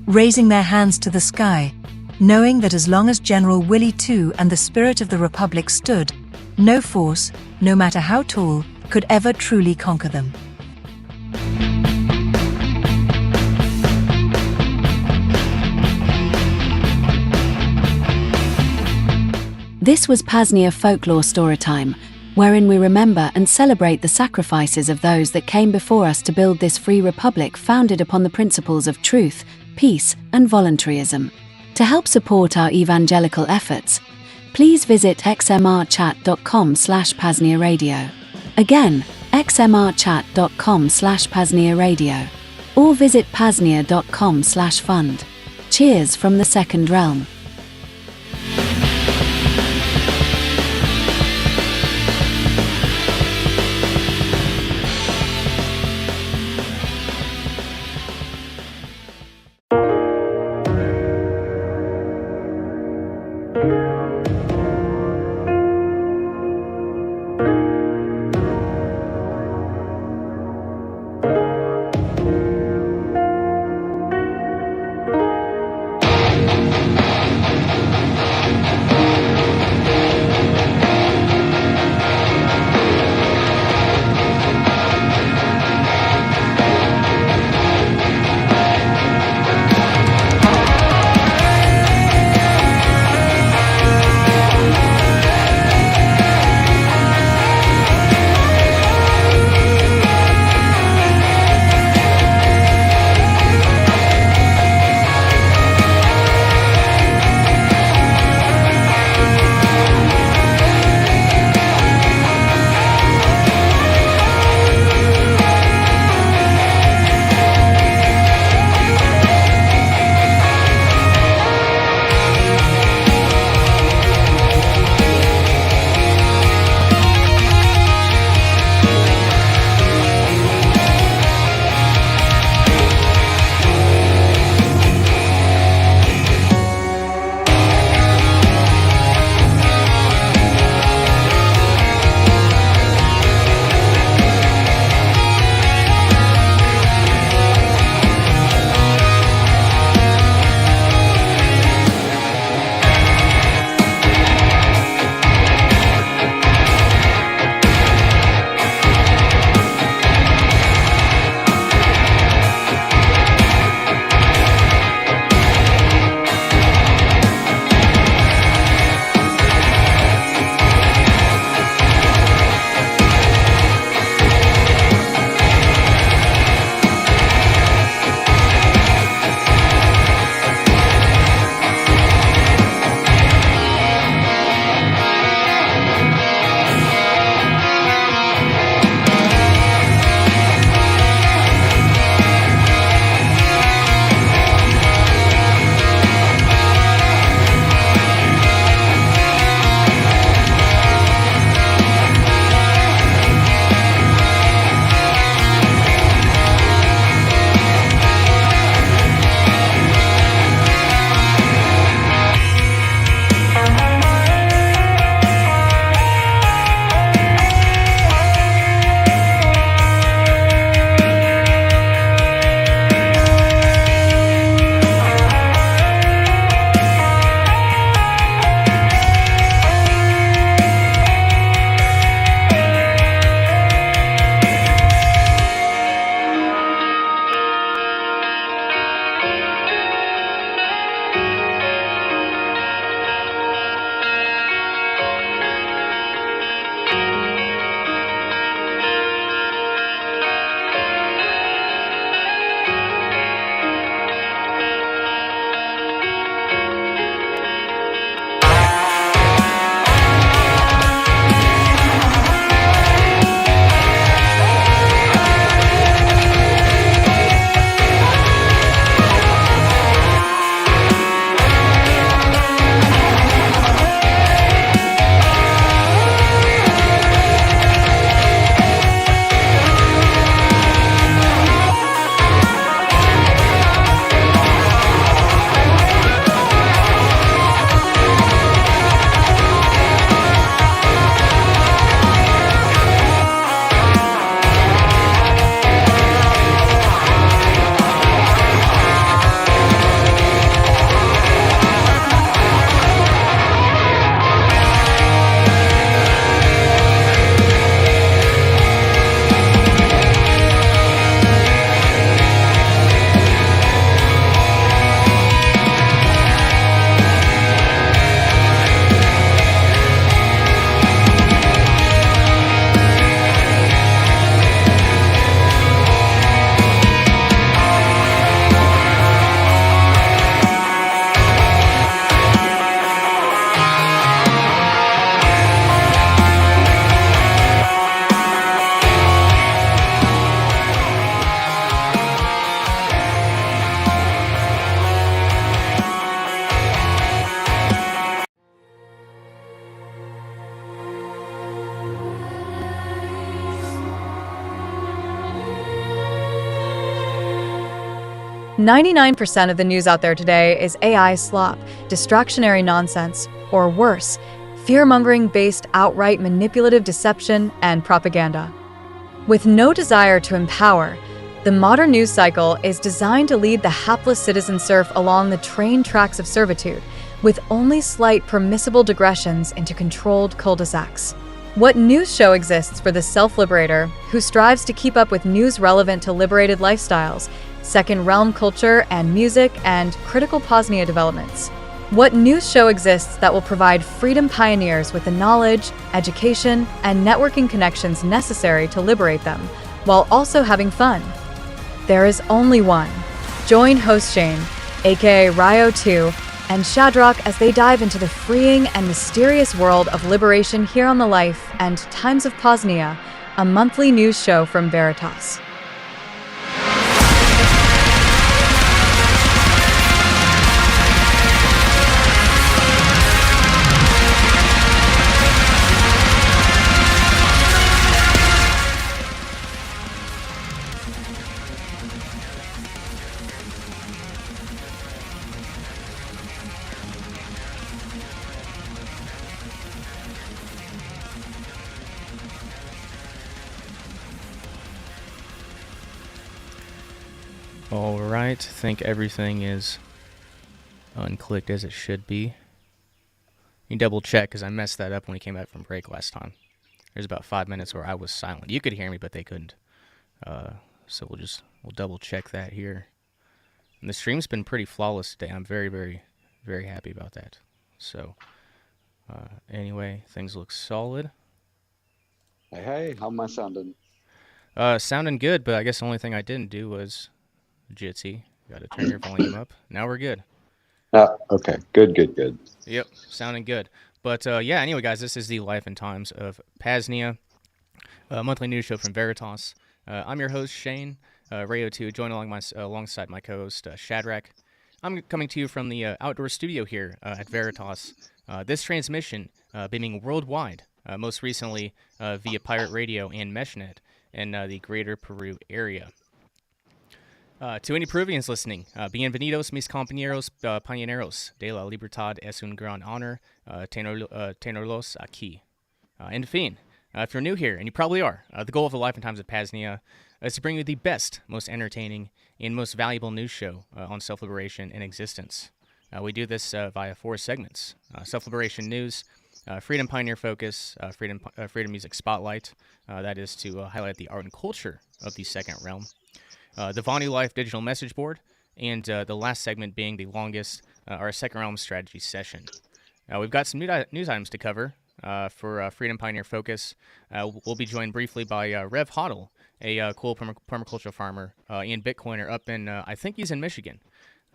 Raising their hands to the sky, knowing that as long as General Willy II and the spirit of the Republic stood, no force, no matter how tall, could ever truly conquer them. This was PAZNIA Folklore Storytime, wherein we remember and celebrate the sacrifices of those that came before us to build this free republic founded upon the principles of truth, peace, and voluntarism. To help support our evangelical efforts, please visit xmrchat.com/PAZNIA Radio. Again, xmrchat.com/PAZNIA Radio. Or visit paznia.com/fund. Cheers from the Second Realm. 99% of the news out there today is AI slop, distractionary nonsense, or worse, fear-mongering based outright manipulative deception and propaganda. With no desire to empower, the modern news cycle is designed to lead the hapless citizen serf along the train tracks of servitude, with only slight permissible digressions into controlled cul-de-sacs. What news show exists for the self-liberator who strives to keep up with news relevant to liberated lifestyles, second realm culture and music, and critical PAZNIA developments? What news show exists that will provide freedom pioneers with the knowledge, education, and networking connections necessary to liberate them, while also having fun? There is only one. Join host Shane, aka Rayo2, and Shadrach as they dive into the freeing and mysterious world of liberation here on the Life and Times of PAZNIA, a monthly news show from Veritas. Alright, think everything is unclicked as it should be. You double check because I messed that up when we came back from break last time. There's about 5 minutes where I was silent. You could hear me, but they couldn't. So we'll double check that here. And the stream's been pretty flawless today. I'm very, very, very happy about that. So, anyway, things look solid. Hey, how am I sounding? Sounding good, but I guess the only thing I didn't do was Jitsi. Got to turn your volume up. Now we're good. Okay. Good. Yep, sounding good. But yeah, anyway, guys, this is the Life and Times of PAZNIA, a monthly news show from Veritas. I'm your host, Shane, Rayo2, joined alongside my co-host, Shadrach. I'm coming to you from the outdoor studio here at Veritas. This transmission beaming worldwide, most recently via pirate radio and meshnet in the greater Peru area. To any Peruvians listening, bienvenidos mis compañeros pioneros de la libertad es un gran honor tenerlos aquí. En fin, if you're new here, and you probably are, the goal of the Life and Times of PAZNIA is to bring you the best, most entertaining, and most valuable news show on self-liberation in existence. We do this via 4 segments: self-liberation news, freedom pioneer focus, freedom music spotlight, that is to highlight the art and culture of the second realm. The Vonu Life digital message board, and the last segment being the longest, our second realm strategy session. We've got some news items to cover for Freedom Pioneer Focus. We'll be joined briefly by Rev Hoddle, a cool permaculture farmer and Bitcoiner up in, I think he's in Michigan.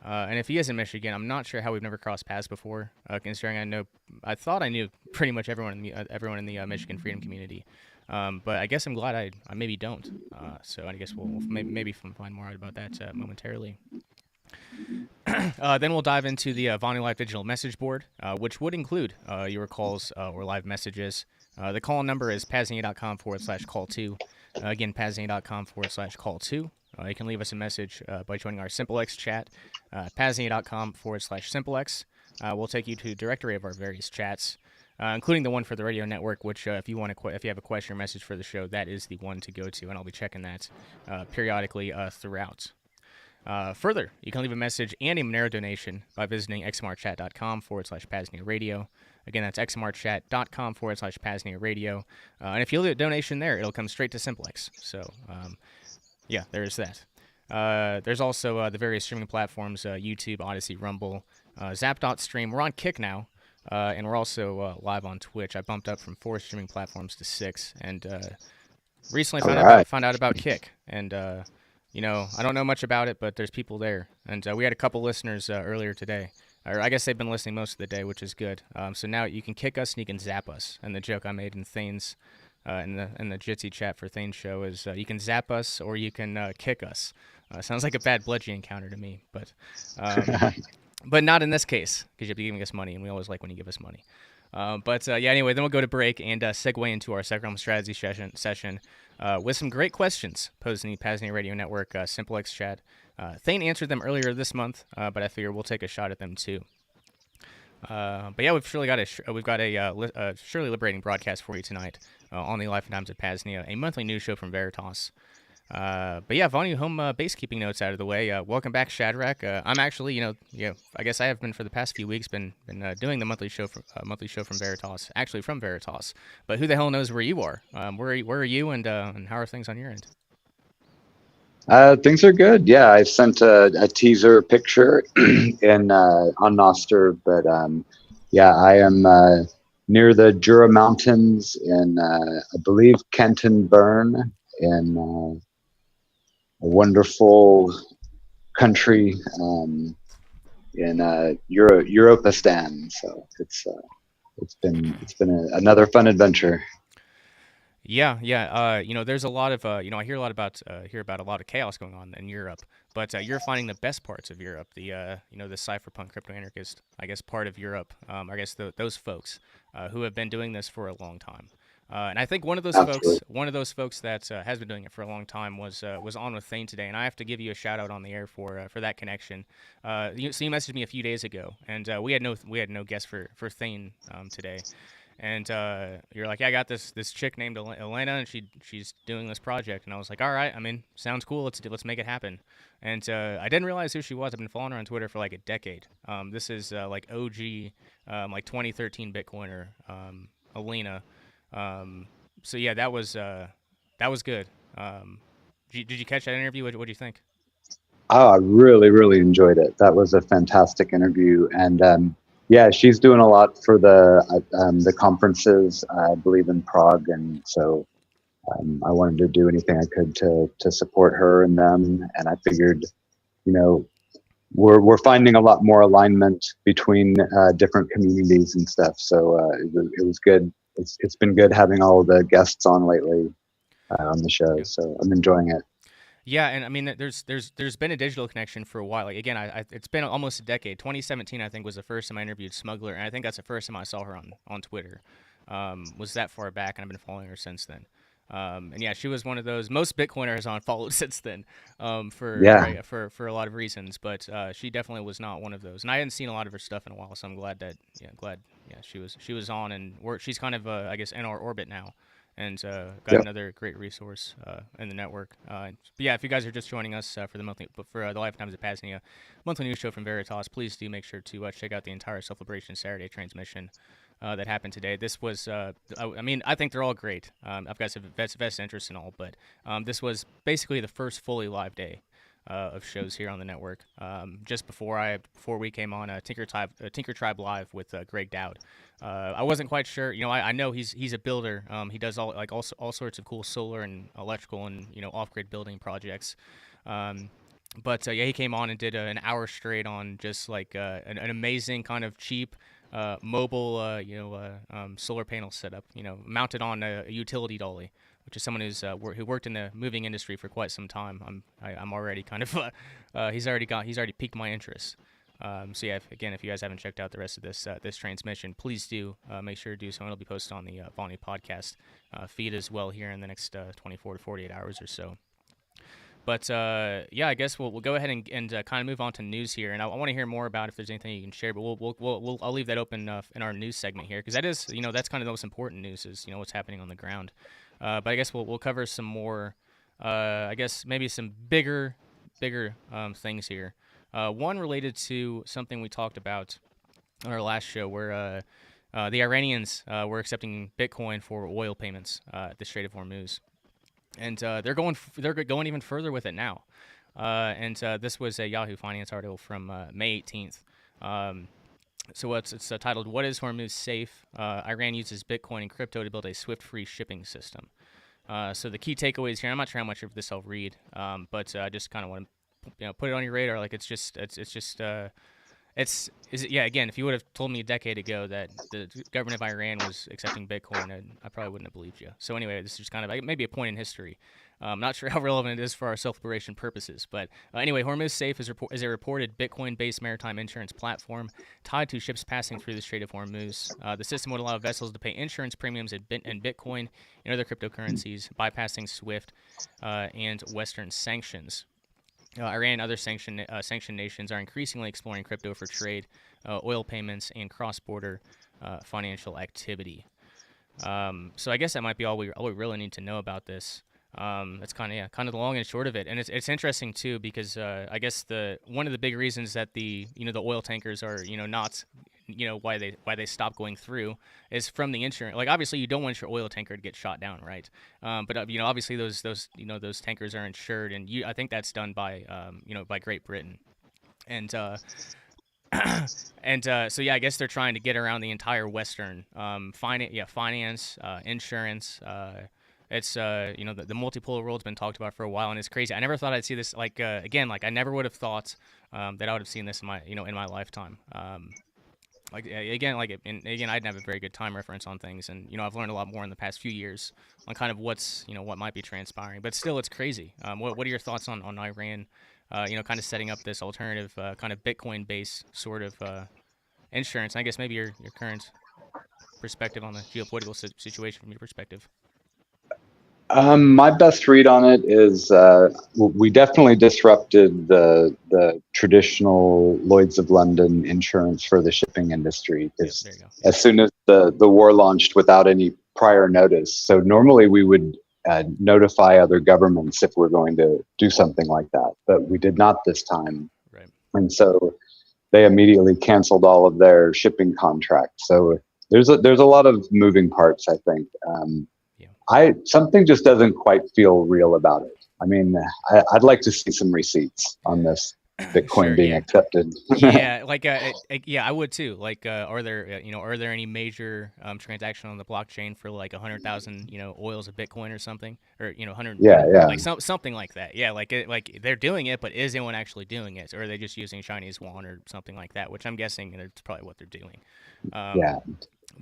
And if he is in Michigan, I'm not sure how we've never crossed paths before, considering I thought I knew pretty much everyone in the Michigan freedom community. But I guess I'm glad I maybe don't. So I guess we'll maybe find more out about that momentarily. Then we'll dive into the Vonu Life digital message board, which would include your calls or live messages. The call number is PAZNIA.com/call2. Again, PAZNIA.com/call2. You can leave us a message by joining our SimpleX chat, PAZNIA.com/SimpleX. We'll take you to a directory of our various chats, including the one for the radio network, which if you have a question or message for the show, that is the one to go to, and I'll be checking that periodically throughout. Further, you can leave a message and a Monero donation by visiting xmrchat.com/PAZNIA Radio. Again, that's xmrchat.com/PAZNIA Radio. And if you leave a donation there, it'll come straight to Simplex. So, yeah, there's that. There's also the various streaming platforms, YouTube, Odyssey, Rumble, Zap.stream. We're on Kick now, and we're also live on Twitch. I bumped up from 4 streaming platforms to 6, and recently found out about Kick. And, you know, I don't know much about it, but there's people there. And we had a couple listeners earlier today. Or I guess they've been listening most of the day, which is good. So now you can kick us and you can zap us. And the joke I made in Thane's in the Jitsi chat for Thane's show is you can zap us or you can kick us. Sounds like a bad bludgeon encounter to me, but not in this case, because you'll be giving us money, and we always like when you give us money. Yeah, anyway, then we'll go to break and segue into our second realm strategy session with some great questions posed in the PAZNIA Radio Network SimpleX chat. Thane answered them earlier this month, but I figure we'll take a shot at them too. But yeah, we've surely got a surely liberating broadcast for you tonight on the Life and Times of PAZNIA, a monthly news show from Veritas. But yeah, Vonu, home base keeping notes out of the way. Welcome back, Shadrach. I'm actually, I guess I have been for the past few weeks been doing the monthly show from Veritas, actually from Veritas. But who the hell knows where you are? Where are you, and how are things on your end? Things are good. Yeah, I sent a teaser picture in on Noster, but yeah, I am near the Jura Mountains in I believe Kenton Burn in a wonderful country in Europistan. So it's been another fun adventure. Yeah. There's a lot of I hear a lot about a lot of chaos going on in Europe, but you're finding the best parts of Europe, the the cypherpunk crypto anarchist, I guess, part of Europe. I guess those folks who have been doing this for a long time. And I think one of those folks that has been doing it for a long time was on with Thane today, and I have to give you a shout out on the air for that connection. So you messaged me a few days ago, and we had no guest for Thane today. And you're like, yeah, I got this chick named Elena, and she's doing this project. And I was like, all right, I mean, sounds cool. Let's make it happen. And I didn't realize who she was. I've been following her on Twitter for like a decade. This is like OG, like 2013 Bitcoiner, Elena. So yeah, that was good. Did you catch that interview? What do you think? Oh, I really, really enjoyed it. That was a fantastic interview, and yeah, she's doing a lot for the conferences, I believe, in Prague, and so I wanted to do anything I could to support her and them. And I figured, we're finding a lot more alignment between different communities and stuff. So it was good. It's been good having all the guests on lately on the show. So I'm enjoying it. Yeah, and I mean, there's been a digital connection for a while. Like again, it's been almost a decade. 2017, I think, was the first time I interviewed Smuggler, and I think that's the first time I saw her on Twitter. Was that far back, and I've been following her since then. And yeah, she was one of those. Most Bitcoiners on followed since then, for a lot of reasons. But she definitely was not one of those. And I hadn't seen a lot of her stuff in a while, so I'm glad she was on, and she's kind of I guess in our orbit now. And got another great resource in the network. But yeah, if you guys are just joining us for the Life and Times of PAZNIA monthly news show from Veritas, please do make sure to check out the entire Self-Liberation Saturday transmission that happened today. This was, I think they're all great. I've got some vested interest in all, but this was basically the first fully live day of shows here on the network. Just before we came on Tinker Tribe Live with Greg Doud. I wasn't quite sure. I know he's a builder. He does all sorts of cool solar and electrical and off-grid building projects. But yeah, he came on and did an hour straight on just like an amazing kind of cheap mobile solar panel setup. Mounted on a utility dolly, which is someone who worked in the moving industry for quite some time. I'm already kind of he's already piqued my interest. So yeah, if you guys haven't checked out the rest of this transmission, please do make sure to do so. And it'll be posted on the Vonu podcast feed as well here in the next 24 to 48 hours or so. But yeah, I guess we'll go ahead and kind of move on to news here, and I want to hear more about if there's anything you can share. But I'll leave that open in our news segment here, because that is that's kind of the most important news is what's happening on the ground. But I guess we'll cover some more. I guess maybe some bigger things here. One related to something we talked about on our last show, where the Iranians were accepting Bitcoin for oil payments at the Strait of Hormuz, and they're going even further with it now. And this was a Yahoo Finance article from May 18th. So it's titled, "What is Hormuz Safe? Iran uses Bitcoin and crypto to build a swift-free shipping system." So the key takeaways here, I'm not sure how much of this I'll read, but I just kind of want to put it on your radar. Like again, if you would have told me a decade ago that the government of Iran was accepting Bitcoin, I probably wouldn't have believed you. So anyway, this is just kind of maybe a point in history. I'm not sure how relevant it is for our self-liberation purposes, but anyway, Hormuz Safe is a reported Bitcoin-based maritime insurance platform tied to ships passing through the Strait of Hormuz. The system would allow vessels to pay insurance premiums in Bitcoin and other cryptocurrencies, bypassing SWIFT and Western sanctions. Iran and other sanctioned nations are increasingly exploring crypto for trade, oil payments, and cross-border financial activity. So I guess that might be all we really need to know about this. That's kind of the long and short of it, and it's interesting too because I guess one of the big reasons that the oil tankers are not why they stop going through is from the insurance. Like obviously you don't want your oil tanker to get shot down, right? But obviously those tankers are insured, and I think that's done by by Great Britain, and so yeah, I guess they're trying to get around the entire Western finance, insurance. It's the multipolar world's been talked about for a while, and it's crazy. I never thought I'd see this. Again, I never would have thought that I would have seen this in my lifetime. Again, I didn't have a very good time reference on things, and I've learned a lot more in the past few years on kind of what might be transpiring. But still, it's crazy. What are your thoughts on Iran? Kind of setting up this alternative kind of Bitcoin-based sort of insurance. I guess maybe your current perspective on the geopolitical situation from your perspective. My best read on it is we definitely disrupted the traditional Lloyd's of London insurance for the shipping industry. Because as soon as the war launched without any prior notice, so normally we would notify other governments if we're going to do something like that, but we did not this time. Right. And so they immediately canceled all of their shipping contracts. So there's a lot of moving parts, I think. Something just doesn't quite feel real about it. I mean, I'd like to see some receipts on this Bitcoin being accepted. Yeah, I would too. Are there any major transaction on the blockchain for 100,000 oils of Bitcoin or something, or 100? Yeah. Something like that. Yeah, they're doing it, but is anyone actually doing it, or are they just using Chinese yuan or something like that? Which I'm guessing it's probably what they're doing. Yeah.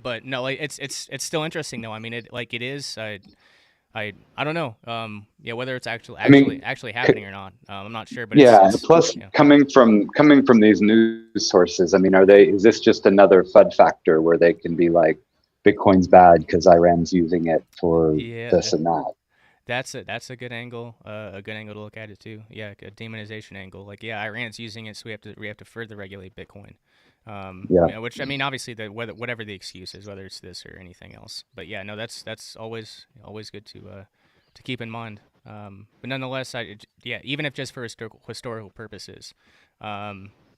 But no, it's still interesting though. I mean, it is. I don't know. Whether it's actually happening or not. I'm not sure. But plus coming from these news sources, I mean, is this just another FUD factor where they can be like, Bitcoin's bad because Iran's using it for this and that? That's a good angle. A good angle to look at it too. Yeah, a demonization angle. Iran's using it, so we have to further regulate Bitcoin. Which I mean, obviously, whatever the excuse is, whether it's this or anything else. But yeah, no, that's always good to keep in mind. But nonetheless, even if just for historical purposes,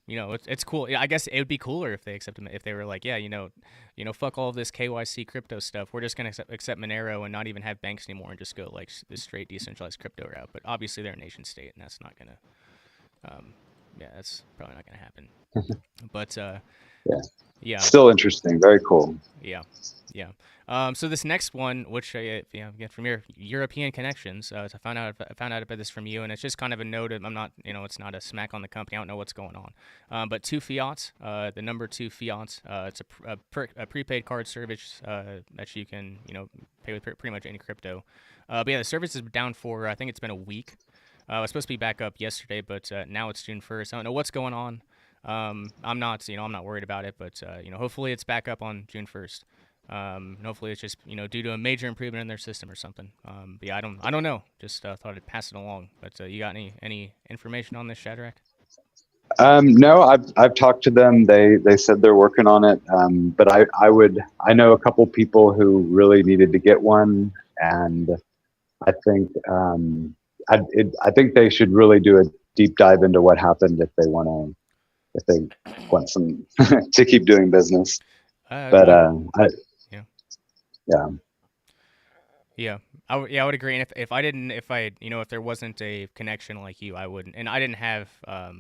it's cool. Yeah, I guess it would be cooler if they accepted if they were like, fuck all of this KYC crypto stuff. We're just gonna accept Monero and not even have banks anymore and just go this straight decentralized crypto route. But obviously, they're a nation state, and that's not gonna. That's probably not going to happen. But yeah, still interesting. Very cool. Yeah. So this next one, which again from your European connections, I found out about this from you, and it's just kind of a note. I'm not, it's not a smack on the company. I don't know what's going on. But 2 fiat, the number 2 fiat, it's a prepaid card service that you can pay with pretty much any crypto. But yeah, the service is down for I think it's been a week. It was supposed to be back up yesterday, but now it's June 1st. I don't know what's going on. I'm not worried about it, but hopefully it's back up on June 1st. Hopefully it's just due to a major improvement in their system or something. But yeah, I don't know. Just thought I'd pass it along. But you got any information on this, Shadrach? No, I've talked to them. They said they're working on it. But I know a couple people who really needed to get one, and I think. I think they should really do a deep dive into what happened if they want some to keep doing business. I would agree. And if there wasn't a connection like you, I wouldn't. And I didn't have, I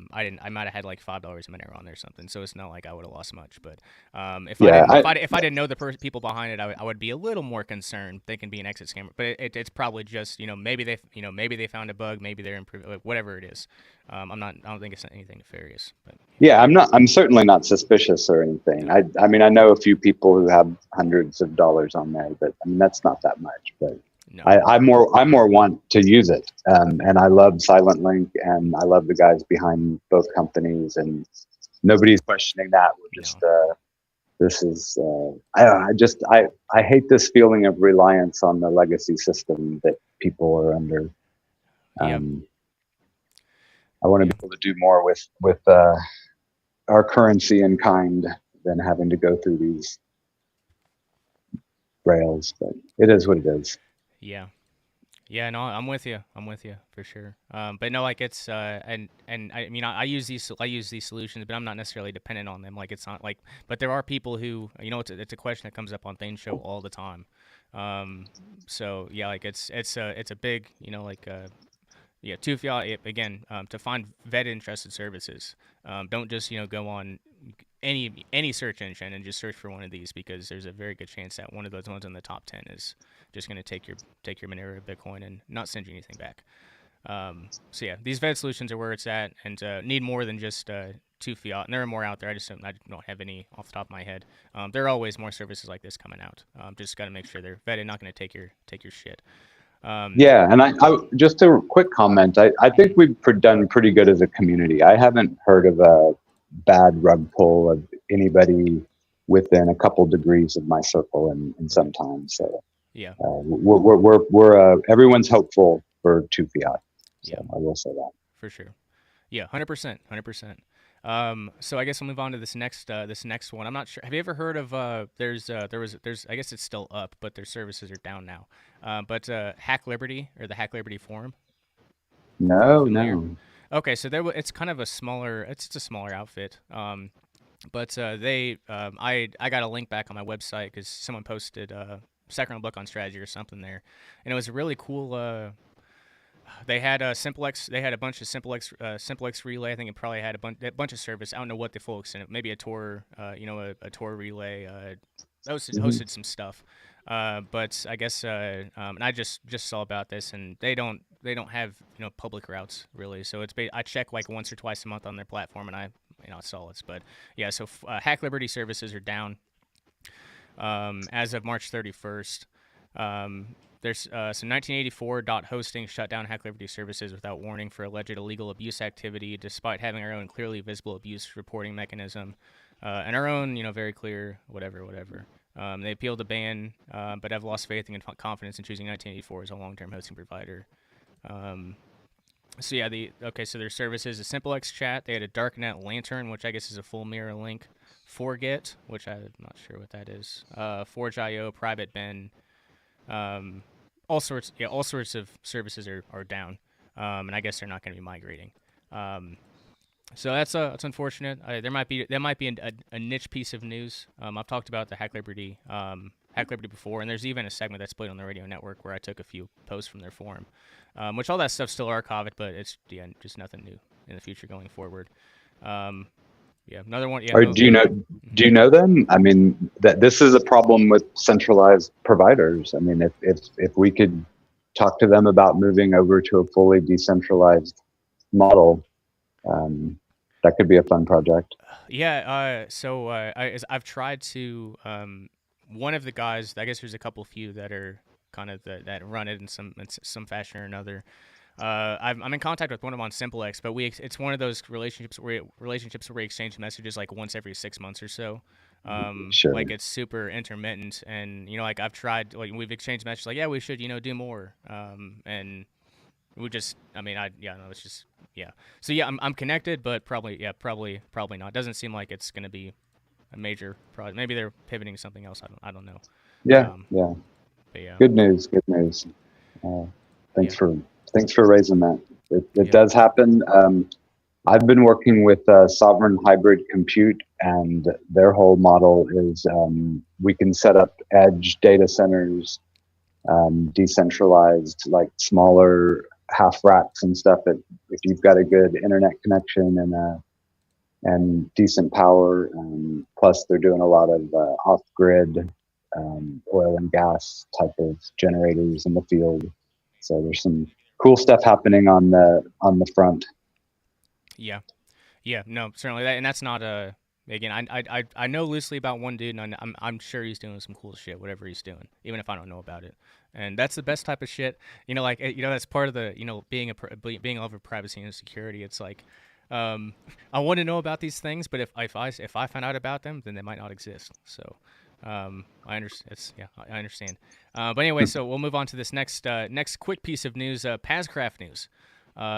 might have had like $5 in Monero on there or something. So it's not like I would have lost much. But if I didn't know the people behind it, I would be a little more concerned. They can be an exit scammer, but it's probably just maybe they found a bug, maybe they're improving, whatever it is. I don't think it's anything nefarious. But I'm certainly not suspicious or anything. I mean, I know a few people who have hundreds of dollars on there, but I mean that's not that much. But no. I more want to use it, and I love Silent Link, and I love the guys behind both companies, and nobody's questioning that. We're just this is I hate this feeling of reliance on the legacy system that people are under. I want to be able to do more with our currency in kind than having to go through these rails. But it is what it is. Yeah. Yeah, no, I'm with you. I'm with you for sure. But no, like it's and I mean I use these solutions, but I'm not necessarily dependent on them. Like it's not like, but there are people who it's a question that comes up on Thane Show all the time. So yeah, like it's a big yeah, to fiat again to find vetted and trusted services. Don't just go on any search engine and just search for one of these, because there's a very good chance that one of those ones in the top 10 is just going to take your Monero Bitcoin and not send you anything back. So yeah, these vetted solutions are where it's at, and need more than just to fiat. And there are more out there. I don't have any off the top of my head. There are always more services like this coming out. Just got to make sure they're vetted, not going to take your shit. Yeah, and I just a quick comment. I think we've done pretty good as a community. I haven't heard of a bad rug pull of anybody within a couple degrees of my circle in some time. So yeah, we're everyone's hopeful for to fiat. So Yeah, I will say that for sure. Yeah, 100%, 100%. So I guess I'll move on to this next one. I'm not sure. Have you ever heard of there's I guess it's still up, but their services are down now. But Hack Liberty, or the Hack Liberty forum? no. Okay, so it's kind of a smaller outfit. But they I got a link back on my website because someone posted second book on strategy or something there, and it was a really cool. They had Simplex. They had a bunch of Simplex relay. I think it probably had a bunch of service. I don't know what the full extent. Maybe a Tor, a Tor relay. Hosted some stuff. But I guess and I just saw about this, and they don't have public routes really. So I check like once or twice a month on their platform, and I saw it. But yeah, so Hack Liberty services are down as of March 31st. There's some 1984 hosting shut down Hack Liberty services without warning for alleged illegal abuse activity, despite having our own clearly visible abuse reporting mechanism and our own, very clear whatever. They appealed the ban, but have lost faith and confidence in choosing 1984 as a long-term hosting provider. So yeah, so their services, a Simplex chat. They had a Darknet Lantern, which I guess is a full mirror link. Forget, which I'm not sure what that is. Forge.io, Private Ben. All sorts of services are down, and I guess they're not going to be migrating. So that's unfortunate. There might be a niche piece of news. I've talked about the Hack Liberty before, and there's even a segment that's played on the radio network where I took a few posts from their forum, which all that stuff's still archived, but it's just nothing new in the future going forward. Yeah, another one. Yeah, Do you know them? I mean, that this is a problem with centralized providers. I mean, if we could talk to them about moving over to a fully decentralized model, that could be a fun project. Yeah. So I've tried to. One of the guys, I guess there's a few that are kind of that run it in some fashion or another. I'm in contact with one of them on Simplex, but it's one of those relationships where we exchange messages like once every 6 months or so. Sure. Like it's super intermittent, and like I've tried, like we've exchanged messages like, yeah, we should do more, and we just, it's just, yeah. So yeah, I'm connected, but probably not. It doesn't seem like it's going to be a major project. Maybe they're pivoting to something else. I don't know. Yeah. But yeah. Good news. Thanks for raising that. It does happen. I've been working with Sovereign Hybrid Compute, and their whole model is we can set up edge data centers, decentralized, like smaller half racks and stuff. If you've got a good internet connection and decent power, plus they're doing a lot of off-grid oil and gas type of generators in the field. So there's some cool stuff happening on the front. Yeah, no, certainly that, and that's not again, I know loosely about one dude, and I'm sure he's doing some cool shit, whatever he's doing, even if I don't know about it. And that's the best type of shit, that's part of the being over privacy and security. It's like I want to know about these things, but if I find out about them, then they might not exist. So I understand. I understand. But anyway, so we'll move on to this next quick piece of news. PAZCraft news.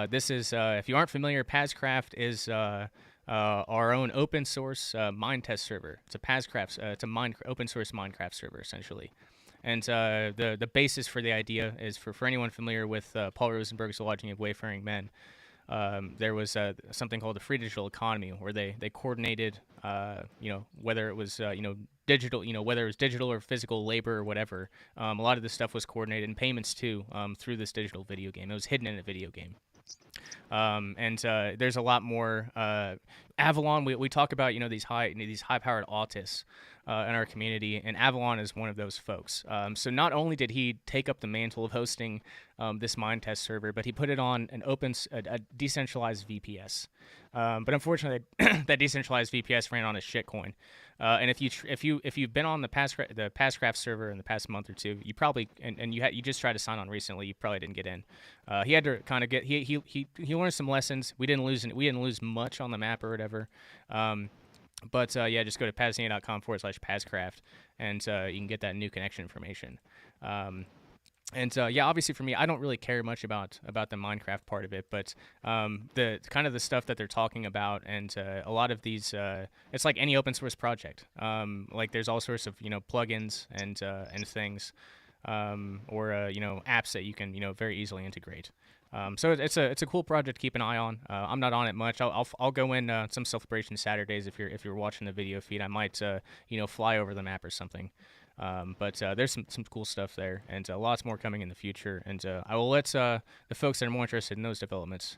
This is, if you aren't familiar, PAZcraft is our own open source mine test server. It's a PAZcraft, it's a open source Minecraft server essentially. And the basis for the idea is for anyone familiar with Paul Rosenberg's The Lodging of Wayfaring Men. There was something called the free digital economy, where they coordinated, whether it was digital, whether it was digital or physical labor or whatever. A lot of this stuff was coordinated, and payments too, through this digital video game. It was hidden in a video game. There's a lot more. Avalon, we talk about these high-powered autists in our community, and Avalon is one of those folks. So not only did he take up the mantle of hosting this mine test server, but he put it on a decentralized VPS. But unfortunately, that decentralized VPS ran on a shitcoin. And if you've been on the PAZcraft server in the past month or two, you probably you just tried to sign on recently, you probably didn't get in. He had to kind of get he learned some lessons. We didn't lose much on the map or whatever. But just go to PAZNIA.com/PAZcraft, and you can get that new connection information. Obviously for me, I don't really care much about the Minecraft part of it, but the kind of the stuff that they're talking about, and a lot of these, it's like any open source project. Like there's all sorts of plugins and things, or apps that you can very easily integrate. So it's a cool project to keep an eye on. I'm not on it much. I'll go in some Celebration Saturdays if you're watching the video feed. I might fly over the map or something. But there's some cool stuff there, and lots more coming in the future. And I will let the folks that are more interested in those developments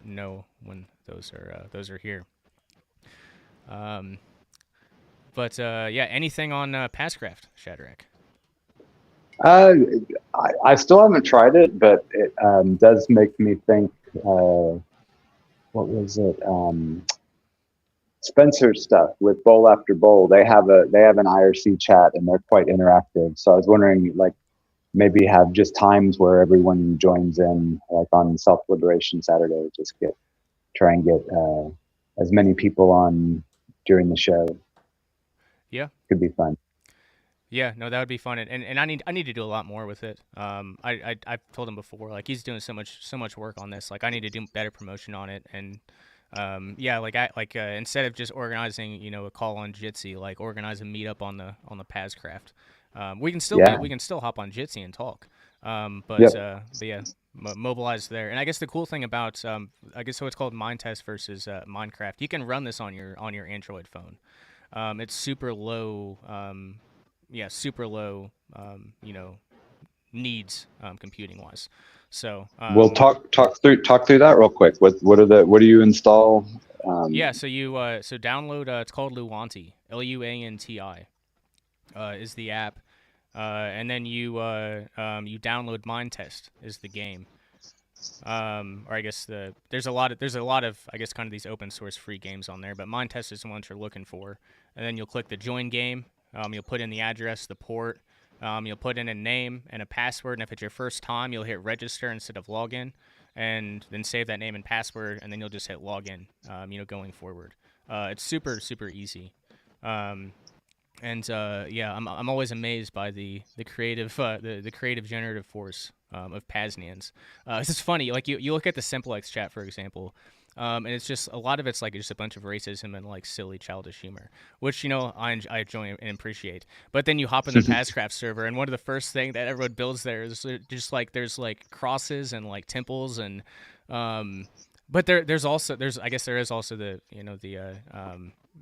know when those are here. Anything on PAZcraft, Shadrach? I still haven't tried it, but it does make me think. What was it? Spencer's stuff with Bowl After Bowl. They have an IRC chat, and they're quite interactive. So I was wondering, maybe have just times where everyone joins in, like on Self-Liberation Saturday. Just try and get as many people on during the show. Yeah, could be fun. Yeah, no, that would be fun, and I need to do a lot more with it. I've told him before, he's doing so much work on this. I need to do better promotion on it, and instead of just organizing a call on Jitsi, organize a meetup on the PAZcraft. We can still hop on Jitsi and talk. Mobilize there. And I guess the cool thing about so it's called Mine Test versus Minecraft. You can run this on your Android phone. It's super low. Needs computing wise. So we'll talk through that real quick. What do you install? So you download. It's called Luanti. Luanti is the app, and then you download Mine Test is the game. Or I guess there's a lot of I guess kind of these open source free games on there, but Mine Test is the one you're looking for, and then you'll click the join game. You'll put in the address, the port. You'll put in a name and a password, and if it's your first time, you'll hit register instead of login, and then save that name and password, and then you'll just hit login. Going forward, it's super easy. I'm always amazed by the creative the creative generative force of PAZNians. It's just funny. You look at the Simplex chat, for example. And it's just a lot of it's just a bunch of racism and silly childish humor, which I enjoy and appreciate. But then you hop in the PAZcraft server, and one of the first thing that everyone builds there is just there's crosses and temples and but there is also the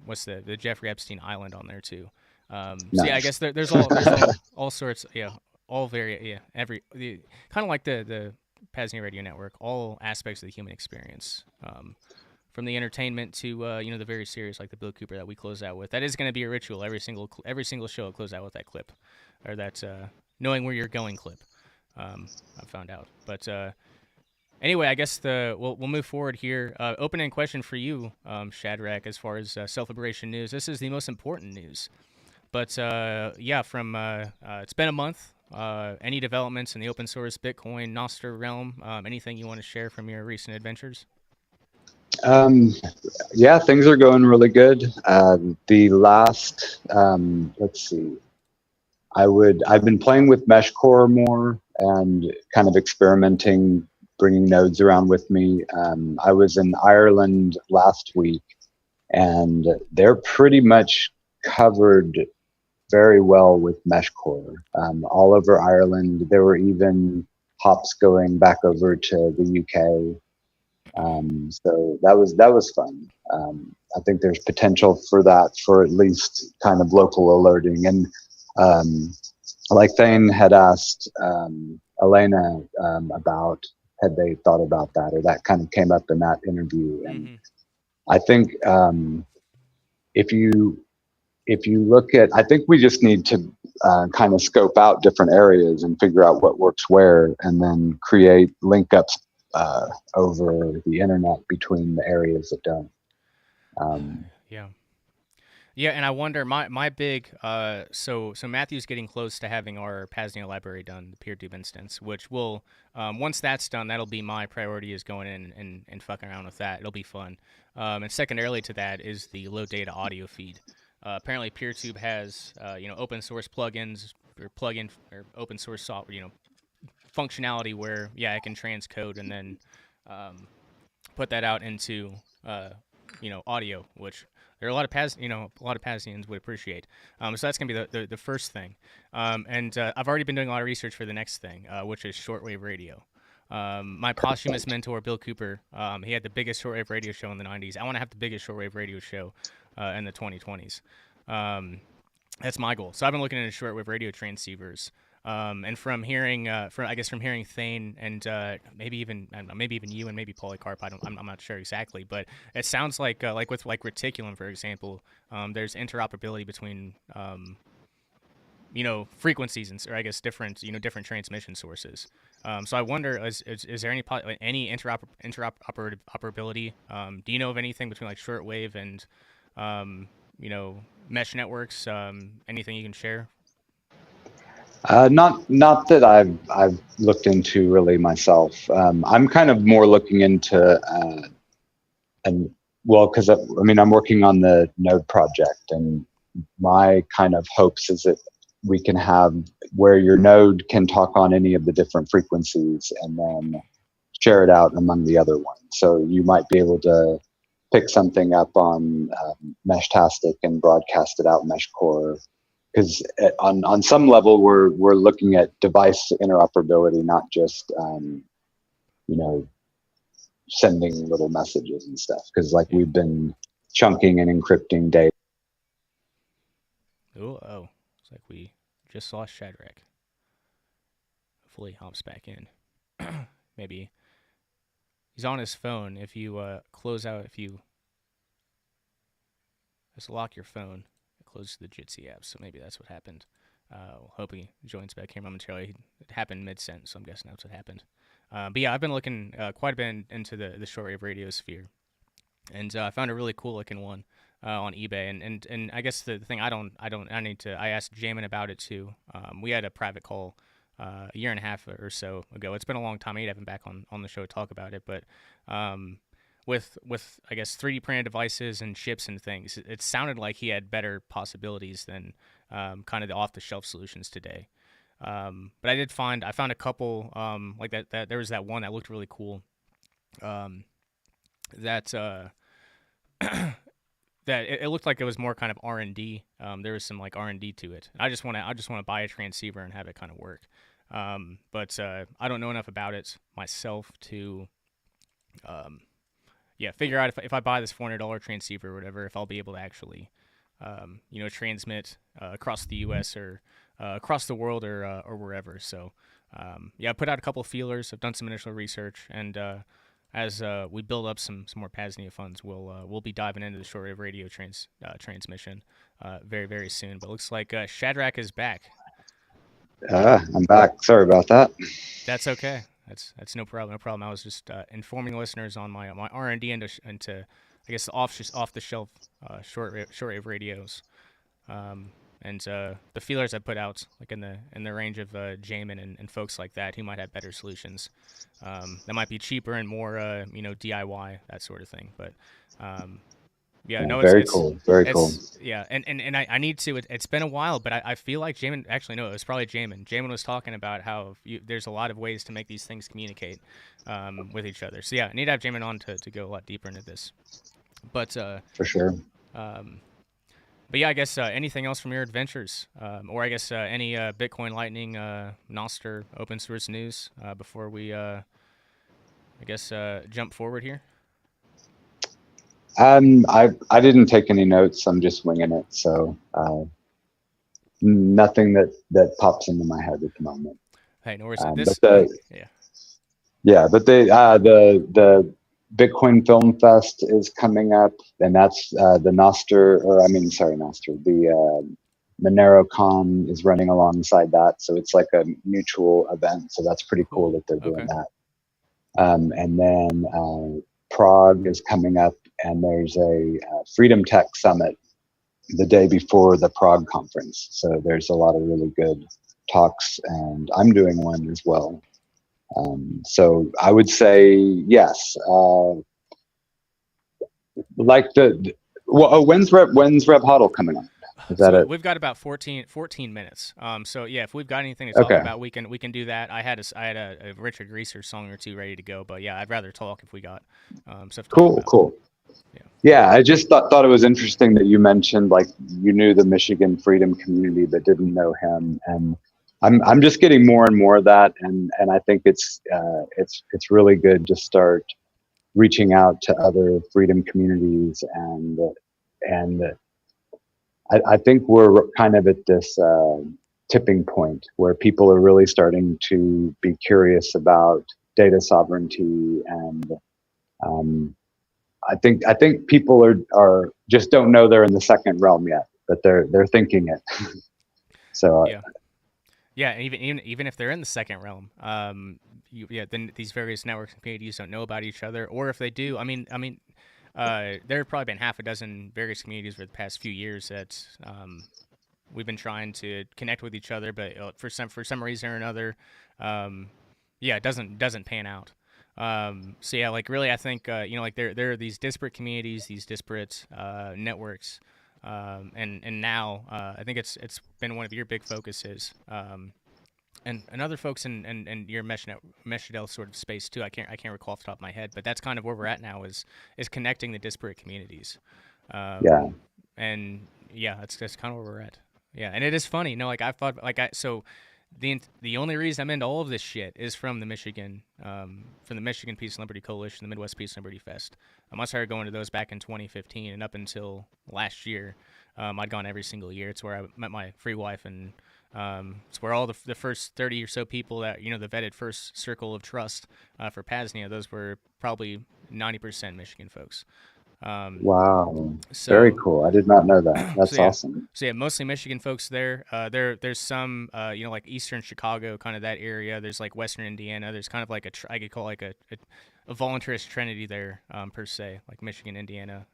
what's the Jeffrey Epstein Island on there too. Nice. So yeah, I guess there's all sorts every kind of like the PAZNIA Radio Network, all aspects of the human experience, from the entertainment to the very serious, like the Bill Cooper that we close out with. That is going to be a ritual. Every single show, I'll close out with that clip, or that knowing where you're going clip. I found out, but anyway, I guess we'll move forward here. Opening question for you, Shadrach, as far as self-liberation news. This is the most important news, but it's been a month. Any developments in the open source Bitcoin Nostr realm? Anything you want to share from your recent adventures? Things are going really good. The last, let's see, I've been playing with Mesh Core more and kind of experimenting bringing nodes around with me. I was in Ireland last week, and they're pretty much covered very well with mesh core all over Ireland. There were even hops going back over to the UK. So that was fun. I think there's potential for that, for at least kind of local alerting. And like Thane had asked Elena about, had they thought about that, or that kind of came up in that interview. And I think if you look at, I think we just need to kind of scope out different areas and figure out what works where, and then create link ups over the internet between the areas that don't. Yeah, and I wonder, my big, so Matthew's getting close to having our PAZNIA library done, the PeerTube instance, which will, once that's done, that'll be my priority, is going in and fucking around with that. It'll be fun. And secondarily to that is the low data audio feed. Apparently PeerTube has, open source plugins or open source software, functionality where, I can transcode and then put that out into, audio, which there are a lot of PAZNians would appreciate. So that's gonna be the first thing. And I've already been doing a lot of research for the next thing, which is shortwave radio. My posthumous mentor, Bill Cooper, he had the biggest shortwave radio show in the 90s. I want to have the biggest shortwave radio show in the 2020s. That's my goal. So I've been looking into shortwave radio transceivers. And from hearing, from hearing Thane and maybe even you and maybe Polycarp, I'm not sure exactly, but it sounds like with reticulum, for example, there's interoperability between frequencies and, or I guess different transmission sources. So I wonder, is there any interoperability? Do you know of anything between like shortwave and mesh networks? Anything you can share? Not that I've looked into really myself. I'm kind of more looking into because I'm working on the node project, and my kind of hopes is that we can have where your node can talk on any of the different frequencies and then share it out among the other ones. So you might be able to pick something up on Meshtastic and broadcast it out Mesh Core. Because on some level, we're looking at device interoperability, not just sending little messages and stuff. Because we've been chunking and encrypting data. Oh, it's like we just lost Shadrach. Hopefully, he hops back in. Maybe he's on his phone. If you close out, if you just lock your phone. Close the Jitsi app, so maybe that's what happened. We'll hope he joins back here momentarily. It happened mid-sentence, so I'm guessing that's what happened. But yeah, I've been looking quite a bit into the shortwave radio sphere, and I found a really cool looking one on eBay. And I guess the thing I asked Jamin about it too. We had a private call a year and a half or so ago. It's been a long time. I need to have him back on the show to talk about it, but. With I guess 3D printed devices and chips and things, it sounded like he had better possibilities than kind of the off-the-shelf solutions today. But I found a couple like that. There was that one that looked really cool. That it looked like it was more kind of R&D. There was some like R&D to it. I just want to buy a transceiver and have it kind of work. But I don't know enough about it myself to. Figure out if I buy this $400 transceiver or whatever, if I'll be able to actually, transmit across the U.S. or across the world or wherever. So, I put out a couple of feelers. I've done some initial research, and as we build up some more PAZNIA funds, we'll be diving into the shortwave radio transmission very, very soon. But it looks like Shadrach is back. I'm back. Sorry about that. That's okay. That's no problem. No problem. I was just informing listeners on my R&D into I guess off the shelf shortwave radios, and the feelers I put out like in the range of Jamin and folks like that who might have better solutions, that might be cheaper and more DIY, that sort of thing. But Yeah, no, very cool. Very cool. Yeah, and I need to. It's been a while, but I feel like Jamin. Actually, no, it was probably Jamin. Jamin was talking about how there's a lot of ways to make these things communicate with each other. So yeah, I need to have Jamin on to go a lot deeper into this. But for sure. But yeah, I guess anything else from your adventures, or I guess any Bitcoin Lightning Noster open source news before we, I guess, jump forward here. I didn't take any notes. I'm just winging it. So nothing that pops into my head at the moment. Hey, no worries. But the Bitcoin Film Fest is coming up, and that's the MoneroCon is running alongside that. So it's like a mutual event. So that's pretty cool that they're doing that. And then Prague is coming up, and there's a Freedom Tech Summit the day before the Prague conference. So there's a lot of really good talks, and I'm doing one as well. So I would say yes. When's Reb Huddle coming up? Is that it? We've got about 14 minutes. So yeah, if we've got anything to talk about, we can do that. I had a Richard Greaser song or two ready to go, but yeah, I'd rather talk if we got stuff to talk about. Cool. Yeah, I just thought it was interesting that you mentioned like you knew the Michigan Freedom community but didn't know him, and I'm just getting more and more of that, and I think it's really good to start reaching out to other freedom communities, and I think we're kind of at this tipping point where people are really starting to be curious about data sovereignty, and I think people are just don't know they're in the second realm yet, but they're thinking it. So yeah, even if they're in the second realm, then these various networks and communities don't know about each other, or if they do, I mean, there have probably been half a dozen various communities for the past few years that we've been trying to connect with each other, but for some reason or another, it doesn't pan out. So yeah, like really, I think like there are these disparate communities, these disparate networks, and now I think it's been one of your big focuses, and other folks in your Meshadel sort of space too. I can't recall off the top of my head, but that's kind of where we're at now is connecting the disparate communities. And yeah, that's kind of where we're at. Yeah, and it is funny, like I thought, the only reason I'm into all of this shit is from the Michigan Peace and Liberty Coalition, the Midwest Peace and Liberty Fest. I started going to those back in 2015, and up until last year, I'd gone every single year. It's where I met my free wife, and it's where all the first 30 or so people that, the vetted first circle of trust for PAZNIA, those were probably 90% Michigan folks. Wow. Very cool. I did not know that. That's awesome. So yeah, mostly Michigan folks there. There's some, like Eastern Chicago, kind of that area. There's like Western Indiana. There's kind of like I could call like a voluntarist trinity there, per se, like Michigan, Indiana,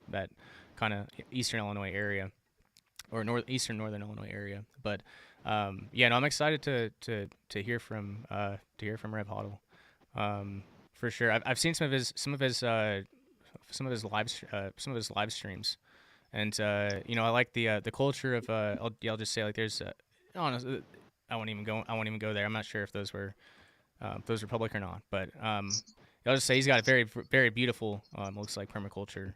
that kind of Eastern Illinois area, or northern Illinois area. But I'm excited to hear from Rev Huddle, for sure. I've seen some of his live streams, and I like the culture of I'll just say like there's I won't even go there. I'm not sure if those were public or not, but I'll just say he's got a very, very beautiful looks like permaculture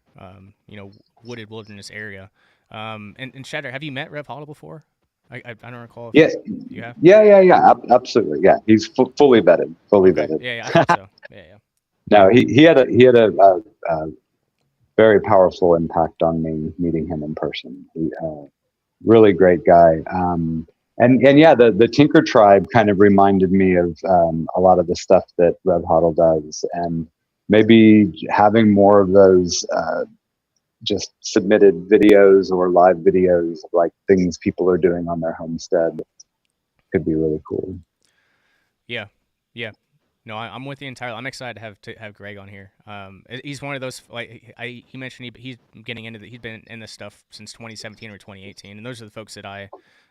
wooded wilderness area. And Shadrach, have you met Rev Huddle before? I don't recall if you have. Yeah, absolutely. Yeah, he's fully vetted. Yeah, I thought so. Yeah. No, he had a very powerful impact on me meeting him in person. Really great guy. And yeah, the Tinker Tribe kind of reminded me of a lot of the stuff that Rev Huddle does, and maybe having more of those just submitted videos or live videos of like things people are doing on their homestead could be really cool. Yeah. No, I'm with you entirely. I'm excited to have Greg on here. He's one of those, like he mentioned, he's getting into he's been in this stuff since 2017 or 2018, and those are the folks that I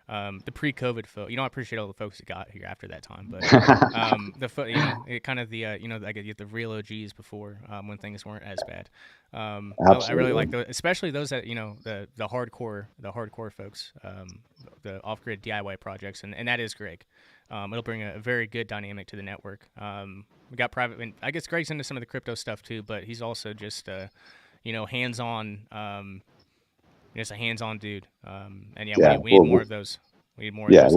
the pre-COVID folks. I appreciate all the folks that got here after that time, but I get the real OGs before when things weren't as bad. I really like especially those that the hardcore folks, the off-grid DIY projects, and that is Greg. It'll bring a very good dynamic to the network. We got private, and I guess Greg's into some of the crypto stuff too, but he's also just hands-on. Just a hands-on dude. We need more of those. We need more of those.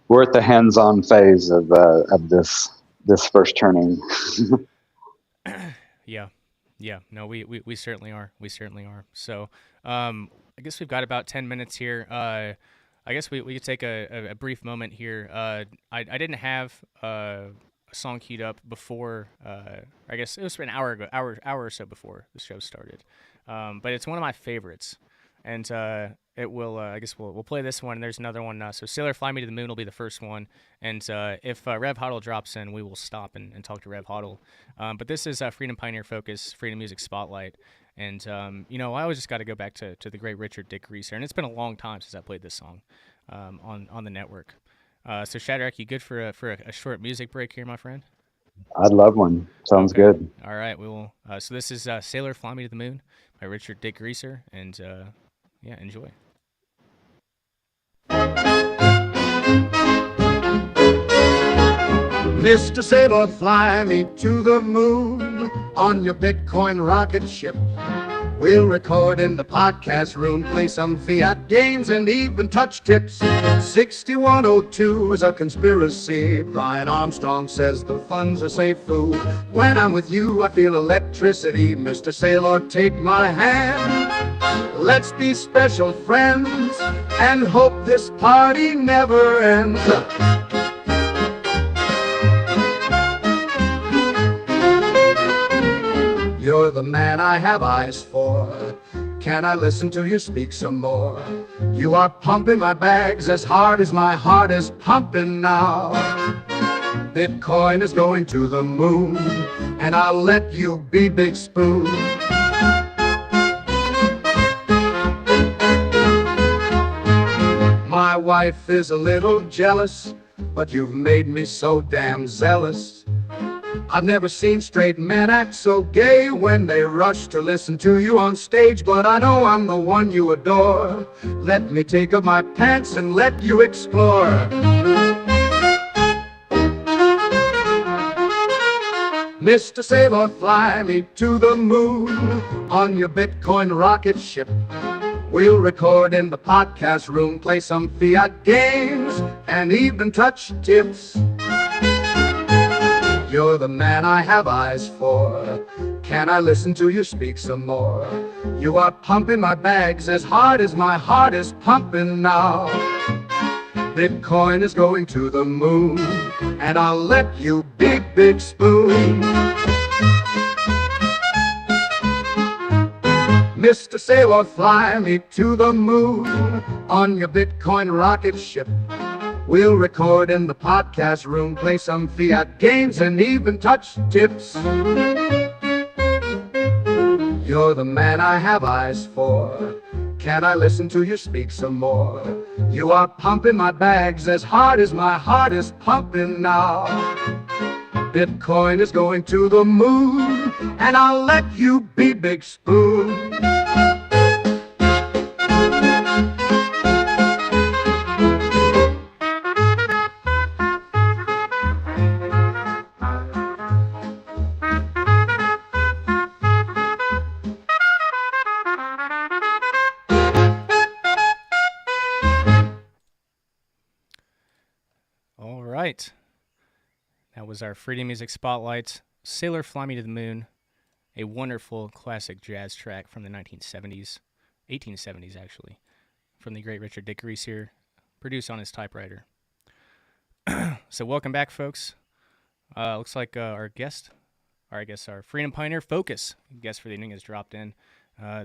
We're at the hands-on phase of this first turning. Yeah. No, we certainly are. We certainly are. So, I guess we've got about 10 minutes here. I guess we could take a brief moment here. I didn't have a song queued up before. I guess it was an hour or so before the show started. But it's one of my favorites, and it will. I guess we'll play this one. And there's another one. So "Sailor Fly Me to the Moon" will be the first one, and if Rev Huddle drops in, we will stop and talk to Rev Huddle. But this is Freedom Pioneer Focus, Freedom Music Spotlight, and I always just got to go back to the great Richard Dick Greaser, and it's been a long time since I played this song on the network. So Shadrach, you good for a short music break here, my friend? I'd love one. Sounds good. All right, we will. So this is "Sailor Fly Me to the Moon" by Richard Dick Greaser, and enjoy. Mr. Sailor, fly me to the moon on your Bitcoin rocket ship. We'll record in the podcast room, play some fiat games and even touch tips. 6102 is a conspiracy. Brian Armstrong says the funds are safe. Food. When I'm with you, I feel electricity. Mr. Sailor, take my hand. Let's be special friends and hope this party never ends. You're the man I have eyes for. Can I listen to you speak some more? You are pumping my bags as hard as my heart is pumping now. Bitcoin is going to the moon, and I'll let you be Big Spoon. My wife is a little jealous, but you've made me so damn zealous. I've never seen straight men act so gay when they rush to listen to you on stage, but I know I'm the one you adore. Let me take off my pants and let you explore. Mr. Sailor, fly me to the moon on your Bitcoin rocket ship. We'll record in the podcast room, play some fiat games and even touch tips. You're the man I have eyes for. Can I listen to you speak some more? You are pumping my bags as hard as my heart is pumping now. Bitcoin is going to the moon, and I'll let you be Big Spoon. Mr. Sailor, fly me to the moon on your Bitcoin rocket ship. We'll record in the podcast room, play some fiat games and even touch tips. You're the man I have eyes for. Can I listen to you speak some more? You are pumping my bags as hard as my heart is pumping now. Bitcoin is going to the moon, and I'll let you be Big Spoon. right. That was our Freedom Music Spotlight. Sailor Fly Me to the Moon, a wonderful classic jazz track from the 1970s, 1870s actually, from the great Richard Dick Greaser, produced on his typewriter. So welcome back, folks. Looks like our guest, or I guess our Freedom Pioneer Focus guest for the evening has dropped in.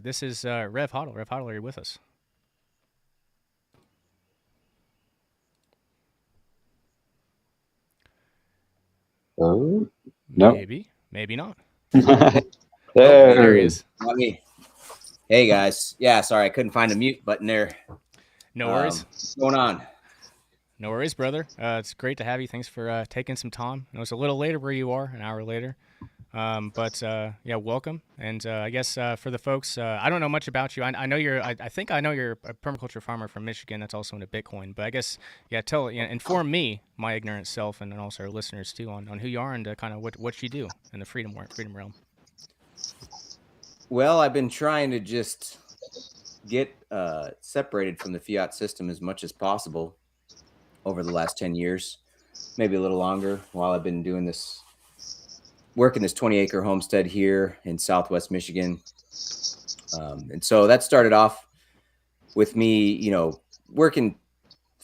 This is Rev Huddle. Rev Huddle, are you with us? Oh, no. Maybe, maybe not. There he is. Not me. Hey guys. Yeah, sorry, I couldn't find a mute button there. No worries. What's going on? No worries, brother. It's great to have you. Thanks for taking some time. I know it's a little later where you are, an hour later. But yeah, welcome. And I guess for the folks, I don't know much about you. I know you're. I think I know you're a permaculture farmer from Michigan that's also into Bitcoin. But I guess inform me, my ignorant self, and also our listeners too, on who you are and kind of what you do in the freedom realm. Well, I've been trying to just get separated from the fiat system as much as possible over the last 10 years, maybe a little longer, while I've been doing this work in this 20-acre homestead here in Southwest Michigan. And so that started off with me, working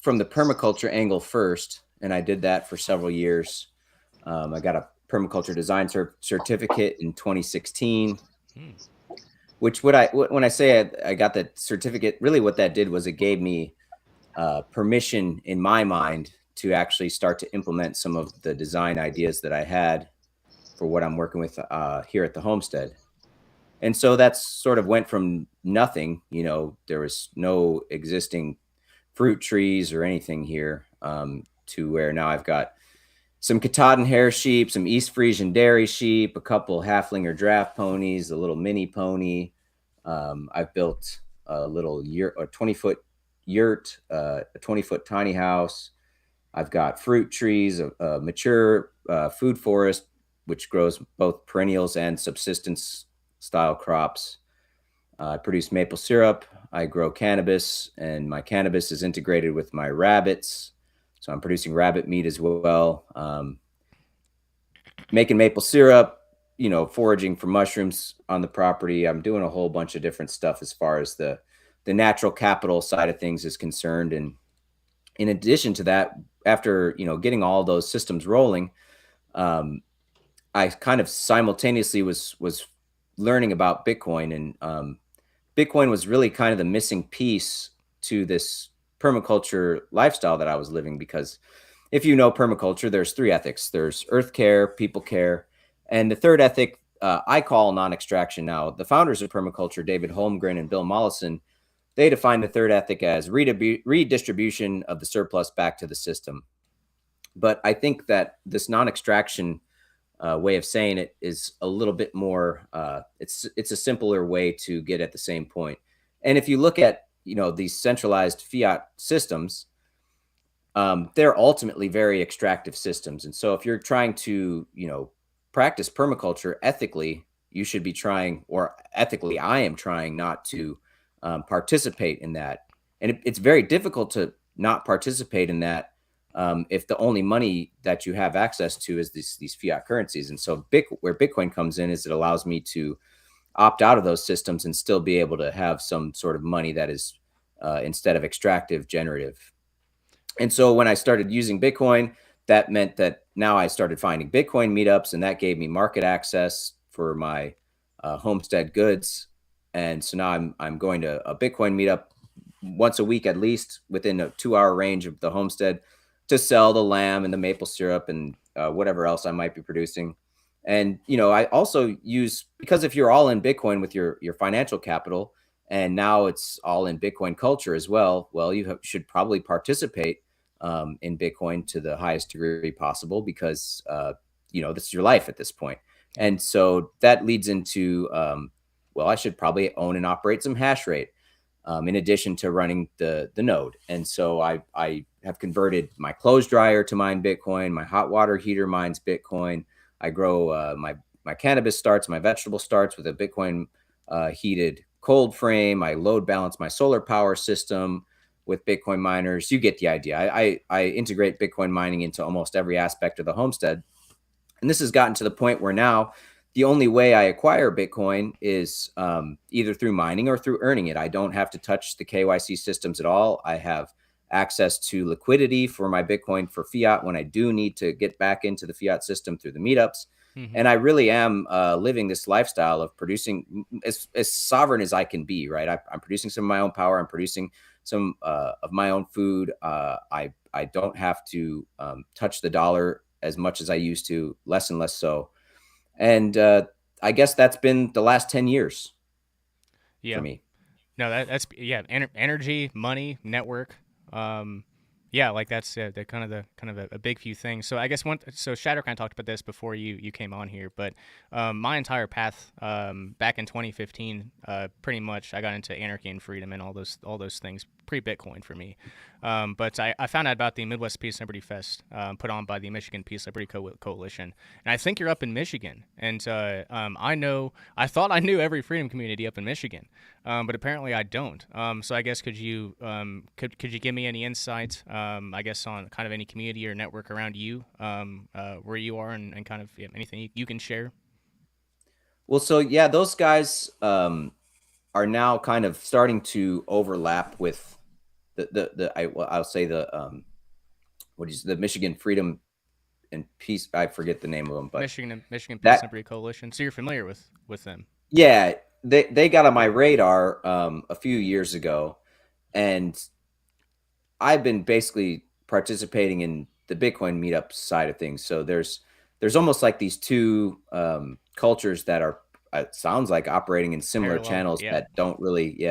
from the permaculture angle first. And I did that for several years. I got a permaculture design certificate in 2016, which when I say I got that certificate, really what that did was it gave me permission in my mind to actually start to implement some of the design ideas that I had for what I'm working with here at the homestead. And so that's sort of went from nothing, there was no existing fruit trees or anything here, to where now I've got some Katahdin hair sheep, some East Frisian dairy sheep, a couple Haflinger draft ponies, a little mini pony. I've built a little 20-foot yurt, a 20-foot tiny house. I've got fruit trees, a mature food forest, which grows both perennials and subsistence style crops. I produce maple syrup. I grow cannabis, and my cannabis is integrated with my rabbits. So I'm producing rabbit meat as well. Making maple syrup, foraging for mushrooms on the property. I'm doing a whole bunch of different stuff as far as the natural capital side of things is concerned. And in addition to that, after, getting all those systems rolling, I kind of simultaneously was learning about Bitcoin, and Bitcoin was really kind of the missing piece to this permaculture lifestyle that I was living. Because if you know permaculture, there's three ethics. There's earth care, people care, and the third ethic I call non-extraction. Now, the founders of permaculture, David Holmgren and Bill Mollison, they define the third ethic as redistribution of the surplus back to the system. But I think that this non-extraction way of saying it is a little bit more, it's a simpler way to get at the same point. And if you look at, these centralized fiat systems, they're ultimately very extractive systems. And so if you're trying to, practice permaculture ethically, you should be trying, or ethically, I am trying not to participate in that. And it's very difficult to not participate in that if the only money that you have access to is these fiat currencies. And so where Bitcoin comes in is it allows me to opt out of those systems and still be able to have some sort of money that is instead of extractive, generative. And so when I started using Bitcoin, that meant that now I started finding Bitcoin meetups, and that gave me market access for my homestead goods. And so now I'm going to a Bitcoin meetup once a week, at least within a 2-hour range of the homestead, to sell the lamb and the maple syrup and whatever else I might be producing. And, I also use, because if you're all in Bitcoin with your financial capital, and now it's all in Bitcoin culture as well, you should probably participate in Bitcoin to the highest degree possible, because, this is your life at this point. And so that leads into, I should probably own and operate some hash rate in addition to running the node. And so I have converted my clothes dryer to mine Bitcoin. My hot water heater mines Bitcoin. I grow my cannabis starts, my vegetable starts with a Bitcoin heated cold frame. I load balance my solar power system with Bitcoin miners. You get the idea. I integrate Bitcoin mining into almost every aspect of the homestead. And this has gotten to the point where now the only way I acquire Bitcoin is either through mining or through earning it. I don't have to touch the KYC systems at all. I have access to liquidity for my Bitcoin for fiat when I do need to get back into the fiat system through the meetups. Mm-hmm. And I really am living this lifestyle of producing as sovereign as I can be, right? I'm producing some of my own power. I'm producing some of my own food. I don't have to touch the dollar as much as I used to, less and less so. And I guess that's been the last 10 years for me. No, that's yeah, energy, money, network. Yeah, like that's the kind of a big few things. So I guess so Shadrach kind of talked about this before you came on here, but my entire path back in 2015, pretty much I got into anarchy and freedom and all those things pre-Bitcoin for me. But I found out about the Midwest Peace and Liberty Fest put on by the Michigan Peace and Liberty Coalition, and I think you're up in Michigan, and I thought I knew every freedom community up in Michigan, but apparently I don't. So I guess could you give me any insight, I guess, on kind of any community or network around you, where you are, and kind of anything you can share? Well, so yeah, those guys are now kind of starting to overlap with I'll say the Michigan Freedom and Peace. I forget the name of them, but Michigan Peace and Liberty Coalition. So you're familiar with them? Yeah, they got on my radar a few years ago, and I've been basically participating in the Bitcoin meetup side of things. So there's almost like these two cultures that are, it sounds like, operating in similar channels that don't really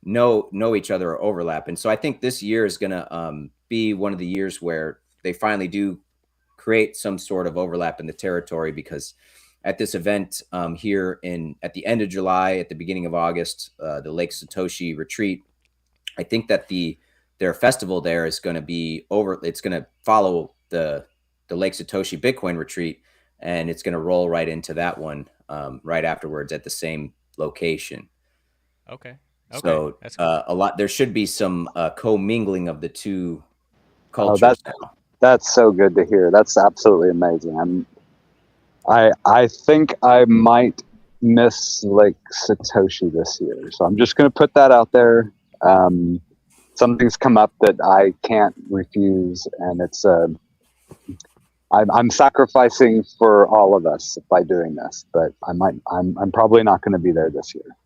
know each other or overlap. And so I think this year is going to be one of the years where they finally do create some sort of overlap in the territory, because at this event here at the end of July, at the beginning of August, the Lake Satoshi retreat, I think that their festival there is going to be it's going to follow the Lake Satoshi Bitcoin retreat, and it's going to roll right into that one right afterwards at the same location. Okay. So That's cool. there should be some commingling of the two cultures now. That's so good to hear. That's absolutely amazing. I think I might miss Lake Satoshi this year, so I'm just going to put that out there. Something's come up that I can't refuse, and it's I'm sacrificing for all of us by doing this, but I'm probably not going to be there this year.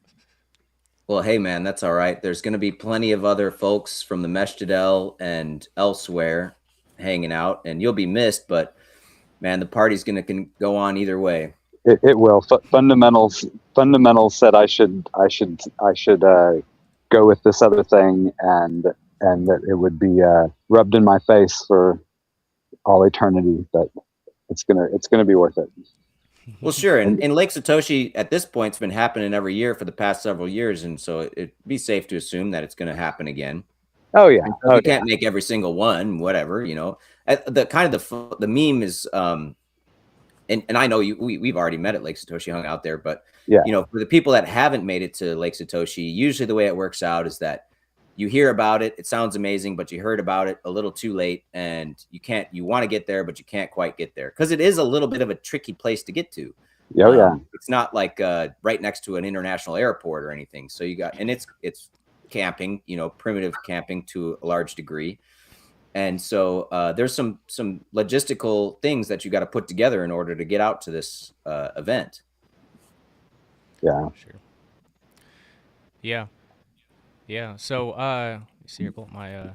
Well, hey man, that's all right. There's going to be plenty of other folks from the Meshtadel and elsewhere hanging out, and you'll be missed, but man, the party's going to go on either way. It will. Fundamentals said I should go with this other thing, and that it would be rubbed in my face for all eternity, but it's gonna be worth it. Well, sure. And Lake Satoshi at this point has been happening every year for the past several years, and so it'd be safe to assume that it's going to happen again. Oh yeah. You can't make every single one, whatever, you know. The meme is and I know we've already met at Lake Satoshi, hung out there, but yeah, you know, for the people that haven't made it to Lake Satoshi, usually the way it works out is that you hear about it, it sounds amazing, but you heard about it a little too late, and you want to get there, but you can't quite get there because it is a little bit of a tricky place to get to. Yeah. It's not like right next to an international airport or anything. So it's camping, you know, primitive camping to a large degree. And so there's some logistical things that you got to put together in order to get out to this event. Yeah. Sure. Yeah. So let me see here, pull up my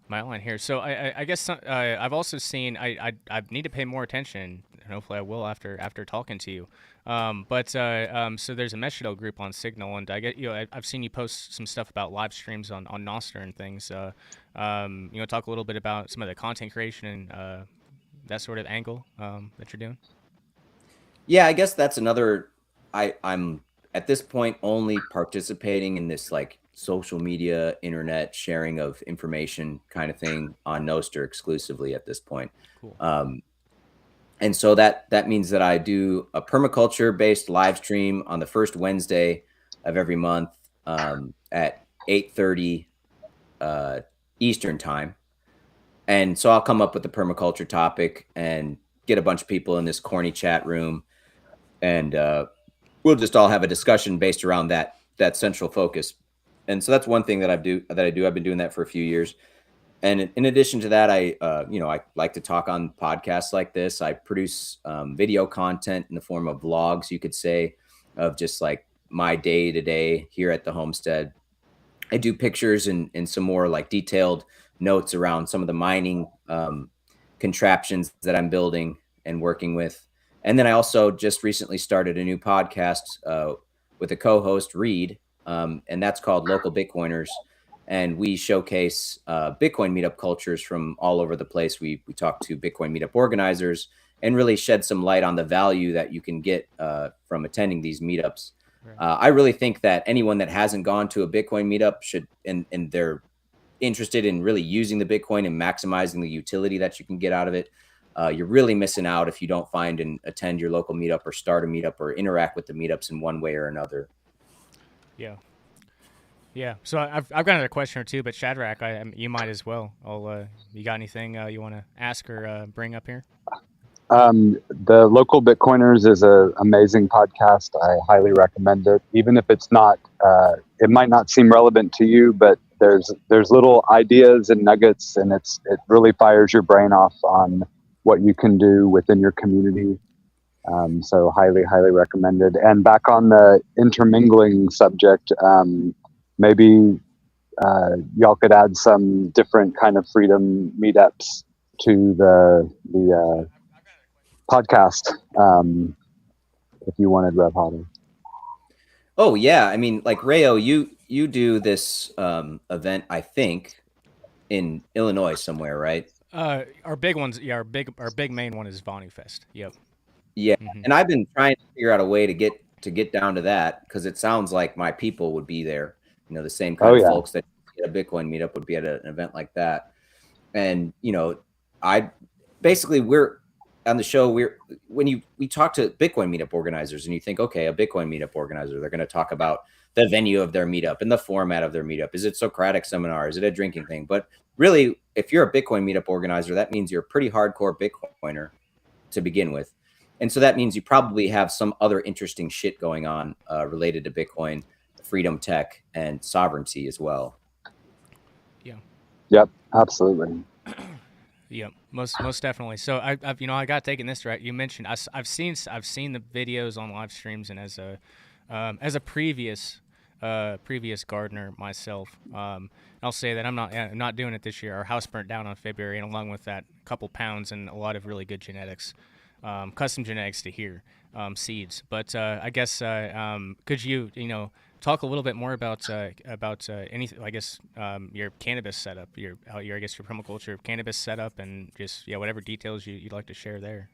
outline here. So I guess I've also seen I need to pay more attention, and hopefully I will after talking to you. So there's a Meshdale group on Signal, and I've seen you post some stuff about live streams on Nostr and things. Talk a little bit about some of the content creation and that sort of angle that you're doing. Yeah, I guess that's another. I'm at this point only participating in this like social media, internet sharing of information kind of thing on Nostr exclusively at this point. Cool. And so that means that I do a permaculture-based live stream on the first Wednesday of every month at 8:30 Eastern time. And so I'll come up with the permaculture topic and get a bunch of people in this corny chat room, and we'll just all have a discussion based around that central focus. And so that's one thing that I do. I've been doing that for a few years. And in addition to that, I like to talk on podcasts like this. I produce video content in the form of vlogs, you could say, of just like my day to day here at the homestead. I do pictures and some more like detailed notes around some of the mining contraptions that I'm building and working with. And then I also just recently started a new podcast with a co-host, Reed, and that's called Local Bitcoiners. And we showcase Bitcoin meetup cultures from all over the place. We talk to Bitcoin meetup organizers and really shed some light on the value that you can get from attending these meetups. I really think that anyone that hasn't gone to a Bitcoin meetup should, and they're interested in really using the Bitcoin and maximizing the utility that you can get out of it, you're really missing out if you don't find and attend your local meetup or start a meetup or interact with the meetups in one way or another. Yeah. Yeah. So I've got another question or two, but Shadrach, you might as well. You got anything you want to ask or bring up here? The Local Bitcoiners is an amazing podcast. I highly recommend it. Even if it's not, it might not seem relevant to you, but there's little ideas and nuggets, and it really fires your brain off on what you can do within your community. So highly recommended. And back on the intermingling subject, maybe y'all could add some different kind of freedom meetups to the podcast, if you wanted, Rev Hodder. Oh yeah, I mean, like Rayo, you do this event, I think, in Illinois somewhere, right? Our big ones, yeah, our big main one is Vonu Fest. Yep. Yeah, and I've been trying to figure out a way to get down to that, because it sounds like my people would be there. You know, the same kind of folks that at a Bitcoin meetup would be at an event like that. And you know, we're on the show. We talk to Bitcoin meetup organizers, and you think, okay, a Bitcoin meetup organizer, they're going to talk about the venue of their meetup and the format of their meetup. Is it Socratic seminar? Is it a drinking thing? But really, if you're a Bitcoin meetup organizer, that means you're a pretty hardcore Bitcoiner to begin with. And so that means you probably have some other interesting shit going on related to Bitcoin, freedom tech, and sovereignty as well. Yeah. Yep, absolutely. Yep, most definitely. So I got taken this right. You mentioned I've seen the videos on live streams, and as a previous gardener myself, I'll say that I'm not doing it this year. Our house burnt down on February, and along with that, a couple pounds and a lot of really good genetics. Custom genetics to here, seeds. But I guess could you talk a little bit more about anything? I guess your cannabis setup, your permaculture cannabis setup, and just whatever details you'd like to share there.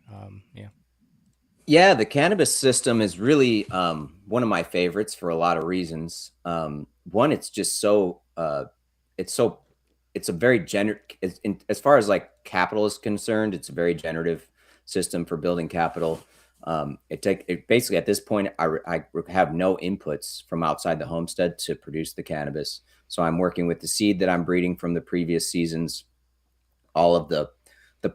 Yeah, the cannabis system is really one of my favorites for a lot of reasons. One, it's just it's a very as far as like capital is concerned, it's a very generative system for building capital. It basically at this point, I have no inputs from outside the homestead to produce the cannabis. So I'm working with the seed that I'm breeding from the previous seasons. All of the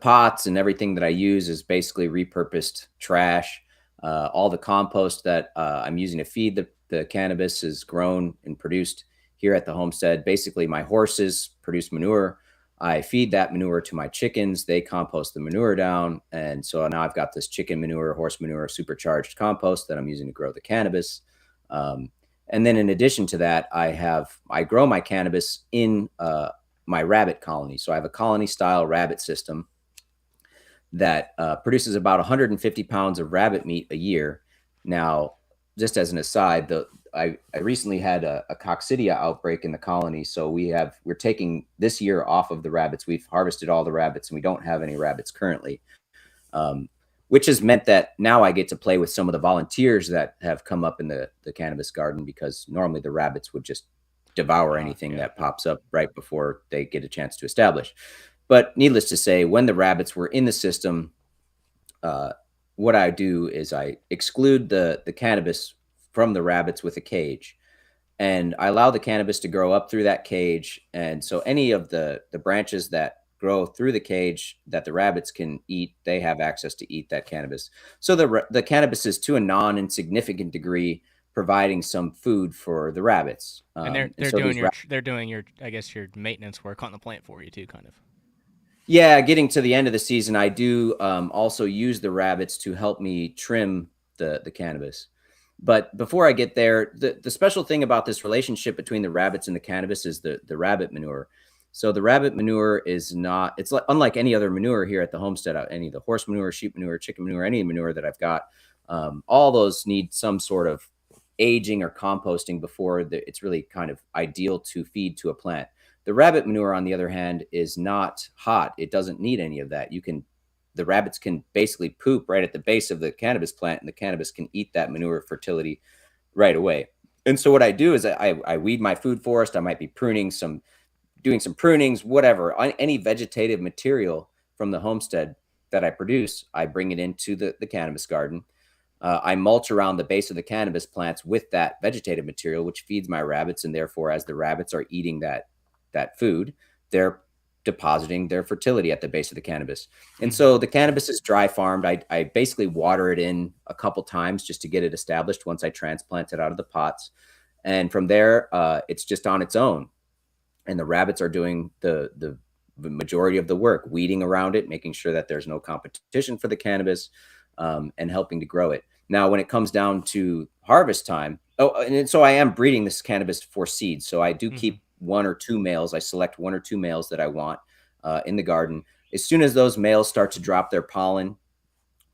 pots and everything that I use is basically repurposed trash. All the compost that I'm using to feed the cannabis is grown and produced here at the homestead. Basically, my horses produce manure. I feed that manure to my chickens. They compost the manure down. And so now I've got this chicken manure, horse manure, supercharged compost that I'm using to grow the cannabis. And then in addition to that, I grow my cannabis in my rabbit colony. So I have a colony style rabbit system that produces about 150 pounds of rabbit meat a year. Now, just as an aside, I recently had a coccidia outbreak in the colony. So we're taking this year off of the rabbits. We've harvested all the rabbits and we don't have any rabbits currently, which has meant that now I get to play with some of the volunteers that have come up in the cannabis garden, because normally the rabbits would just devour anything that pops up right before they get a chance to establish. But needless to say, when the rabbits were in the system, what I do is I exclude the cannabis from the rabbits with a cage, and I allow the cannabis to grow up through that cage. And so any of the branches that grow through the cage that the rabbits can eat, they have access to eat that cannabis. So the cannabis is, to a non-insignificant degree, providing some food for the rabbits. And they're doing your I guess your maintenance work on the plant for you too, kind of. Yeah, getting to the end of the season, I do also use the rabbits to help me trim the cannabis. But before I get there, the special thing about this relationship between the rabbits and the cannabis is the rabbit manure. So the rabbit manure is not, it's like, unlike any other manure here at the homestead, any of the horse manure, sheep manure, chicken manure, any manure that I've got, all those need some sort of aging or composting before it's really kind of ideal to feed to a plant. The rabbit manure, on the other hand, is not hot. It doesn't need any of that. The rabbits can basically poop right at the base of the cannabis plant, and the cannabis can eat that manure fertility right away. And so what I do is I weed my food forest. I might be doing some prunings, whatever, any vegetative material from the homestead that I produce, I bring it into the cannabis garden. I mulch around the base of the cannabis plants with that vegetative material, which feeds my rabbits. And therefore, as the rabbits are eating that food, they're depositing their fertility at the base of the cannabis. And so the cannabis is dry farmed. I basically water it in a couple times just to get it established once I transplant it out of the pots. And from there, it's just on its own. And the rabbits are doing the majority of the work, weeding around it, making sure that there's no competition for the cannabis, and helping to grow it. Now, when it comes down to harvest time, and so I am breeding this cannabis for seeds. So I do keep one or two males. I select one or two males that I want in the garden. As soon as those males start to drop their pollen,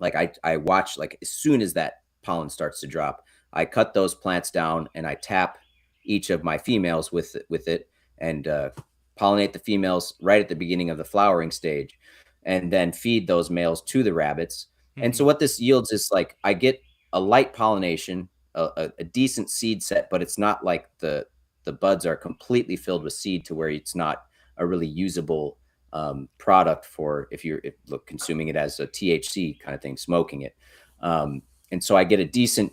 like I watch, like as soon as that pollen starts to drop, I cut those plants down and I tap each of my females with it and pollinate the females right at the beginning of the flowering stage, and then feed those males to the rabbits. And so what this yields is like I get a light pollination, a decent seed set, but it's not like the buds are completely filled with seed to where it's not a really usable product for if you're consuming it as a THC kind of thing, smoking it. And so I get a decent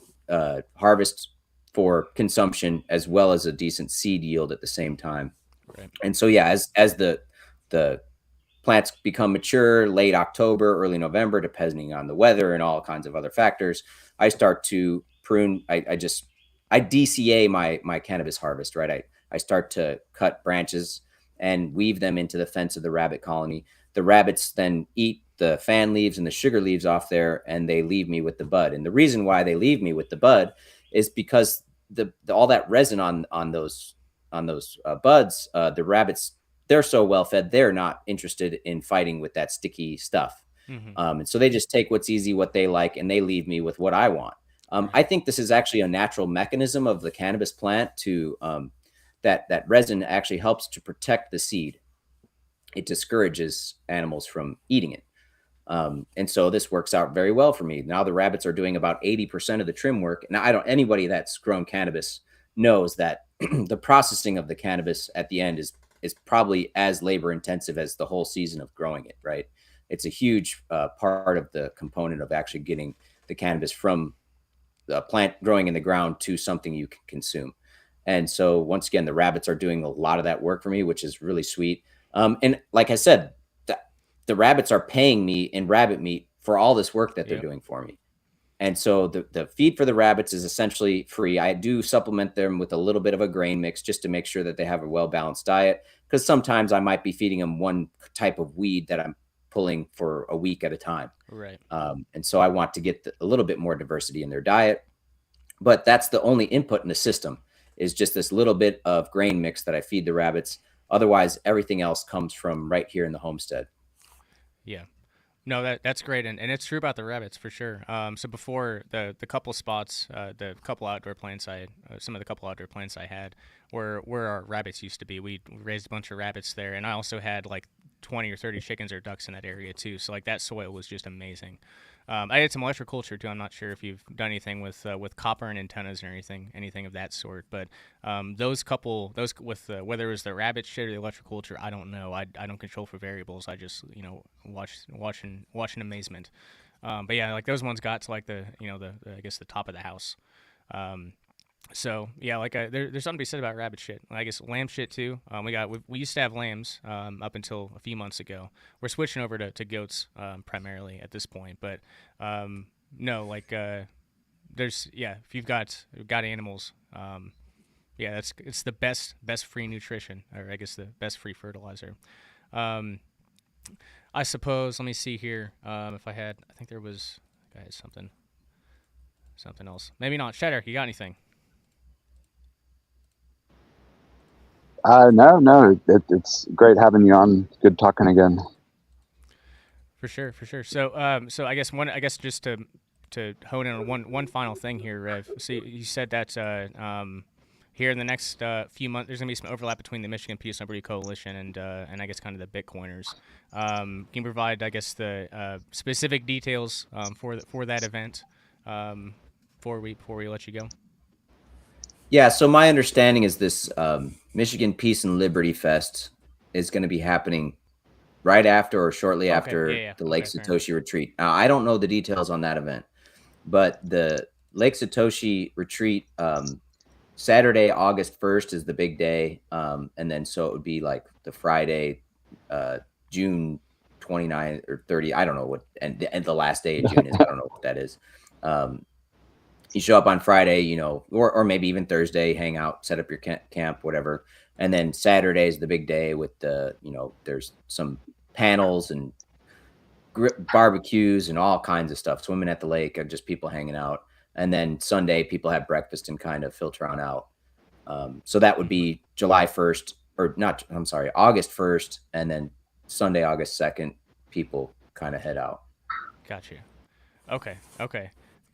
harvest for consumption as well as a decent seed yield at the same time. Right. And so, yeah, as the plants become mature, late October, early November, depending on the weather and all kinds of other factors, I start to prune. I DCA my cannabis harvest, right? I start to cut branches and weave them into the fence of the rabbit colony. The rabbits then eat the fan leaves and the sugar leaves off there, and they leave me with the bud. And the reason why they leave me with the bud is because all that resin on those buds, the rabbits, they're so well fed, they're not interested in fighting with that sticky stuff. And so they just take what's easy, what they like, and they leave me with what I want. I think this is actually a natural mechanism of the cannabis plant to that resin actually helps to protect the seed. It discourages animals from eating it. And so this works out very well for me. Now the rabbits are doing about 80% of the trim work. Now anybody that's grown cannabis knows that the processing of the cannabis at the end is probably as labor intensive as the whole season of growing it, right? It's a huge part of the component of actually getting the cannabis from the plant growing in the ground to something you can consume. And so once again, the rabbits are doing a lot of that work for me, which is really sweet. And like I said, the rabbits are paying me in rabbit meat for all this work that they're doing for me. And so the feed for the rabbits is essentially free. I do supplement them with a little bit of a grain mix just to make sure that they have a well-balanced diet, because sometimes I might be feeding them one type of weed that I'm pulling for a week at a time. Right. And so I want to get a little bit more diversity in their diet. But that's the only input in the system, is just this little bit of grain mix that I feed the rabbits. Otherwise, everything else comes from right here in the homestead. Yeah. No, that's great, and it's true about the rabbits for sure. So before the couple spots, the couple outdoor plants some of the couple outdoor plants I had were where our rabbits used to be. We raised a bunch of rabbits there, and I also had like 20 or 30 chickens or ducks in that area too. So like that soil was just amazing. I had some electroculture too. I'm not sure if you've done anything with copper and antennas or anything of that sort. But those with whether it was the rabbit shit or the electroculture, I don't know. I don't control for variables. I just watch in amazement. But yeah, like those ones got to like the I guess the top of the house. So yeah, like there's something to be said about rabbit shit. I guess lamb shit too. We used to have lambs up until a few months ago. We're switching over to goats primarily at this point. But no, like there's if you've got animals, it's the best free nutrition, or I guess the best free fertilizer. I suppose. Let me see here. If I think there was something else. Maybe not. Shadrach, you got anything? No, it's great having you on. Good talking again. For sure. So I guess just to to hone in on one final thing here, Rev. So you said that here in the next few months, there's going to be some overlap between the Michigan Peace and Liberty Coalition and I guess kind of the Bitcoiners. Can you provide, I guess, the specific details for that event before we let you go? Yeah, so my understanding is this Michigan Peace and Liberty Fest is going to be happening right after or shortly after the Lake Satoshi retreat. Now, I don't know the details on that event, but the Lake Satoshi retreat, Saturday, August 1st is the big day. And then so it would be like the Friday, June 29th or 30. I don't know what, and the last day of June is. I don't know what that is. You show up on Friday, you know, or maybe even Thursday, hang out, set up your camp, whatever. And then Saturday is the big day with the, you know, there's some panels and barbecues and all kinds of stuff, swimming at the lake and just people hanging out. And then Sunday, people have breakfast and kind of filter on out. So that would be July 1st, or not, I'm sorry, August 1st. And then Sunday, August 2nd, people kind of head out. Gotcha. Okay.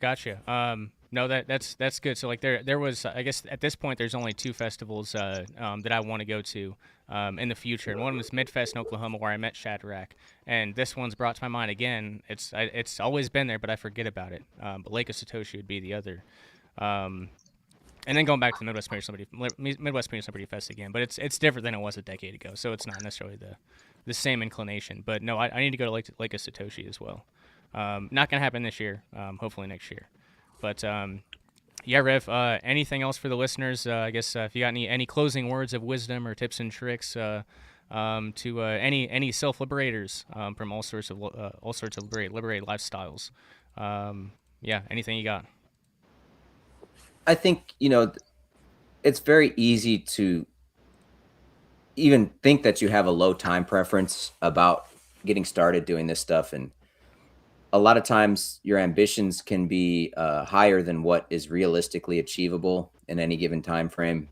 Gotcha. No, that's good. So like there was, I guess at this point there's only two festivals that I want to go to in the future, and one was Midfest in Oklahoma where I met Shadrach, and this one's brought to my mind again. It's always been there, but I forget about it. But Lake of Satoshi would be the other, and then going back to the Midwest Community Liberty Fest again. But it's different than it was a decade ago, so it's not necessarily the same inclination. But no, I need to go to Lake of Satoshi as well. Not gonna happen this year. Hopefully next year. But yeah, Rev, anything else for the listeners? I guess if you got any closing words of wisdom or tips and tricks to any self-liberators from all sorts of liberated lifestyles. Yeah, anything you got? I think, you know, it's very easy to even think that you have a low time preference about getting started doing this stuff, and a lot of times your ambitions can be higher than what is realistically achievable in any given time frame.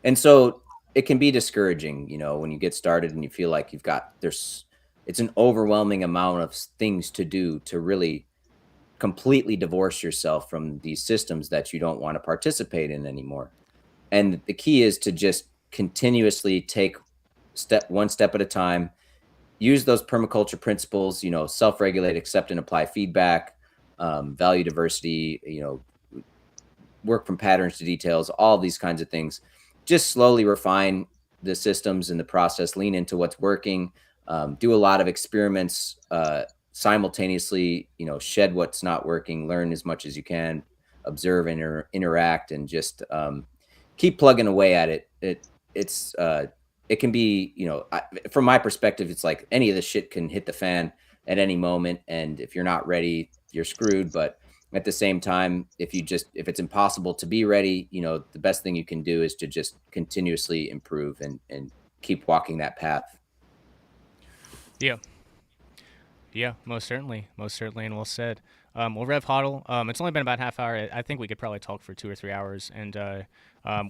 And so it can be discouraging, you know, when you get started and you feel like it's an overwhelming amount of things to do to really completely divorce yourself from these systems that you don't want to participate in anymore. And the key is to just continuously take one step at a time. Use those permaculture principles, you know, self-regulate, accept and apply feedback, value diversity, you know, work from patterns to details, all these kinds of things. Just slowly refine the systems and the process, lean into what's working, do a lot of experiments, simultaneously, you know, shed what's not working, learn as much as you can, observe and interact, and just keep plugging away at it. It can be, you know, from my perspective, it's like any of this shit can hit the fan at any moment. And if you're not ready, you're screwed. But at the same time, if it's impossible to be ready, you know, the best thing you can do is to just continuously improve and keep walking that path. Yeah. Yeah, most certainly, and well said. Well, Rev Hoddle, it's only been about half hour. I think we could probably talk for 2 or 3 hours. And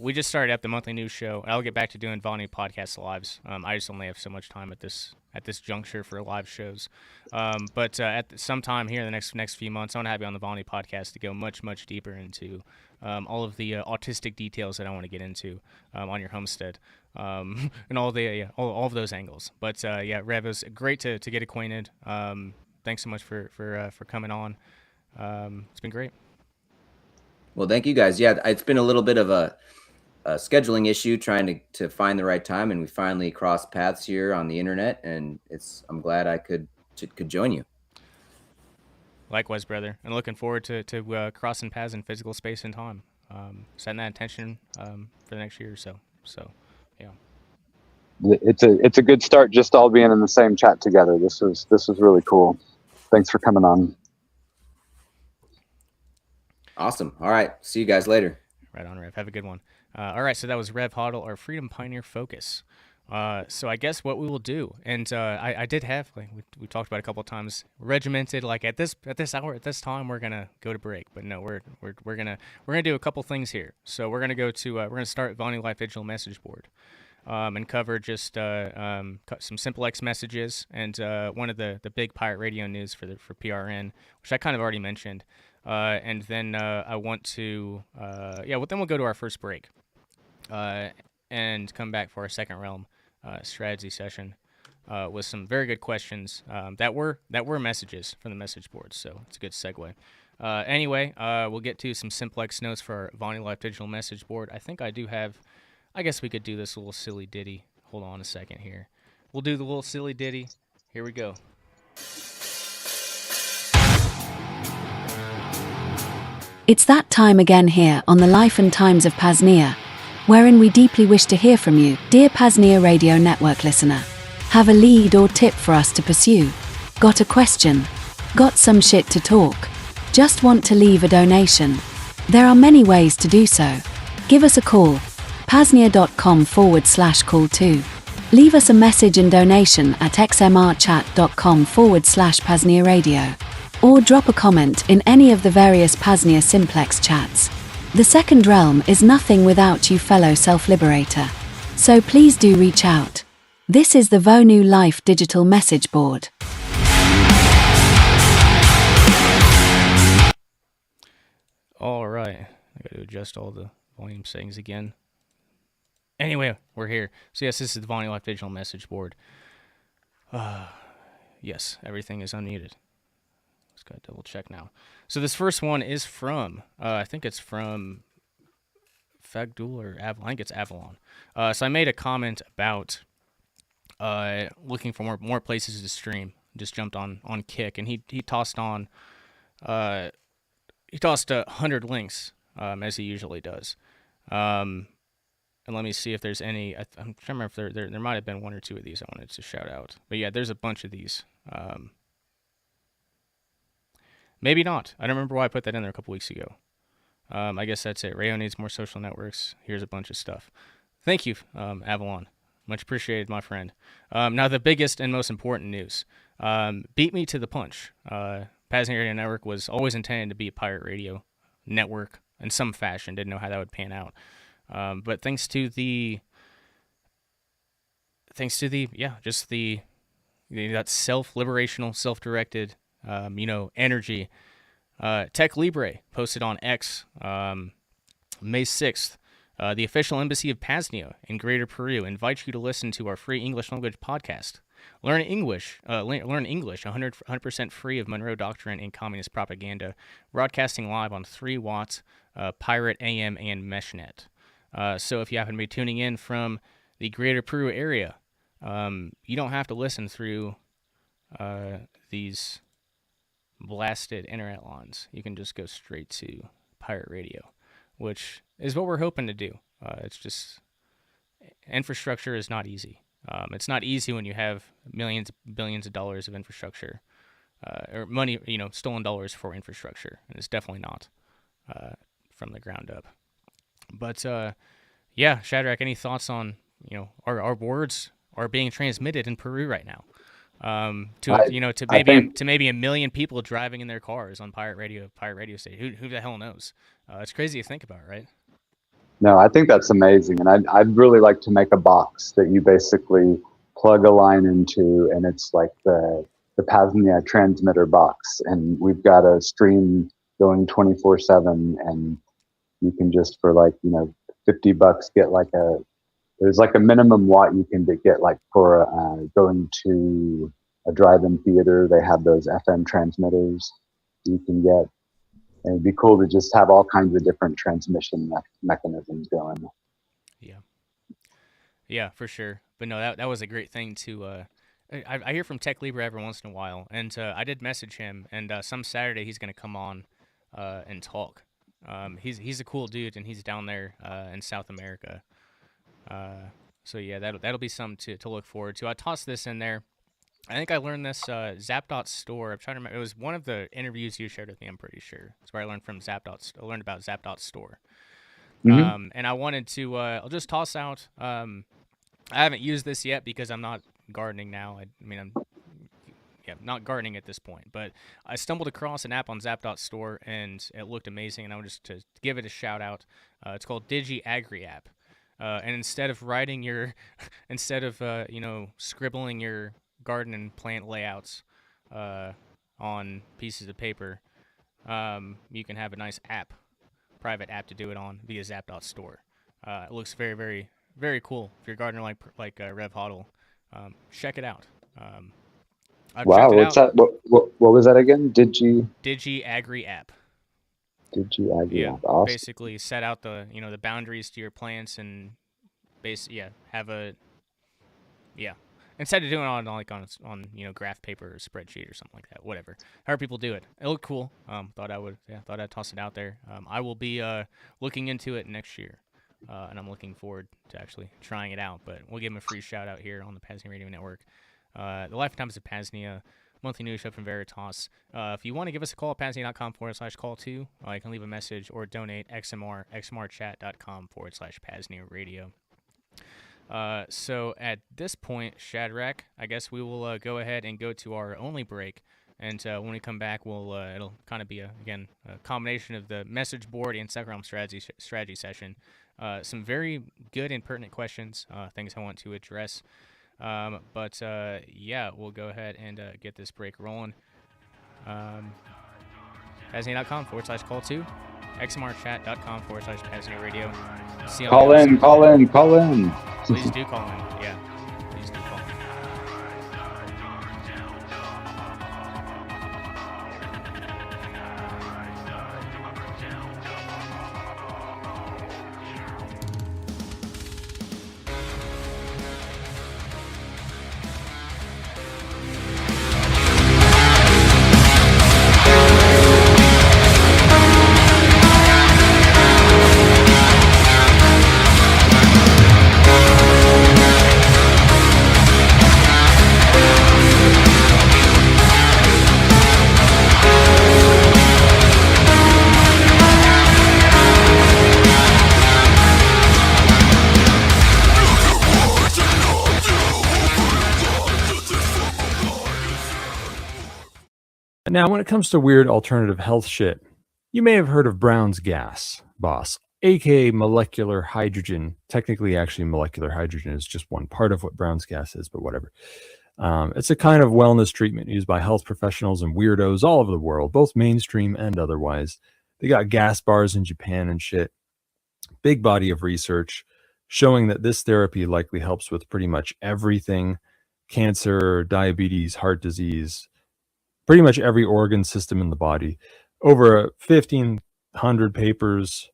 we just started up the monthly news show. I'll get back to doing Vonu podcast lives. I just only have so much time at this juncture for live shows. But at some time here in the next few months, I want to have you on the Vonu podcast to go much deeper into all of the autistic details that I want to get into on your homestead. And all of those angles. But yeah, Rev, it was great to get acquainted. Thanks so much for coming on. It's been great. Well, thank you guys. Yeah, it's been a little bit of a scheduling issue trying to find the right time, and we finally crossed paths here on the internet, and I'm glad I could join you. Likewise, brother, and looking forward to crossing paths in physical space and time. Setting that intention for the next year or so. So, yeah. It's a good start just all being in the same chat together. This was really cool. Thanks for coming on. Awesome. All right. See you guys later. Right on, Rev. Have a good one. All right. So that was Rev Hoddle, our Freedom Pioneer Focus. So I guess what we will do, and I did have, like we talked about a couple of times, regimented, like at this hour, at this time, we're gonna go to break. But no, we're gonna do a couple things here. So we're gonna start Vonu Life Digital Message Board. and cover just some Simplex messages and one of the big pirate radio news for PRN, which I kind of already mentioned. And then I want to, then we'll go to our first break and come back for our second realm strategy session with some very good questions that were messages from the message boards. So it's a good segue. Anyway, we'll get to some Simplex notes for our Vonu Life Digital message board. I guess we could do this little silly ditty. Hold on a second here. We'll do the little silly ditty. Here we go. It's that time again here on the Life and Times of PAZNIA, wherein we deeply wish to hear from you, dear PAZNIA Radio Network listener. Have a lead or tip for us to pursue? Got a question? Got some shit to talk? Just want to leave a donation? There are many ways to do so. Give us a call, PAZNIA.com/call2. Leave us a message and donation at xmrchat.com/PAZNIA Radio. Or drop a comment in any of the various PAZNIA Simplex chats. The second realm is nothing without you, fellow self-liberator. So please do reach out. This is the Vonu Life Digital Message Board. All right. I got to adjust all the volume settings again. Anyway, we're here. So yes, this is the Vonu Life Digital Message Board. Yes, everything is unmuted. Just got to double check now. So this first one is from, I think it's from Fagdul or Avalon. I think it's Avalon. So I made a comment about looking for more places to stream. Just jumped on Kick, and he tossed on, he tossed 100 links, as he usually does. And let me see if there's any. I'm trying to remember if there might have been one or two of these I wanted to shout out. But yeah, there's a bunch of these. Maybe not. I don't remember why I put that in there a couple weeks ago. I guess that's it. Rayo needs more social networks. Here's a bunch of stuff. Thank you, Avalon. Much appreciated, my friend. Now, the biggest and most important news. Beat me to the punch. PAZNIA Radio Network was always intended to be a pirate radio network in some fashion. Didn't know how that would pan out. But thanks to that self-liberational, self-directed, energy. Tech Libre posted on X, May 6th, the official embassy of PAZNIA in Greater Peru invites you to listen to our free English language podcast. Learn English 100% free of Monroe Doctrine and communist propaganda, broadcasting live on 3 watts, Pirate AM and MeshNet. So if you happen to be tuning in from the Greater Peru area, you don't have to listen through these blasted internet lines. You can just go straight to pirate radio, which is what we're hoping to do. It's just infrastructure is not easy. It's not easy when you have millions, billions of dollars of infrastructure, or money, stolen dollars for infrastructure, and it's definitely not from the ground up. But yeah, Shadrach, any thoughts on our words are being transmitted in Peru right now? To maybe a million people driving in their cars on pirate radio station. Who the hell knows? It's crazy to think about, right? No, I think that's amazing, and I'd really like to make a box that you basically plug a line into, and it's like the PAZNIA transmitter box, and we've got a stream going 24/7, and you can just for $50 get there's a minimum watt you can get for going to a drive-in theater. They have those FM transmitters you can get. And it'd be cool to just have all kinds of different transmission mechanisms going. Yeah, for sure. But no, that was a great thing to. I hear from Tech Libre every once in a while, and I did message him, and some Saturday he's going to come on and talk. He's a cool dude, and he's down there in South America. So yeah, that'll be something to look forward to. I tossed this in there. I think I learned this Zap.store. I'm trying to remember. It was one of the interviews you shared with me, I'm pretty sure. That's where I learned from I learned about Zap.store. Mm-hmm. And I wanted to I'll just toss out I haven't used this yet because I'm not gardening now. I'm not gardening at this point, but I stumbled across an app on Zap.store and it looked amazing, and I wanted just to give it a shout out. It's called Digi Agri app. And instead of writing your, instead of scribbling your garden and plant layouts on pieces of paper, you can have a nice app, private app to do it on via Zap.store. It looks very, very, very cool. If you're a gardener like Rev Hoddle, check it out. I've Wow, checked it what's out. that? What was that again? Digi Agri app. Agri Yeah, app. Awesome. basically set out the the boundaries to your plants and have a instead of doing it on graph paper or spreadsheet or something like that, whatever. However people do it. It looked cool. Thought I'd toss it out there. I will be looking into it next year. And I'm looking forward to actually trying it out, but we'll give him a free shout out here on the PAZNIA Radio Network. The Life and Times of PAZNIA, monthly news show from Veritas. If you want to give us a call, PAZNIA.com/call2, you can leave a message or donate xmrchat.com/PAZNIA Radio. So at this point, Shadrach, I guess we will go ahead and go to our only break. And when we come back, it'll kind of be a combination of the message board and second realm strategy session. Some very good and pertinent questions, things I want to address. But we'll go ahead and get this break rolling. PAZNIA.com/call2, xmrchat.com/PAZNIA Radio. Call in. Please do call in. Yeah, please do call in. Now, when it comes to weird alternative health shit, you may have heard of Brown's gas, boss, aka molecular hydrogen. Technically, actually, molecular hydrogen is just one part of what Brown's gas is, but whatever. It's a kind of wellness treatment used by health professionals and weirdos all over the world, both mainstream and otherwise. They got gas bars in Japan and shit. Big body of research showing that this therapy likely helps with pretty much everything: cancer, diabetes, heart disease, pretty much every organ system in the body. Over 1,500 papers,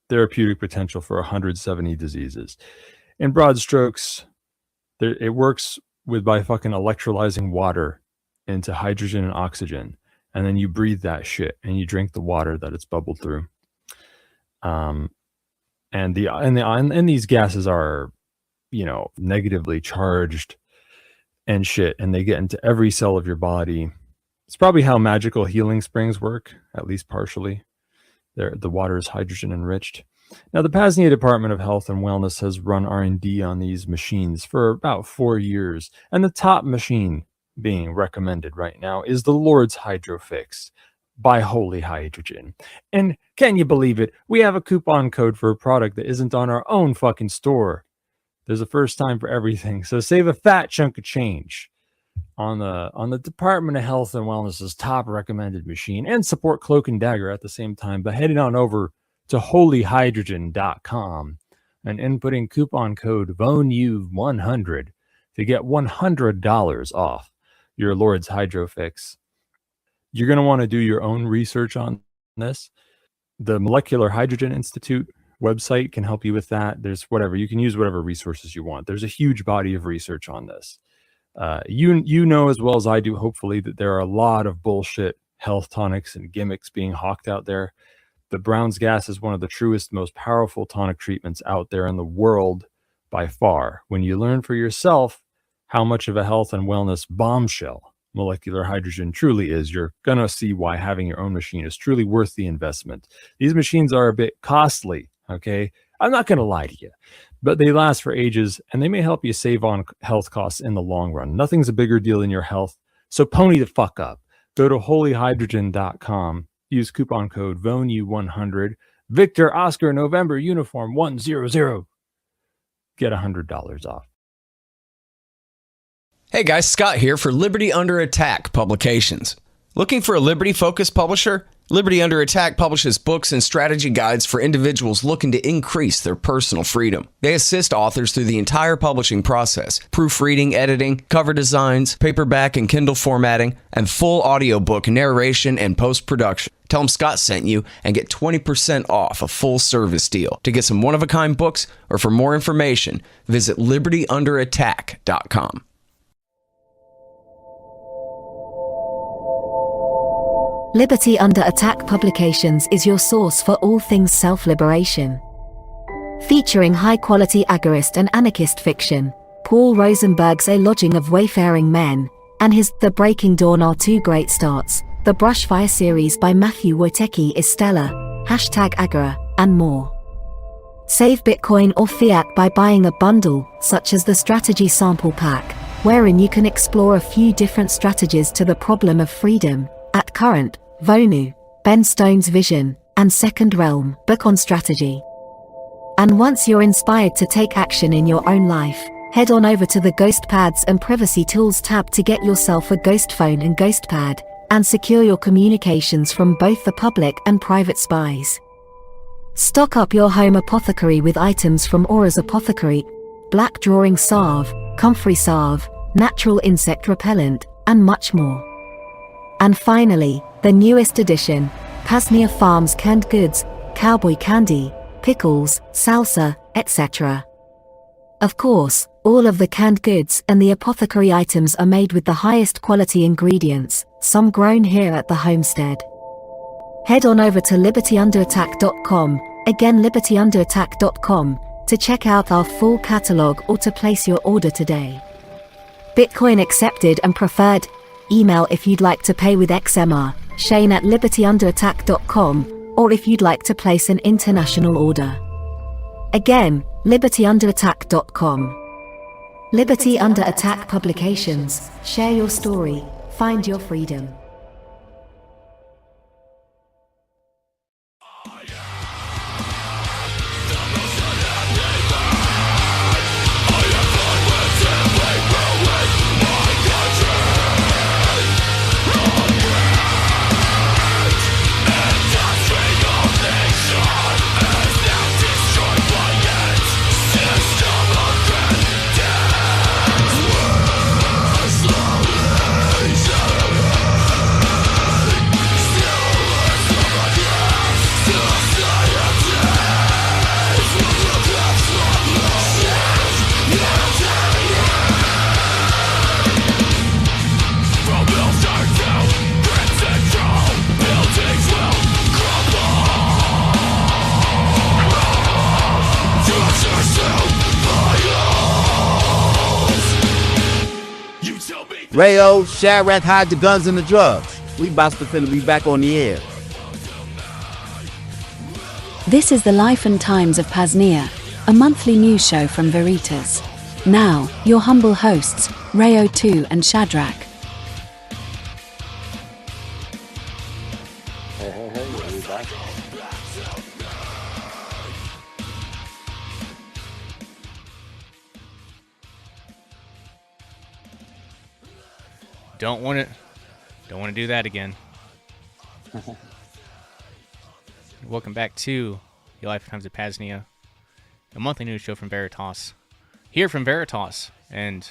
therapeutic potential for 170 diseases. In broad strokes, it works by fucking electrolyzing water into hydrogen and oxygen, and then you breathe that shit and you drink the water that it's bubbled through. And these gases are, negatively charged and shit, and they get into every cell of your body. It's probably how magical healing springs work, at least partially. The water is hydrogen enriched. Now, the PAZNIA Department of Health and Wellness has run R&D on these machines for about 4 years, and the top machine being recommended right now is the Lord's Hydrofix by Holy Hydrogen. And can you believe it? We have a coupon code for a product that isn't on our own fucking store. There's a first time for everything, so save a fat chunk of change on the Department of Health and Wellness's top recommended machine, and support Cloak Dagger at the same time by heading on over to holyhydrogen.com and inputting coupon code VONU100 to get $100 off your Lord's Hydrofix. You're going to want to do your own research on this. The Molecular Hydrogen Institute website can help you with that. There's whatever, you can use whatever resources you want. There's a huge body of research on this. You know as well as I do, hopefully, that there are a lot of bullshit health tonics and gimmicks being hawked out there. The Brown's gas is one of the truest, most powerful tonic treatments out there in the world by far. When you learn for yourself how much of a health and wellness bombshell molecular hydrogen truly is, you're going to see why having your own machine is truly worth the investment. These machines are a bit costly, okay? I'm not going to lie to you, but they last for ages, and they may help you save on health costs in the long run. Nothing's a bigger deal than your health, so pony the fuck up. Go to holyhydrogen.com, use coupon code VONU100, Victor Oscar November Uniform 100. get $100 off. Hey guys, Scott here for Liberty Under Attack Publications. Looking for a Liberty-focused publisher? Liberty Under Attack publishes books and strategy guides for individuals looking to increase their personal freedom. They assist authors through the entire publishing process: proofreading, editing, cover designs, paperback and Kindle formatting, and full audiobook narration and post-production. Tell them Scott sent you and get 20% off a full service deal. To get some one-of-a-kind books or for more information, visit libertyunderattack.com. Liberty Under Attack Publications is your source for all things self-liberation. Featuring high-quality agorist and anarchist fiction, Paul Rosenberg's A Lodging of Wayfaring Men, and his The Breaking Dawn are two great starts. The Brushfire series by Matthew Wojtecki is stellar, #Agora, and more. Save Bitcoin or fiat by buying a bundle, such as the Strategy Sample Pack, wherein you can explore a few different strategies to the problem of freedom, at Current, Vonu, Ben Stone's Vision, and Second Realm, book on strategy. And once you're inspired to take action in your own life, head on over to the Ghost Pads and Privacy Tools tab to get yourself a Ghost Phone and Ghost Pad, and secure your communications from both the public and private spies. Stock up your home apothecary with items from Aura's Apothecary, Black Drawing Salve, Comfrey Salve, Natural Insect Repellent, and much more. And finally, the newest edition, PAZNIA Farms canned goods, cowboy candy, pickles, salsa, etc. Of course, all of the canned goods and the apothecary items are made with the highest quality ingredients, some grown here at the homestead. Head on over to libertyunderattack.com, again libertyunderattack.com, to check out our full catalog or to place your order today. Bitcoin accepted and preferred. Email if you'd like to pay with XMR, shane@libertyunderattack.com, or if you'd like to place an international order. Again, libertyunderattack.com. Liberty Under Attack Publications. Share your story. Find your freedom. Rayo, Shadrach, hide the guns and the drugs. We about to be back on the air. This is the life and times of PAZNIA, a monthly news show from Veritas. Now, your humble hosts, Rayo2 and Shadrach. Hey, we're back. Don't want to do that again. Welcome back to Your Lifetimes of PAZNIA, a monthly news show from Veritas. Here from Veritas, and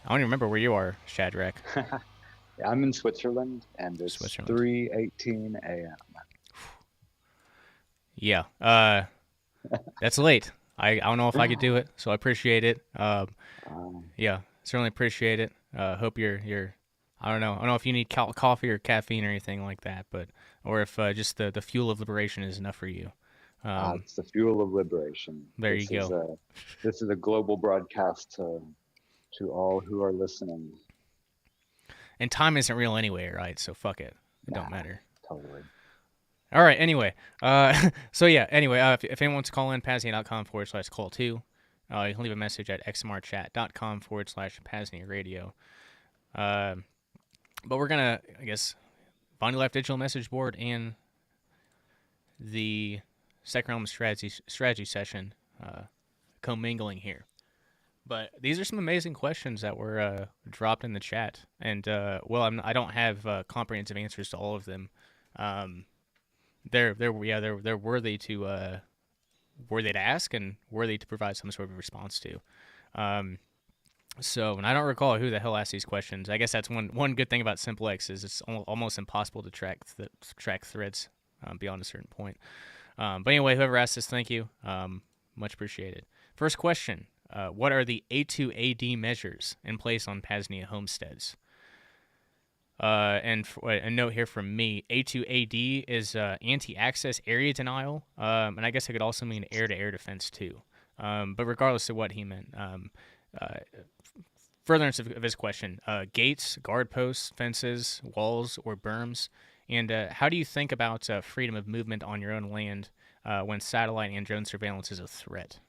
I don't even remember where you are, Shadrach. Yeah, I'm in Switzerland, and it's 3:18 a.m. Yeah, that's late. I don't know if I could do it, so I appreciate it. Yeah, certainly appreciate it. Hope you're. I don't know if you need coffee or caffeine or anything like that, or if just the fuel of liberation is enough for you. It's the fuel of liberation. There you go. This is a global broadcast to all who are listening. And time isn't real anyway, right? So fuck it. It don't matter. Totally. All right. Anyway, so yeah. Anyway, if anyone wants to call in, PAZNIA.com/call2. You can leave a message at xmrchat.com/PAZNIA Radio. But we're gonna, I guess, Bonnie Life Digital Message Board and the Second Realm strategy session commingling here. But these are some amazing questions that were dropped in the chat, and I don't have comprehensive answers to all of them. They're worthy to ask and worthy to provide some sort of response to. And I don't recall who the hell asked these questions. I guess that's one good thing about Simplex is it's almost impossible to track threads beyond a certain point. But anyway, whoever asked this, thank you. Much appreciated. First question. What are the A2AD measures in place on PAZNIA homesteads? And a note here from me, A2AD is anti-access area denial, and I guess it could also mean air-to-air defense too. But regardless of what he meant, furtherance of his question, gates, guard posts, fences, walls, or berms, and how do you think about freedom of movement on your own land when satellite and drone surveillance is a threat?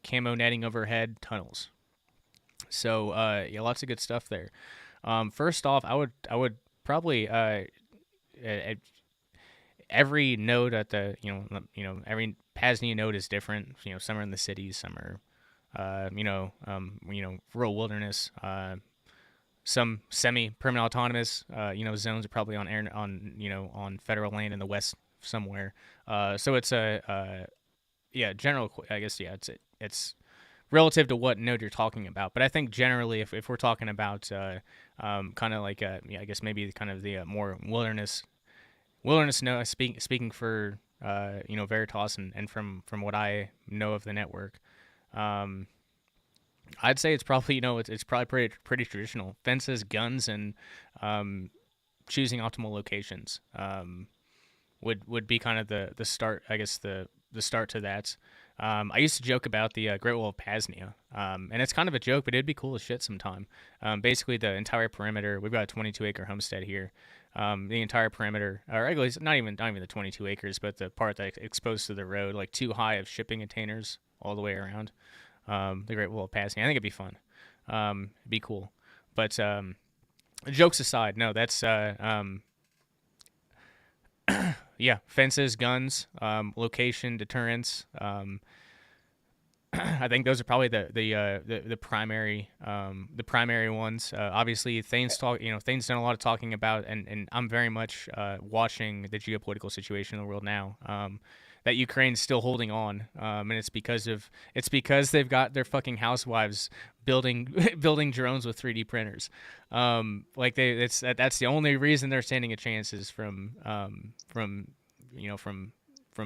Camo netting overhead, tunnels. So yeah, lots of good stuff there. First off, I would probably every node at the every PAZNIA node is different. Some are in the cities, some are rural wilderness. Some semi-permanent autonomous zones are probably on federal land in the west somewhere. So it's general. I guess it's relative to what node you're talking about. But I think generally, if we're talking about kind of like I guess maybe kind of the more wilderness node, speaking for Veritas and from what I know of the network, I'd say it's probably it's probably pretty traditional. Fences, guns, and choosing optimal locations would be kind of the start. I guess the start to that. I used to joke about the Great Wall of PAZNIA, and it's kind of a joke, but it'd be cool as shit sometime. Basically, the entire perimeter. We've got a 22-acre homestead here. The entire perimeter, or actually, not even the 22 acres, but the part that's exposed to the road, like 2 high of shipping containers all the way around. The Great Wall of PAZNIA. I think it'd be fun. It'd be cool. But jokes aside, no, that's yeah, fences, guns, location, deterrence. I think those are probably the primary ones. Obviously, Thane's Thane's done a lot of talking about, and I'm very much watching the geopolitical situation in the world now. That Ukraine's still holding on, and it's because they've got their fucking housewives building drones with 3D printers. That's the only reason they're standing a chance is from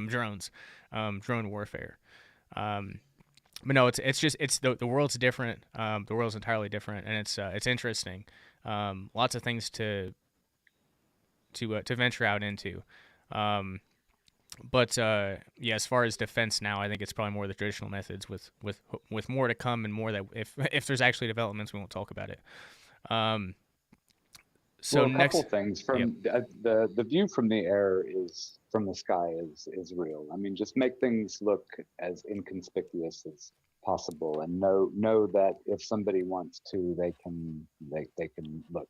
drones, drone warfare. But no, it's just the world's different. The world's entirely different, and it's interesting. Lots of things to venture out into. But yeah, as far as defense now, I think it's probably more the traditional methods with more to come and more that if there's actually developments, we won't talk about it. So well, a couple things from the view from the air is from the sky is real. I mean, just make things look as inconspicuous as possible, and know that if somebody wants to, they can look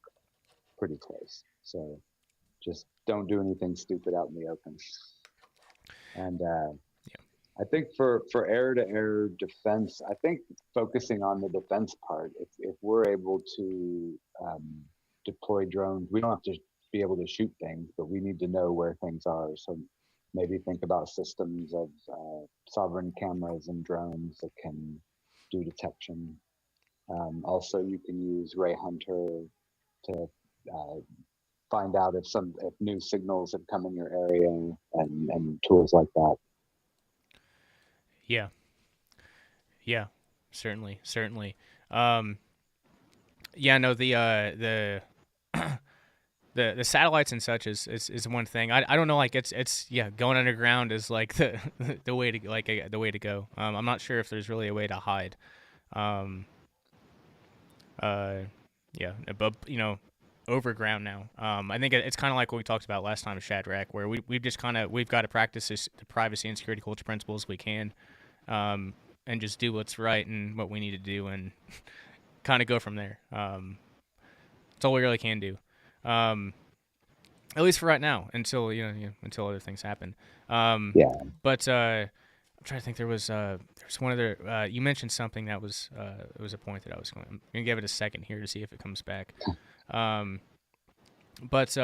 pretty close. So just don't do anything stupid out in the open. And I think for air-to-air defense, I think focusing on the defense part, if we're able to deploy drones, we don't have to be able to shoot things, but we need to know where things are. So maybe think about systems of sovereign cameras and drones that can do detection. Also, you can use Ray Hunter to find out if new signals have come in your area and tools like that. Yeah, certainly. Yeah, no, the satellites and such is one thing. I don't know, like it's going underground is like the way to go. I'm not sure if there's really a way to hide. But overground now. I think it's kind of like what we talked about last time with Shadrach, where we've got to practice the privacy and security culture principles we can, and just do what's right and what we need to do, and kind of go from there. That's all we really can do, at least for right now, until other things happen. But trying to think. There was one other. You mentioned something that was it was a point that I was going. I'm gonna give it a second here to see if it comes back. But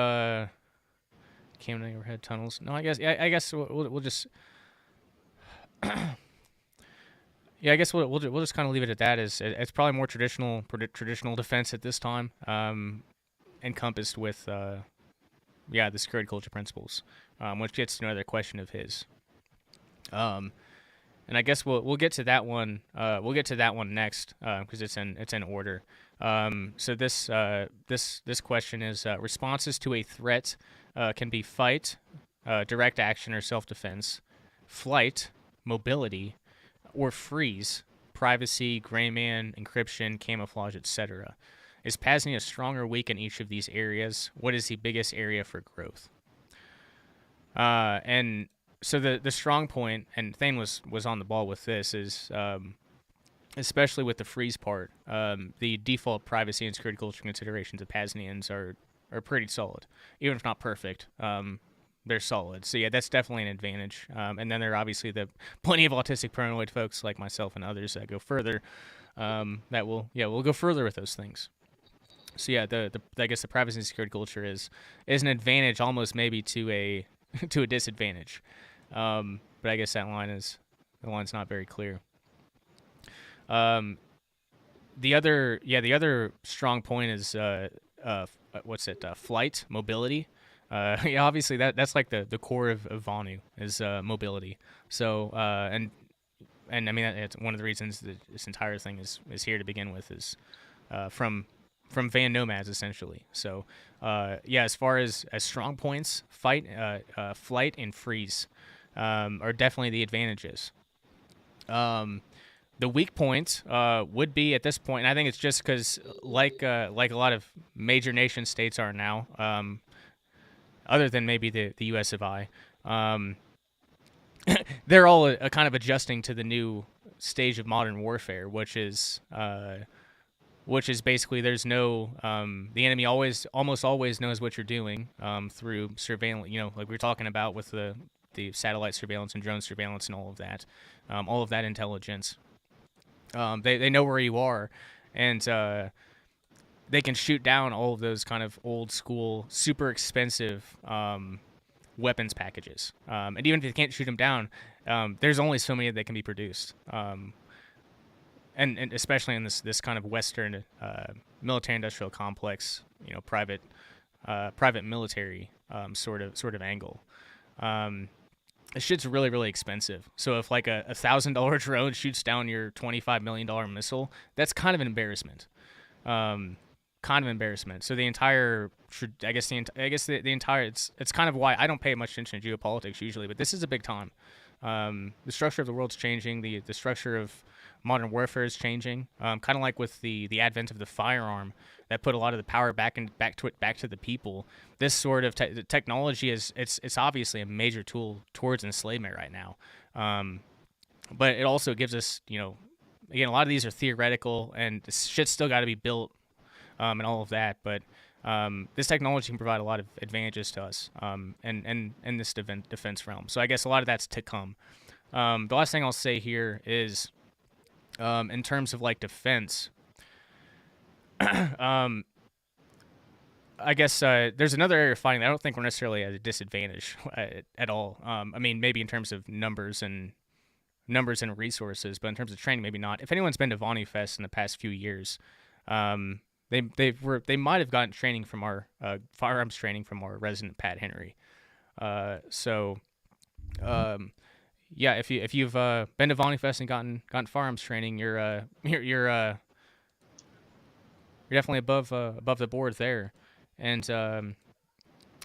Camden overhead tunnels. No, I guess we'll just. Yeah, I guess we'll just kind of leave it at that. It's probably more traditional defense at this time, encompassed with the security culture principles, which gets to another question of his. And I guess we'll get to that one. We'll get to that one next because it's in order. So this question is responses to a threat can be fight, direct action or self-defense, flight, mobility, or freeze, privacy, gray man, encryption, camouflage, etc. Is PAZNIA strong or weak in each of these areas? What is the biggest area for growth? And so the strong point, and Thane was on the ball with this, is especially with the freeze part, the default privacy and security culture considerations of PAZNIANs are pretty solid, even if not perfect. They're solid. So yeah, that's definitely an advantage. And then there are obviously the plenty of autistic paranoid folks like myself and others that go further. We'll go further with those things. So yeah, I guess the privacy and security culture is an advantage, almost maybe to a disadvantage. But I guess the line's not very clear. The other strong point is flight, mobility. Obviously that's like the core of Vonu is mobility. So and I mean it's one of the reasons that this entire thing is here to begin with is from van nomads essentially. So as far as strong points, flight and freeze are definitely the advantages. The weak point would be at this point, and I think it's just because like a lot of major nation states are now. Other than maybe the U.S. of I, they're all kind of adjusting to the new stage of modern warfare, which is basically there's no the enemy almost always knows what you're doing through surveillance. Like we were talking about with the satellite surveillance and drone surveillance and all of that intelligence. They know where you are, and they can shoot down all of those kind of old school, super expensive weapons packages. And even if they can't shoot them down, there's only so many that can be produced. And especially in this kind of Western military-industrial complex, private military sort of angle. This shit's really, really expensive. So if like a $1,000 drone shoots down your $25 million missile, that's kind of an embarrassment. So the entire, the entire, it's kind of why I don't pay much attention to geopolitics usually, but this is a big time. The structure of the world's changing. The structure of modern warfare is changing. Kind of like with the advent of the firearm that put a lot of the power back to the people. This sort of technology it's obviously a major tool towards enslavement right now. But it also gives us, again, a lot of these are theoretical and shit's still got to be built. And all of that, but this technology can provide a lot of advantages to us in this defense realm. So I guess a lot of that's to come. The last thing I'll say here is, in terms of like defense, I guess there's another area of fighting that I don't think we're necessarily at a disadvantage at all. I mean, maybe in terms of numbers and resources, but in terms of training, maybe not. If anyone's been to Vonu Fest in the past few years, They might have gotten training from our firearms training from our resident Pat Henry. If you've been to Vonu Fest and gotten firearms training, you're definitely above the board there. And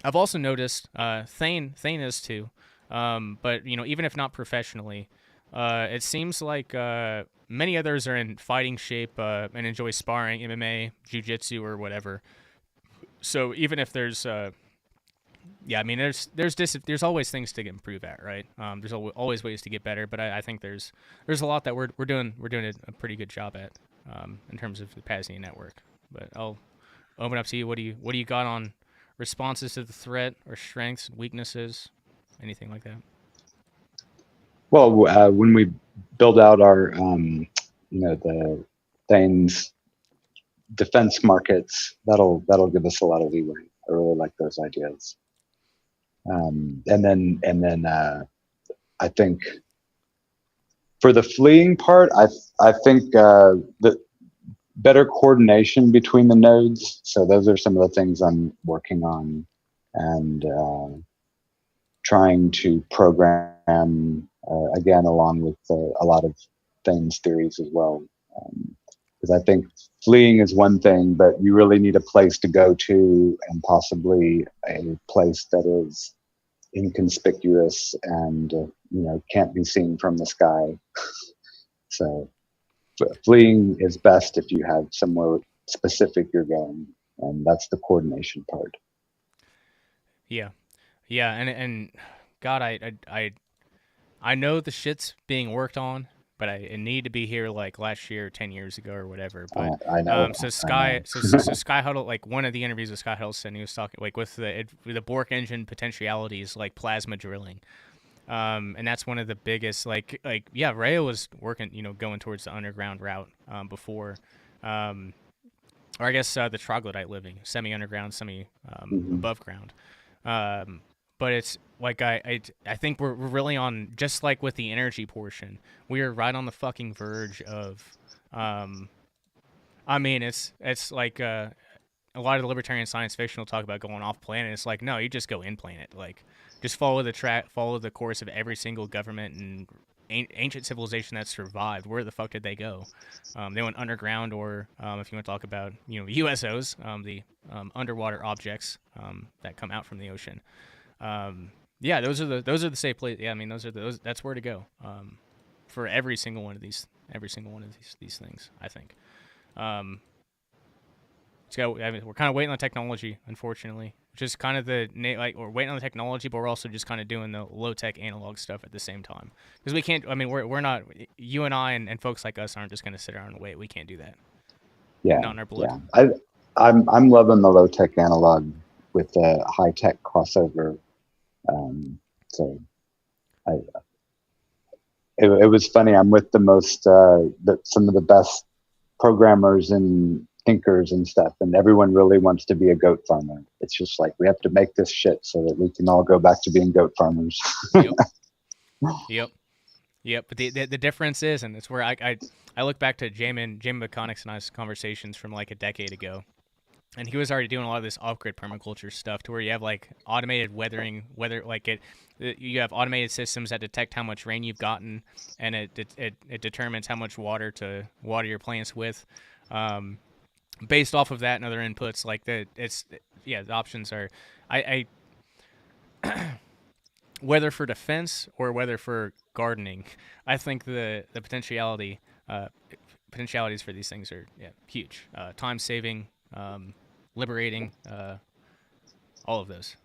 I've also noticed Thane is too. But even if not professionally, it seems like many others are in fighting shape and enjoy sparring, MMA, jiu-jitsu, or whatever. So even if there's, there's always things to improve at, right? There's always ways to get better, but I think there's a lot that we're doing a pretty good job at in terms of the PAZNIA network. But I'll open up to you. What do you got on responses to the threat or strengths, weaknesses, anything like that? Well, when we build out our, the Thane's defense markets, that'll give us a lot of leeway. I really like those ideas. And then I think for the fleeing part, I think the better coordination between the nodes. So those are some of the things I'm working on, and trying to program again, along with a lot of Thane's theories as well. Because I think fleeing is one thing, but you really need a place to go to, and possibly a place that is inconspicuous and can't be seen from the sky. So fleeing is best if you have somewhere specific you're going, and that's the coordination part. Yeah, and God, I know the shit's being worked on, but it need to be here like last year, 10 years ago, or whatever. But I know. so Sky Huddle, like one of the interviews with Sky Huddle said, he was talking like with the Bork engine potentialities, like plasma drilling. And that's one of the biggest, Rayo was working, going towards the underground route before, or I guess the troglodyte living, semi-underground, above ground. But it's like I think we're really on, just like with the energy portion, we are right on the fucking verge of, it's like a lot of the libertarian science fiction will talk about going off planet. It's like, no, you just go in planet, like. Just follow the course of every single government and ancient civilization that survived. Where the fuck did they go? They went underground, or if you want to talk about USOs, the underwater objects that come out from the ocean. Those are the safe places. Yeah, I mean that's where to go for every single one of these things. I think. We're kind of waiting on technology, unfortunately. Just kind of we're waiting on the technology, but we're also just kind of doing the low-tech analog stuff at the same time. Because we can't, we're not, you and I and folks like us aren't just going to sit around and wait. We can't do that. Yeah. Not in our blood. Yeah. I'm loving the low-tech analog with the high-tech crossover. It was funny. I'm with some of the best programmers and thinkers and stuff, and everyone really wants to be a goat farmer. It's just like, we have to make this shit so that we can all go back to being goat farmers. Yep. But the difference is, and it's where I look back to Jamin McConaughey's and I's conversations from like a decade ago, and he was already doing a lot of this off-grid permaculture stuff, to where you have like automated you have automated systems that detect how much rain you've gotten, and it determines how much water to water your plants with. Based off of that and other inputs, the options are, whether for defense or whether for gardening, I think the potentialities for these things are huge. Time saving, liberating, all of those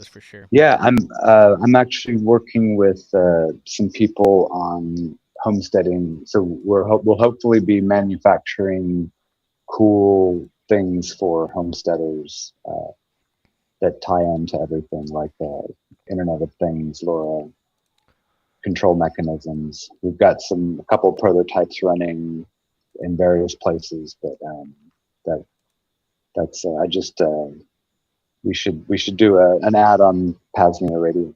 for sure. Yeah, I'm actually working with some people on homesteading, so we'll hopefully be manufacturing cool things for homesteaders that tie into everything, like Internet of Things, LoRa, control mechanisms. We've got a couple prototypes running in various places, but we should do an ad on PAZNIA Radio.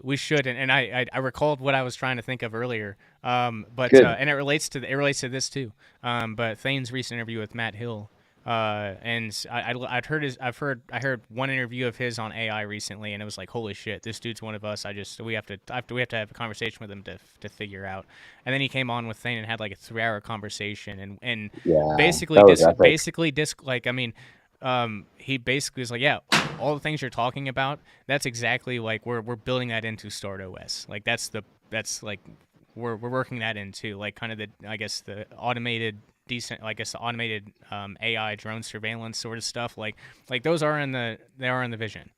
We should, and I recalled what I was trying to think of earlier, and it relates to this too. But Thane's recent interview with Matt Hill, and I heard one interview of his on AI recently, and it was like, holy shit, this dude's one of us. We have to have a conversation with him to figure out. And then he came on with Thane and had like a 3-hour conversation, and he basically was like, yeah, all the things you're talking about, that's exactly like we're building that into StartOS. Like we're working that into like kind of the automated AI drone surveillance sort of stuff. Like those are in the vision.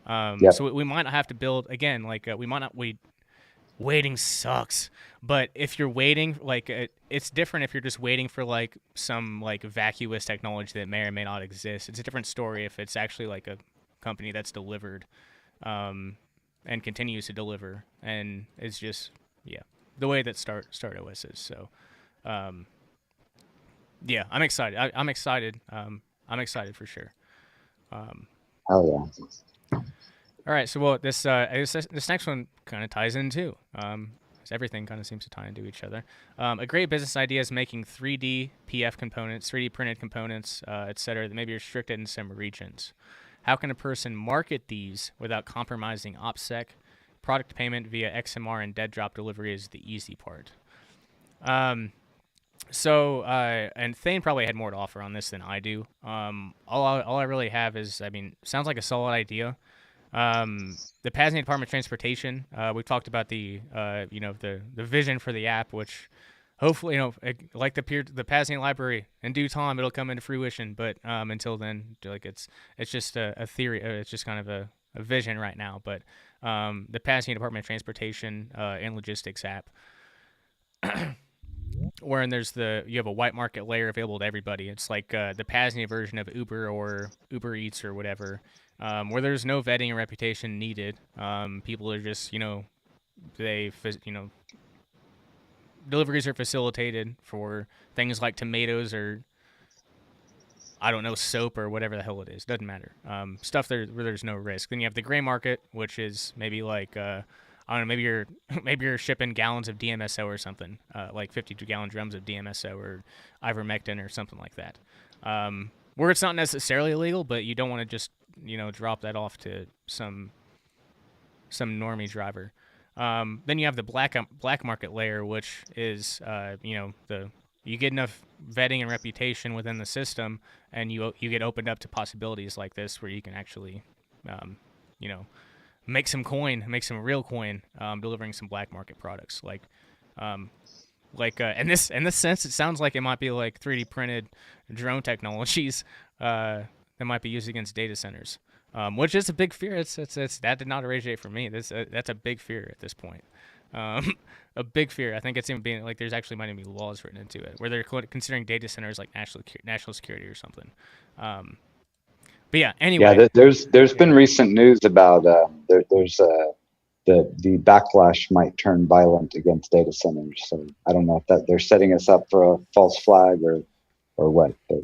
So we might not have to build again. Waiting sucks, but if you're waiting, it's different if you're just waiting for like some like vacuous technology that may or may not exist. It's a different story if it's actually like a company that's delivered and continues to deliver, and it's just the way that Start OS is. So yeah, I'm excited. I'm excited. I'm excited for sure. Oh yeah. All right, so well, this next one kind of ties in too. Everything kind of seems to tie into each other. A great business idea is making 3D PF components, 3D printed components, etc. that may be restricted in some regions. How can a person market these without compromising OPSEC? Product payment via XMR and dead drop delivery is the easy part. And Thane probably had more to offer on this than I do. All I really have is, sounds like a solid idea. The PAZNIA Department of Transportation, we've talked about the vision for the app, which hopefully, like the PAZNIA library, in due time it'll come into fruition. But until then, like it's just a theory. It's just kind of a vision right now. But the PAZNIA Department of Transportation and Logistics app, wherein you have a white market layer available to everybody. It's like the PAZNIA version of Uber or Uber Eats or whatever. Where there's no vetting and reputation needed. People are just, deliveries are facilitated for things like tomatoes or, I don't know, soap or whatever the hell it is. Doesn't matter. Stuff where there's no risk. Then you have the gray market, which is maybe like, I don't know, maybe you're shipping gallons of DMSO or something, like 52-gallon drums of DMSO or ivermectin or something like that. Where it's not necessarily illegal, but you don't want to just drop that off to some normie driver. Then you have the black market layer, which is you get enough vetting and reputation within the system, and you get opened up to possibilities like this, where you can actually make some real coin, delivering some black market products. In this sense, it sounds like it might be like 3D printed drone technologies that might be used against data centers, which is a big fear. That did not originate from me. That's a big fear at this point. A big fear. I think it's even being like there's actually might even be laws written into it where they're considering data centers like national security or something. But yeah, anyway. Yeah, there's been recent news about the backlash might turn violent against data centers. So I don't know if they're setting us up for a false flag or what. But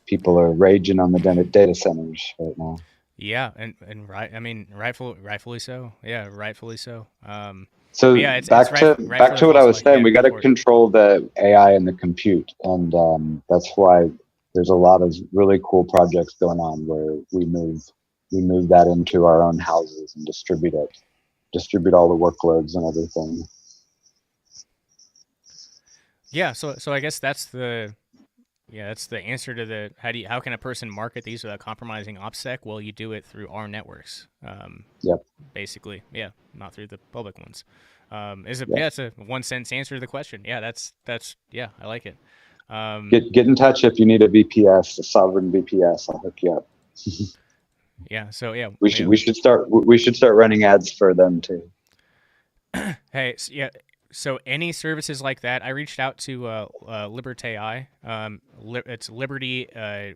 people are raging on the data centers right now. Yeah, and right. Rightfully so. Yeah, rightfully so. So yeah, back to what I was saying. We got to control the AI and the compute, and that's why there's a lot of really cool projects going on where we move that into our own houses and distribute all the workloads and everything. Yeah, so I guess that's the answer to the how can a person market these without compromising OPSEC? Well, you do it through our networks. Yep. Basically, yeah, not through the public ones. Yep. It's a one sentence answer to the question. Yeah, that's yeah, I like it. Get in touch if you need a VPS, a sovereign VPS. I'll hook you up. Yeah. So yeah, we should start running ads for them too. Hey, so any services like that, I reached out to Liberty. It's Liberty,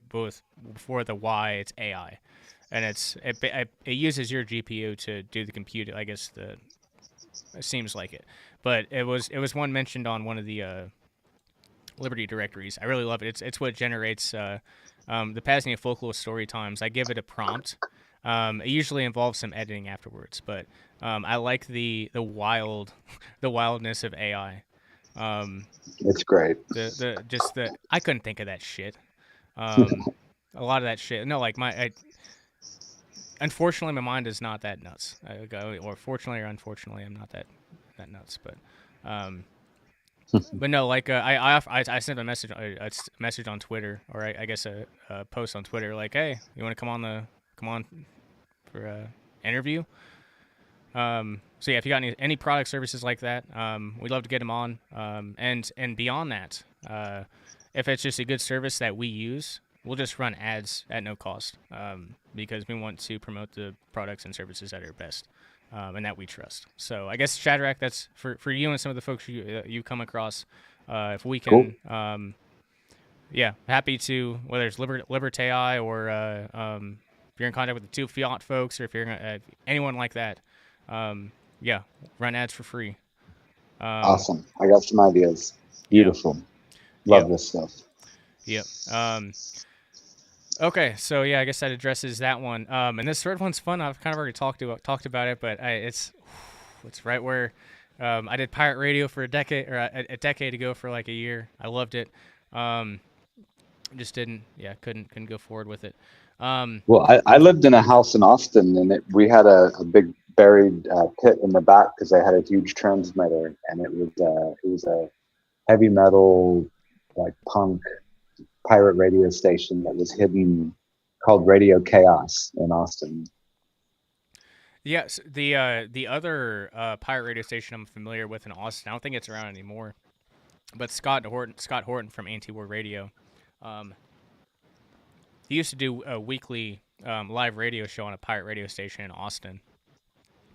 both before the Y, it's AI, and it uses your GPU to do the compute. I guess it seems like it, but it was one mentioned on one of the Liberty directories. I really love it. It's what generates the PAZNIA folklore story times. I give it a prompt. It usually involves some editing afterwards, but I like the wildness of AI. It's great. I couldn't think of that shit. A lot of that shit. No, like unfortunately, my mind is not that nuts. Or fortunately or unfortunately, I'm not that nuts. But but no, like I sent a message on Twitter, or I guess a post on Twitter, like, hey, you want to come on for a interview? So yeah, if you got any product services like that, we'd love to get them on. And beyond that, if it's just a good service that we use, we'll just run ads at no cost, because we want to promote the products and services that are best, and that we trust. So I guess, Shadrach, that's for you and some of the folks you come across. If we can, cool. Yeah, happy to, whether it's Liberty or if you're in contact with the 2 Fiat folks, or if you're anyone like that, Yeah, run ads for free. Awesome. I got some ideas. Beautiful. Love this stuff. Yep. Okay, so yeah, I guess that addresses that one. And this third one's fun. I've kind of already talked about it, but it's right where I did pirate radio for a decade, or a decade ago for like a year. I loved it. Just couldn't go forward with it. Well, I lived in a house in Austin, and we had a big buried pit in the back because they had a huge transmitter, and it was a heavy metal, like punk pirate radio station that was hidden, called Radio Chaos in Austin. Yes, the other pirate radio station I'm familiar with in Austin, I don't think it's around anymore, but Scott Horton from Anti-War Radio, he used to do a weekly live radio show on a pirate radio station in Austin,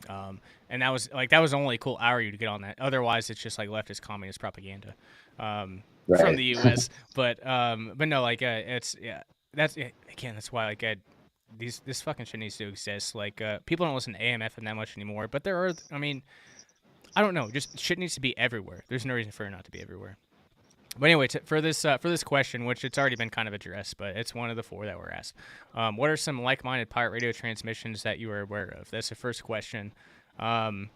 and that was the only cool hour you'd get on that. Otherwise, it's just like leftist communist propaganda from the U.S. but no, it's that's why this fucking shit needs to exist. People don't listen to AM/FM that much anymore, but there are. I mean, I don't know. Just shit needs to be everywhere. There's no reason for it not to be everywhere. But anyway, for this question, which it's already been kind of addressed, but it's one of the 4 that were asked. What are some like-minded pirate radio transmissions that you are aware of? That's the first question. I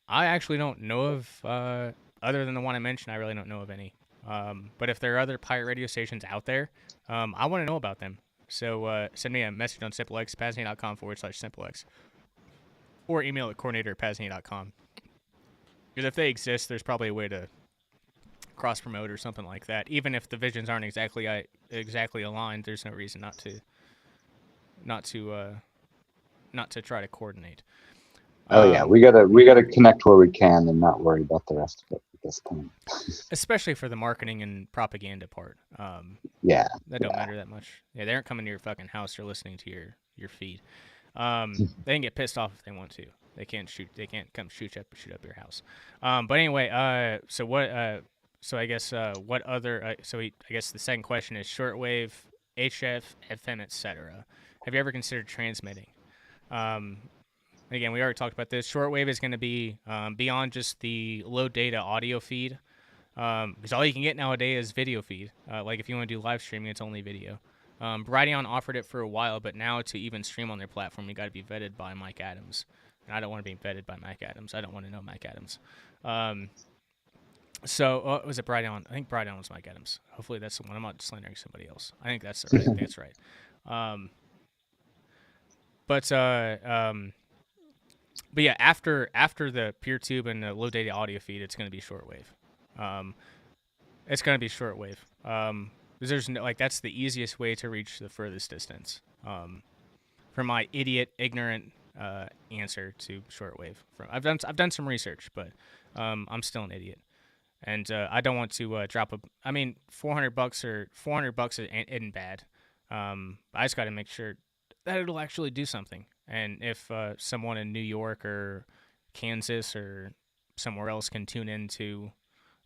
actually don't know of, other than the one I mentioned, I really don't know of any. But if there are other pirate radio stations out there, I want to know about them. So send me a message on SimpleX, PAZNIA.com/SimpleX, or email at coordinator@PAZNIA.com. Because if they exist, there's probably a way to cross-promote or something like that. Even if the visions aren't exactly aligned, there's no reason not to try to coordinate. Oh yeah, we gotta connect where we can and not worry about the rest of it at this point. Especially for the marketing and propaganda part. That don't matter that much. Yeah, they aren't coming to your fucking house or listening to your feed. They can get pissed off if they want to. They can't come shoot up your house. But anyway, so what? So I guess what other? I guess the second question is shortwave, HF, FM, etc. Have you ever considered transmitting? Again, we already talked about this. Shortwave is going to be beyond just the low data audio feed, because all you can get nowadays is video feed. If you want to do live streaming, it's only video. Brighteon offered it for a while, but now to even stream on their platform, you got to be vetted by Mike Adams. And I don't want to be vetted by Mike Adams. I don't want to know Mike Adams. Was it Brighteon? I think Brighteon was Mike Adams. Hopefully that's the one. I'm not slandering somebody else. I think that's right. That's right. But yeah, after the PeerTube and the low data audio feed, it's going to be shortwave. It's going to be shortwave. There's that's the easiest way to reach the furthest distance. For my ignorant answer to shortwave, I've done some research, but I'm still an idiot, and I don't want to drop $400 isn't bad. I just got to make sure that it'll actually do something. And if someone in New York or Kansas or somewhere else can tune into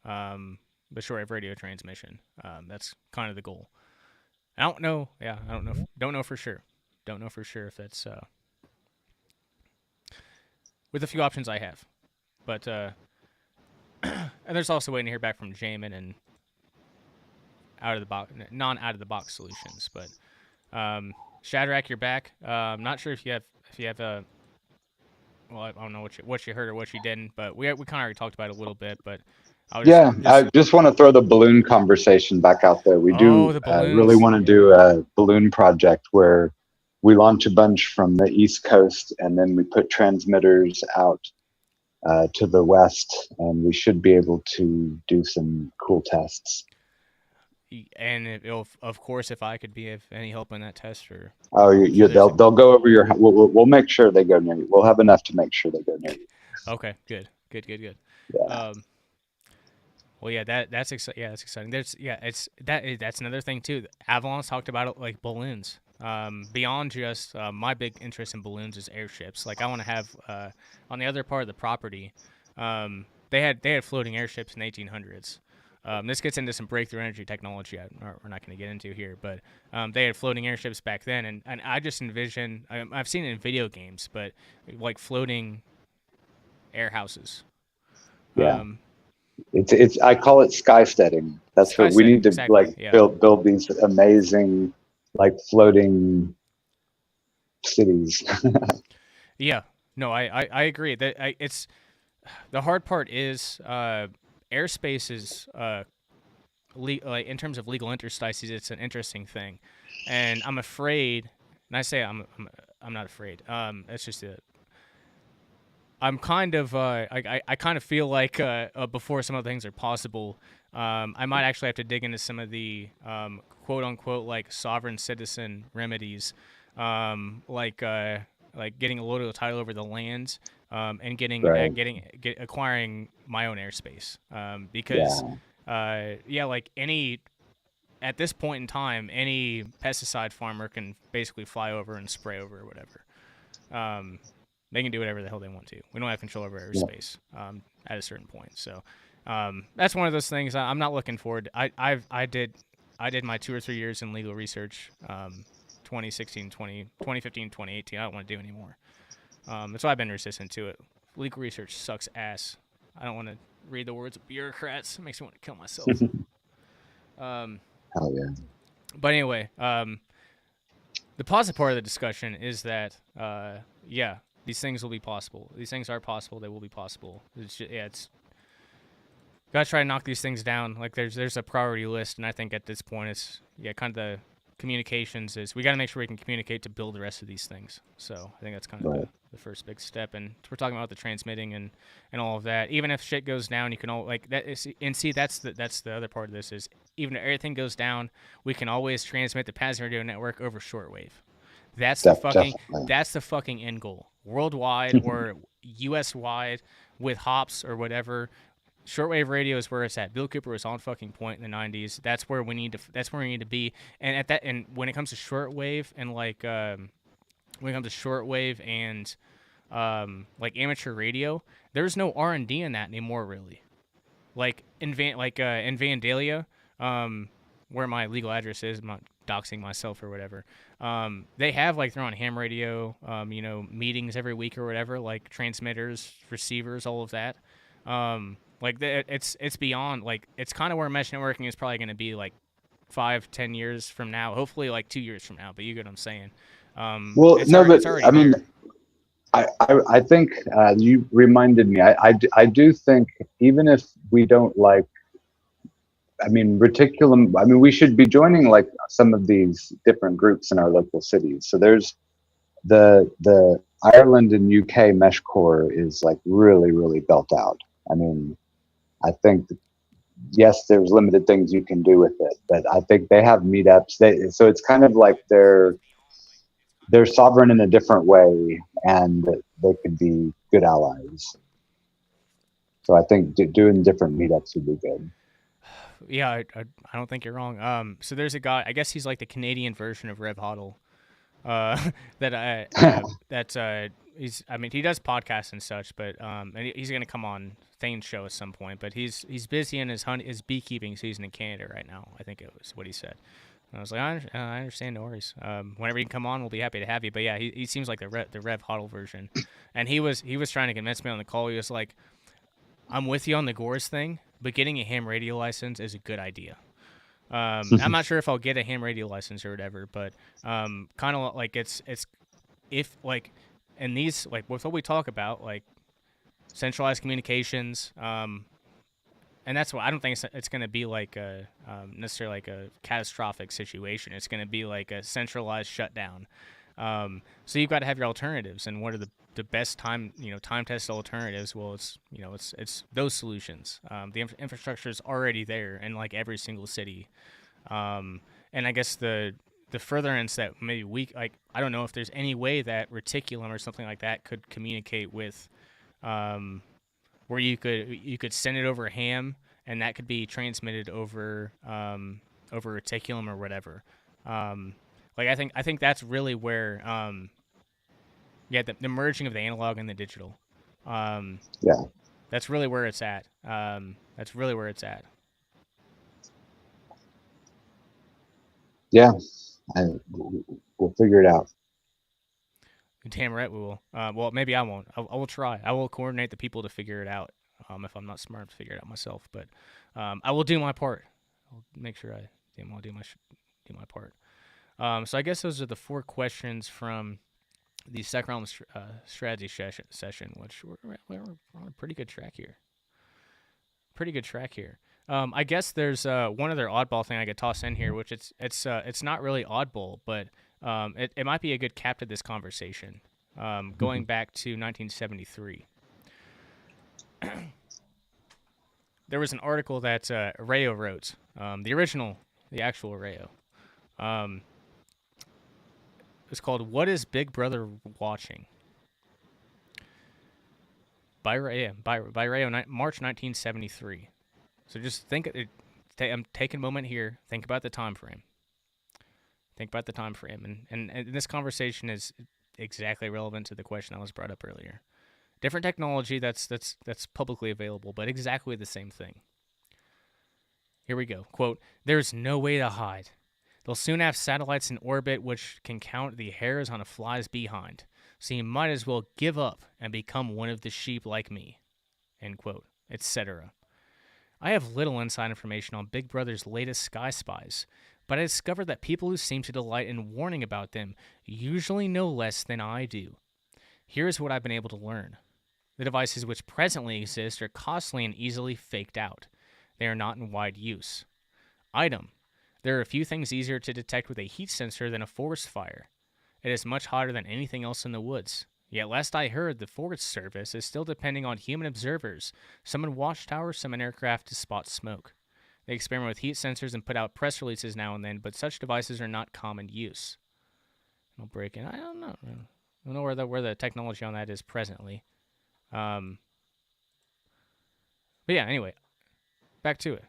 the shortwave radio transmission, that's kind of the goal. I don't know. Yeah, I don't know. Don't know for sure. Don't know for sure if that's with a few options I have, but and there's also waiting to hear back from Jamin and out of the box solutions. But Shadrach, you're back. I'm not sure if you have a. Well, I don't know what you heard or what you didn't, but we kind of already talked about it a little bit. But I just want to throw the balloon conversation back out there. We really want to do a balloon project where we launch a bunch from the East Coast and then we put transmitters out to the West, and we should be able to do some cool tests. And of course, if I could be of any help in that test, or they'll go over your. We'll make sure they go near you. We'll have enough to make sure they go near you. Okay, good. Yeah. Well, yeah, that's exciting. Yeah, that's exciting. That's another thing too. Avalon's talked about it like balloons. Beyond just my big interest in balloons is airships. I want to have on the other part of the property. They had floating airships in the 1800s. This gets into some breakthrough energy technology we're not going to get into here, but they had floating airships back then, and I just envision, I've seen it in video games, but floating air houses. Yeah. It's I call it skysteading. That's what we need to exactly, build these amazing like floating cities. Yeah, no, I agree that it's the hard part is airspace is like in terms of legal interstices, it's an interesting thing, and I'm afraid. And I say I'm not afraid. It's just I'm kind of I kind of feel like before some of the things are possible, I might actually have to dig into some of the quote unquote like sovereign citizen remedies, like getting a local title over the lands, and acquiring my own airspace, because like any. At this point in time, any pesticide farmer can basically fly over and spray over or whatever. They can do whatever the hell they want to. We don't have control over airspace at a certain point. So that's one of those things I'm not looking forward to. I did my 2 or 3 years in legal research, 2016, 2015, 2018. I don't want to do anymore. That's why I've been resistant to it. Legal research sucks ass. I don't want to read the words of bureaucrats. It makes me want to kill myself. Hell yeah. But anyway, the positive part of the discussion is that, these things will be possible. These things are possible. They will be possible. It's just, it's gotta try to knock these things down. Like there's a priority list, and I think at this point it's kind of the communications is we got to make sure we can communicate to build the rest of these things. So I think that's kind of the first big step. And we're talking about the transmitting and all of that. Even if shit goes down, you can all like that. And see, that's the other part of this is even if everything goes down, we can always transmit the PAZNIA Radio Network over shortwave. That's the fucking end goal. Worldwide or US wide with hops or whatever. Shortwave radio is where it's at. Bill Cooper was on fucking point in the 90s. That's where we need to be. And when it comes to shortwave and like when it comes to shortwave and like amateur radio, there's no R&D in that anymore really. Like in Vandalia, where my legal address is, I'm not doxing myself or whatever. They have like they're on ham radio, meetings every week or whatever, like transmitters, receivers, all of that. Like it's beyond like it's kind of where mesh networking is probably going to be like 5-10 years from now, hopefully like 2 years from now. But you get what I'm saying. I think you reminded me. I do think even if we don't like, reticulum. We should be joining like some of these different groups in our local cities. So there's the Ireland and UK Mesh Core is like really, really built out. I think, yes, there's limited things you can do with it, but I think they have meetups. So it's kind of like they're sovereign in a different way, and they could be good allies. So I think doing different meetups would be good. Yeah, I don't think you're wrong. So there's a guy, I guess he's like the Canadian version of Rev Hoddle. He does podcasts and such, but and he's gonna come on Thane's show at some point. But he's busy in his beekeeping season in Canada right now. I think it was what he said. And I was like, I understand, no worries. Whenever you can come on, we'll be happy to have you. But yeah, he seems like the Rev Hoddle version, and he was trying to convince me on the call. He was like, I'm with you on the Gores thing, but getting a ham radio license is a good idea. I'm not sure if I'll get a ham radio license or whatever, but kind of like it's if like in these like with what we talk about like centralized communications, and that's what I don't think it's going to be like a necessarily like a catastrophic situation. It's going to be like a centralized shutdown. So you've got to have your alternatives, and what are the best time tested alternatives? Well, it's those solutions. The infrastructure is already there in like every single city, and I guess the furtherance that maybe I don't know if there's any way that reticulum or something like that could communicate with, where you could send it over ham and that could be transmitted over reticulum or whatever. Like I think that's really where the merging of the analog and the digital. That's really where it's at. Yeah, we'll figure it out. Damn right we will. Well, maybe I won't. I will try. I will coordinate the people to figure it out. If I'm not smart enough to figure it out myself, but I will do my part. I'll make sure I do my part. So I guess those are the 4 questions from the second round strategy session, which we're on a pretty good track here. I guess there's one other oddball thing I could toss in here, which it's not really oddball, but it might be a good cap to this conversation. Going back to 1973, there was an article that Rayo wrote, the actual Rayo. It's called "What Is Big Brother Watching?" by Rayo, March 1973. So just think. I'm taking a moment here. Think about the time frame. And this conversation is exactly relevant to the question that was brought up earlier. Different technology that's publicly available, but exactly the same thing. Here we go. Quote, "There's no way to hide. They'll soon have satellites in orbit which can count the hairs on a fly's behind. So you might as well give up and become one of the sheep like me." End quote, etc. I have little inside information on Big Brother's latest sky spies, but I discovered that people who seem to delight in warning about them usually know less than I do. Here's what I've been able to learn. The devices which presently exist are costly and easily faked out. They are not in wide use. Item. There are a few things easier to detect with a heat sensor than a forest fire. It is much hotter than anything else in the woods. Yet last I heard, the Forest Service is still depending on human observers, some in watchtowers, some in aircraft, to spot smoke. They experiment with heat sensors and put out press releases now and then, but such devices are not common use. I'll break in. I don't know. I don't know where the technology on that is presently. But yeah, anyway, back to it.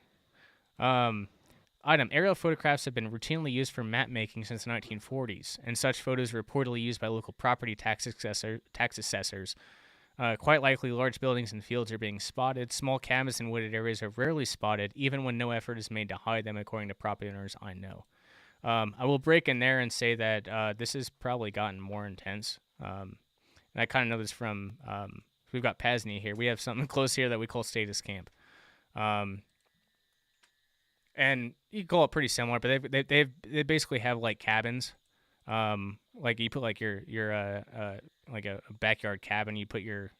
Item. Aerial photographs have been routinely used for map making since the 1940s, and such photos are reportedly used by local property tax assessors. Quite likely, large buildings and fields are being spotted. Small cabins in wooded areas are rarely spotted, even when no effort is made to hide them, according to property owners I know. I will break in there and say that this has probably gotten more intense. And I kind of know this from, we've got PAZNIA here. We have something close here that we call Status Camp. And you can call it pretty similar, but they basically have like cabins. Like you put like your like a backyard cabin, you put your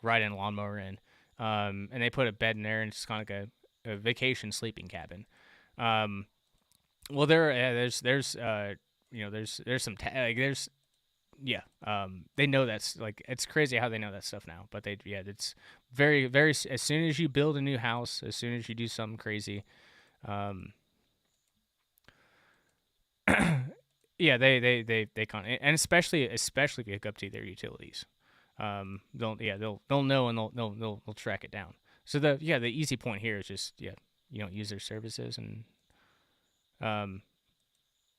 ride-in lawnmower in, and they put a bed in there, and it's kind of like a vacation sleeping cabin. Well, there's some they know that's like, it's crazy how they know that stuff now, but it's very, very, as soon as you build a new house, as soon as you do something crazy, yeah, they can't, and especially if you hook up to their utilities, they'll know, and they'll track it down. So the easy point here is just you don't use their services, and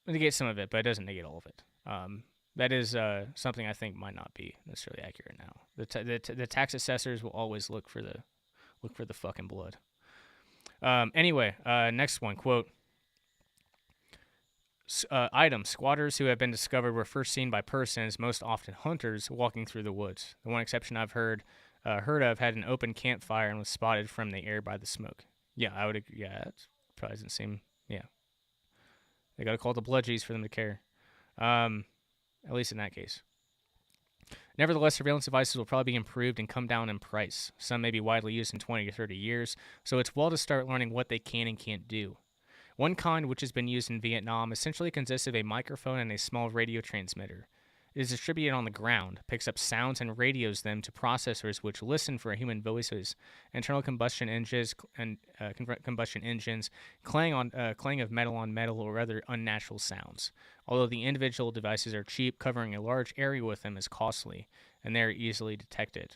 negate some of it, but it doesn't negate all of it. That is something I think might not be necessarily accurate now. The tax assessors will always look for the fucking blood. Anyway, next one, quote. Item, squatters who have been discovered were first seen by persons, most often hunters, walking through the woods. The one exception I've heard of had an open campfire and was spotted from the air by the smoke. Yeah, that probably doesn't seem, They got to call the bludgies for them to care. At least in that case. Nevertheless, surveillance devices will probably be improved and come down in price. Some may be widely used in 20 or 30 years, so it's well to start learning what they can and can't do. One kind, which has been used in Vietnam, essentially consists of a microphone and a small radio transmitter. It is distributed on the ground, picks up sounds and radios them to processors which listen for human voices, internal combustion engines, clang of metal on metal, or other unnatural sounds. Although the individual devices are cheap, covering a large area with them is costly, and they are easily detected.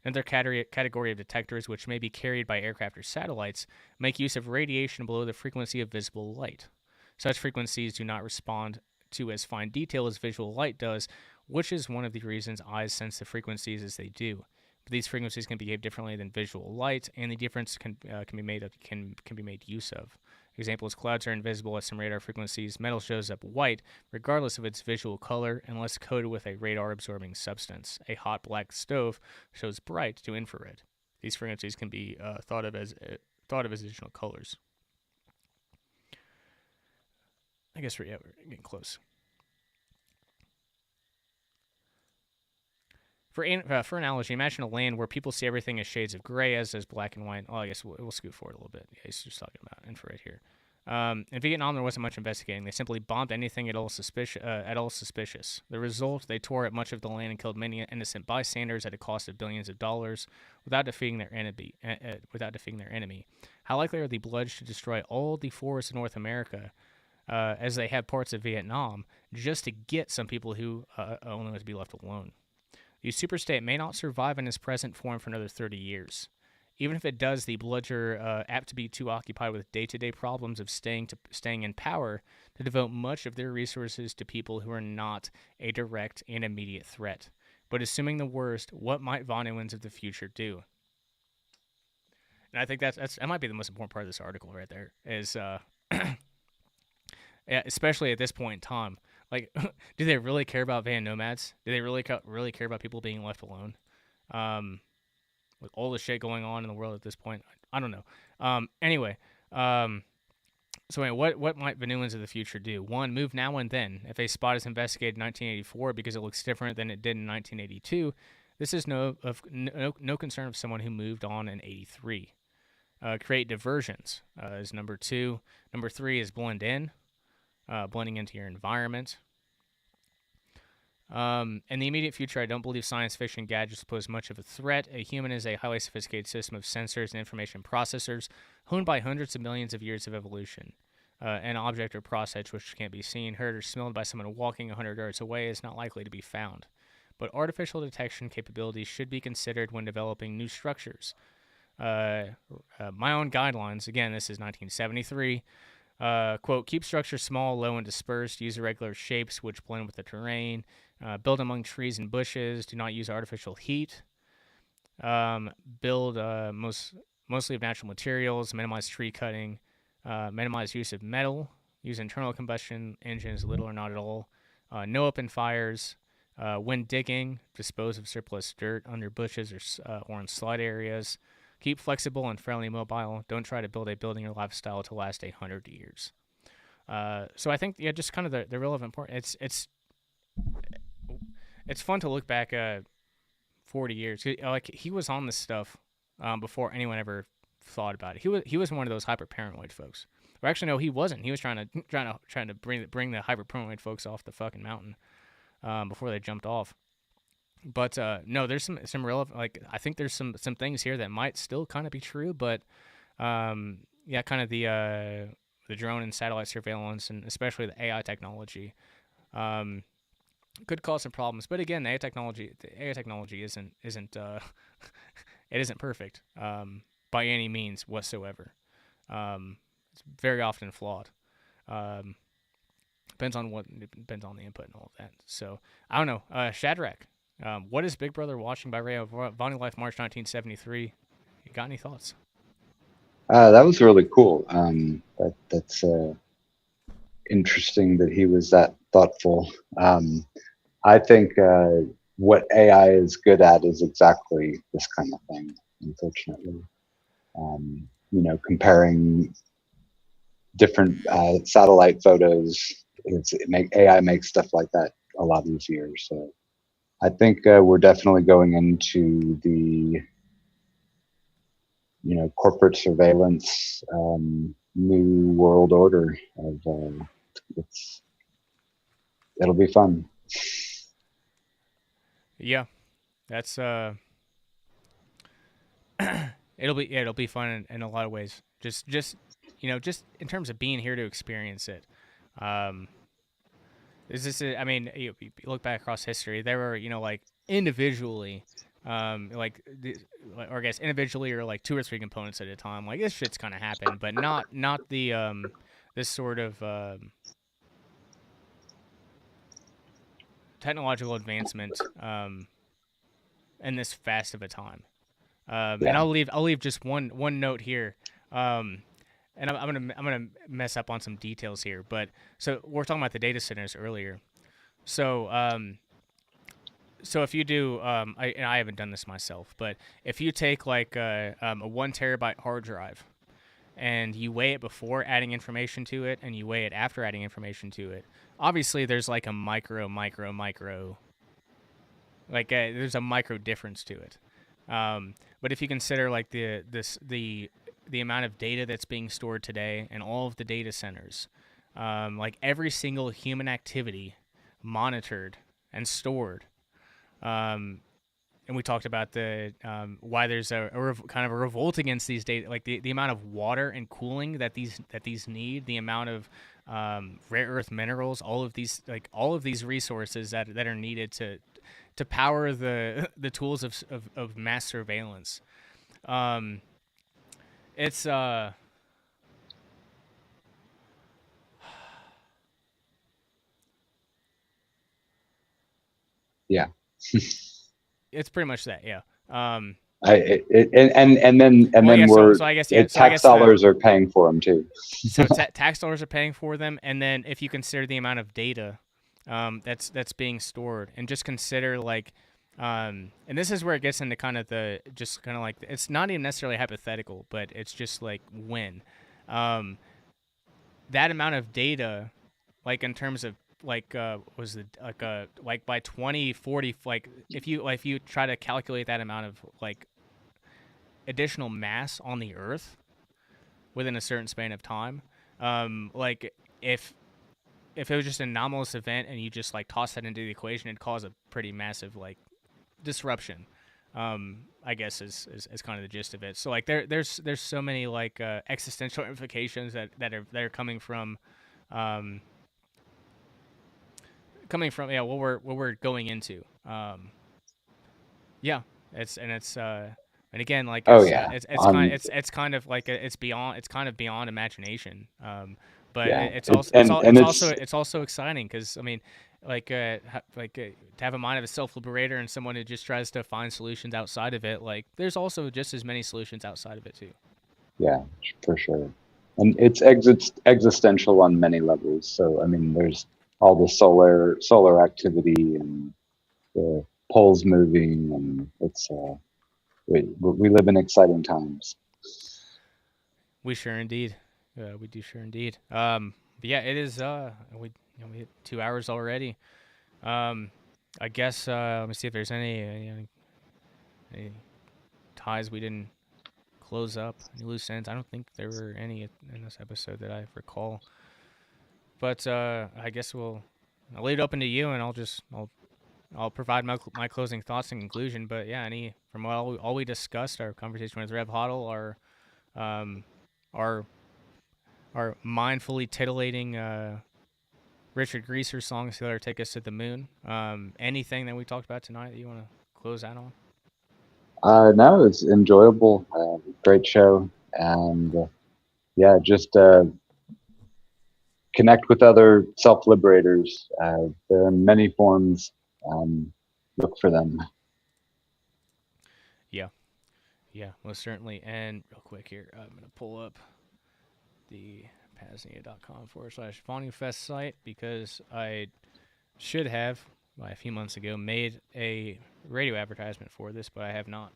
Another category of detectors, which may be carried by aircraft or satellites, make use of radiation below the frequency of visible light. Such frequencies do not respond to as fine detail as visual light does, which is one of the reasons eyes sense the frequencies as they do. But these frequencies can behave differently than visual light, and the difference can be made use of. Example is clouds are invisible at some radar frequencies. Metal shows up white, regardless of its visual color, unless coated with a radar-absorbing substance. A hot black stove shows bright to infrared. These frequencies can be thought of as additional colors. I guess we're getting close. For analogy, imagine a land where people see everything as shades of gray, as does black and white. Oh, I guess we'll scoot forward a little bit. Yeah, he's just talking about infrared here. In Vietnam, there wasn't much investigating. They simply bombed anything at all suspicious. The result, they tore up much of the land and killed many innocent bystanders at a cost of billions of dollars without defeating their enemy. How likely are the Bloods to destroy all the forests of North America, as they had parts of Vietnam, just to get some people who only want to be left alone? The superstate may not survive in its present form for another 30 years. Even if it does, the Bloods are apt to be too occupied with day-to-day problems of staying in power to devote much of their resources to people who are not a direct and immediate threat. But assuming the worst, what might Vonuans of the future do? And I think that might be the most important part of this article right there, is especially at this point in time. Like, do they really care about van nomads? Do they really care about people being left alone? With all the shit going on in the world at this point, I don't know. Anyway, what might Vonuans of the future do? 1, move now and then. If a spot is investigated in 1984 because it looks different than it did in 1982, this is no concern of someone who moved on in 83. Create diversions is number 2. Number 3 is blend in. Blending into your environment. In the immediate future, I don't believe science fiction gadgets pose much of a threat. A human is a highly sophisticated system of sensors and information processors honed by hundreds of millions of years of evolution. An object or process which can't be seen, heard, or smelled by someone walking 100 yards away is not likely to be found. But artificial detection capabilities should be considered when developing new structures. My own guidelines, again, this is 1973, quote, keep structures small, low, and dispersed. Use irregular shapes which blend with the terrain. Build among trees and bushes. Do not use artificial heat. Build mostly of natural materials. Minimize tree cutting. Minimize use of metal. Use internal combustion engines little or not at all. No open fires. When digging, dispose of surplus dirt under bushes or in slide areas. Keep flexible and fairly mobile. Don't try to build a building or lifestyle to last 100 years. So I think, just kind of the relevant part. It's fun to look back 40 years. Like, he was on this stuff before anyone ever thought about it. He was one of those hyper paranoid folks. Or actually, no, he wasn't. He was trying to bring the hyper paranoid folks off the fucking mountain before they jumped off. But no, there's some relevant, like, I think there's some things here that might still kind of be true, but kind of the drone and satellite surveillance, and especially the AI technology, could cause some problems. But again, the AI technology isn't it isn't perfect by any means whatsoever. It's very often flawed. Depends on the input and all of that. So I don't know, Shadrach. What is Big Brother watching by Ray of Vonu Life, March 1973? You got any thoughts? That was really cool. That's interesting that he was that thoughtful. I think what AI is good at is exactly this kind of thing, unfortunately. Comparing different satellite photos, AI makes stuff like that a lot easier. So I think we're definitely going into the corporate surveillance new world order of it'll be fun. Yeah, that's it'll be fun in a lot of ways. Just in terms of being here to experience it. You look back across history, there were, like, individually, or I guess individually, or like 2 or 3 components at a time. Like, this shit's kind of happened, but not the this sort of technological advancement in this fast of a time. And I'll leave just one note here. and I'm gonna mess up on some details here, but so we're talking about the data centers earlier. So so if you do, I haven't done this myself, but if you take like a 1 terabyte hard drive and you weigh it before adding information to it and you weigh it after adding information to it, obviously there's like a micro, like there's a micro difference to it. But if you consider like the amount of data that's being stored today and all of the data centers, like every single human activity monitored and stored, and we talked about the why there's kind of a revolt against these data, like the amount of water and cooling that these need, the amount of rare earth minerals, all of these resources that are needed to power the tools of mass surveillance. It's Yeah. It's pretty much that, yeah. And then tax dollars are paying for them too. So tax dollars are paying for them, and then if you consider the amount of data that's being stored, and just consider like, and this is where it gets into kind of like it's not even necessarily hypothetical, but it's just like when that amount of data, like in terms of like was it like by 2040, like if you try to calculate that amount of like additional mass on the Earth within a certain span of time, like if it was just an anomalous event and you just like toss that into the equation, it'd cause a pretty massive like disruption. I guess is kind of the gist of it. So like there's so many like existential implications that are coming from what we're going into. Yeah, and again, like it's kind of like it's kind of beyond imagination. But Yeah. it's also exciting because I mean, to have a mind of a self-liberator and someone who just tries to find solutions outside of it. Like there's also just as many solutions outside of it too. Yeah, for sure. And it's existential on many levels. So I mean, there's all the solar activity and the poles moving, and it's we live in exciting times. We sure indeed. We do sure indeed. But yeah, it is. We hit 2 hours already. I guess let me see if there's any ties we didn't close up, any loose ends. I don't think there were any in this episode that I recall. But I guess I'll leave it open to you, and I'll provide my closing thoughts and conclusion. But yeah, from all we discussed, our conversation with Rev Hoddle, our mindfully titillating Richard Greaser songs that take us to the moon. Anything that we talked about tonight that you want to close out on? No, it's enjoyable. Great show, and yeah, just connect with other self-liberators. There are many forms. Look for them. Yeah, most certainly. And real quick here, I'm going to pull up the PAZNIA.com/VonuFest site because I should have, a few months ago, made a radio advertisement for this, but I have not.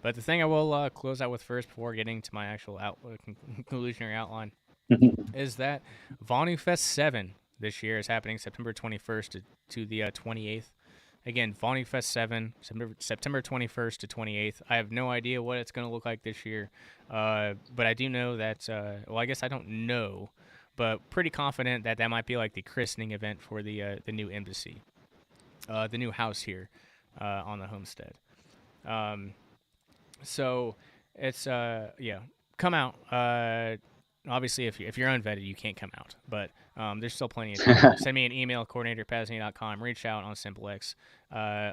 But the thing I will close out with first before getting to my actual conclusionary outline is that VonuFest 7 this year is happening September 21st to the 28th. Again, VonuFest 7, September 21st to 28th. I have no idea what it's going to look like this year, but I do know that, I guess I don't know, but pretty confident that might be like the christening event for the new embassy, the new house here on the homestead. So it's, come out. Obviously, if you're unvetted, you can't come out, but there's still plenty of time. Send me an email, coordinator@PAZNIA.com. Reach out on SimpleX.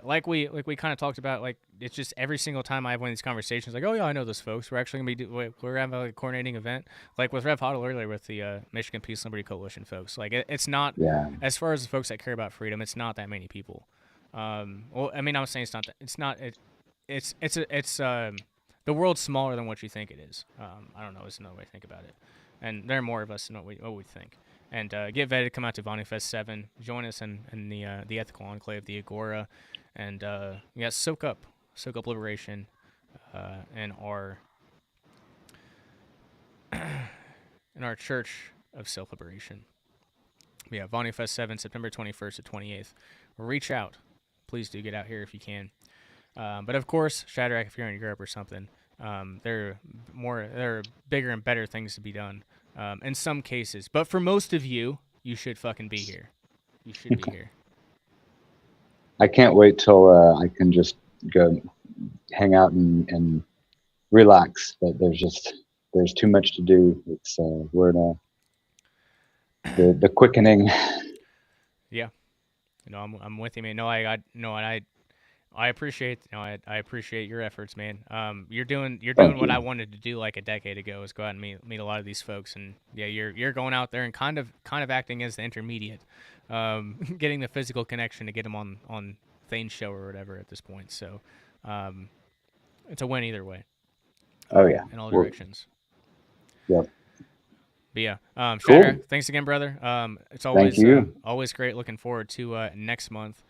Like we kind of talked about, like it's just every single time I have one of these conversations, like, oh yeah, I know those folks. We're actually gonna we're having a coordinating event, like with Rev Hoddle earlier with the Michigan Peace Liberty Coalition folks. Like it's not as far as the folks that care about freedom, it's not that many people. Well, I mean, I was saying it's not that. It's not. It's the world's smaller than what you think it is. I don't know. It's another way to think about it. And there are more of us than what we think. And get vetted, come out to Vonnie Fest 7. Join us in the Ethical Enclave, the Agora. And, soak up liberation and in our church of self-liberation. Yeah, Vonnie Fest 7, September 21st to 28th. Reach out. Please do get out here if you can. But of course, Shadrach, if you're in Europe or something, there are bigger and better things to be done in some cases. But for most of you, you should fucking be here. You should be here. I can't wait till I can just go hang out and relax. But there's too much to do. It's we're in the quickening. Yeah, I'm with you, man. I appreciate I appreciate your efforts, man. You're doing what I wanted to do like a decade ago, is go out and meet a lot of these folks, and yeah, you're going out there and kind of acting as the intermediate, getting the physical connection to get them on Thane's show or whatever at this point. So, it's a win either way. Oh yeah, in all directions. Yep. But yeah, Shadrach, thanks again, brother. It's always Thank you. Always great. Looking forward to next month.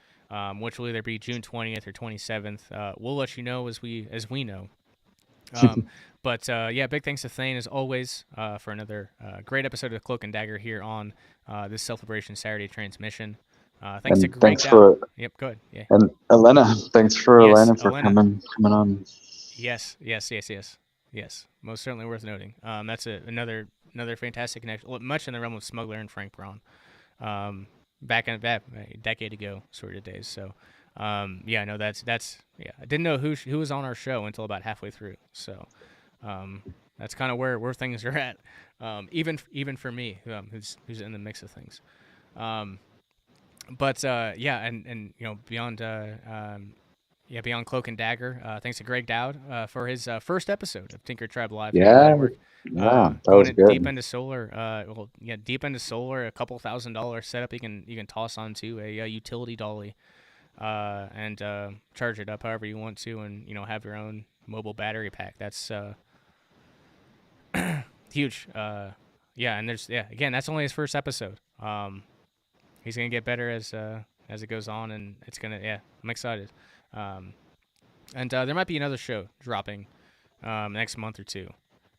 Which will either be June 20th or 27th. We'll let you know as we know. But big thanks to Thane as always for another great episode of Cloak and Dagger here on this Celebration Saturday transmission. Thanks to Greg Doud. Yep, go ahead. Yeah. And Elena, thanks for Yes, Elena coming on. Yes. Most certainly worth noting. That's another fantastic connection. Much in the realm of Smuggler and Frank Braun. Back a decade ago sort of days. So, that's I didn't know who was on our show until about halfway through. So, that's kind of where things are at. Even for me, who's in the mix of things. Beyond Cloak and Dagger, thanks to Greg Doud for his first episode of Tinker Tribe Live. Yeah, that was good. Deep into solar, a couple $1,000 setup you can toss onto a utility dolly, and charge it up however you want to, and have your own mobile battery pack. That's huge. And there's again, that's only his first episode. He's gonna get better as it goes on, and it's gonna I'm excited. And there might be another show dropping next month or two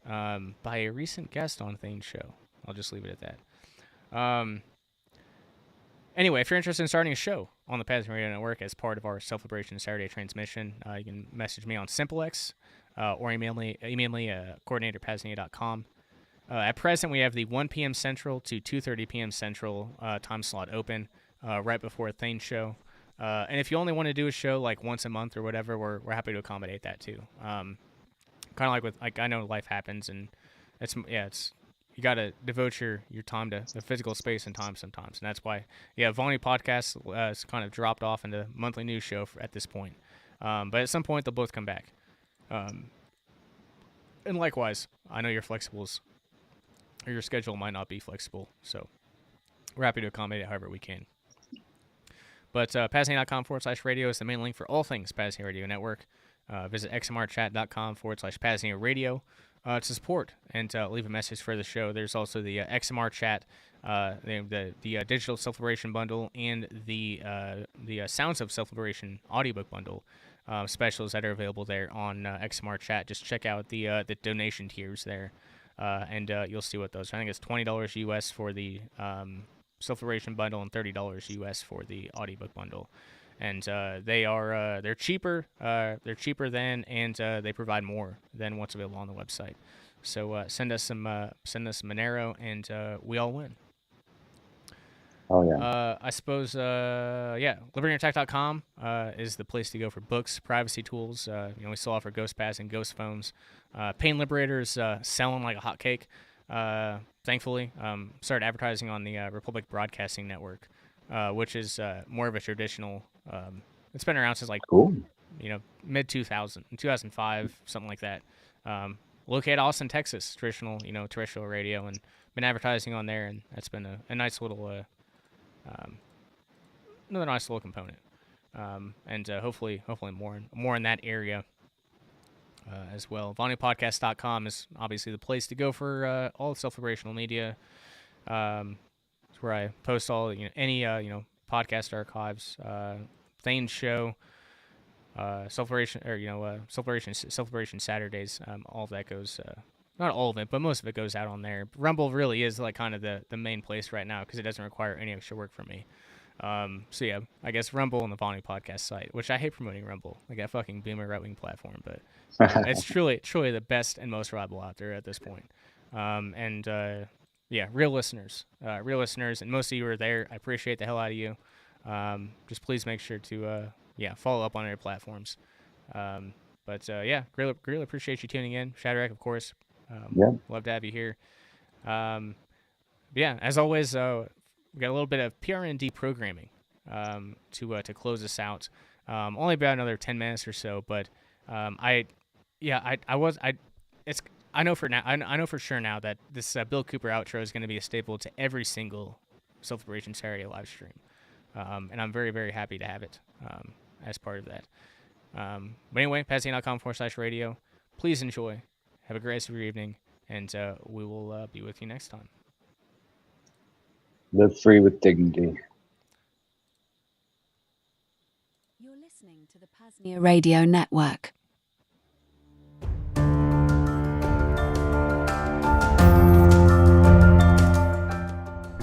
by a recent guest on Thane's show. I'll just leave it at that. Anyway, if you're interested in starting a show on the PAZNIA Radio Network as part of our Celebration Saturday transmission, you can message me on SimpleX or email me coordinator@PAZNIA.com. At present, we have the 1 p.m. Central to 2:30 p.m. Central time slot open right before Thane's show. And if you only want to do a show like once a month or whatever, we're happy to accommodate that too. Kind of like I know life happens, and it's you got to devote your time to the physical space and time sometimes, and that's why Vonu podcast has kind of dropped off into monthly news show at this point. But at some point they'll both come back. And likewise, I know your flexibles or your schedule might not be flexible, so we're happy to accommodate it however we can. But PAZNIA.com/radio is the main link for all things PAZNIA Radio Network. Visit xmrchat.com/PAZNIA Radio to support and leave a message for the show. There's also the XMR chat, the digital self-liberation bundle, and the Sounds of Self-Liberation audiobook bundle specials that are available there on XMR chat. Just check out the donation tiers there, and you'll see what those are. I think it's $20 US for the Self-Liberation bundle and $30 US for the audiobook bundle, and they're cheaper than, and they provide more than what's available on the website. So send us some Monero, and we all win. Oh yeah. I suppose libertyanderattack.com is the place to go for books, privacy tools. We still offer Ghost Pass and Ghost Phones. Pain Liberator is selling like a hotcake. Thankfully, started advertising on the Republic Broadcasting Network, which is more of a traditional. It's been around since mid 2005, something like that. Located Austin, Texas, traditional terrestrial radio, and been advertising on there, and that's been a nice little another nice little component. And hopefully more in that area as well. VonuPodcast.com is obviously the place to go for all self-liberational media. It's where I post all any podcast archives, Thane's show, Self-Liberation Saturdays. All of that goes. Not all of it, but most of it goes out on there. Rumble really is like kind of the main place right now because it doesn't require any extra work from me. So yeah, I guess Rumble and the Vonu podcast site, which I hate promoting Rumble, like that fucking boomer right-wing platform, but it's truly the best and most reliable out there at this point. Yeah, real listeners, and most of you are there. I appreciate the hell out of you. Just please make sure to follow up on our platforms. Yeah, really appreciate you tuning in, Shadrach, of course. Love to have you here. Yeah, as always, we got a little bit of PRND programming to close us out. Only about another 10 minutes or so, but I know for sure now that this Bill Cooper outro is going to be a staple to every single Self-Liberation Saturday live stream, and I'm very, very happy to have it as part of that. But anyway, PAZNIA.com/radio. Please enjoy. Have a great rest of your evening, and we will be with you next time. Live free with dignity. You're listening to the PAZNIA Radio Network.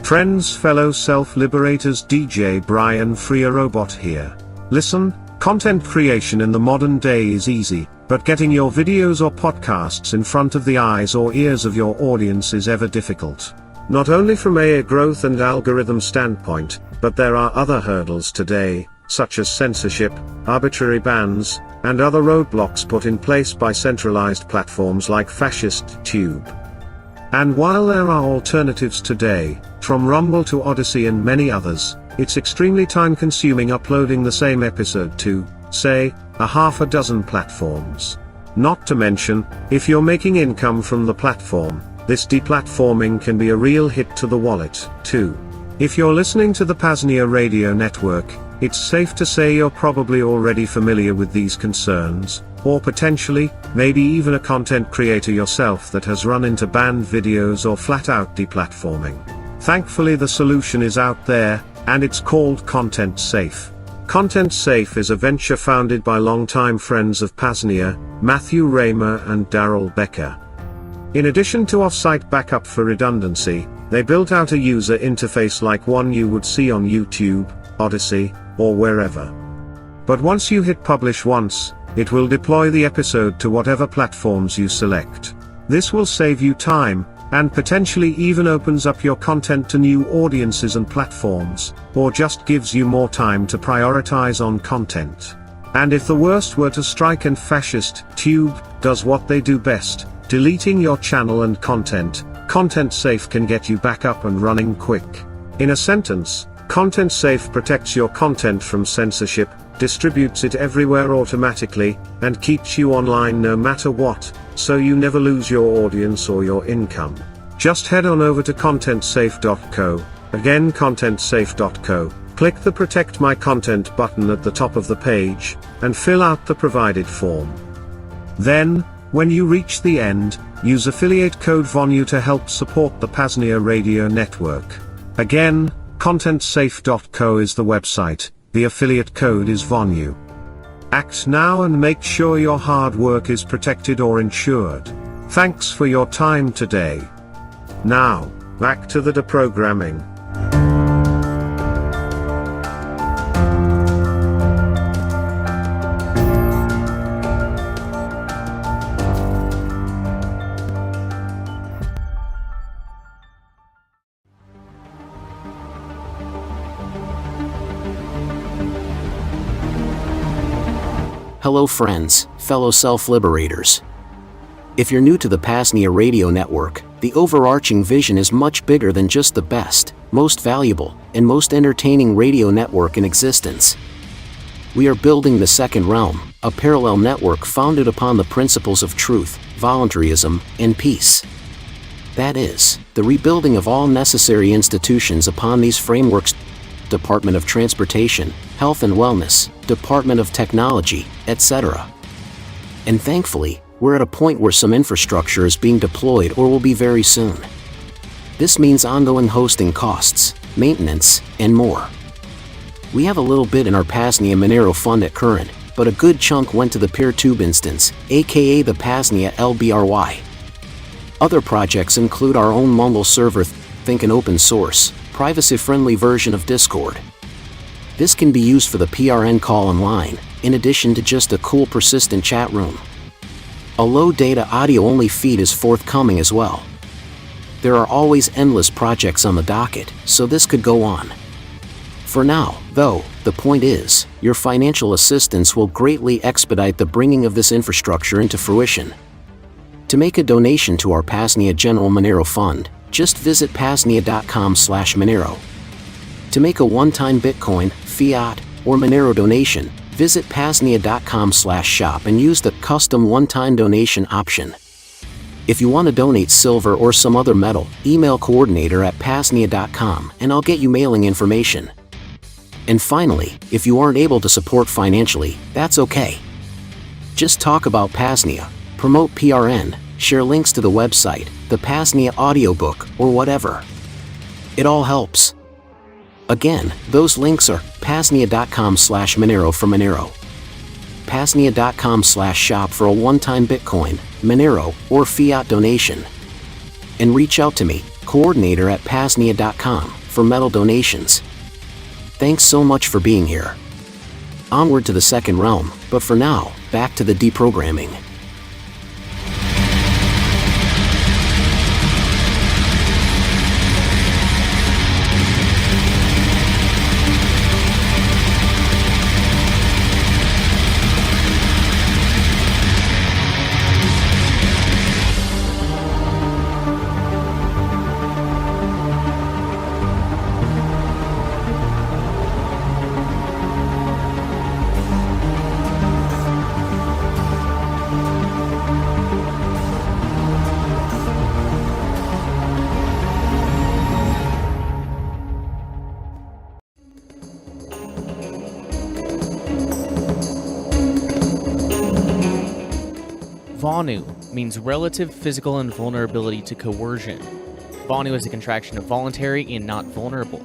Friends, fellow self-liberators, DJ Brian Freer Robot here. Listen, content creation in the modern day is easy, but getting your videos or podcasts in front of the eyes or ears of your audience is ever difficult. Not only from a growth and algorithm standpoint, but there are other hurdles today, such as censorship, arbitrary bans, and other roadblocks put in place by centralized platforms like Fascist Tube. And while there are alternatives today, from Rumble to Odyssey and many others, it's extremely time-consuming uploading the same episode to, say, a half a dozen platforms. Not to mention, if you're making income from the platform, this deplatforming can be a real hit to the wallet, too. If you're listening to the PAZNIA Radio Network, it's safe to say you're probably already familiar with these concerns, or potentially, maybe even a content creator yourself that has run into banned videos or flat-out deplatforming. Thankfully, the solution is out there, and it's called Content Safe. Content Safe is a venture founded by longtime friends of PAZNIA, Matthew Raymer and Daryl Becker. In addition to off-site backup for redundancy, they built out a user interface like one you would see on YouTube, Odyssey, or wherever. But once you hit publish once, it will deploy the episode to whatever platforms you select. This will save you time, and potentially even opens up your content to new audiences and platforms, or just gives you more time to prioritize on content. And if the worst were to strike and Fascist Tube does what they do best, deleting your channel and content, Content Safe can get you back up and running quick. In a sentence, Content Safe protects your content from censorship, distributes it everywhere automatically, and keeps you online no matter what, so you never lose your audience or your income. Just head on over to contentsafe.co, again contentsafe.co, click the Protect My Content button at the top of the page, and fill out the provided form. Then, when you reach the end, use affiliate code Vonu to help support the PAZNIA Radio Network. Again, contentsafe.co is the website, the affiliate code is Vonu. Act now and make sure your hard work is protected or insured. Thanks for your time today. Now, back to the deprogramming. Hello friends, fellow self-liberators. If you're new to the PAZNIA Radio Network, the overarching vision is much bigger than just the best, most valuable, and most entertaining radio network in existence. We are building the Second Realm, a parallel network founded upon the principles of truth, voluntarism, and peace. That is, the rebuilding of all necessary institutions upon these frameworks: Department of Transportation, Health and Wellness, Department of Technology, etc. And thankfully, We're at a point where some infrastructure is being deployed or will be very soon. This means ongoing hosting costs, maintenance, and more. We have a little bit in our PAZNIA Monero fund at current, but a good chunk went to the PeerTube instance, aka the PAZNIA LBRY. Other projects include our own Mumble server, think an open source, privacy-friendly version of Discord. This can be used for the PRN call online, in addition to just a cool persistent chat room. A low-data audio-only feed is forthcoming as well. There are always endless projects on the docket, so this could go on. For now, though, the point is, your financial assistance will greatly expedite the bringing of this infrastructure into fruition. To make a donation to our PAZNIA General Monero Fund, just visit PAZNIA.com/Monero. To make a one-time Bitcoin, fiat, or Monero donation, visit PAZNIA.com/shop and use the custom one-time donation option. If you want to donate silver or some other metal, email coordinator at PAZNIA.com and I'll get you mailing information. And finally, if you aren't able to support financially, that's okay. Just talk about PAZNIA, promote PRN, share links to the website, the PAZNIA audiobook, or whatever. It all helps. Again, those links are PAZNIA.com/Monero for Monero, PAZNIA.com/shop for a one-time Bitcoin, Monero, or fiat donation. And reach out to me, coordinator at PAZNIA.com, for metal donations. Thanks so much for being here. Onward to the second realm, but for now, back to the deprogramming. Vonu means relative physical invulnerability to coercion. Vonu is a contraction of voluntary and not vulnerable.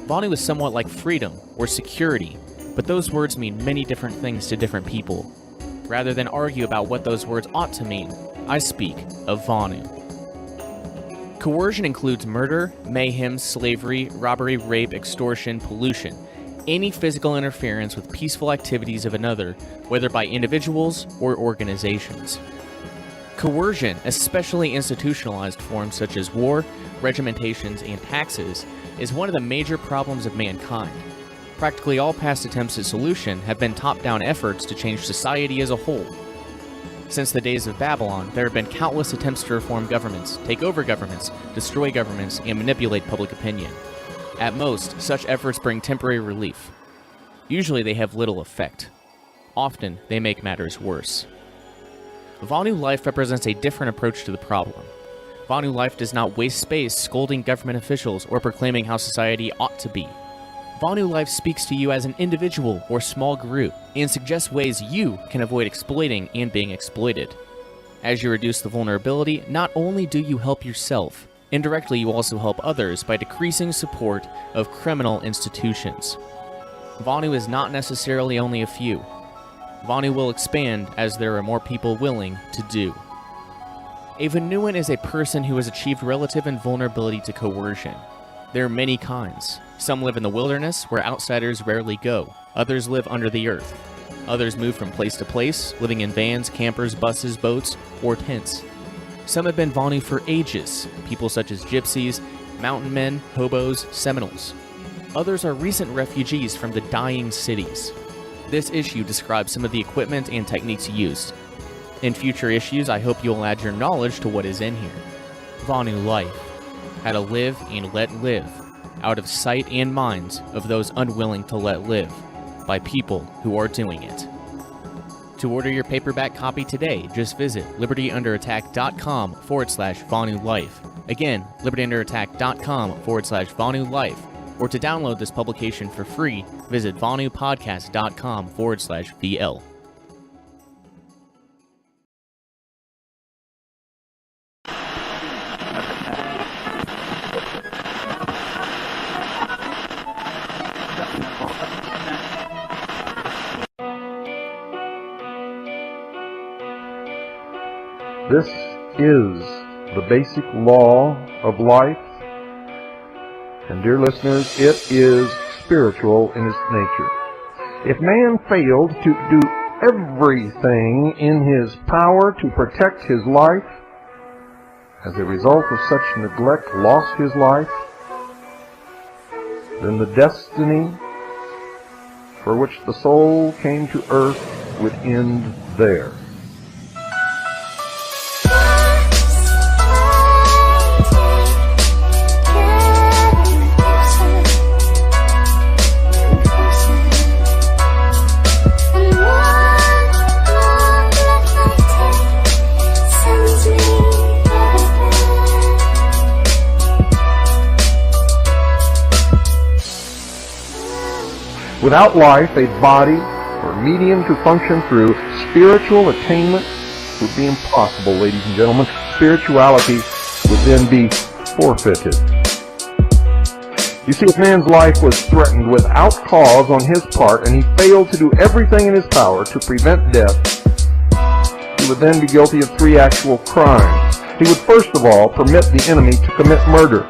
Vonu is somewhat like freedom or security, but those words mean many different things to different people. Rather than argue about what those words ought to mean, I speak of Vonu. Coercion includes murder, mayhem, slavery, robbery, rape, extortion, pollution, any physical interference with peaceful activities of another, whether by individuals or organizations. Coercion, especially institutionalized forms such as war, regimentations, and taxes, is one of the major problems of mankind. Practically all past attempts at solution have been top-down efforts to change society as a whole. Since the days of Babylon, there have been countless attempts to reform governments, take over governments, destroy governments, and manipulate public opinion. At most, such efforts bring temporary relief. Usually they have little effect. Often, they make matters worse. Vonu Life represents a different approach to the problem. Vonu Life does not waste space scolding government officials or proclaiming how society ought to be. Vonu Life speaks to you as an individual or small group and suggests ways you can avoid exploiting and being exploited. As you reduce the vulnerability, not only do you help yourself, indirectly you also help others by decreasing support of criminal institutions. Vonu is not necessarily only a few. Vonu will expand as there are more people willing to do. A Vonuan is a person who has achieved relative invulnerability to coercion. There are many kinds. Some live in the wilderness, where outsiders rarely go. Others live under the earth. Others move from place to place, living in vans, campers, buses, boats, or tents. Some have been Vonu for ages, people such as gypsies, mountain men, hobos, Seminoles. Others are recent refugees from the dying cities. This issue describes some of the equipment and techniques used. In future issues, I hope you'll add your knowledge to what is in here. Vonu Life. How to live and let live, out of sight and minds of those unwilling to let live, by people who are doing it. To order your paperback copy today, just visit libertyunderattack.com/Vonu Life. Again, libertyunderattack.com/Vonu Life. Or to download this publication for free, visit vonupodcast.com/VL. This is the basic law of life. And dear listeners, it is spiritual in its nature. If man failed to do everything in his power to protect his life, as a result of such neglect lost his life, then the destiny for which the soul came to earth would end there. Without life, a body or medium to function through, spiritual attainment would be impossible, ladies and gentlemen. Spirituality would then be forfeited. You see, if man's life was threatened without cause on his part, and he failed to do everything in his power to prevent death, he would then be guilty of three actual crimes. He would first of all permit the enemy to commit murder.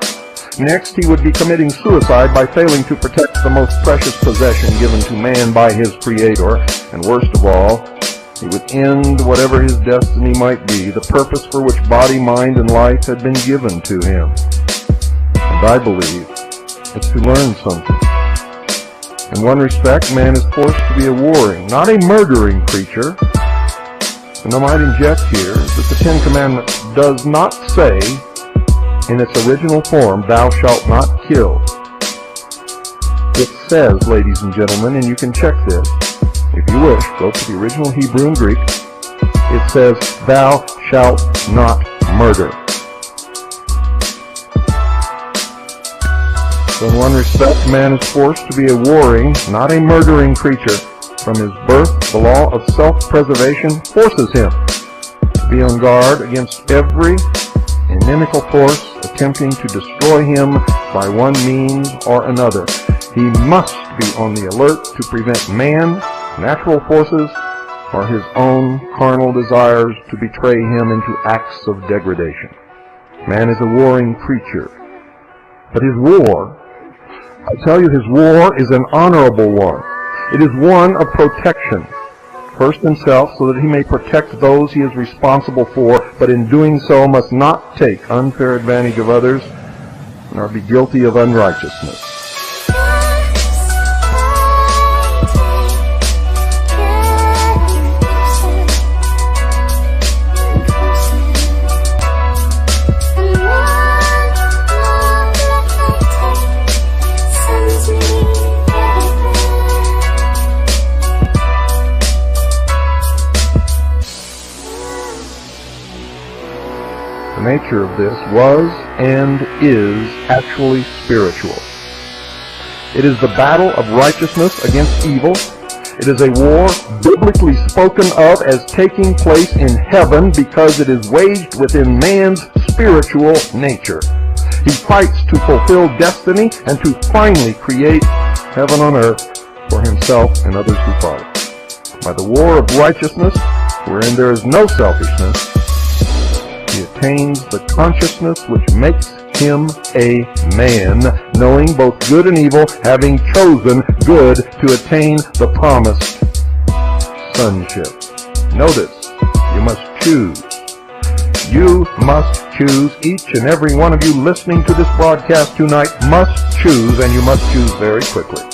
Next, he would be committing suicide by failing to protect the most precious possession given to man by his Creator. And worst of all, he would end whatever his destiny might be, the purpose for which body, mind, and life had been given to him. And I believe it's to learn something. In one respect, man is forced to be a warring, not a murdering creature. And I might inject here that the Ten Commandments does not say, in its original form, thou shalt not kill. It says, ladies and gentlemen, and you can check this, if you wish, go to the original Hebrew and Greek, it says, thou shalt not murder. So in one respect, man is forced to be a warring, not a murdering creature. From his birth, the law of self-preservation forces him to be on guard against every inimical force attempting to destroy him by one means or another. He must be on the alert to prevent man, natural forces, or his own carnal desires to betray him into acts of degradation. Man is a warring creature. But his war, I tell you, his war is an honorable one. It is one of protection. First himself, so that he may protect those he is responsible for, but in doing so must not take unfair advantage of others, nor be guilty of unrighteousness. The nature of this was and is actually spiritual. It is the battle of righteousness against evil. It is a war biblically spoken of as taking place in heaven because it is waged within man's spiritual nature. He fights to fulfill destiny and to finally create heaven on earth for himself and others who follow. By the war of righteousness, wherein there is no selfishness, he attains the consciousness which makes him a man, knowing both good and evil, having chosen good to attain the promised sonship. Notice, you must choose. You must choose. Each and every one of you listening to this broadcast tonight must choose, and you must choose very quickly.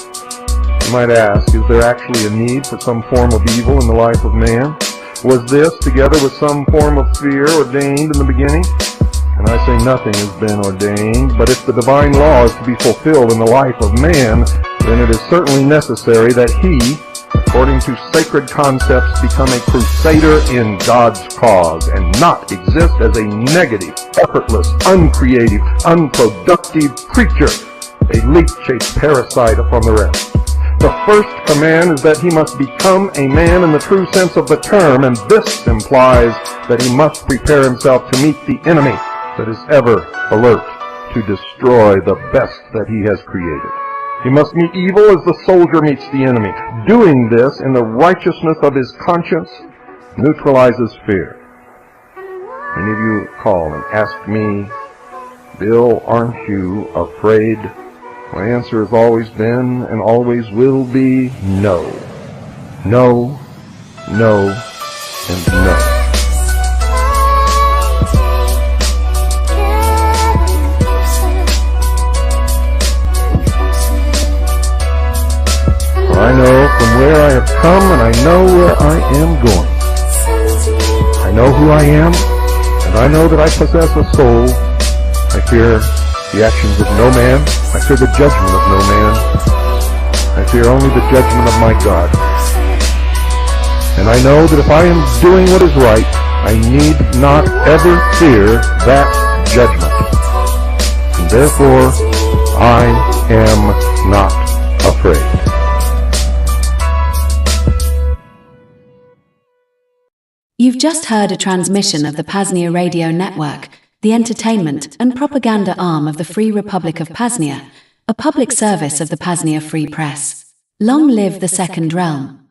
You might ask, is there actually a need for some form of evil in the life of man? Was this, together with some form of fear, ordained in the beginning? And I say nothing has been ordained, but if the divine law is to be fulfilled in the life of man, then it is certainly necessary that he, according to sacred concepts, become a crusader in God's cause, and not exist as a negative, effortless, uncreative, unproductive creature, a leech, a parasite upon the rest. The first command is that he must become a man in the true sense of the term, and this implies that he must prepare himself to meet the enemy that is ever alert to destroy the best that he has created. He must meet evil as the soldier meets the enemy. Doing this in the righteousness of his conscience neutralizes fear. Many of you call and ask me, Bill, aren't you afraid? My answer has always been and always will be no. No, no, and no. I know from where I have come, and I know where I am going. I know who I am, and I know that I possess a soul. I fear the actions of no man. I fear the judgment of no man. I fear only the judgment of my God. And I know that if I am doing what is right, I need not ever fear that judgment. And therefore, I am not afraid. You've just heard a transmission of the PAZNIA Radio Network, the entertainment and propaganda arm of the Free Republic of PAZNIA, a public service of the PAZNIA Free Press. Long live the Second Realm.